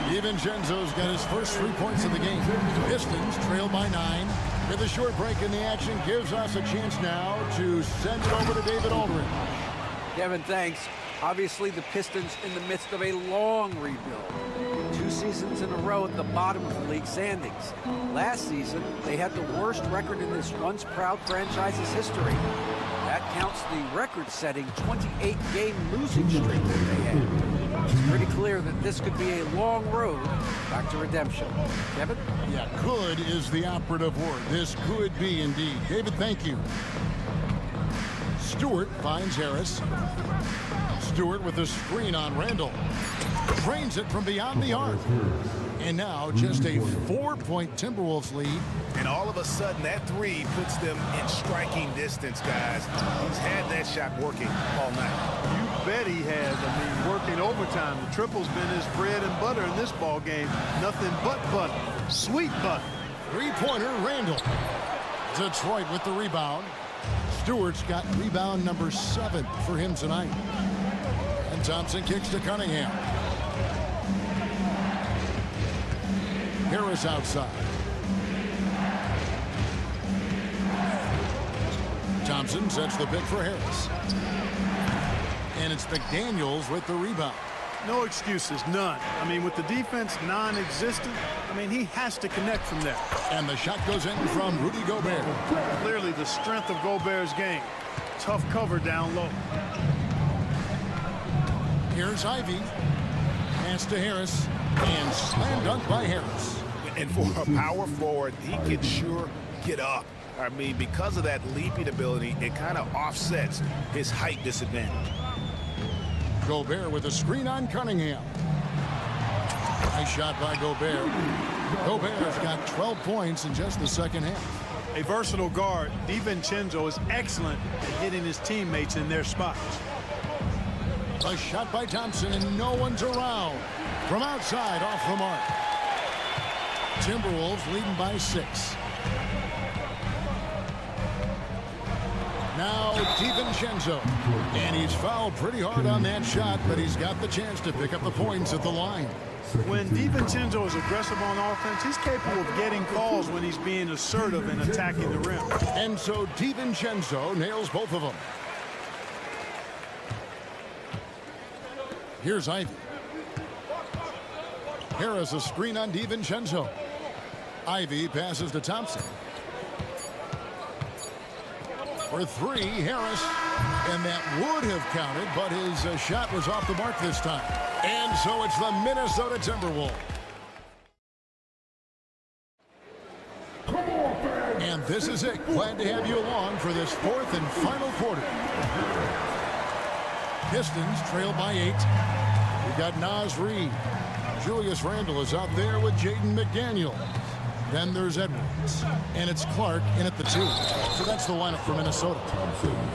DiVincenzo's got his first 3 points of the game. Pistons trail by 9. With a short break in the action, gives us a chance now to send it over to David Aldridge. Kevin, thanks. Obviously, the Pistons in the midst of a long rebuild. 2 seasons in a row at the bottom of the league standings. Last season, they had the worst record in this once-proud franchise's history. That counts the record-setting 28-game losing streak that they had. It's pretty clear that this could be a long road back to redemption. Kevin? Yeah, could is the operative word. This could be indeed. David, thank you. Stewart finds Harris. Stewart with a screen on Randall. Drains it from beyond the arc. And now just a 4-point Timberwolves lead. And all of a sudden, that 3 puts them in striking distance, guys. He's had that shot working all night. You bet he has. I mean, working overtime. The triple's been his bread and butter in this ball game. Nothing but butter. Sweet butter. 3-pointer, Randall. Detroit with the rebound. Stewart's got rebound number 7 for him tonight. And Thompson kicks to Cunningham. Harris outside. Thompson sets the pick for Harris. And it's McDaniels with the rebound. No excuses, none. I mean, with the defense non-existent, I mean, he has to connect from there. And the shot goes in from Rudy Gobert. Clearly the strength of Gobert's game. Tough cover down low. Here's Ivy. Pass to Harris. And slam dunk by Harris. And for a power forward, he can sure get up. I mean, because of that leaping ability, it kind of offsets his height disadvantage. Gobert with a screen on Cunningham. Nice shot by Gobert. Gobert's got 12 points in just the second half. A versatile guard, DiVincenzo is excellent at hitting his teammates in their spots. A shot by Thompson, and no one's around. From outside, off the mark. Timberwolves leading by 6. Now DiVincenzo. And he's fouled pretty hard on that shot, but he's got the chance to pick up the points at the line. When DiVincenzo is aggressive on offense, he's capable of getting calls when he's being assertive and attacking the rim. And so DiVincenzo nails both of them. Here's Ivy. Harris a screen on DiVincenzo. Ivy passes to Thompson. For 3, Harris. And that would have counted, but his shot was off the mark this time. And so it's the Minnesota Timberwolves. And this is it. Glad to have you along for this fourth and final quarter. Pistons trail by 8. We've got Naz Reid. Julius Randle is out there with Jaden McDaniel. Then there's Edwards. And it's Clark in at the 2. So that's the lineup for Minnesota.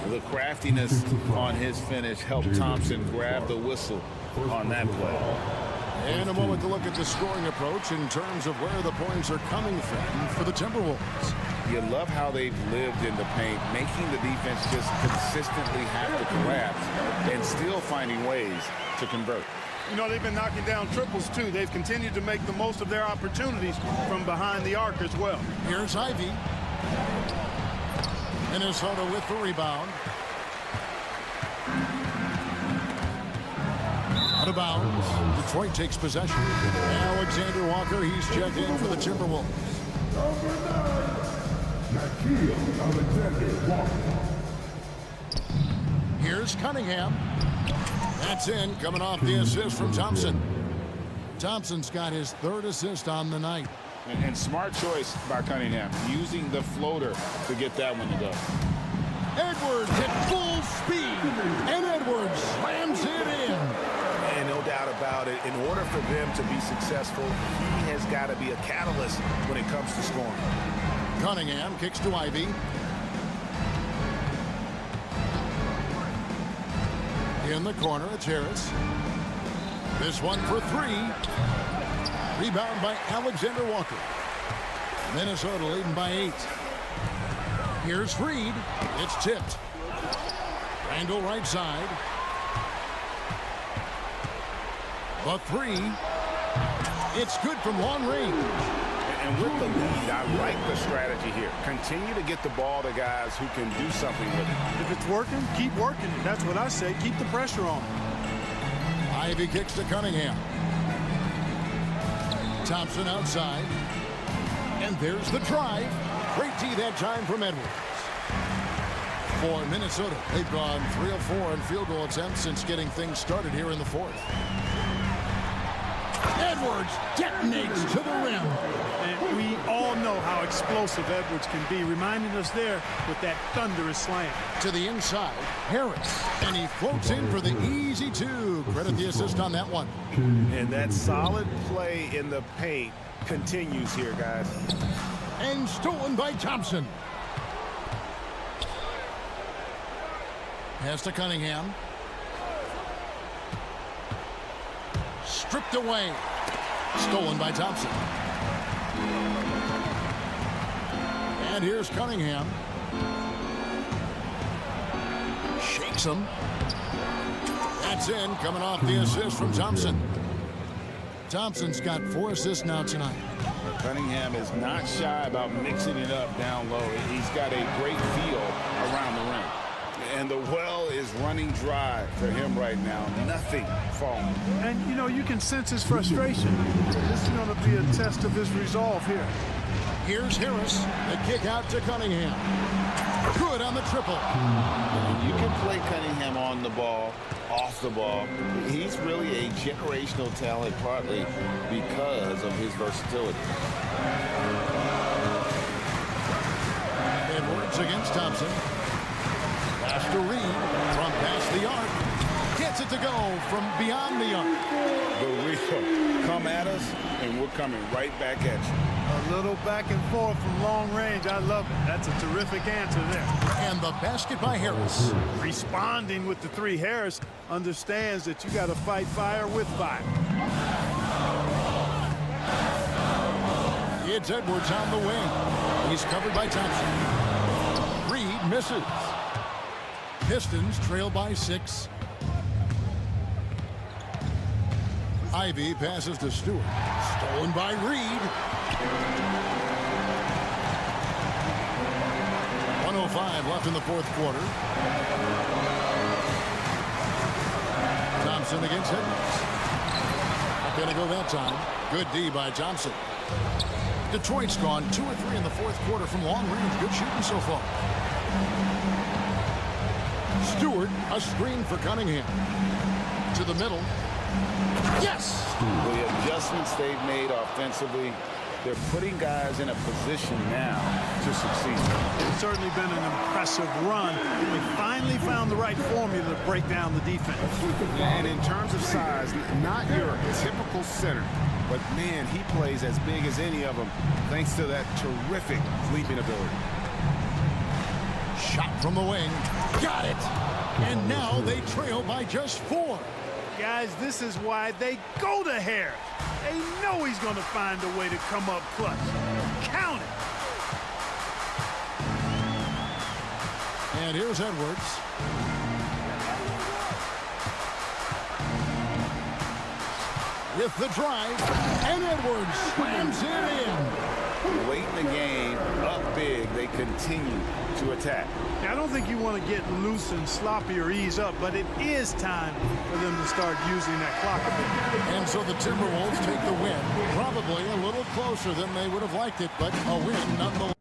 The craftiness on his finish helped Thompson grab the whistle on that play. And a moment to look at the scoring approach in terms of where the points are coming from for the Timberwolves. You love how they've lived in the paint, making the defense just consistently have to collapse and still finding ways to convert. You know, they've been knocking down triples, too. They've continued to make the most of their opportunities from behind the arc as well. Here's Ivy. Minnesota with the rebound. Out of bounds. Detroit takes possession. Alexander Walker, he's checked in for the Timberwolves. Alexander Walker. Here's Cunningham. That's in, coming off the assist from Thompson. Thompson's got his 3rd assist on the night. And smart choice by Cunningham, using the floater to get that one to go. Edwards at full speed, and Edwards slams it in. And no doubt about it, in order for them to be successful, he has got to be a catalyst when it comes to scoring. Cunningham kicks to Ivy. In the corner, it's Harris. This one for 3. Rebound by Alexander Walker. Minnesota leading by 8. Here's Reid. It's tipped. Randle right side. The 3. It's good from long range. And with the lead, I like the strategy here. Continue to get the ball to guys who can do something with it. If it's working, keep working it. That's what I say. Keep the pressure on. Ivy kicks to Cunningham. Thompson outside. And there's the drive. Great D that time from Edwards. For Minnesota, they've gone 3 of 4 in field goal attempts since getting things started here in the 4th. Edwards detonates to the rim. And we all know how explosive Edwards can be, reminding us there with that thunderous slam. To the inside, Harris. And he floats in for the easy 2. Credit the assist on that one. And that solid play in the paint continues here, guys. And stolen by Thompson. Pass to Cunningham. Stripped away. Stolen by Thompson. And here's Cunningham. Shakes him. That's in, coming off the assist from Thompson. Thompson's got 4 assists now tonight. Cunningham is not shy about mixing it up down low. He's got a great feel around the rim. And the well is running dry for him right now. Nothing falling. And, you know, you can sense his frustration. This is going to be a test of his resolve here. Here's Harris. The kick out to Cunningham. Good on the triple. You can play Cunningham on the ball, off the ball. He's really a generational talent, partly because of his versatility. Edwards against Thompson. Pass to Reid from past the arc. Gets it to go from beyond the arc. But we come at us, and we're coming right back at you. A little back and forth from long range. I love it. That's a terrific answer there. And the basket by Harris. Responding with the 3. Harris understands that you got to fight fire with fire. It's Edwards on the wing. He's covered by Thompson. Reid misses. Pistons trail by 6. Ivy passes to Stewart. Stolen by Reid. 1:05 left in the 4th quarter. Thompson against Edwards. Not going to go that time. Good D by Thompson. Detroit's gone 2 of 3 in the 4th quarter from long range. Good shooting so far. Stewart, a screen for Cunningham. To the middle. Yes! The adjustments they've made offensively, they're putting guys in a position now to succeed. It's certainly been an impressive run. They finally found the right formula to break down the defense. And in terms of size, not your typical center, but man, he plays as big as any of them thanks to that terrific leaping ability. Shot from the wing. Got it! And now they trail by just 4. Guys, this is why they go to Harris. They know he's going to find a way to come up clutch. Count it. And here's Edwards. With the drive, and Edwards slams it in. Late in the game, up big, they continue to attack. Now, I don't think you want to get loose and sloppy or ease up, but it is time for them to start using that clock a bit. And so the Timberwolves take the win. Probably a little closer than they would have liked it, but a win nonetheless.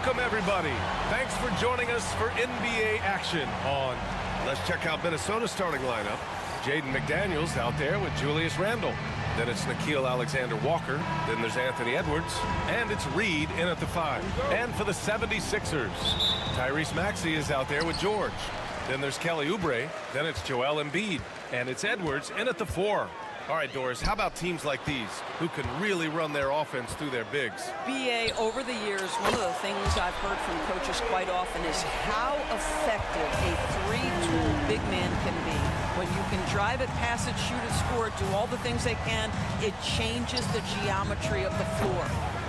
Welcome, everybody. Thanks for joining us for NBA action on. Let's check out Minnesota's starting lineup. Jaden McDaniels out there with Julius Randle. Then it's Nickeil Alexander-Walker. Then there's Anthony Edwards. And it's Reed in at the 5. And for the 76ers, Tyrese Maxey is out there with George. Then there's Kelly Oubre. Then it's Joel Embiid. And it's Edwards in at the 4. All right, Doris, how about teams like these who can really run their offense through their bigs? BA, over the years, one of the things I've heard from coaches quite often is how effective a three-tool big man can be. When you can drive it, pass it, shoot it, score it, do all the things they can, it changes the geometry of the floor.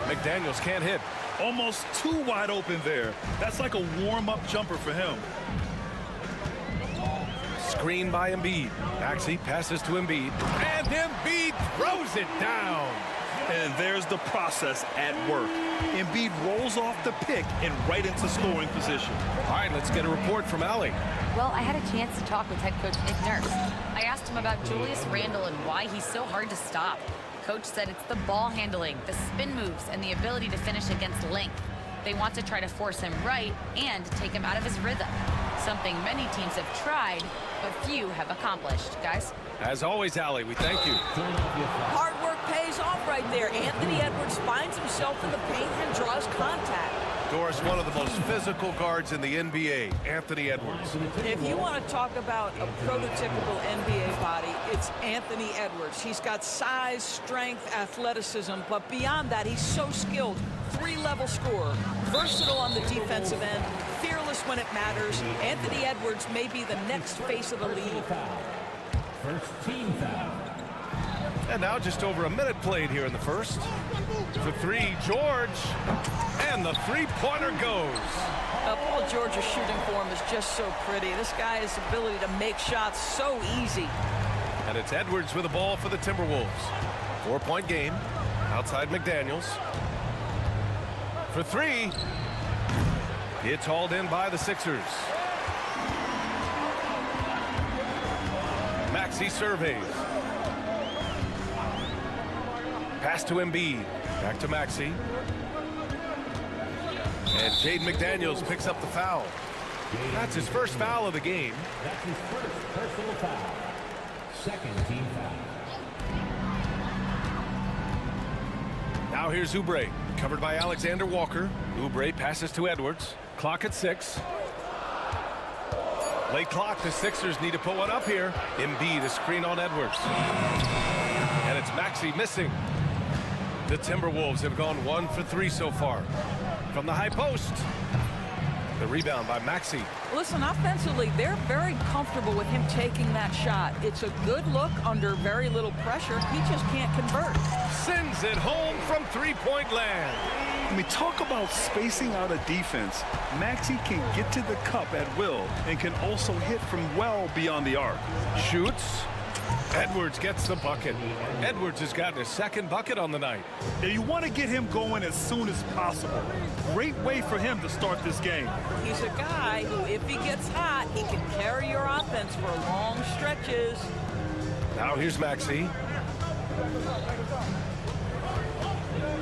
McDaniels can't hit. Almost too wide open there. That's like a warm-up jumper for him. Screen by Embiid. Maxey passes to Embiid. And Embiid throws it down. And there's the process at work. Embiid rolls off the pick and right into scoring position. All right, let's get a report from Allie. Well, I had a chance to talk with head coach Nick Nurse. I asked him about Julius Randle and why he's so hard to stop. Coach said it's the ball handling, the spin moves, and the ability to finish against length. They want to try to force him right and take him out of his rhythm. Something many teams have tried, but few have accomplished. Guys? As always, Allie, we thank you. Hard work pays off right there. Anthony Edwards finds himself in the paint and draws contact. Doris, one of the most physical guards in the NBA, Anthony Edwards. If you want to talk about a prototypical NBA body, it's Anthony Edwards. He's got size, strength, athleticism, but beyond that, he's so skilled. Three-level scorer, versatile on the defensive end, fearless when it matters. Anthony Edwards may be the next face of the league. First team foul. And now just over a minute played here in the first. For 3, George. And the three-pointer goes. Paul George's shooting form is just so pretty. This guy's ability to make shots so easy. And it's Edwards with the ball for the Timberwolves. 4-point game. Outside McDaniels. For 3. It's hauled in by the Sixers. Maxey surveys. Pass to Embiid. Back to Maxey. And Jaden McDaniels picks up the foul. That's his first foul of the game. That's his first personal foul. Second team foul. Now here's Oubre, covered by Alexander Walker. Oubre passes to Edwards. Clock at 6. Late clock, the Sixers need to put one up here. Embiid, a screen on Edwards. And it's Maxey missing. The Timberwolves have gone 1 for 3 so far. From the high post. The rebound by Maxey. Listen, offensively, they're very comfortable with him taking that shot. It's a good look under very little pressure. He just can't convert. Sends it home from three-point land. I mean, talk about spacing out a defense. Maxey can get to the cup at will and can also hit from well beyond the arc. Shoots. Edwards gets the bucket. Edwards has gotten his second bucket on the night. And you want to get him going as soon as possible. Great way for him to start this game. He's a guy who, if he gets hot, he can carry your offense for long stretches. Now here's Maxey.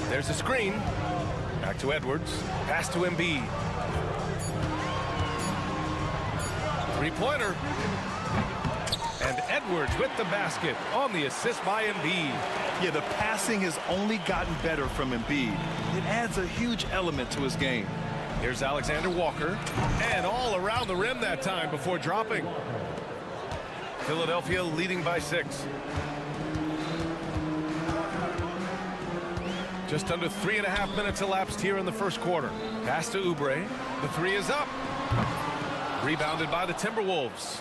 There's a screen. Back to Edwards. Pass to Embiid. Three-pointer. And Edwards with the basket on the assist by Embiid. Yeah, the passing has only gotten better from Embiid. It adds a huge element to his game. Here's Alexander Walker. And all around the rim that time before dropping. Philadelphia leading by 6. Just under 3.5 minutes elapsed here in the first quarter. Pass to Oubre. The 3 is up. Rebounded by the Timberwolves.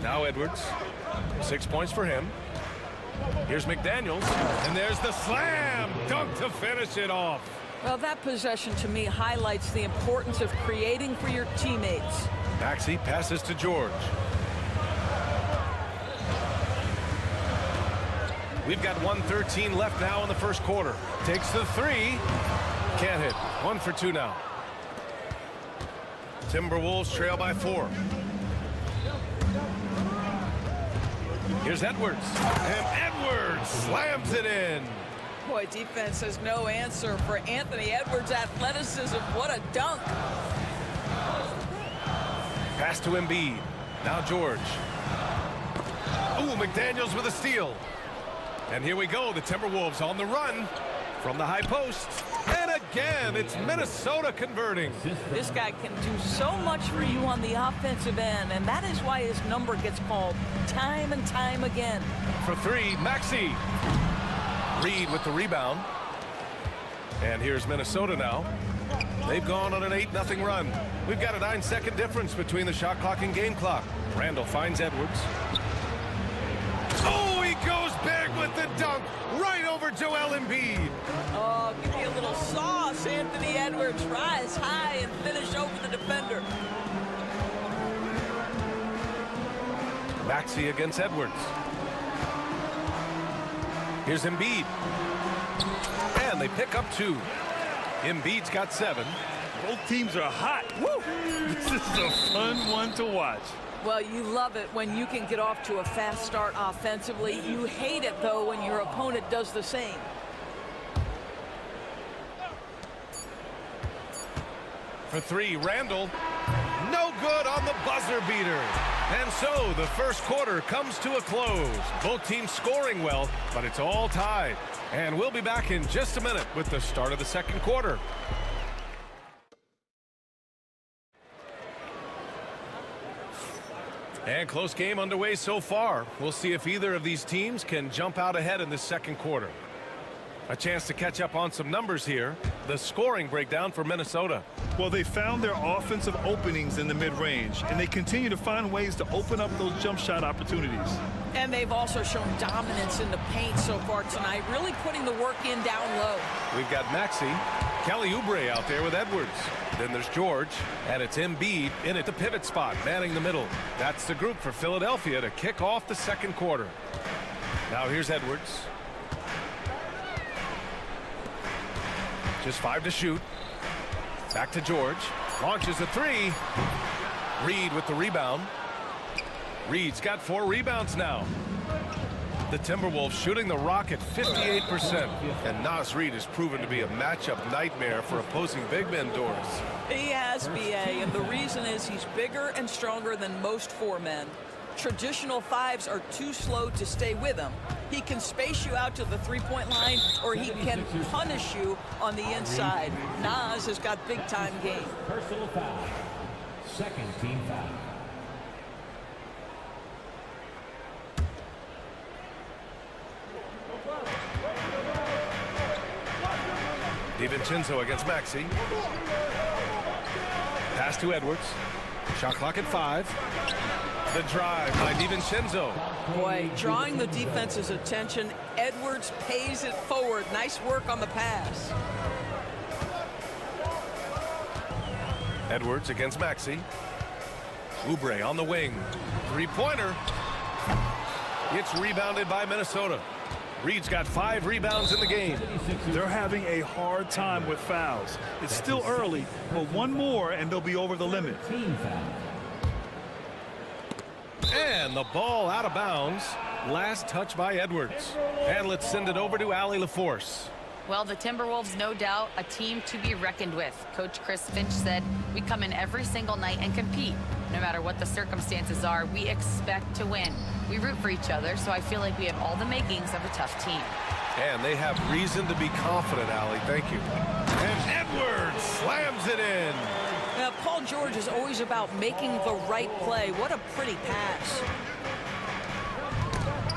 Now Edwards. 6 points for him. Here's McDaniels. And there's the slam dunk to finish it off. Well, that possession to me highlights the importance of creating for your teammates. Maxey passes to George. We've got 1:13 left now in the first quarter. Takes the 3. Can't hit. 1 for 2 now. Timberwolves trail by 4. Here's Edwards. And Edwards slams it in. Boy, defense has no answer for Anthony Edwards' athleticism. What a dunk. Pass to Embiid. Now George. Ooh, McDaniels with a steal. And here we go, the Timberwolves on the run from the high post. And again, it's Minnesota converting. This guy can do so much for you on the offensive end, and that is why his number gets called time and time again. For three, Maxey. Reed with the rebound. And here's Minnesota now. They've gone on an 8-0 run. We've got a 9-second difference between the shot clock and game clock. Randall finds Edwards. Oh, he goes big with the dunk right over Joel Embiid. Oh, give me a little sauce, Anthony Edwards. Rise high and finish over the defender. Maxey against Edwards. Here's Embiid. And they pick up 2. Embiid's got 7. Both teams are hot. Woo! This is a fun one to watch. Well, you love it when you can get off to a fast start offensively. You hate it, though, when your opponent does the same. For 3, Randall. No good on the buzzer beater. And so the first quarter comes to a close. Both teams scoring well, but it's all tied. And we'll be back in just a minute with the start of the second quarter. And close game underway so far. We'll see if either of these teams can jump out ahead in the second quarter. A chance to catch up on some numbers here. The scoring breakdown for Minnesota. Well, they found their offensive openings in the mid-range, and they continue to find ways to open up those jump shot opportunities. And they've also shown dominance in the paint so far tonight, really putting the work in down low. We've got Maxey, Kelly Oubre out there with Edwards. Then there's George, and it's Embiid in at the pivot spot, manning the middle. That's the group for Philadelphia to kick off the second quarter. Now here's Edwards. Just 5 to shoot. Back to George. Launches a 3. Reed with the rebound. Reed's got 4 rebounds now. The Timberwolves shooting the rock at 58%. And Nas Reed has proven to be a matchup nightmare for opposing big men doors. He has, BA, and the reason is he's bigger and stronger than most 4 men. Traditional 5s are too slow to stay with him. He can space you out to the three-point line, or he can punish you on the inside. Nas has got big-time game. Personal foul. Second team foul. DiVincenzo against Maxey. Pass to Edwards. Shot clock at 5. The drive by DiVincenzo. Boy, drawing the defense's attention, Edwards pays it forward. Nice work on the pass. Edwards against Maxey. Oubre on the wing. Three-pointer. It's rebounded by Minnesota. Reed's got 5 rebounds in the game. They're having a hard time with fouls. It's still early, but one more and they'll be over the limit. And the ball out of bounds. Last touch by Edwards. And let's send it over to Allie LaForce. Well, the Timberwolves, no doubt, a team to be reckoned with. Coach Chris Finch said, we come in every single night and compete. No matter what the circumstances are, we expect to win. We root for each other, so I feel like we have all the makings of a tough team. And they have reason to be confident, Allie. Thank you. And Edwards slams it in. Now, Paul George is always about making the right play. What a pretty pass.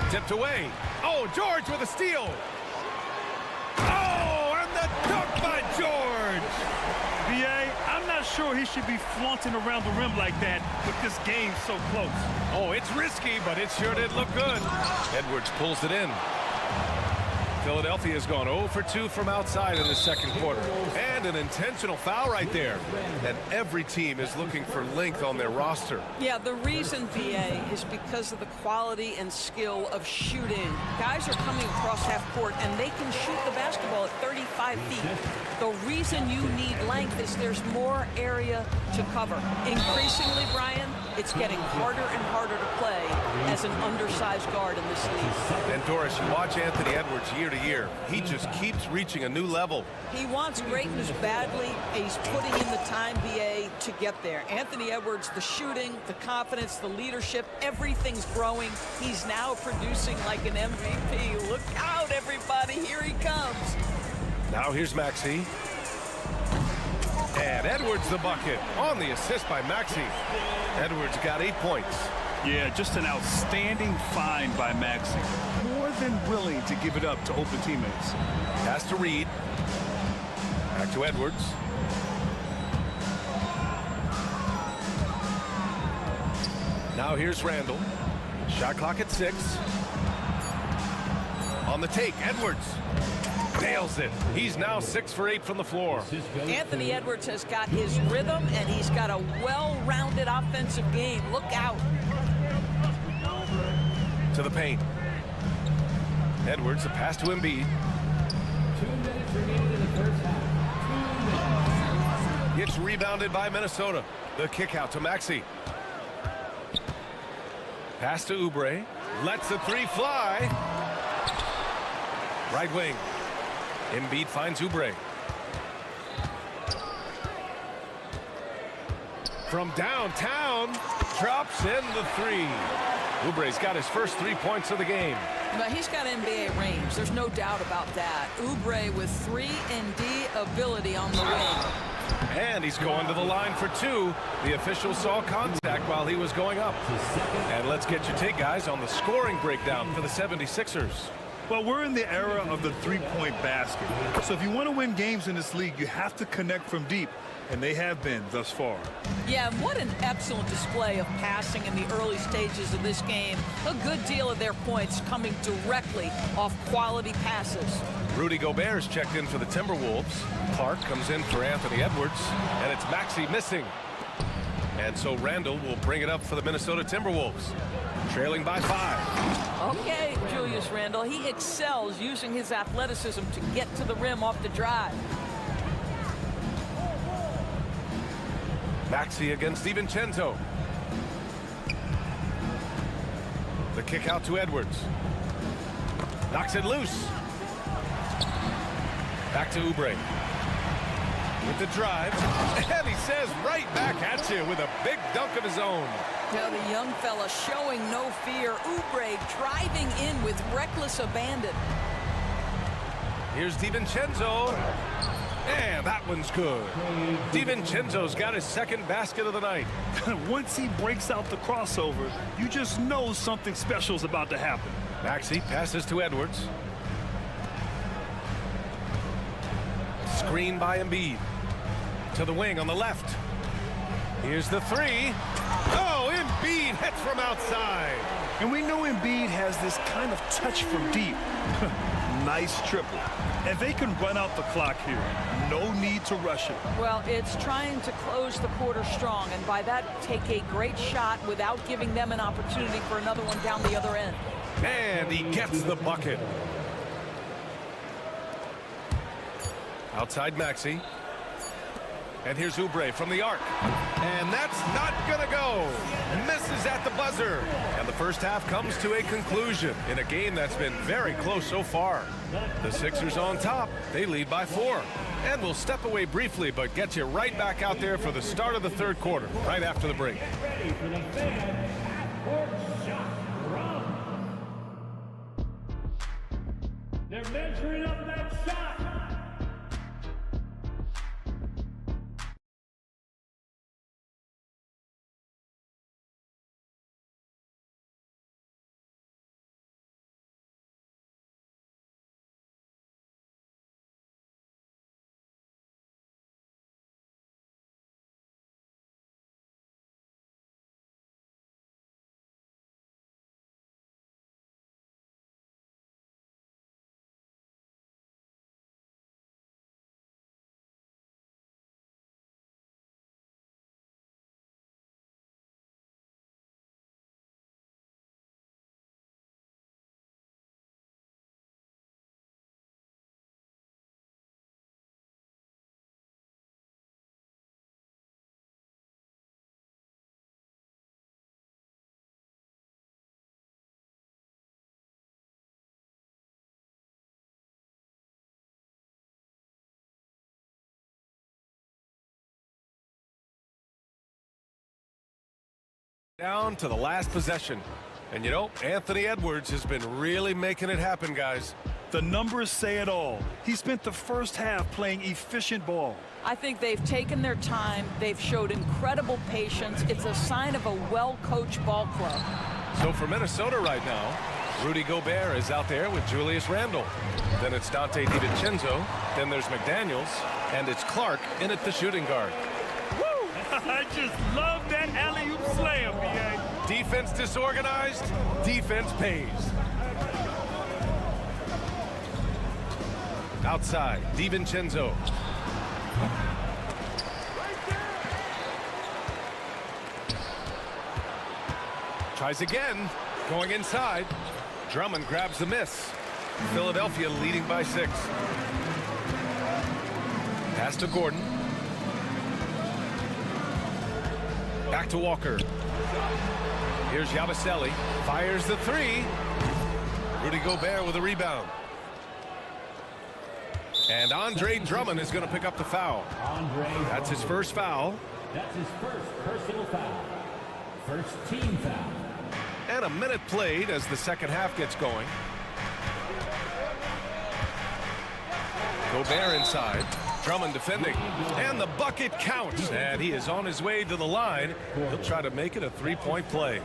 Tipped away. Oh, George with a steal. Oh, and the dunk by George. BA, I'm not sure he should be flaunting around the rim like that with this game so close. Oh, it's risky, but it sure did look good. Edwards pulls it in. Philadelphia has gone 0 for 2 from outside in the second quarter. And an intentional foul right there. And every team is looking for length on their roster. Yeah, the reason, BA, is because of the quality and skill of shooting. Guys are coming across half court, and they can shoot the basketball at 35 feet. The reason you need length is there's more area to cover. Increasingly, Brian, it's getting harder and harder to play as an undersized guard in this league. And Doris, you watch Anthony Edwards year to year. He just keeps reaching a new level. He wants greatness badly, and he's putting in the time, BA, to get there. Anthony Edwards, the shooting, the confidence, the leadership, everything's growing. He's now producing like an MVP. Look out, everybody. Here he comes. Now here's Maxey. And Edwards the bucket on the assist by Maxey. Edwards got 8 points. Yeah, just an outstanding find by Maxey. More than willing to give it up to open teammates. Pass to Reed. Back to Edwards. Now here's Randall. Shot clock at 6. On the take, Edwards nails it. He's now 6 for 8 from the floor. Anthony Edwards has got his rhythm, and he's got a well-rounded offensive game. Look out. To the paint. Edwards, a pass to Embiid. 2 minutes remaining in the first half. It's rebounded by Minnesota. The kick out to Maxey. Pass to Oubre. Lets the 3 fly. Right wing. Embiid finds Oubre. From downtown, drops in the 3. Oubre's got his first 3 points of the game. But he's got NBA range. There's no doubt about that. Oubre with 3-and-D ability on the wing. And he's going to the line for 2. The official saw contact while he was going up. And let's get your take, guys, on the scoring breakdown for the 76ers. Well, we're in the era of the three-point basket. So if you want to win games in this league, you have to connect from deep. And they have been thus far. Yeah, and what an excellent display of passing in the early stages of this game. A good deal of their points coming directly off quality passes. Rudy Gobert's checked in for the Timberwolves. Clark comes in for Anthony Edwards. And it's Maxey missing. And so Randall will bring it up for the Minnesota Timberwolves. Trailing by 5. Okay, Julius Randle. He excels using his athleticism to get to the rim off the drive. Maxey against DiVincenzo. The kick out to Edwards. Knocks it loose. Back to Oubre. With the drive. And he says right back at you with a big dunk of his own. Now the young fella showing no fear. Oubre driving in with reckless abandon. Here's DiVincenzo. And that one's good. DiVincenzo's got his second basket of the night. Once he breaks out the crossover, you just know something special is about to happen. Maxey passes to Edwards. Screen by Embiid. To the wing on the left. Here's the 3. Oh, Embiid hits from outside. And we know Embiid has this kind of touch from deep. Nice triple. And they can run out the clock here. No need to rush it. Well, it's trying to close the quarter strong, and by that, take a great shot without giving them an opportunity for another one down the other end. And he gets the bucket. Outside Maxey. And here's Oubre from the arc. And that's not going to go. Misses at the buzzer. And the first half comes to a conclusion in a game that's been very close so far. The Sixers on top. They lead by 4. And we'll step away briefly, but get you right back out there for the start of the third quarter, right after the break. Ready for the fan half-court shot run. They're measuring up that shot. Down to the last possession. And you know, Anthony Edwards has been really making it happen, guys. The numbers say it all. He spent the first half playing efficient ball. I think they've taken their time. They've showed incredible patience. It's a sign of a well-coached ball club. So for Minnesota right now, Rudy Gobert is out there with Julius Randle. Then it's Dante DiVincenzo. Then there's McDaniels. And it's Clark in at the shooting guard. Woo! I just love that alley-oop slam, B.A. Defense disorganized, defense pays. Outside, DiVincenzo. Tries again, going inside. Drummond grabs the miss. Philadelphia leading by 6. Pass to Gordon. Back to Walker. Here's Yabusele. Fires the 3. Rudy Gobert with a rebound. And Andre Drummond is going to pick up the foul. That's his first foul. That's his first personal foul. First team foul. And a minute played as the second half gets going. Gobert inside. Drummond defending. And the bucket counts. And he is on his way to the line. He'll try to make it a three-point play.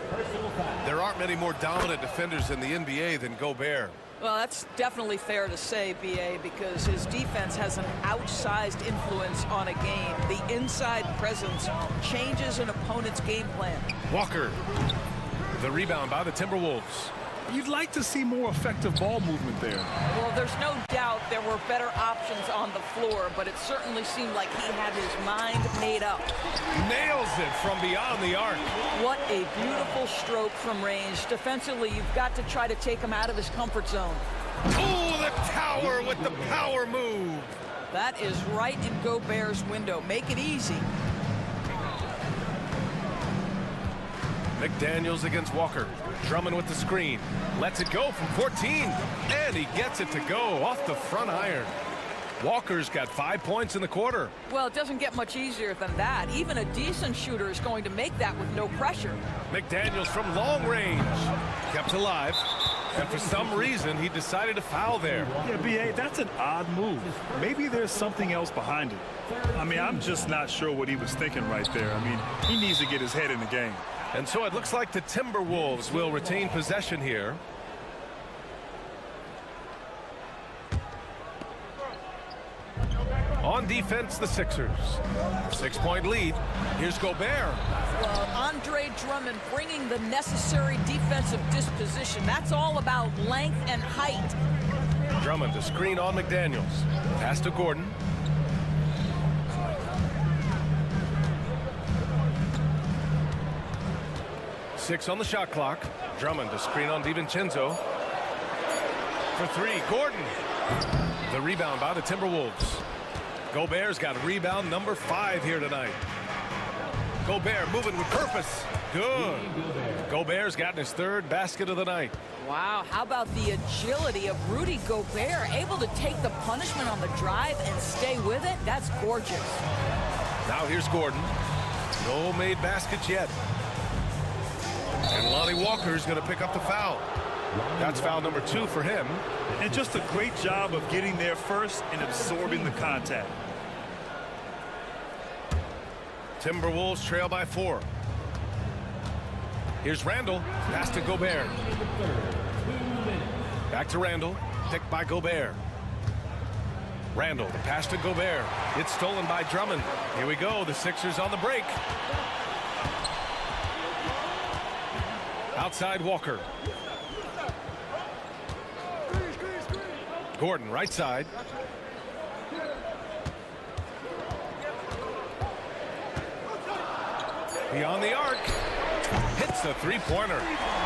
There aren't many more dominant defenders in the NBA than Gobert. Well, that's definitely fair to say, B.A., because his defense has an outsized influence on a game. The inside presence changes an opponent's game plan. Walker. The rebound by the Timberwolves. You'd like to see more effective ball movement there. Well, there's no doubt there were better options on the floor, but it certainly seemed like he had his mind made up. Nails it from beyond the arc. What a beautiful stroke from range. Defensively, you've got to try to take him out of his comfort zone. Oh, the tower with the power move. That is right in Gobert's window. Make it easy. McDaniels against Walker. Drummond with the screen. Lets it go from 14. And he gets it to go off the front iron. Walker's got 5 points in the quarter. Well, it doesn't get much easier than that. Even a decent shooter is going to make that with no pressure. McDaniels from long range. Kept alive. And for some reason, he decided to foul there. Yeah, B.A., that's an odd move. Maybe there's something else behind it. I mean, I'm just not sure what he was thinking right there. I mean, he needs to get his head in the game. And so it looks like the Timberwolves will retain possession here. On defense, the Sixers. 6-point lead. Here's Gobert. Well, Andre Drummond bringing the necessary defensive disposition. That's all about length and height. Drummond to screen on McDaniels. Pass to Gordon. Six on the shot clock. Drummond to screen on DiVincenzo. For 3, Gordon. The rebound by the Timberwolves. Gobert's got rebound number 5 here tonight. Gobert moving with purpose. Good. Gobert's gotten his 3rd basket of the night. Wow, how about the agility of Rudy Gobert, able to take the punishment on the drive and stay with it? That's gorgeous. Now here's Gordon. No made baskets yet. And Lonnie Walker's going to pick up the foul. That's foul number 2 for him. And just a great job of getting there first and absorbing the contact. Timberwolves trail by 4. Here's Randle. Pass to Gobert. Back to Randle. Picked by Gobert. Randle, the pass to Gobert. It's stolen by Drummond. Here we go. The Sixers on the break. Outside Walker. Gordon, right side. Beyond the arc. Hits the three-pointer.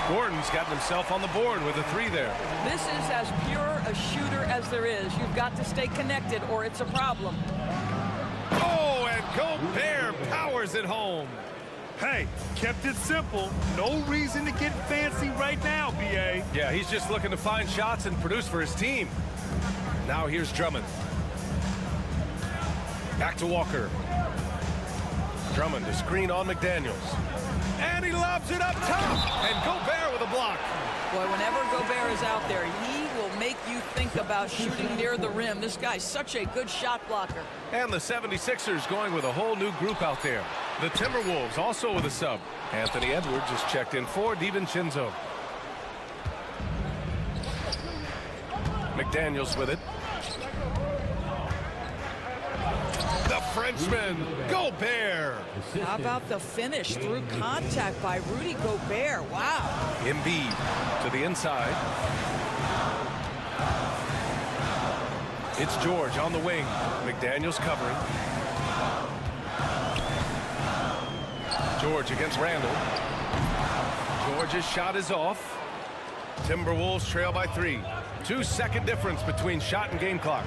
Gordon's gotten himself on the board with a 3 there. This is as pure a shooter as there is. You've got to stay connected or it's a problem. Oh, and Gobert powers it home. Hey, kept it simple. No reason to get fancy right now, B.A. Yeah, he's just looking to find shots and produce for his team. Now here's Drummond. Back to Walker. Drummond to screen on McDaniels. And he lobs it up top. And Gobert with a block. Boy, whenever Gobert is out there, he will make you think about shooting near the rim. This guy's such a good shot blocker. And the 76ers going with a whole new group out there. The Timberwolves also with a sub. Anthony Edwards is checked in for DiVincenzo. McDaniels with it. The Frenchman, Gobert. How about the finish through contact by Rudy Gobert? Wow. Embiid to the inside. It's George on the wing. McDaniels covering. George against Randall. George's shot is off. Timberwolves trail by 3. 2-second difference between shot and game clock.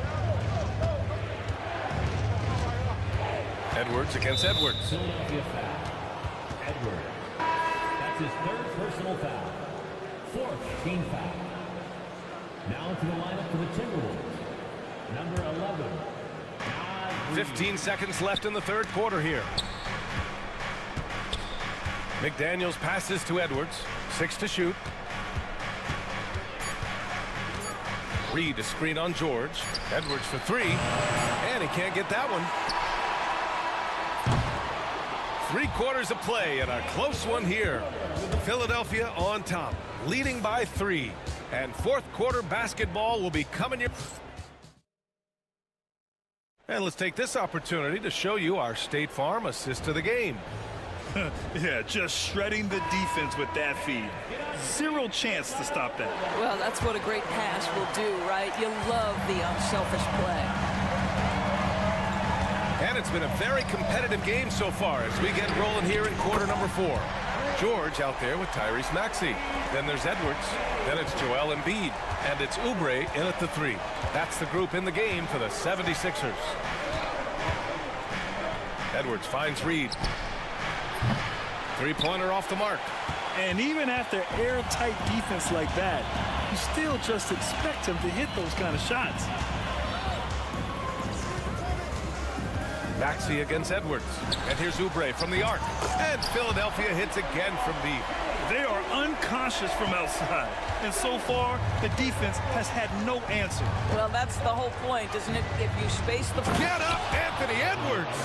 Edwards against Edwards. Philadelphia foul. Edwards. That's his 3rd personal foul. 4th team foul. Now into the lineup for the Timberwolves. Number 11. 15 seconds left in the 3rd quarter here. McDaniels passes to Edwards. 6 to shoot. Reed to screen on George. Edwards for 3. And he can't get that one. 3 quarters of play and a close one here. Philadelphia on top, leading by 3. And 4th quarter basketball will be coming your... And let's take this opportunity to show you our State Farm assist of the game. Yeah, just shredding the defense with that feed. 0 chance to stop that. Well, that's what a great pass will do, right? You love the unselfish play. And it's been a very competitive game so far as we get rolling here in quarter number 4. George out there with Tyrese Maxey. Then there's Edwards. Then it's Joel Embiid. And it's Oubre in at the 3. That's the group in the game for the 76ers. Edwards finds Reed. 3-pointer off the mark. And even after airtight defense like that, you still just expect him to hit those kind of shots. Maxey against Edwards. And here's Oubre from the arc. And Philadelphia hits again from deep. They are unconscious from outside. And so far, the defense has had no answer. Well, that's the whole point, isn't it? If you space the... Get up, Anthony Edwards!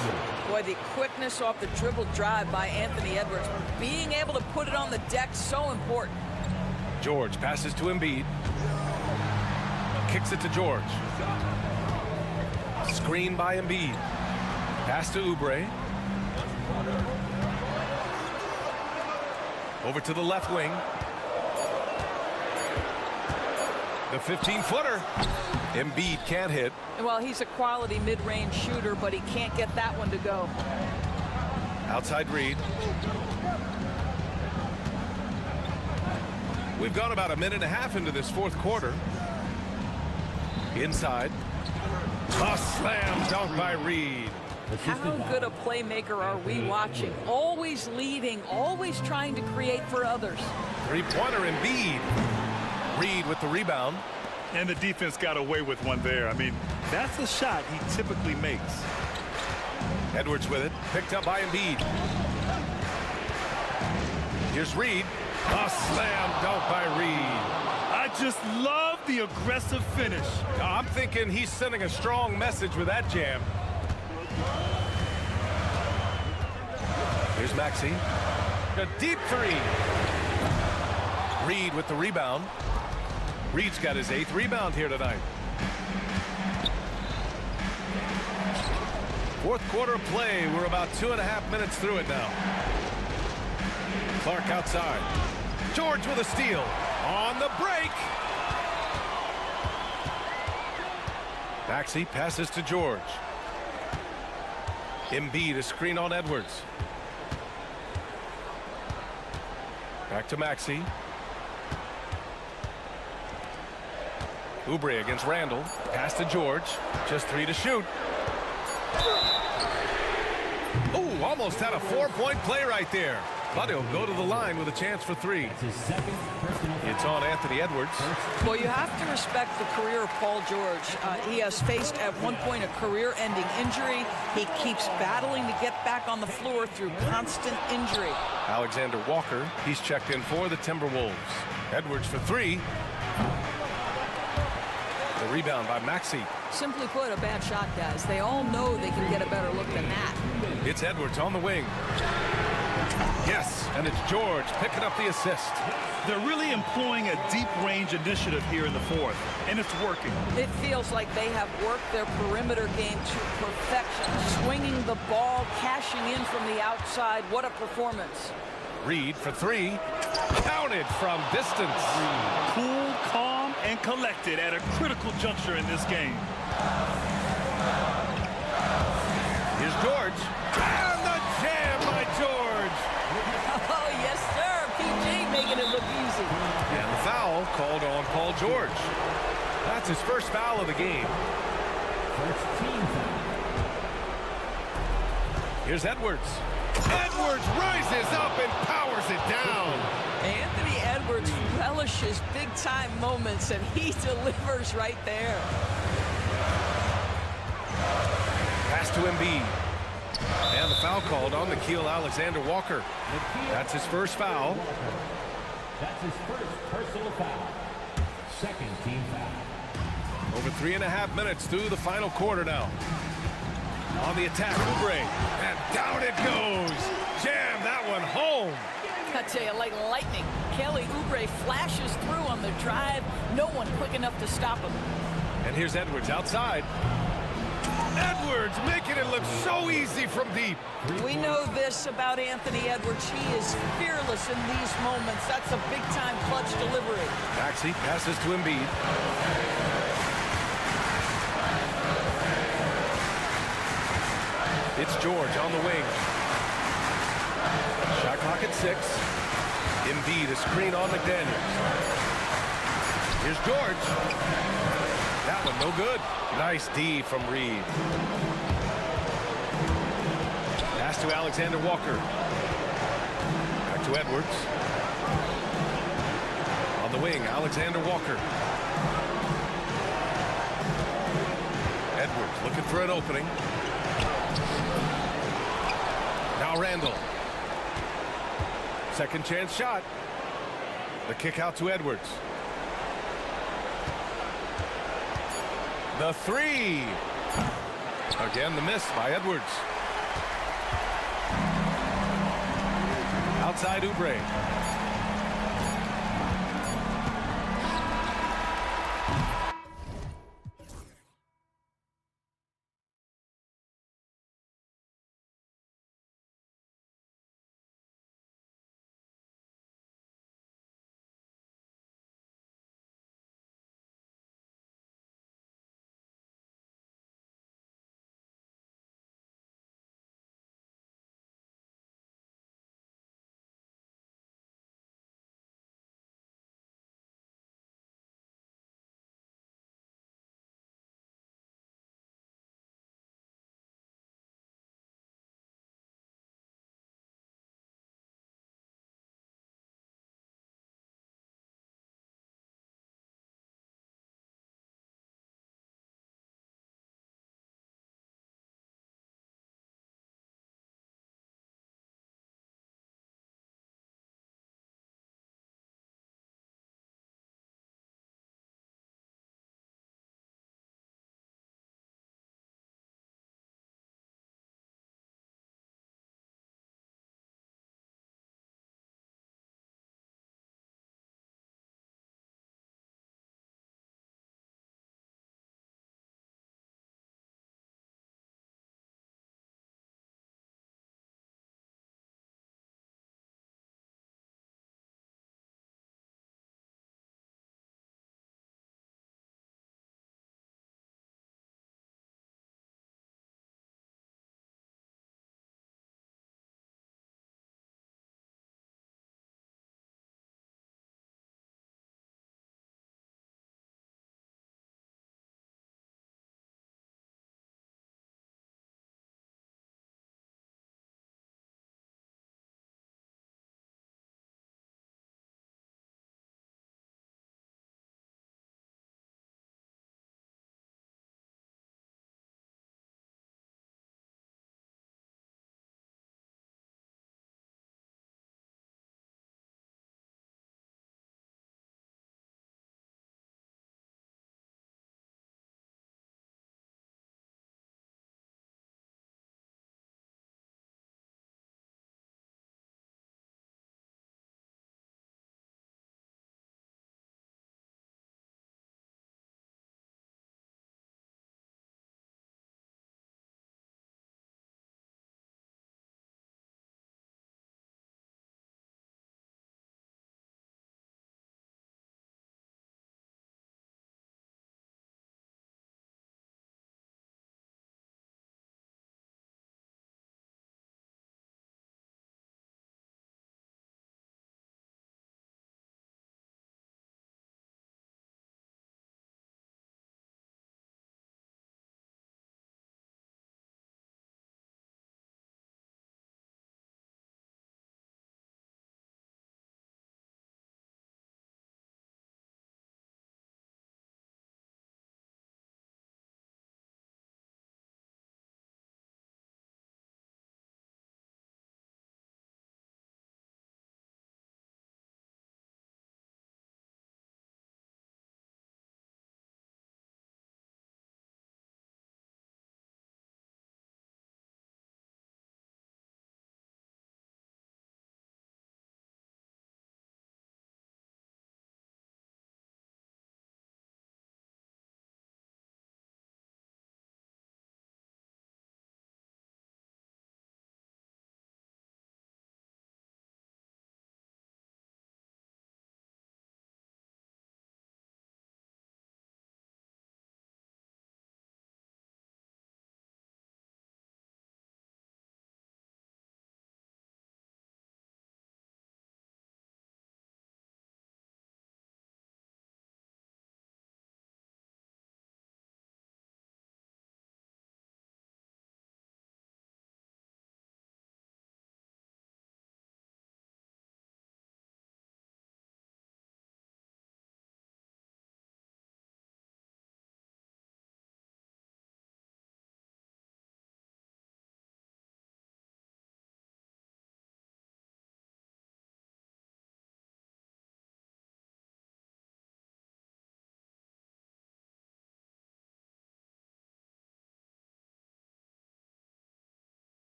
Boy, the quickness off the dribble drive by Anthony Edwards. Being able to put it on the deck, so important. George passes to Embiid. Kicks it to George. Screen by Embiid. Pass to Oubre. Over to the left wing. The 15-footer. Embiid can't hit. Well, he's a quality mid-range shooter, but he can't get that one to go. Outside Reed. We've gone about a minute and a half into this 4th quarter. Inside. A slam dunk by Reed. How good a playmaker are we watching? Always leading, always trying to create for others. 3-pointer Embiid. Reed with the rebound. And the defense got away with one there. I mean, that's a shot he typically makes. Edwards with it. Picked up by Embiid. Here's Reed. A slam dunk by Reed. I just love the aggressive finish. I'm thinking he's sending a strong message with that jam. Here's Maxey. A deep 3. Reed with the rebound. Reed's got his 8th rebound here tonight. 4th quarter of play. We're about 2.5 minutes through it now. Clark outside. George with a steal. On the break. Maxey passes to George. Embiid, a screen on Edwards. Back to Maxey. Oubre against Randall. Pass to George. Just 3 to shoot. Oh, almost had a 4-point play right there. but he'll go to the line with a chance for three. It's on Anthony Edwards. Well, you have to respect the career of Paul George. He has faced at one point a career-ending injury. He keeps battling to get back on the floor through constant injury. Alexander Walker, he's checked in for the Timberwolves. Edwards for three. The rebound by Maxey. Simply put, a bad shot, guys. They all know they can get a better look than that. It's Edwards on the wing. Yes, and it's George picking up the assist. They're really employing a deep range initiative here in the fourth, and it's working. It feels like they have worked their perimeter game to perfection, swinging the ball, cashing in from the outside. What a performance. Reed for three. Counted from distance. Cool, calm, and collected at a critical juncture in this game. Here's George. And the jam by George. Oh, yes, sir. PG making it look easy. And the foul called on Paul George. That's his first foul of the game. Here's Edwards. Edwards rises up and powers it down. Anthony Edwards relishes big-time moments, and he delivers right there. Pass to Embiid. And the foul called on Nickeil Alexander-Walker. That's his first foul. That's his first personal foul. Second team foul. Over 3.5 minutes through the final quarter now. On the attack, Oubre. And down it goes. Jam that one home. I tell you, like lightning, Kelly Oubre flashes through on the drive. No one quick enough to stop him. And here's Edwards outside. Edwards making it look so easy from deep. We know this about Anthony Edwards. He is fearless in these moments. That's a big-time clutch delivery. Maxey passes to Embiid. It's George on the wing. Shot clock at 6. Embiid, a screen on McDaniels. Here's George. That one no good. Nice D from Reed. Pass to Alexander Walker. Back to Edwards. On the wing, Alexander Walker. Edwards looking for an opening. Now Randall. Second chance shot. The kick out to Edwards. The three. Again, the miss by Edwards. Outside Oubre.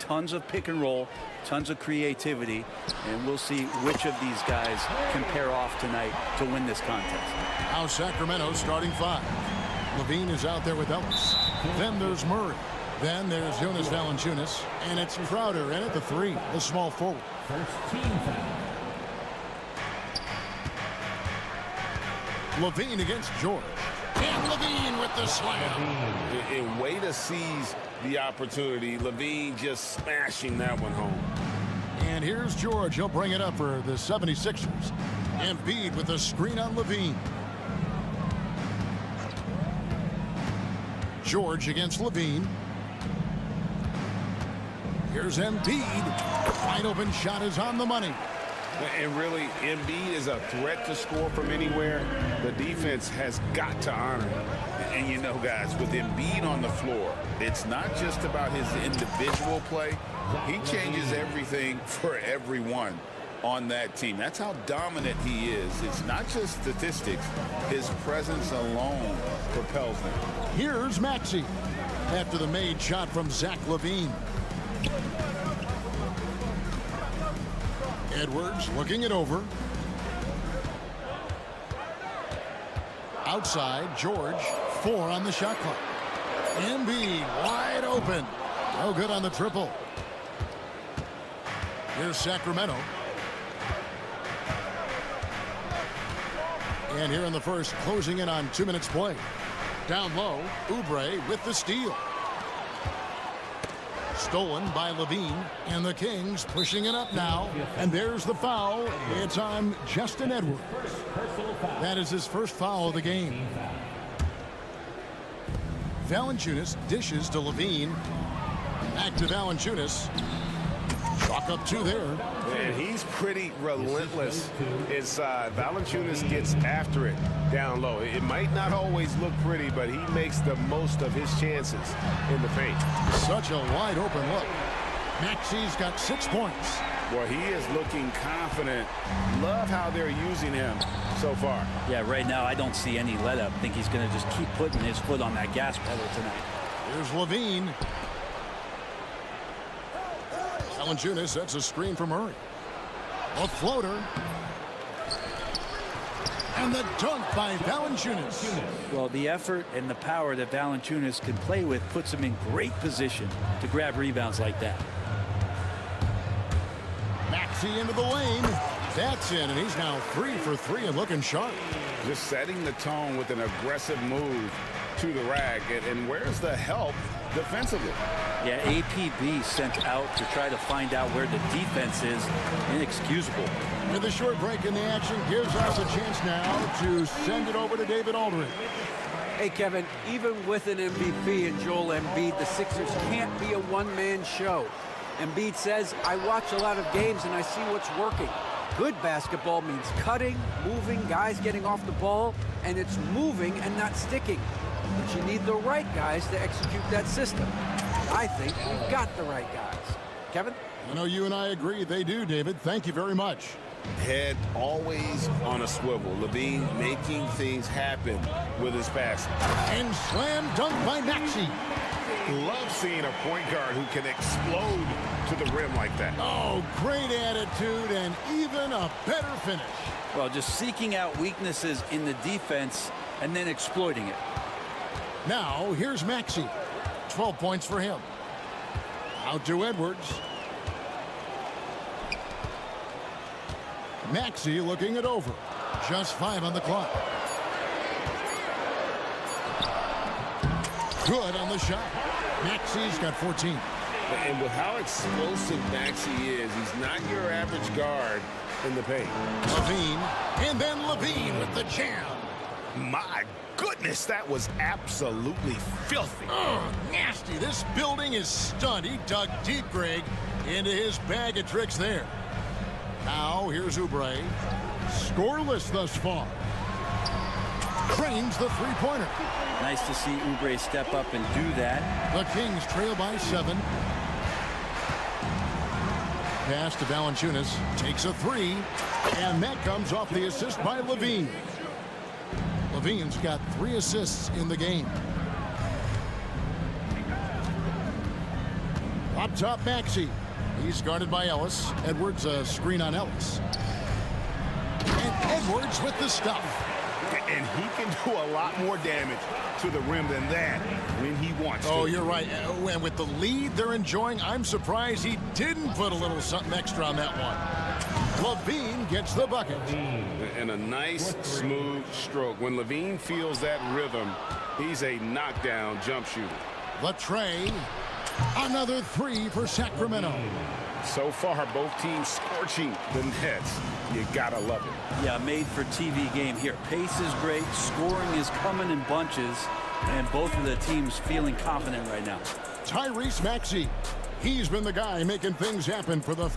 tons of pick and roll, tons of creativity, and we'll see which of these guys can pair off tonight to win this contest. Now Sacramento starting 5. Levine is out there with Ellis. Then there's Murray. Then there's Jonas Valanciunas. And it's Crowder in at the 3, the small forward. First team foul. Levine against George. And Levine with the slam. A way to seize the opportunity. Levine just smashing that one home. And here's George. He'll bring it up for the 76ers. Embiid with the screen on Levine. George against Levine. Here's Embiid. Wide open shot is on the money. And really, Embiid is a threat to score from anywhere. The defense has got to honor him. And you know, guys, with Embiid on the floor, it's not just about his individual play. He changes everything for everyone on that team. That's how dominant he is. It's not just statistics. His presence alone propels them. Here's Maxey after the made shot from Zach LaVine. Edwards looking it over. Outside, George, 4 on the shot clock. Embiid wide open. No good on the triple. Here's Sacramento. And here in the first, closing in on 2 minutes play. Down low, Oubre with the steal. Stolen by Levine, and the Kings pushing it up now. And there's the foul. It's on Justin Edwards. That is his first foul of the game. Valanciunas dishes to Levine. Back to Valanciunas. Chalk up 2 there. And he's pretty relentless inside. Valanciunas gets after it down low. It might not always look pretty, but he makes the most of his chances in the paint. Such a wide open look. Maxey's got 6 points. Boy, he is looking confident. Love how they're using him so far. Yeah, right now I don't see any let up. I think he's going to just keep putting his foot on that gas pedal tonight. Here's Levine. Valanciunas sets a screen for Murray. A floater. And the dunk by Valanciunas. Well, the effort and the power that Valanciunas can play with puts him in great position to grab rebounds like that. Maxey into the lane. That's in, and he's now 3 for 3 and looking sharp. Just setting the tone with an aggressive move to the rack. And where's the help defensively? Yeah, APB sent out to try to find out where the defense is. Inexcusable. And the short break in the action gives us a chance now to send it over to David Aldridge. Hey, Kevin, even with an MVP and Joel Embiid, the Sixers can't be a one-man show. Embiid says, I watch a lot of games and I see what's working. Good basketball means cutting, moving, guys getting off the ball, and it's moving and not sticking. But you need the right guys to execute that system. I think we've got the right guys. Kevin? I know you and I agree. They do, David. Thank you very much. Head always on a swivel. Levine making things happen with his passing. And slam dunk by Maxey. Love seeing a point guard who can explode to the rim like that. Oh, great attitude and even a better finish. Well, just seeking out weaknesses in the defense and then exploiting it. Now, here's Maxey. 12 points for him. Out to Edwards. Maxey looking it over. Just 5 on the clock. Good on the shot. Maxey's got 14. And with how explosive Maxey is, he's not your average guard in the paint. Levine, and then Levine with the jam. My goodness, that was absolutely filthy. Oh, nasty. This building is stunned. He dug deep, Greg, into his bag of tricks there. Now, here's Oubre. Scoreless thus far. Trains the three-pointer. Nice to see Oubre step up and do that. The Kings trail by 7. Pass to Valanciunas. Takes a 3. And that comes off the assist by Levine. Levine's got 3 assists in the game. Up top, Maxey. He's guarded by Ellis. Edwards, screen on Ellis. And Edwards with the stuff. And he can do a lot more damage to the rim than that when he wants to. Oh, you're right. And with the lead they're enjoying, I'm surprised he didn't put a little something extra on that one. Levine gets the bucket. And a nice, smooth stroke. When Levine feels that rhythm, he's a knockdown jump shooter. Latrey, another three for Sacramento. So far, both teams scorching the nets. You gotta love it. Yeah, made for TV game here. Pace is great. Scoring is coming in bunches. And both of the teams feeling confident right now. Tyrese Maxey. He's been the guy making things happen for the...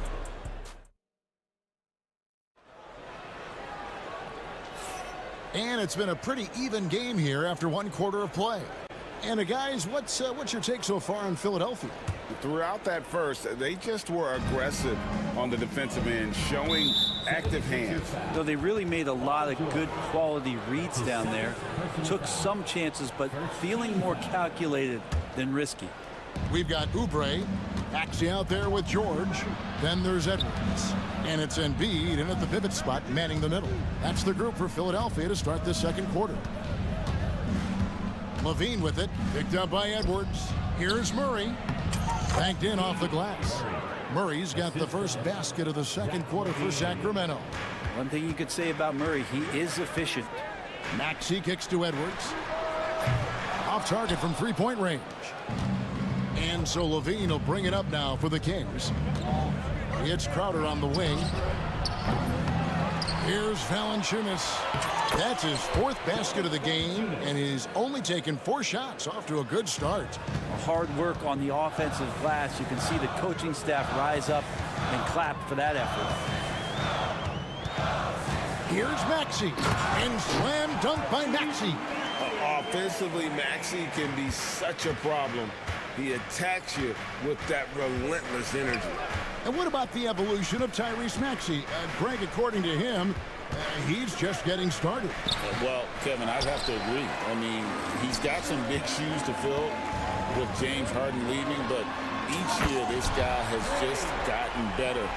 And it's been a pretty even game here after one quarter of play. And guys, what's your take so far on Philadelphia? Throughout that first, they just were aggressive on the defensive end, showing active hands. So they really made a lot of good quality reads down there. Took some chances, but feeling more calculated than risky. We've got Oubre, Maxey out there with George. Then there's Edwards. And it's Embiid in at the pivot spot, manning the middle. That's the group for Philadelphia to start this second quarter. Levine with it, picked up by Edwards. Here's Murray. Banked in off the glass. Murray's got the first basket of the second quarter for Sacramento. One thing you could say about Murray, he is efficient. Maxey kicks to Edwards. Off target from three-point range. And so Levine will bring it up now for the Kings. It's Crowder on the wing. Here's Valanciunas. That's his fourth basket of the game, and he's only taken 4 shots. Off to a good start. Hard work on the offensive glass. You can see the coaching staff rise up and clap for that effort. Here's Maxey, and slam dunk by Maxey. Offensively, Maxey can be such a problem. He attacks you with that relentless energy. And what about the evolution of Tyrese Maxey? Greg, according to him, he's just getting started. Well, Kevin, I'd have to agree. I mean, he's got some big shoes to fill with James Harden leaving, but each year this guy has just gotten better.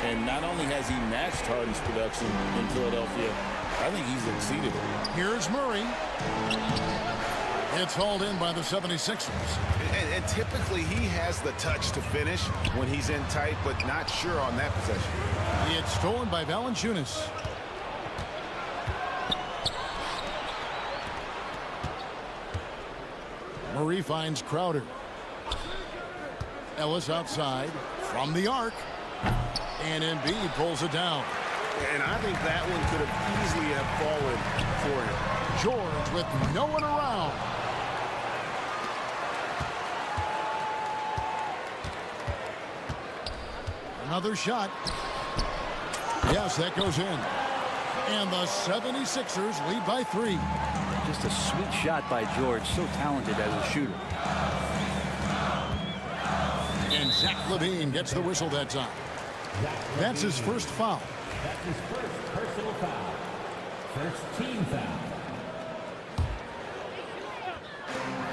And not only has he matched Harden's production in Philadelphia, I think he's exceeded it. Here's Murray. It's hauled in by the 76ers. And typically he has the touch to finish when he's in tight, but not sure on that possession. It's stolen by Valanciunas. Murray finds Crowder. Ellis outside from the arc. And Embiid pulls it down. And I think that one could have easily have fallen for him. George with no one around. Another shot. Yes, that goes in. And the 76ers lead by 3. Just a sweet shot by George. So talented as a shooter. And Zach LaVine gets the whistle that time. That's his first foul. That's his first personal foul. First team foul.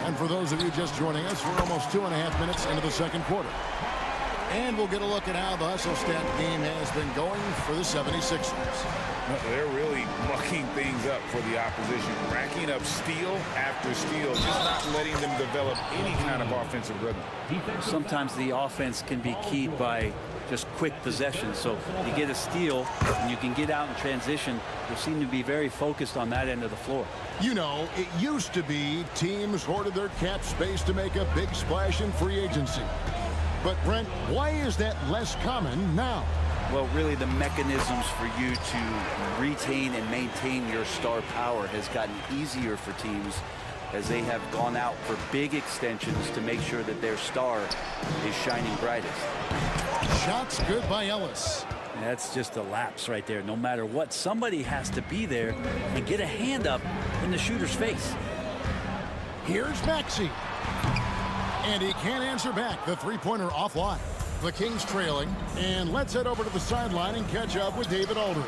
And for those of you just joining us, we're almost 2.5 minutes into the second quarter. And we'll get a look at how the hustle stat game has been going for the 76ers. They're really mucking things up for the opposition, racking up steal after steal, just not letting them develop any kind of offensive rhythm. Sometimes the offense can be keyed by just quick possession. So you get a steal and you can get out in transition. They seem to be very focused on that end of the floor. You know, it used to be teams hoarded their cap space to make a big splash in free agency. But, Brent, why is that less common now? Well, really the mechanisms for you to retain and maintain your star power has gotten easier for teams as they have gone out for big extensions to make sure that their star is shining brightest. Shots good by Ellis. That's just a lapse right there. No matter what, somebody has to be there and get a hand up in the shooter's face. Here's Maxey. And he can't answer back. The three-pointer offline. The Kings trailing. And let's head over to the sideline and catch up with David Aldridge.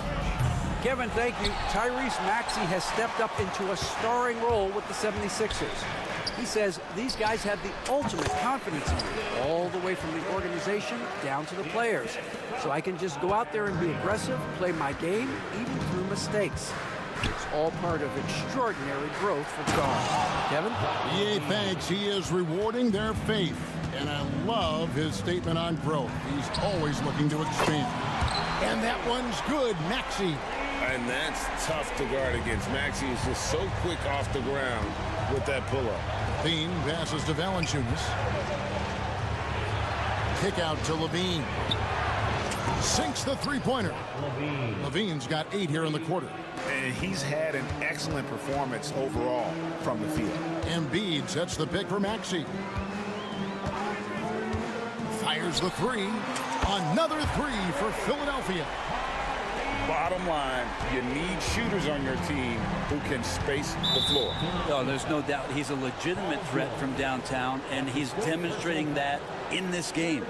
Kevin, thank you. Tyrese Maxey has stepped up into a starring role with the 76ers. He says these guys have the ultimate confidence in me, all the way from the organization down to the players. So I can just go out there and be aggressive, play my game, even through mistakes. It's all part of extraordinary growth for guards. Kevin? EA thanks. He is rewarding their faith. And I love his statement on growth. He's always looking to expand. And that one's good, Maxey. And that's tough to guard against. Maxey is just so quick off the ground with that pull-up. Levine passes to Valanciunas. Kick out to Levine. Sinks the three-pointer. Levine's got 8 here in the quarter. And he's had an excellent performance overall from the field. Embiid sets the pick for Maxey. Fires the three. Another three for Philadelphia. Bottom line, you need shooters on your team who can space the floor. Oh, there's no doubt he's a legitimate threat from downtown, and he's demonstrating that in this game.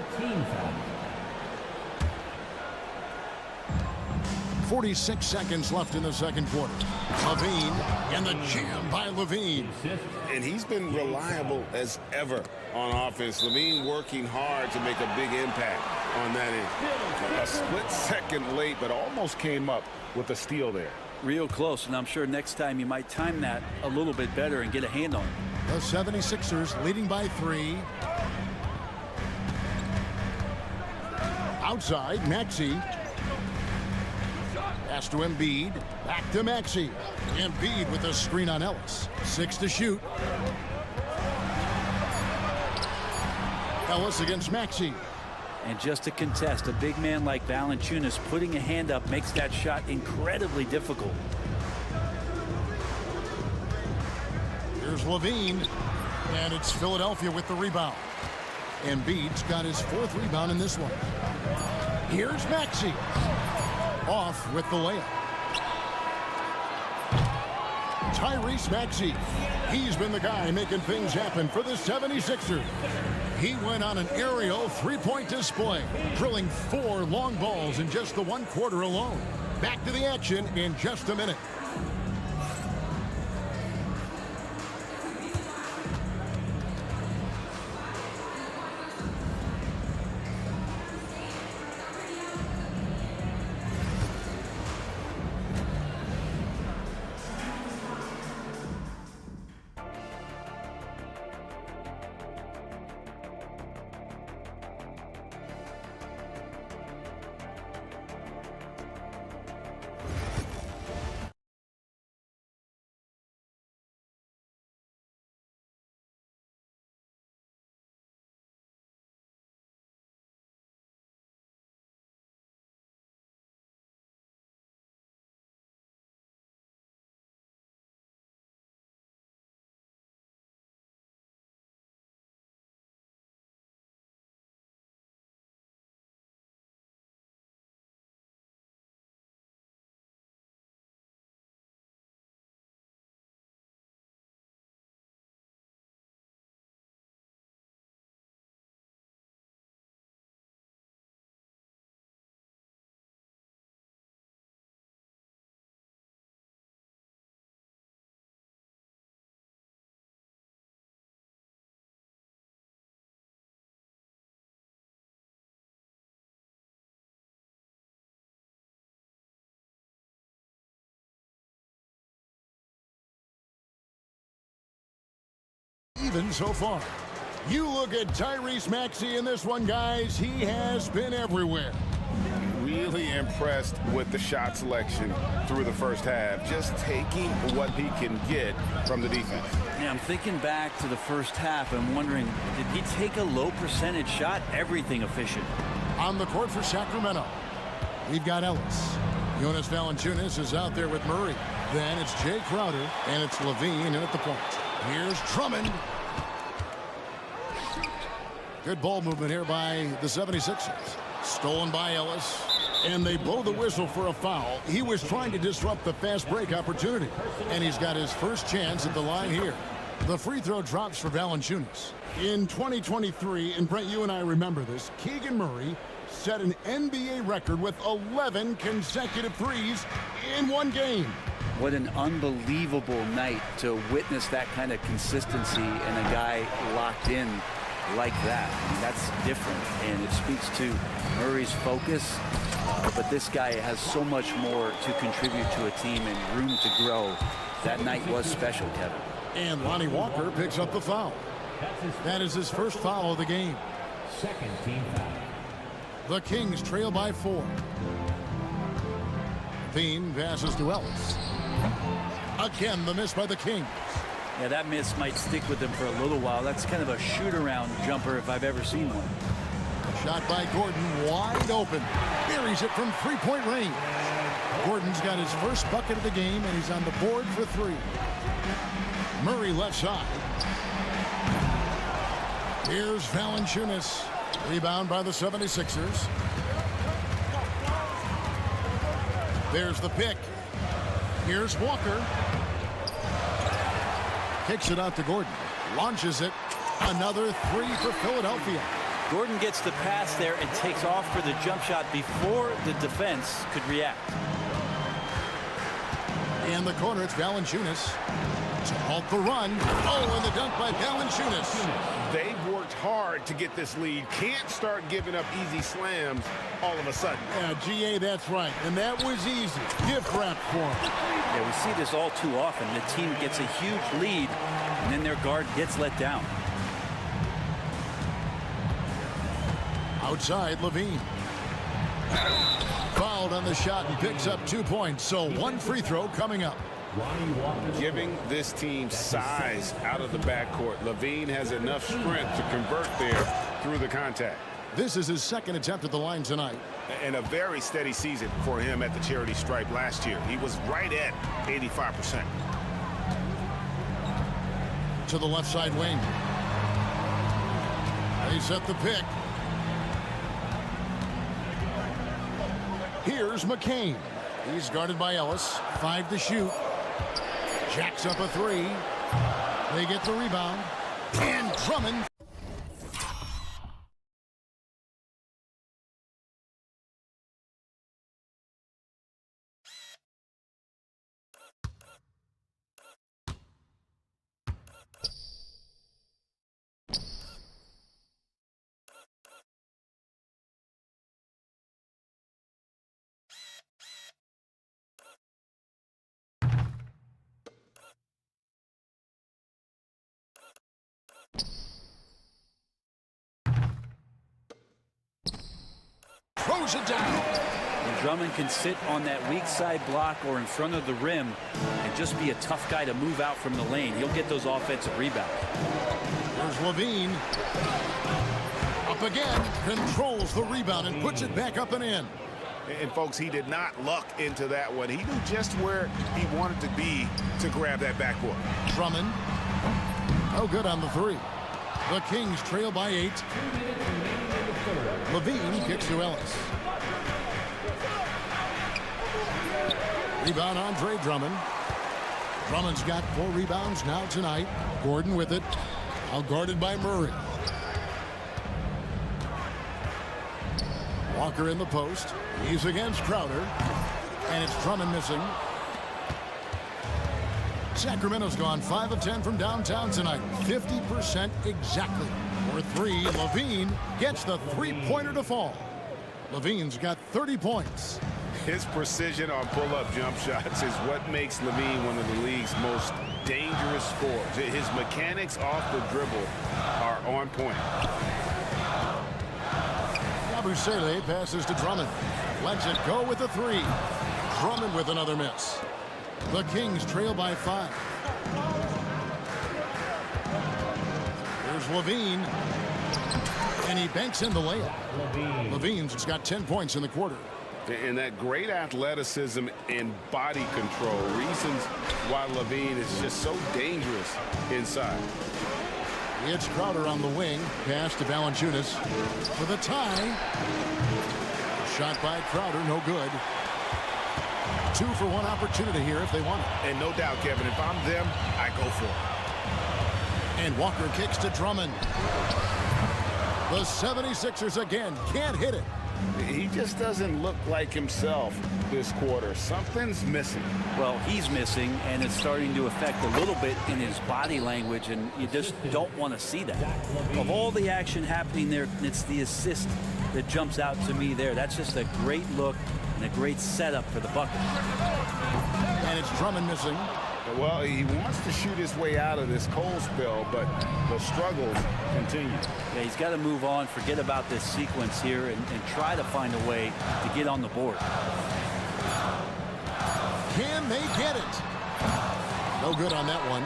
46 seconds left in the second quarter. Levine, and the jam by Levine. And he's been reliable as ever on offense. Levine working hard to make a big impact on that end. A split second late, but almost came up with a steal there. Real close, and I'm sure next time you might time that a little bit better and get a hand on it. The 76ers leading by 3. Outside, Maxey. Pass to Embiid. Back to Maxey. Embiid with a screen on Ellis. 6 to shoot. Ellis against Maxey. And just to contest, a big man like Valanciunas putting a hand up makes that shot incredibly difficult. Here's Levine. And it's Philadelphia with the rebound. Embiid's got his 4th rebound in this one. Here's Maxey. Off with the layup. Tyrese Maxey. He's been the guy making things happen for the 76ers. He went on an aerial three-point display, drilling 4 long balls in just the 1 quarter alone. Back to the action in just a minute. Even so far. You look at Tyrese Maxey in this one, guys. He has been everywhere. Really impressed with the shot selection through the first half, just taking what he can get from the defense. Yeah, I'm thinking back to the first half. I'm wondering, did he take a low percentage shot? Everything efficient. On the court for Sacramento, we've got Ellis. Jonas Valanciunas is out there with Murray. Then it's Jay Crowder, and it's Levine in at the point. Here's Drummond. Good ball movement here by the 76ers. Stolen by Ellis. And they blow the whistle for a foul. He was trying to disrupt the fast break opportunity. And he's got his first chance at the line here. The free throw drops for Valanciunas. In 2023, and Brent, you and I remember this, Keegan Murray set an NBA record with 11 consecutive threes in one game. What an unbelievable night to witness that kind of consistency and a guy locked in like that. I mean, that's different, and it speaks to Murray's focus. But this guy has so much more to contribute to a team and room to grow. That night was special, Kevin. And Lonnie Walker picks up the foul. That is his first foul of the game. Second team foul. The Kings trail by 4. Levine passes to Ellis. Again, the miss by the Kings. Yeah, that miss might stick with them for a little while. That's kind of a shoot-around jumper if I've ever seen one. Shot by Gordon, wide open. Buries it from three-point range. Gordon's got his first bucket of the game, and he's on the board for 3. Murray left side. Here's Valanciunas. Rebound by the 76ers. There's the pick. Here's Walker. Kicks it out to Gordon. Launches it. Another 3 for Philadelphia. Gordon gets the pass there and takes off for the jump shot before the defense could react. In the corner, it's Valanciunas. To halt the run. Oh, and the dunk by Valanciunas. They've worked hard to get this lead. Can't start giving up easy slams all of a sudden. Yeah, GA, that's right. And that was easy. Gift wrap for him. Yeah, we see this all too often. The team gets a huge lead, and then their guard gets let down. Outside, Levine. Fouled on the shot and picks up 2 points. So 1 free throw coming up. Giving this team size out of the backcourt. Levine has enough strength to convert there through the contact. This is his second attempt at the line tonight. And a very steady season for him at the charity stripe last year. He was right at 85%. To the left side wing. They set the pick. Here's McCain. He's guarded by Ellis. 5 to shoot. Jacks up a 3. They get the rebound. And Drummond. Throws it down. And Drummond can sit on that weak side block or in front of the rim and just be a tough guy to move out from the lane. He'll get those offensive rebounds. There's Levine. Up again. Controls the rebound and puts it back up and in. And folks, he did not luck into that one. He knew just where he wanted to be to grab that backboard. Drummond. Oh, good on the 3. The Kings trail by 8. Levine kicks to Ellis. Rebound, Andre Drummond. Drummond's got 4 rebounds now tonight. Gordon with it. Out guarded by Murray. Walker in the post. He's against Crowder. And it's Drummond missing. Sacramento's gone 5 of 10 from downtown tonight. 50% exactly. For 3, Levine gets the 3-pointer to fall. Levine's got 30 points. His precision on pull-up jump shots is what makes Levine one of the league's most dangerous scorers. His mechanics off the dribble are on point. Yabusele passes to Drummond. Lets it go with a 3. Drummond with another miss. The Kings trail by 5. There's Levine. And he banks in the layup. Levine's got 10 points in the quarter. And that great athleticism and body control, reasons why Levine is just so dangerous inside. It's Crowder on the wing. Pass to Valanciunas for the tie. Shot by Crowder, no good. 2 for 1 opportunity here if they want it. And no doubt, Kevin, if I'm them, I go for it. And Walker kicks to Drummond. The 76ers again can't hit it. He just doesn't look like himself this quarter. Something's missing. Well, he's missing, and it's starting to affect a little bit in his body language, and you just don't want to see that. Of all the action happening there, it's the assist that jumps out to me there. That's just a great look and a great setup for the bucket. And it's Drummond missing. Well, he wants to shoot his way out of this cold spell, but the struggles continue. Yeah, he's got to move on, forget about this sequence here, and try to find a way to get on the board. Can they get it? No good on that one.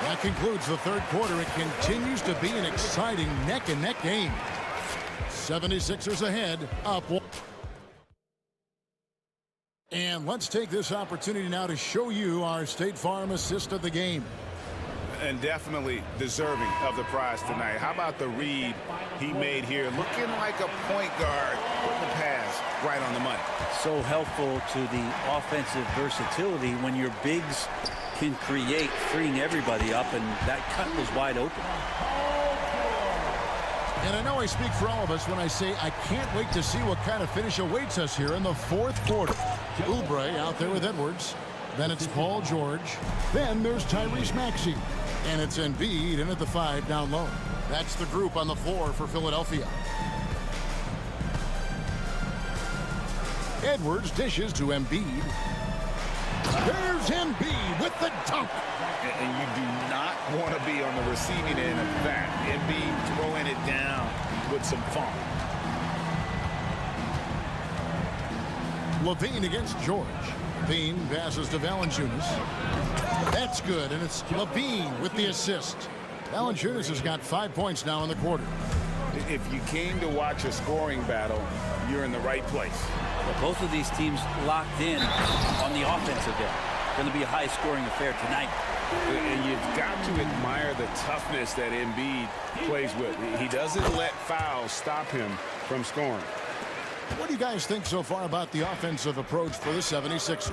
That concludes the third quarter. It continues to be an exciting neck-and-neck game. 76ers ahead, up one. And let's take this opportunity now to show you our State Farm assist of the game. And definitely deserving of the prize tonight. How about the read he made here? Looking like a point guard with the pass right on the money. So helpful to the offensive versatility when your bigs can create, freeing everybody up, and that cut was wide open. And I know I speak for all of us when I say I can't wait to see what kind of finish awaits us here in the fourth quarter. Oubre out there with Edwards. Then it's Paul George. Then there's Tyrese Maxey. And it's Embiid in at the 5 down low. That's the group on the floor for Philadelphia. Edwards dishes to Embiid. There's Embiid with the dunk. And you do not want to be on the receiving end of that. Embiid throwing it down with some funk. Levine against George. Levine passes to Valanciunas. That's good, and it's Levine with the assist. Valanciunas has got 5 points now in the quarter. If you came to watch a scoring battle, you're in the right place. Well, both of these teams locked in on the offensive end. Going to be a high-scoring affair tonight. And you've got to admire the toughness that Embiid plays with. He doesn't let fouls stop him from scoring. What do you guys think so far about the offensive approach for the 76ers?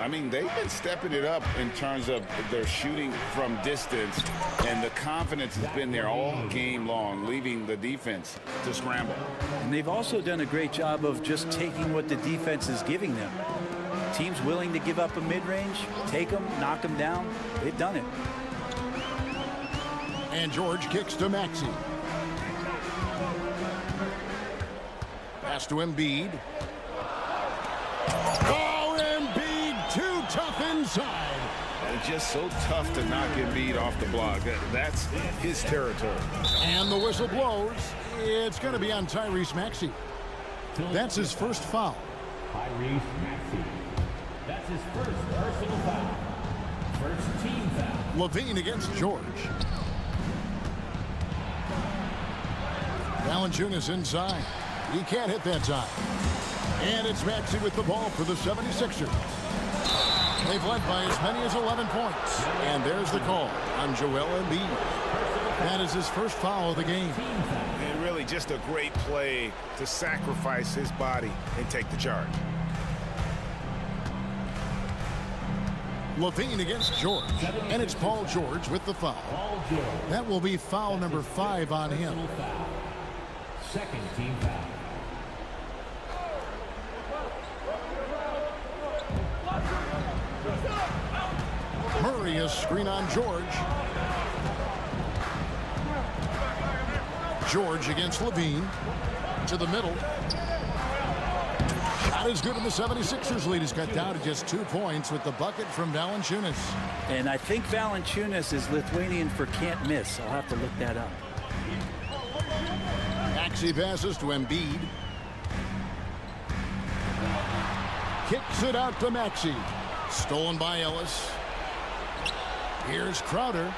I mean, they've been stepping it up in terms of their shooting from distance, and the confidence has been there all game long, leaving the defense to scramble. And they've also done a great job of just taking what the defense is giving them. Teams willing to give up a mid-range, take them, knock them down. They've done it. And George kicks to Maxey. Pass to Embiid. Oh, Embiid, too tough inside. And just so tough to knock Embiid off the block. That's his territory. And the whistle blows. It's going to be on Tyrese Maxey. That's his first foul. Tyrese Maxey. That's his first personal foul. First team foul. Levine against George. Valanciunas inside. He can't hit that time. And it's Maxey with the ball for the 76ers. They've led by as many as 11 points. And there's the call on Joel Embiid. That is his first foul of the game. And really just a great play to sacrifice his body and take the charge. Levine against George. And it's Paul George with the foul. That will be foul number 5 on him. Second team foul. Murray a screen on George. George against Levine. To the middle. Shot is good in the 76ers lead. He's cut down to just 2 points with the bucket from Valanciunas. And I think Valanciunas is Lithuanian for can't miss. I'll have to look that up. Maxey passes to Embiid. Kicks it out to Maxey. Stolen by Ellis. Here's Crowder.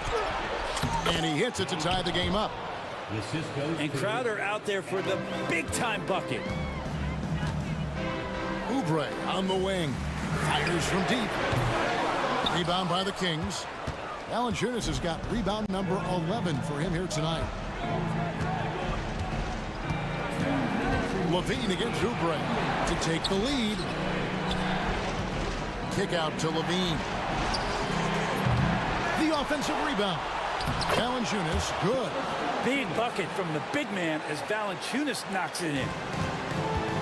And he hits it to tie the game up. And Crowder out there for the big-time bucket. Oubre on the wing. Fires from deep. Rebound by the Kings. Valanciunas has got rebound number 11 for him here tonight. Levine against Oubre to take the lead. Kick out to Levine. The offensive rebound. Valanciunas, good. Big bucket from the big man as Valanciunas knocks it in.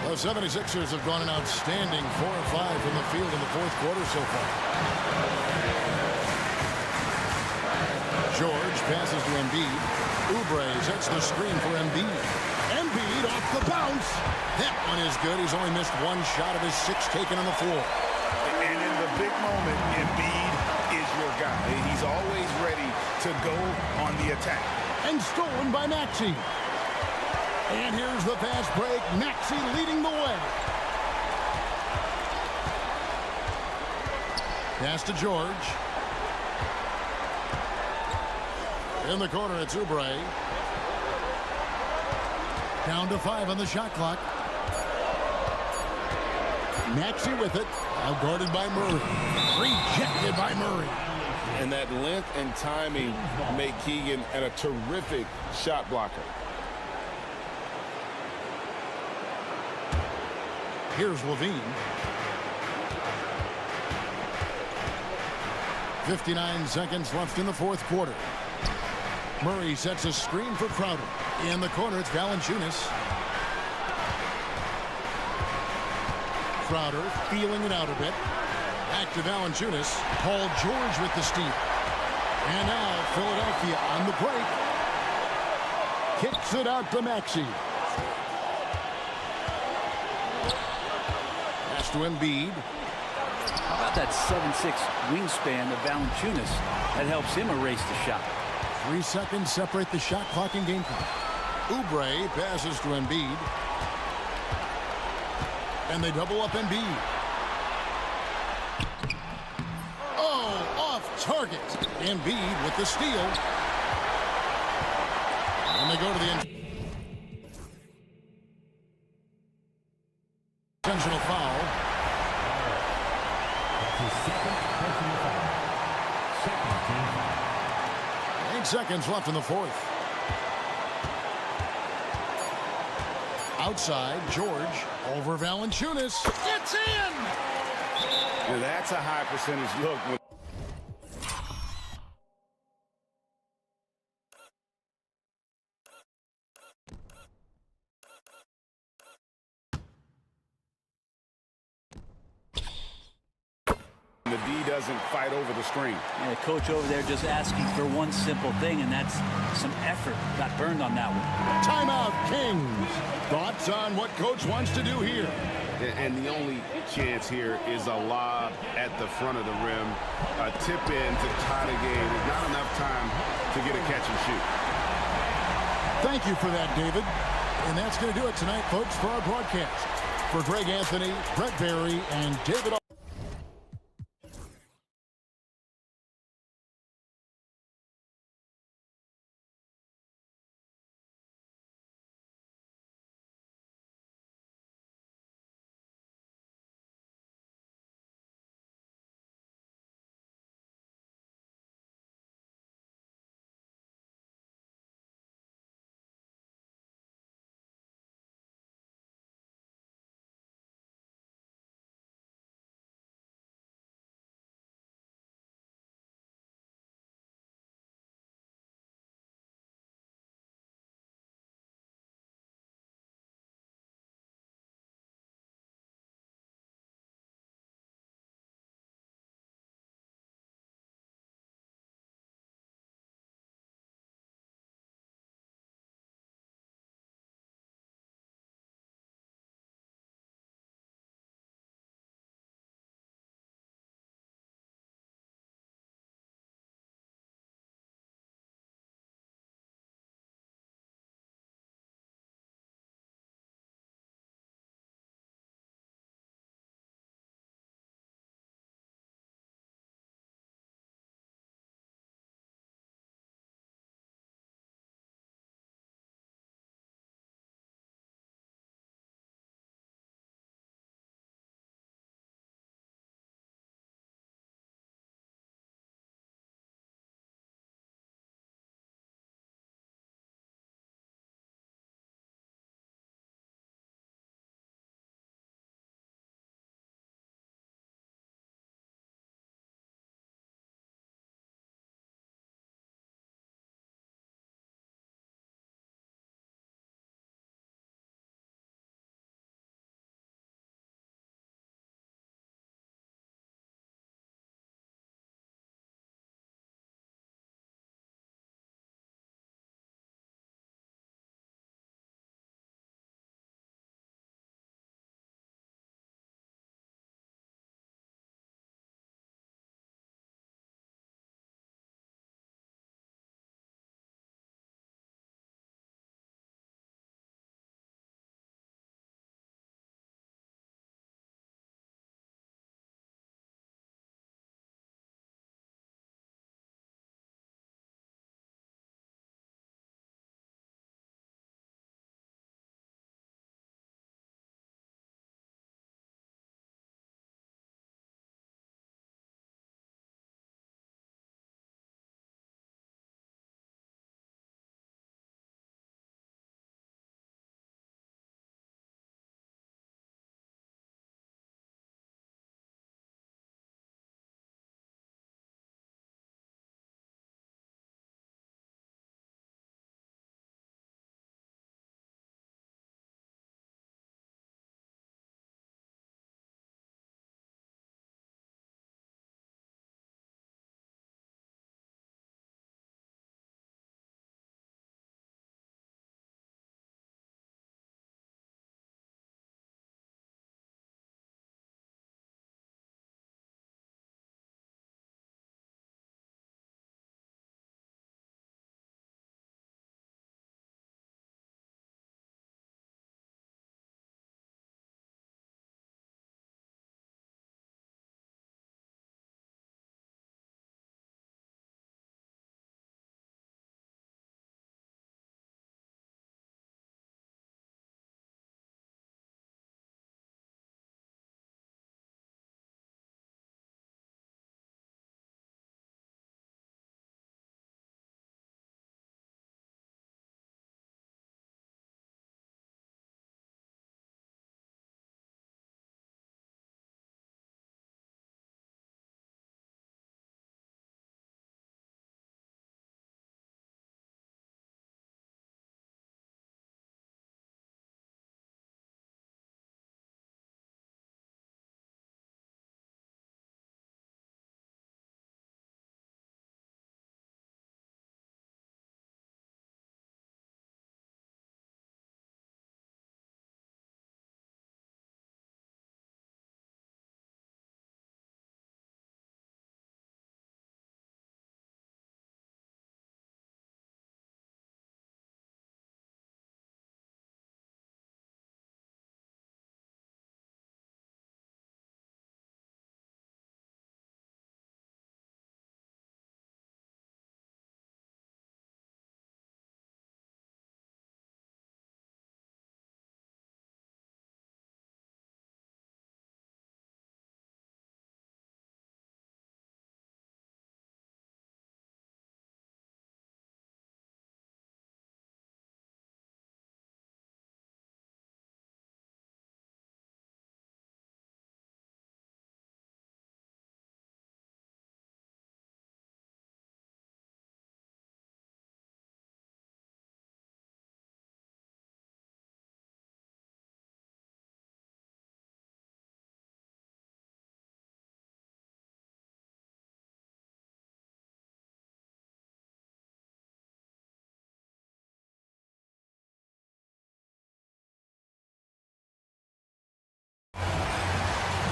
The 76ers have gone an outstanding 4 of 5 from the field in the fourth quarter so far. George passes to Embiid. Oubre sets the screen for Embiid. Embiid off the bounce. That one is good. He's only missed one shot of his 6 taken on the floor. And in the big moment, Embiid is your guy. He's always ready to go on the attack. And stolen by Maxey. And here's the fast break. Maxey leading the way. Pass to George. In the corner, it's Oubre. Down to 5 on the shot clock. Maxey with it. Outguarded by Murray. Rejected by Murray. And that length and timing make Keegan a terrific shot blocker. Here's Levine. 59 seconds left in the fourth quarter. Murray sets a screen for Crowder. In the corner, it's Valanciunas. Crowder feeling it out a bit. Back to Valanciunas. Paul George with the steal. And now Philadelphia on the break. Kicks it out to Maxey. Pass to Embiid. How about that 7'6" wingspan of Valanciunas? That helps him erase the shot. 3 seconds separate the shot clock and game clock. Oubre passes to Embiid. And they double up Embiid. Oh, off target. Embiid with the steal. And they go to the intentional foul. That's his second personal foul. Second team foul. 8 seconds left in the fourth. Outside, George over Valanciunas. It's in! Now that's a high percentage look. The D doesn't fight over the screen. Yeah, the coach over there just asking for one simple thing, and that's some effort. Got burned on that one. Timeout, Kings. Thoughts on what coach wants to do here? And the only chance here is a lob at the front of the rim. A tip in to tie the game. There's not enough time to get a catch and shoot. Thank you for that, David. And that's going to do it tonight, folks, for our broadcast. For Greg Anthony, Brett Barry, and David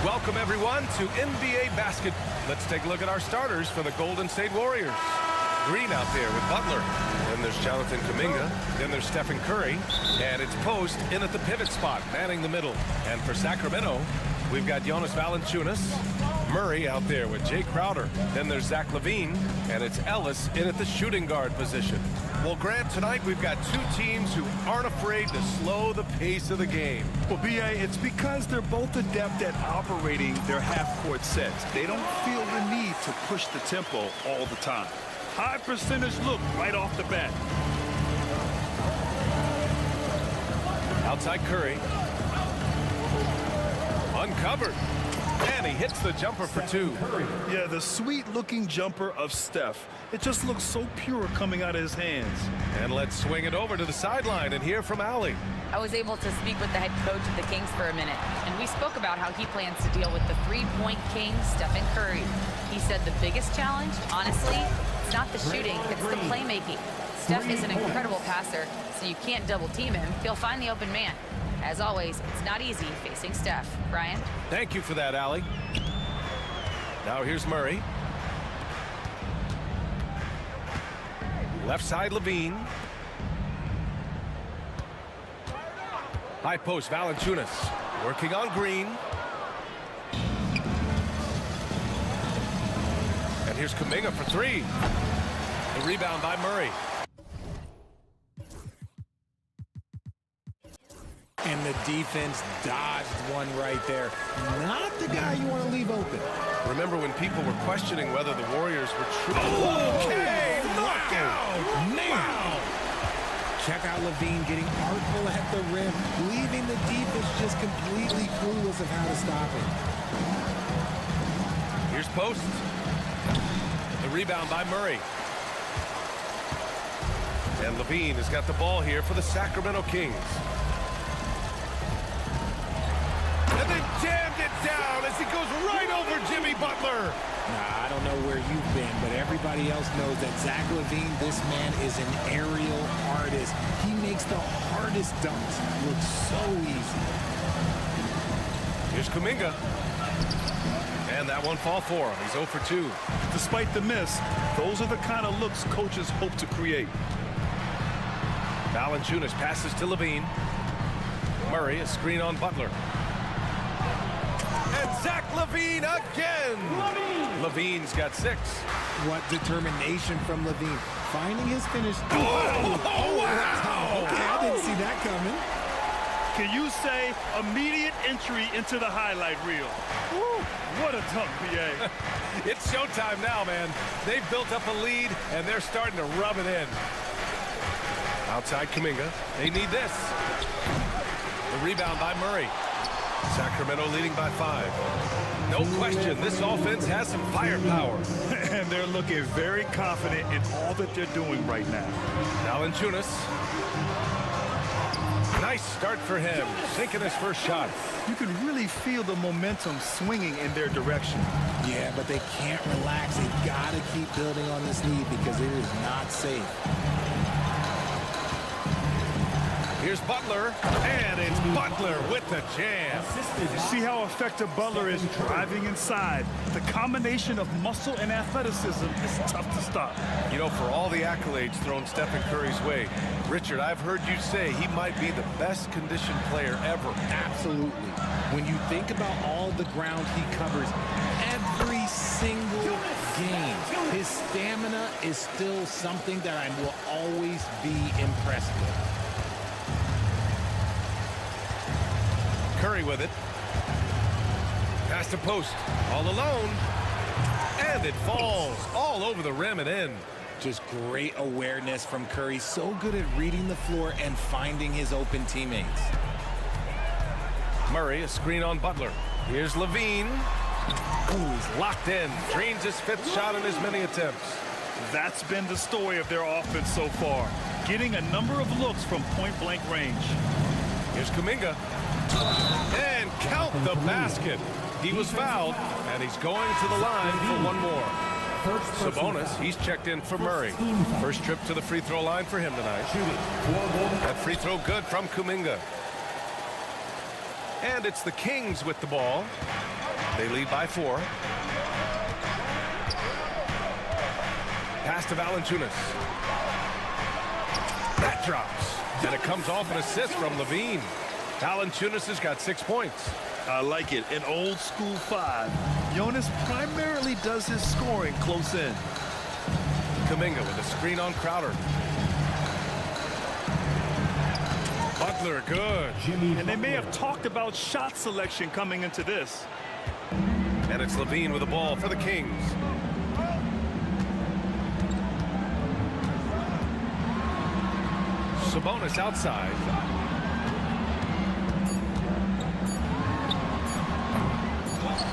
Welcome, everyone, to NBA basketball. Let's take a look at our starters for the Golden State Warriors. Green out there with Butler. Then there's Jonathan Kuminga. Then there's Stephen Curry. And it's Post in at the pivot spot, manning the middle. And for Sacramento, we've got Jonas Valanciunas. Murray out there with Jay Crowder. Then there's Zach LaVine. And it's Ellis in at the shooting guard position. Well, Grant, tonight we've got two teams who aren't afraid to slow the pace of the game. Well, B.A., it's because they're both adept at operating their half-court sets. They don't feel the need to push the tempo all the time. High percentage look right off the bat. Outside Curry. Uncovered. And he hits the jumper for two. Yeah, the sweet-looking jumper of Steph. It just looks so pure coming out of his hands. And let's swing it over to the sideline and hear from Allie. I was able to speak with the head coach of the Kings for a minute, and we spoke about how he plans to deal with the three-point king, Stephen Curry. He said the biggest challenge, honestly, it's not the shooting, it's the playmaking. Steph is an incredible passer, so you can't double-team him. He'll find the open man. As always, it's not easy facing Steph. Brian? Thank you for that, Allie. Now here's Murray. Left side, LaVine. High post, Valanciunas. Working on Green. And here's Kuminga for three. The rebound by Murray. And the defense dodged one right there. Not the guy you want to leave open. Remember when people were questioning whether the Warriors were true? Okay, knockout! Wow! Check out LaVine getting artful at the rim, leaving the defense just completely clueless of how to stop it. Here's Post. The rebound by Murray. And LaVine has got the ball here for the Sacramento Kings. And then jammed it down as he goes right over Jimmy Butler. Nah, I don't know where you've been, but everybody else knows that Zach LaVine, this man is an aerial artist. He makes the hardest dunks look so easy. Here's Kuminga. And that one fall for him. He's 0 for 2. Despite the miss, those are the kind of looks coaches hope to create. Valanciunas passes to LaVine. Murray, a screen on Butler. And Zach LaVine again. LaVine's got 6. What determination from LaVine. Finding his finish. Oh, wow. Okay, I didn't see that coming. Can you say immediate entry into the highlight reel? Woo, what a dunk, B.A. It's showtime now, man. They've built up a lead, and they're starting to rub it in. Outside Kuminga. They need this. The rebound by Murray. Sacramento leading by 5. No question, this offense has some firepower. And they're looking very confident in all that they're doing right now. Valanciunas. Nice start for him, sinking his first shot. You can really feel the momentum swinging in their direction. Yeah, but they can't relax. They've got to keep building on this lead because it is not safe. Here's Butler, and it's Butler with the jam. You see how effective Butler is driving inside. The combination of muscle and athleticism is tough to stop. You know, for all the accolades thrown Stephen Curry's way, Richard, I've heard you say he might be the best conditioned player ever. Absolutely. When you think about all the ground he covers every single game, his stamina is still something that I will always be impressed with. Curry with it. Pass to Post. All alone. And it falls all over the rim and in. Just great awareness from Curry. So good at reading the floor and finding his open teammates. Murray, a screen on Butler. Here's LaVine. Ooh, he's locked in. Drains his 5th shot in as many attempts. That's been the story of their offense so far. Getting a number of looks from point-blank range. Here's Kuminga. And count the basket. He was fouled, and he's going to the line for one more. Sabonis, he's checked in for Murray. First trip to the free throw line for him tonight. That free throw good from Kuminga. And it's the Kings with the ball. They lead by 4. Pass to Valanciunas. That drops. And it comes off an assist from Levine. Valanciunas has got 6 points. I like it. An old school 5. Jonas primarily does his scoring close in. Kuminga with a screen on Crowder. Butler, good. And they may have talked about shot selection coming into this. And it's Levine with the ball for the Kings. Sabonis outside.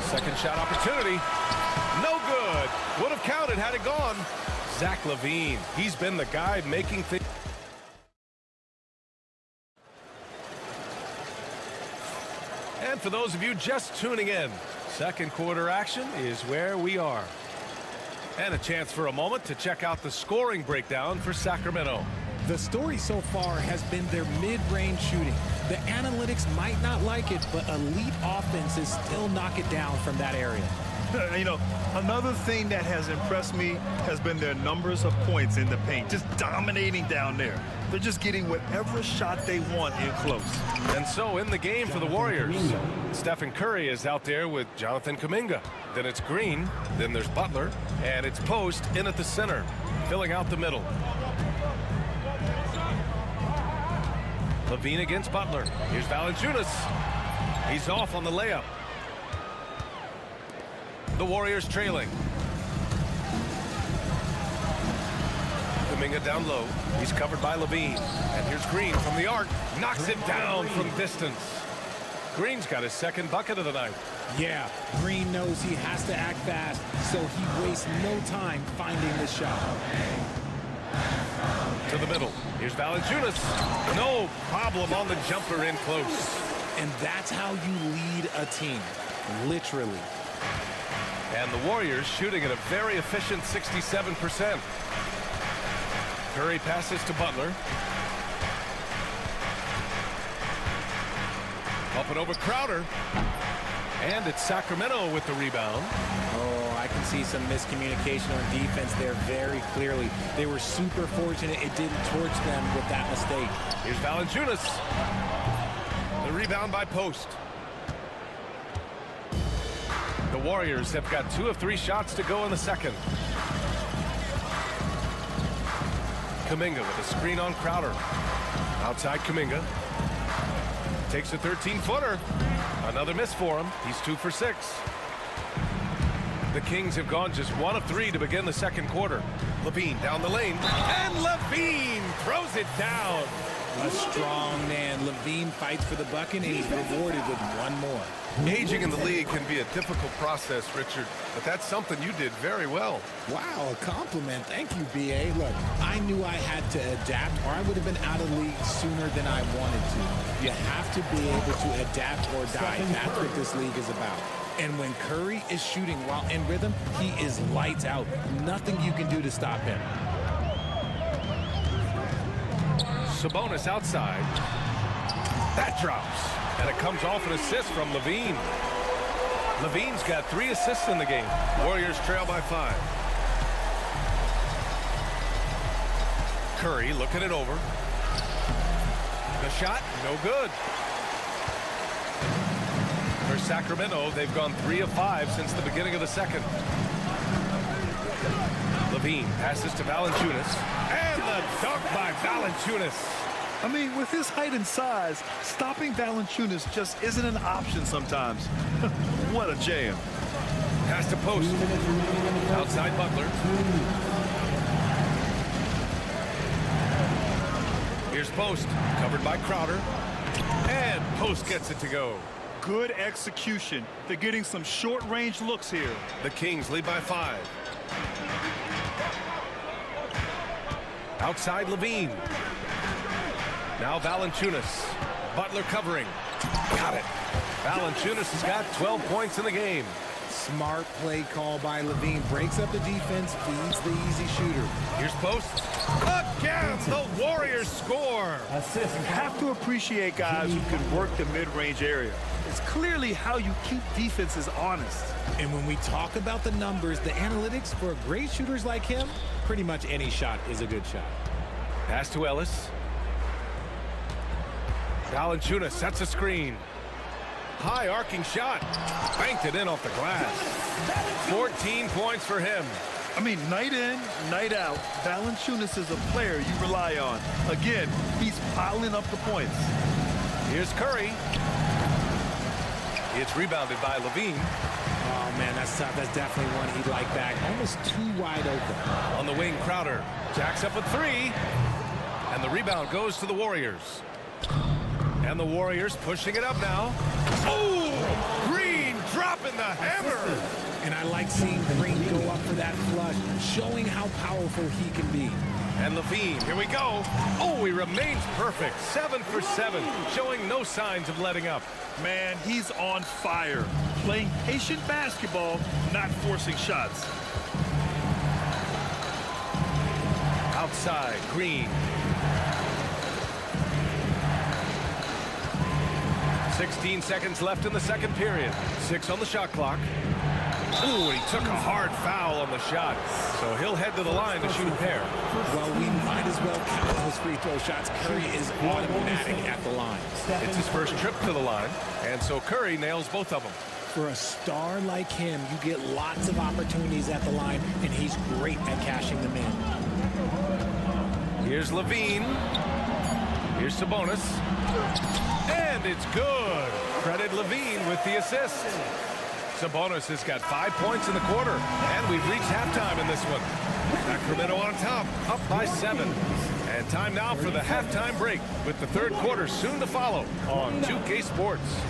Second shot opportunity. No good. Would have counted had it gone. Zach LaVine. He's been the guy making things. And for those of you just tuning in, second quarter action is where we are. And a chance for a moment to check out the scoring breakdown for Sacramento. The story so far has been their mid-range shooting. The analytics might not like it, but elite offenses still knock it down from that area. You know, another thing that has impressed me has been their numbers of points in the paint, just dominating down there. They're just getting whatever shot they want in close. And so in the game for the Warriors, Stephen Curry is out there with Jonathan Kuminga. Then it's Green, then there's Butler, and it's Post in at the center, filling out the middle. Levine against Butler. Here's Valanciunas. He's off on the layup. The Warriors trailing. Kuminga down low. He's covered by Levine. And here's Green from the arc. Knocks it down from distance. Green's got his second bucket of the night. Yeah, Green knows he has to act fast, so he wastes no time finding the shot. To the middle. Here's Valanciunas. No problem on the jumper in close. And that's how you lead a team. Literally. And the Warriors shooting at a very efficient 67%. Curry passes to Butler. Up and over Crowder. And it's Sacramento with the rebound. Oh, I can see some miscommunication on defense there very clearly. They were super fortunate it didn't torch them with that mistake. Here's Valanciunas. The rebound by Post. The Warriors have got 2 of 3 shots to go in the second. Kuminga with a screen on Crowder. Outside Kuminga. Takes a 13-footer. Another miss for him. He's 2 for 6. The Kings have gone just 1 of 3 to begin the second quarter. Levine down the lane. And Levine throws it down. A strong man. Levine fights for the bucket, and he's rewarded with 1 more. Aging in the league can be a difficult process, Richard, but that's something you did very well. Wow, a compliment. Thank you, B.A. Look, I knew I had to adapt, or I would have been out of the league sooner than I wanted to. You have to be able to adapt or die. That's what this league is about. And when Curry is shooting while in rhythm, he is lights out. Nothing you can do to stop him. Sabonis outside. That drops. And it comes off an assist from Levine. Levine's got 3 assists in the game. Warriors trail by 5. Curry looking it over. The shot, no good. For Sacramento, they've gone 3 of 5 since the beginning of the second. Levine passes to Valanciunas. And the dunk by Valanciunas. I mean, with his height and size, stopping Valanciunas just isn't an option sometimes. What a jam. Pass to Post. Outside Butler. Here's Post. Covered by Crowder. And Post gets it to go. Good execution. They're getting some short-range looks here. The Kings lead by 5. Outside Levine. Now Valanciunas. Butler covering. Got it. Valanciunas has got 12 points in the game. Smart play call by Levine. Breaks up the defense, feeds the easy shooter. Here's posts. Again, the Warriors score. Assist. You have to appreciate guys who can work the mid-range area. It's clearly how you keep defenses honest. And when we talk about the numbers, the analytics for great shooters like him, pretty much any shot is a good shot. Pass to Ellis. Valanciunas sets a screen. High arcing shot. Banked it in off the glass. 14 points for him. I mean, night in, night out, Valanciunas is a player you rely on. Again, he's piling up the points. Here's Curry. It's rebounded by Levine. Oh, man, that's tough. That's definitely one he'd like back. Almost too wide open. On the wing, Crowder jacks up with 3. And the rebound goes to the Warriors. And the Warriors pushing it up now. Oh! Green dropping the hammer! And I like seeing Green go up for that flush, showing how powerful he can be. And Levine, here we go. Oh, he remains perfect. 7 for 7, showing no signs of letting up. Man, he's on fire. Playing patient basketball, not forcing shots. Outside, Green. 16 seconds left in the second period. 6 on the shot clock. Ooh, he took a hard foul on the shot. So he'll head to the line to shoot a pair. Well, we might as well count those free throw shots. Curry is automatic at the line. It's his first trip to the line, and so Curry nails both of them. For a star like him, you get lots of opportunities at the line, and he's great at cashing them in. Here's Levine. Here's Sabonis. And it's good. Credit Levine with the assist. Sabonis has got 5 points in the quarter, and we've reached halftime in this one. Sacramento on top, up by 7. And time now for the halftime break, with the third quarter soon to follow on 2K Sports.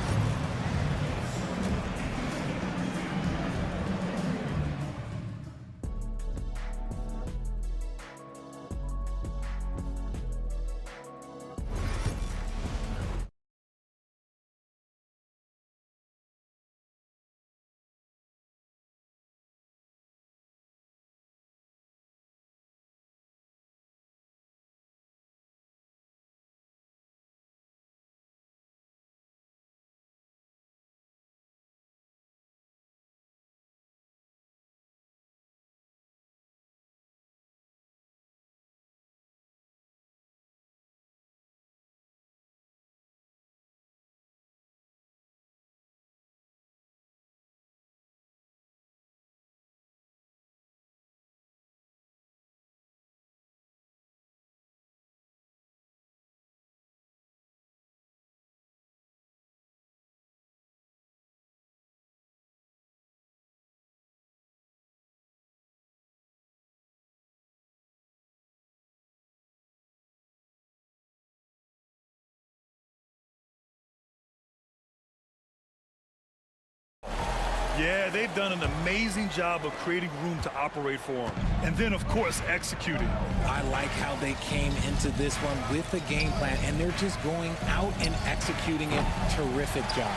Yeah, they've done an amazing job of creating room to operate for him. And then, of course, executing. I like how they came into this one with a game plan, and they're just going out and executing it. Terrific job.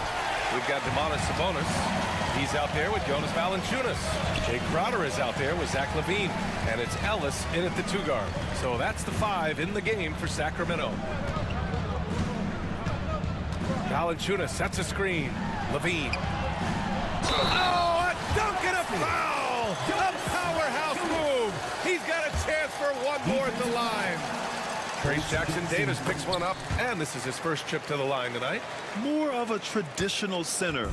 We've got Domantas Sabonis. He's out there with Jonas Valanciunas. Jay Crowder is out there with Zach LaVine. And it's Ellis in at the 2 guard. So that's the 5 in the game for Sacramento. Valanciunas sets a screen. LaVine. Oh, a dunk and a foul! A powerhouse move! He's got a chance for one more at the line. Trace Jackson-Davis picks one up, and this is his first trip to the line tonight. More of a traditional center.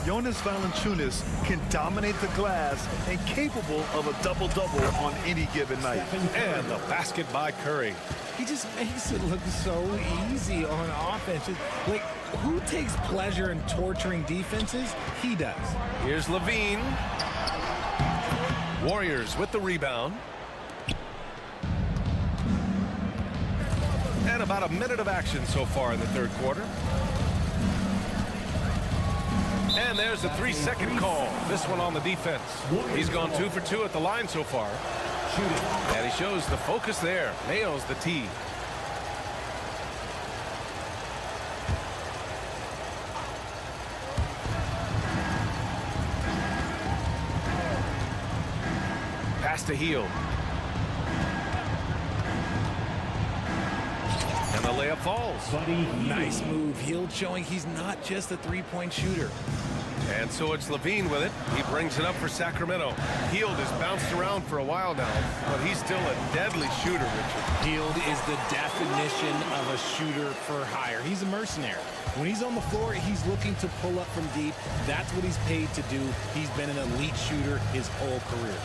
Jonas Valanciunas can dominate the glass and capable of a double-double on any given night. And the basket by Curry. He just makes it look so easy on offense. Like, who takes pleasure in torturing defenses? He does. Here's LaVine. Warriors with the rebound. And about a minute of action so far in the third quarter. And there's a 3-second call. This one on the defense. He's gone 2 for 2 at the line so far. And he shows the focus there. Nails the tee. to Hield. And the layup falls. Nice move. Hield showing he's not just a three-point shooter. And so it's Levine with it. He brings it up for Sacramento. Hield has bounced around for a while now, but he's still a deadly shooter, Richard. Hield is the definition of a shooter for hire. He's a mercenary. When he's on the floor, he's looking to pull up from deep. That's what he's paid to do. He's been an elite shooter his whole career.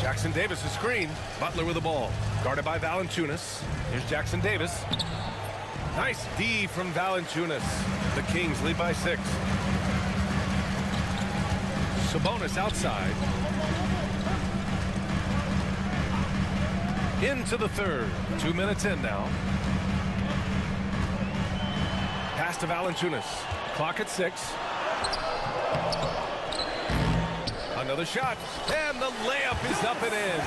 Jackson Davis' screen. Butler with the ball. Guarded by Valanciunas. Here's Jackson Davis. Nice D from Valanciunas. The Kings lead by 6. Sabonis outside. Into the third. 2 minutes in now. Pass to Valanciunas. Clock at 6. Another shot. And the layup is up and in.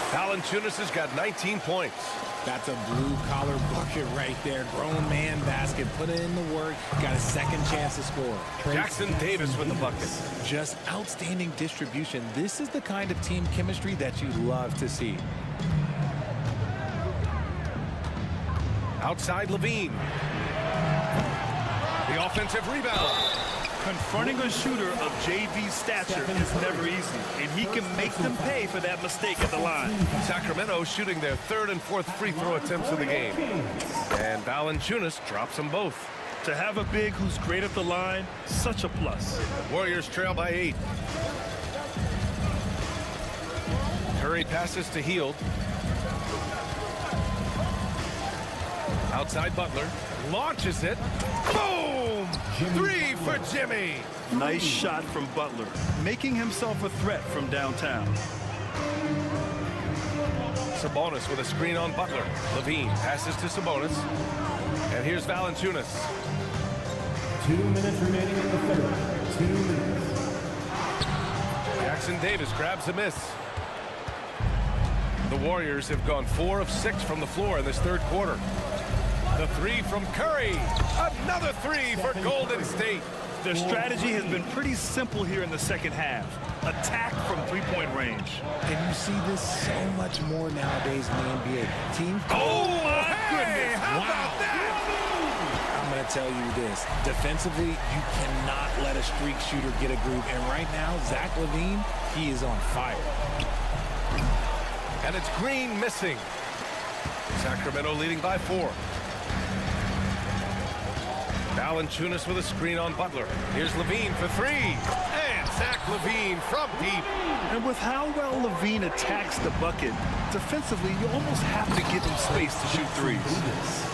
Valanciunas has got 19 points. That's a blue-collar bucket right there. Grown man basket. Put in the work. Got a second chance to score. Jackson Davis with the bucket. Just outstanding distribution. This is the kind of team chemistry that you love to see. Outside Levine. The offensive rebound. Confronting a shooter of JV's stature is never easy, and he can make them pay for that mistake at the line. Sacramento shooting their 3rd and 4th free throw attempts of the game. And Valanciunas drops them both. To have a big who's great at the line, such a plus. Warriors trail by 8. Curry passes to Hield. Outside Butler. Launches it. Boom! 3 for Jimmy. Nice shot from Butler, making himself a threat from downtown. Sabonis with a screen on Butler. Levine passes to Sabonis. And here's Valanciunas. 2 minutes remaining in the third. 2 minutes. Jackson Davis grabs a miss. The Warriors have gone 4 of 6 from the floor in this third quarter. The 3 from Curry. Another 3 for Golden State. Their strategy has been pretty simple here in the second half. Attack from three-point range. And you see this so much more nowadays in the NBA. Teams. Oh, my goodness. How wow. about that? I'm going to tell you this. Defensively, you cannot let a streak shooter get a groove. And right now, Zach LaVine, he is on fire. And it's Green missing. Sacramento leading by 4. Valanciunas with a screen on Butler. Here's Levine for 3. And Zach LaVine from deep. And with how well Levine attacks the bucket, defensively, you almost have to give him space to shoot threes.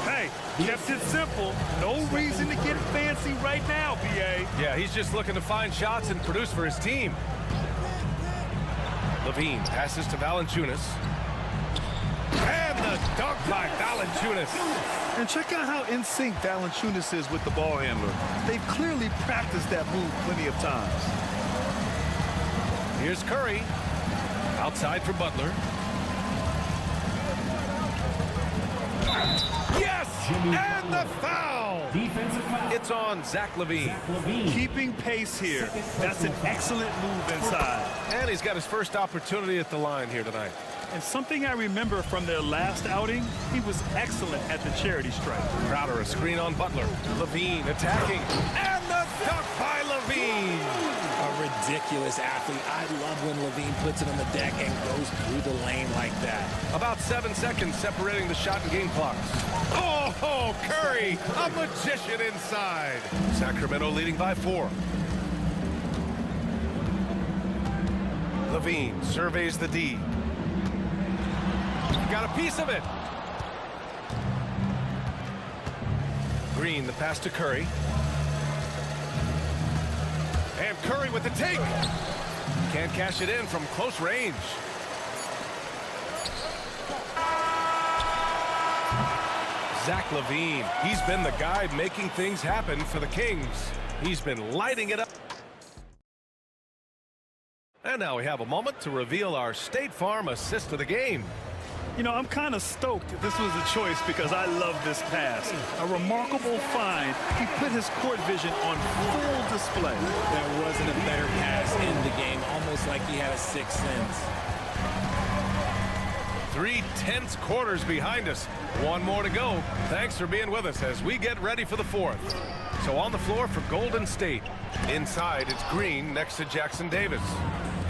Hey, kept it simple. No reason to get fancy right now, BA. Yeah, he's just looking to find shots and produce for his team. Levine passes to Valanciunas. And the dunk by Valanciunas. And check out how in sync Valanciunas is with the ball handler. They've clearly practiced that move plenty of times. Here's Curry. Outside for Butler. Yes! And the foul! Defensive foul. It's on Zach LaVine. Keeping pace here. That's an excellent move inside. And he's got his first opportunity at the line here tonight. And something I remember from their last outing, he was excellent at the charity stripe. Crowder, a screen on Butler. LaVine attacking. And the dunk by LaVine. A ridiculous athlete. I love when LaVine puts it on the deck and goes through the lane like that. About 7 seconds separating the shot and game clocks. Oh, Curry, a magician inside. Sacramento leading by 4. LaVine surveys the D. Got a piece of it. Green, the pass to Curry. And Curry with the take. Can't cash it in from close range. Zach LaVine, he's been the guy making things happen for the Kings. He's been lighting it up. And now we have a moment to reveal our State Farm assist of the game. You know, I'm kind of stoked this was a choice because I love this pass. A remarkable find. He put his court vision on full display. There wasn't a better pass in the game, almost like he had a sixth sense. 3 tense quarters behind us. One more to go. Thanks for being with us as we get ready for the fourth. So on the floor for Golden State. Inside, it's Green next to Jackson Davis.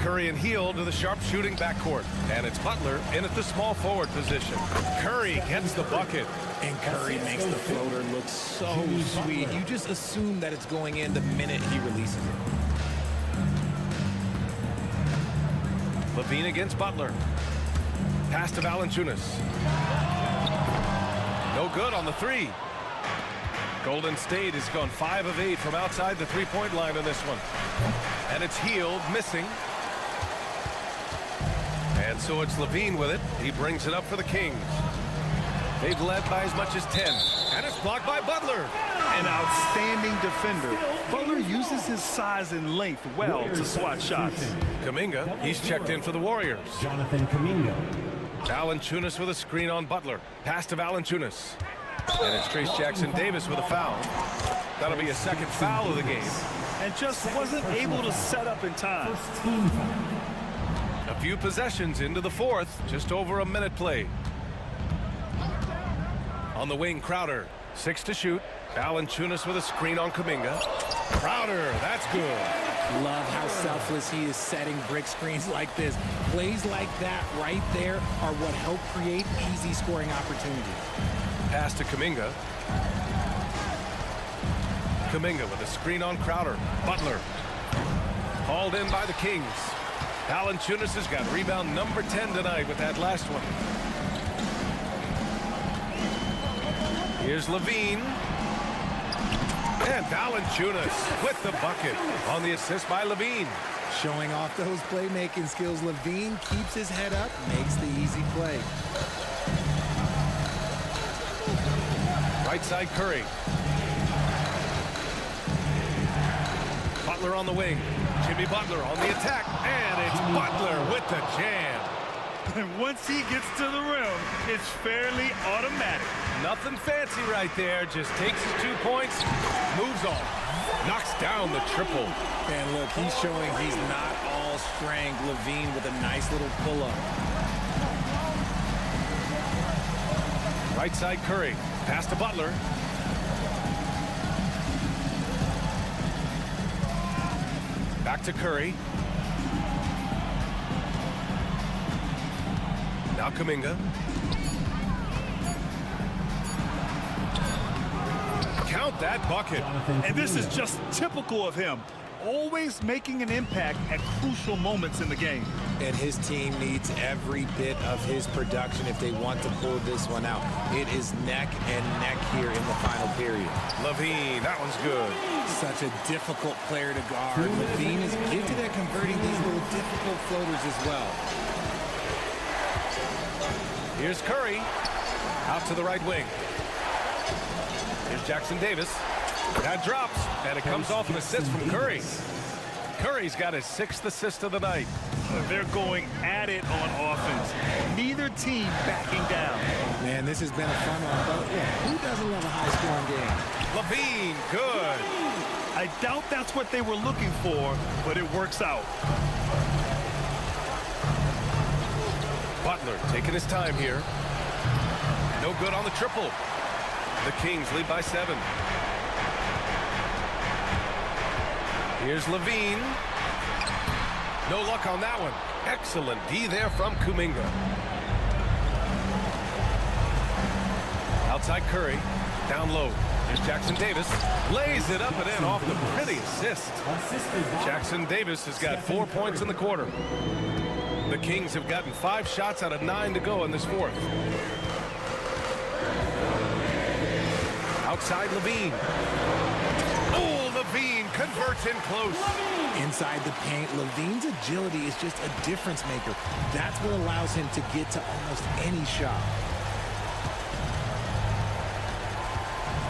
Curry and Heel to the sharp-shooting backcourt. And it's Butler in at the small forward position. Curry gets the bucket. And Curry makes the floater look so sweet. You just assume that it's going in the minute he releases it. Levine against Butler. Pass to Valanciunas. No good on the three. Golden State has gone 5 of 8 from outside the three-point line in this one. And it's Hield missing. And so it's Levine with it. He brings it up for the Kings. They've led by as much as 10. And it's blocked by Butler. An outstanding defender. Butler uses his size and length well to swat shots. Kuminga, he's checked in for the Warriors. Jonathan Kuminga. Valanciunas with a screen on Butler. Pass to Valanciunas. And it's Trace Jackson Davis with a foul. That'll be a second foul of the game. And just wasn't able to set up in time. A few possessions into the fourth. Just over a minute played. On the wing, Crowder. 6 to shoot. Valanciunas with a screen on Kuminga. Crowder, that's good. Love how selfless he is setting brick screens like this. Plays like that right there are what help create easy scoring opportunities. Pass to Kuminga. Kuminga with a screen on Crowder. Butler. Hauled in by the Kings. Valanciunas has got rebound number 10 tonight with that last one. Here's Levine. And Valanciunas with the bucket on the assist by Levine. Showing off those playmaking skills, Levine keeps his head up, makes the easy play. Right side, Curry. Butler on the wing. Jimmy Butler on the attack. And it's Butler with the jam. And once he gets to the rim, it's fairly automatic. Nothing fancy right there. Just takes his 2 points, moves on, knocks down the triple. And look, he's showing he's not all strength. Levine with a nice little pull-up. Right side, Curry. Pass to Butler. Back to Curry. Now Kuminga. Count that bucket. And this is just typical of him. Always making an impact at crucial moments in the game. And his team needs every bit of his production if they want to pull this one out. It is neck and neck here in the final period. Levine, that one's good. Such a difficult player to guard. Levine is gifted at converting these little difficult floaters as well. Here's Curry. Out to the right wing. Here's Jackson Davis. That drops, and it comes off an assist from Curry. Curry's got his 6th assist of the night. They're going at it on offense. Neither team backing down. Man, this has been a fun one, but yeah, who doesn't love a high-scoring game? Levine, good. I doubt that's what they were looking for, but it works out. Butler taking his time here. No good on the triple. The Kings lead by 7. Here's Levine. No luck on that one. Excellent D there from Kuminga. Outside Curry. Down low. Here's Jackson Davis. Lays it up and in off the pretty assist. Jackson Davis has got 4 points in the quarter. The Kings have gotten 5 shots out of 9 to go in this fourth. Outside Levine. Oh, Levine converts in close. Inside the paint, Levine's agility is just a difference maker. That's what allows him to get to almost any shot.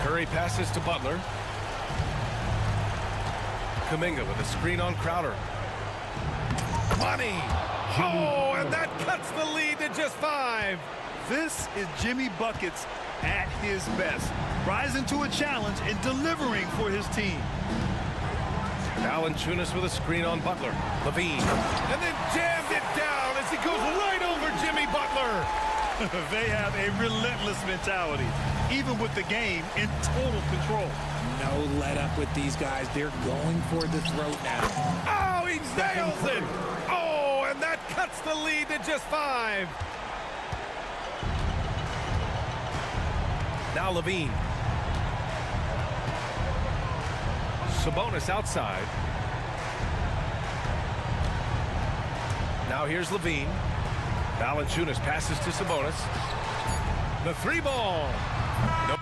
Curry passes to Butler. Kuminga with a screen on Crowder. Money! Oh, and that cuts the lead to just 5. This is Jimmy Buckets at his best, rising to a challenge and delivering for his team. Valanciunas with a screen on Butler. Levine. And then jammed it down as he goes right over Jimmy Butler. They have a relentless mentality, even with the game in total control. No let up with these guys. They're going for the throat now. Oh, he nails it. Oh, and that cuts the lead to just 5. Now Levine. Sabonis outside. Now here's Levine. Valanciunas passes to Sabonis. The 3 ball. Nope.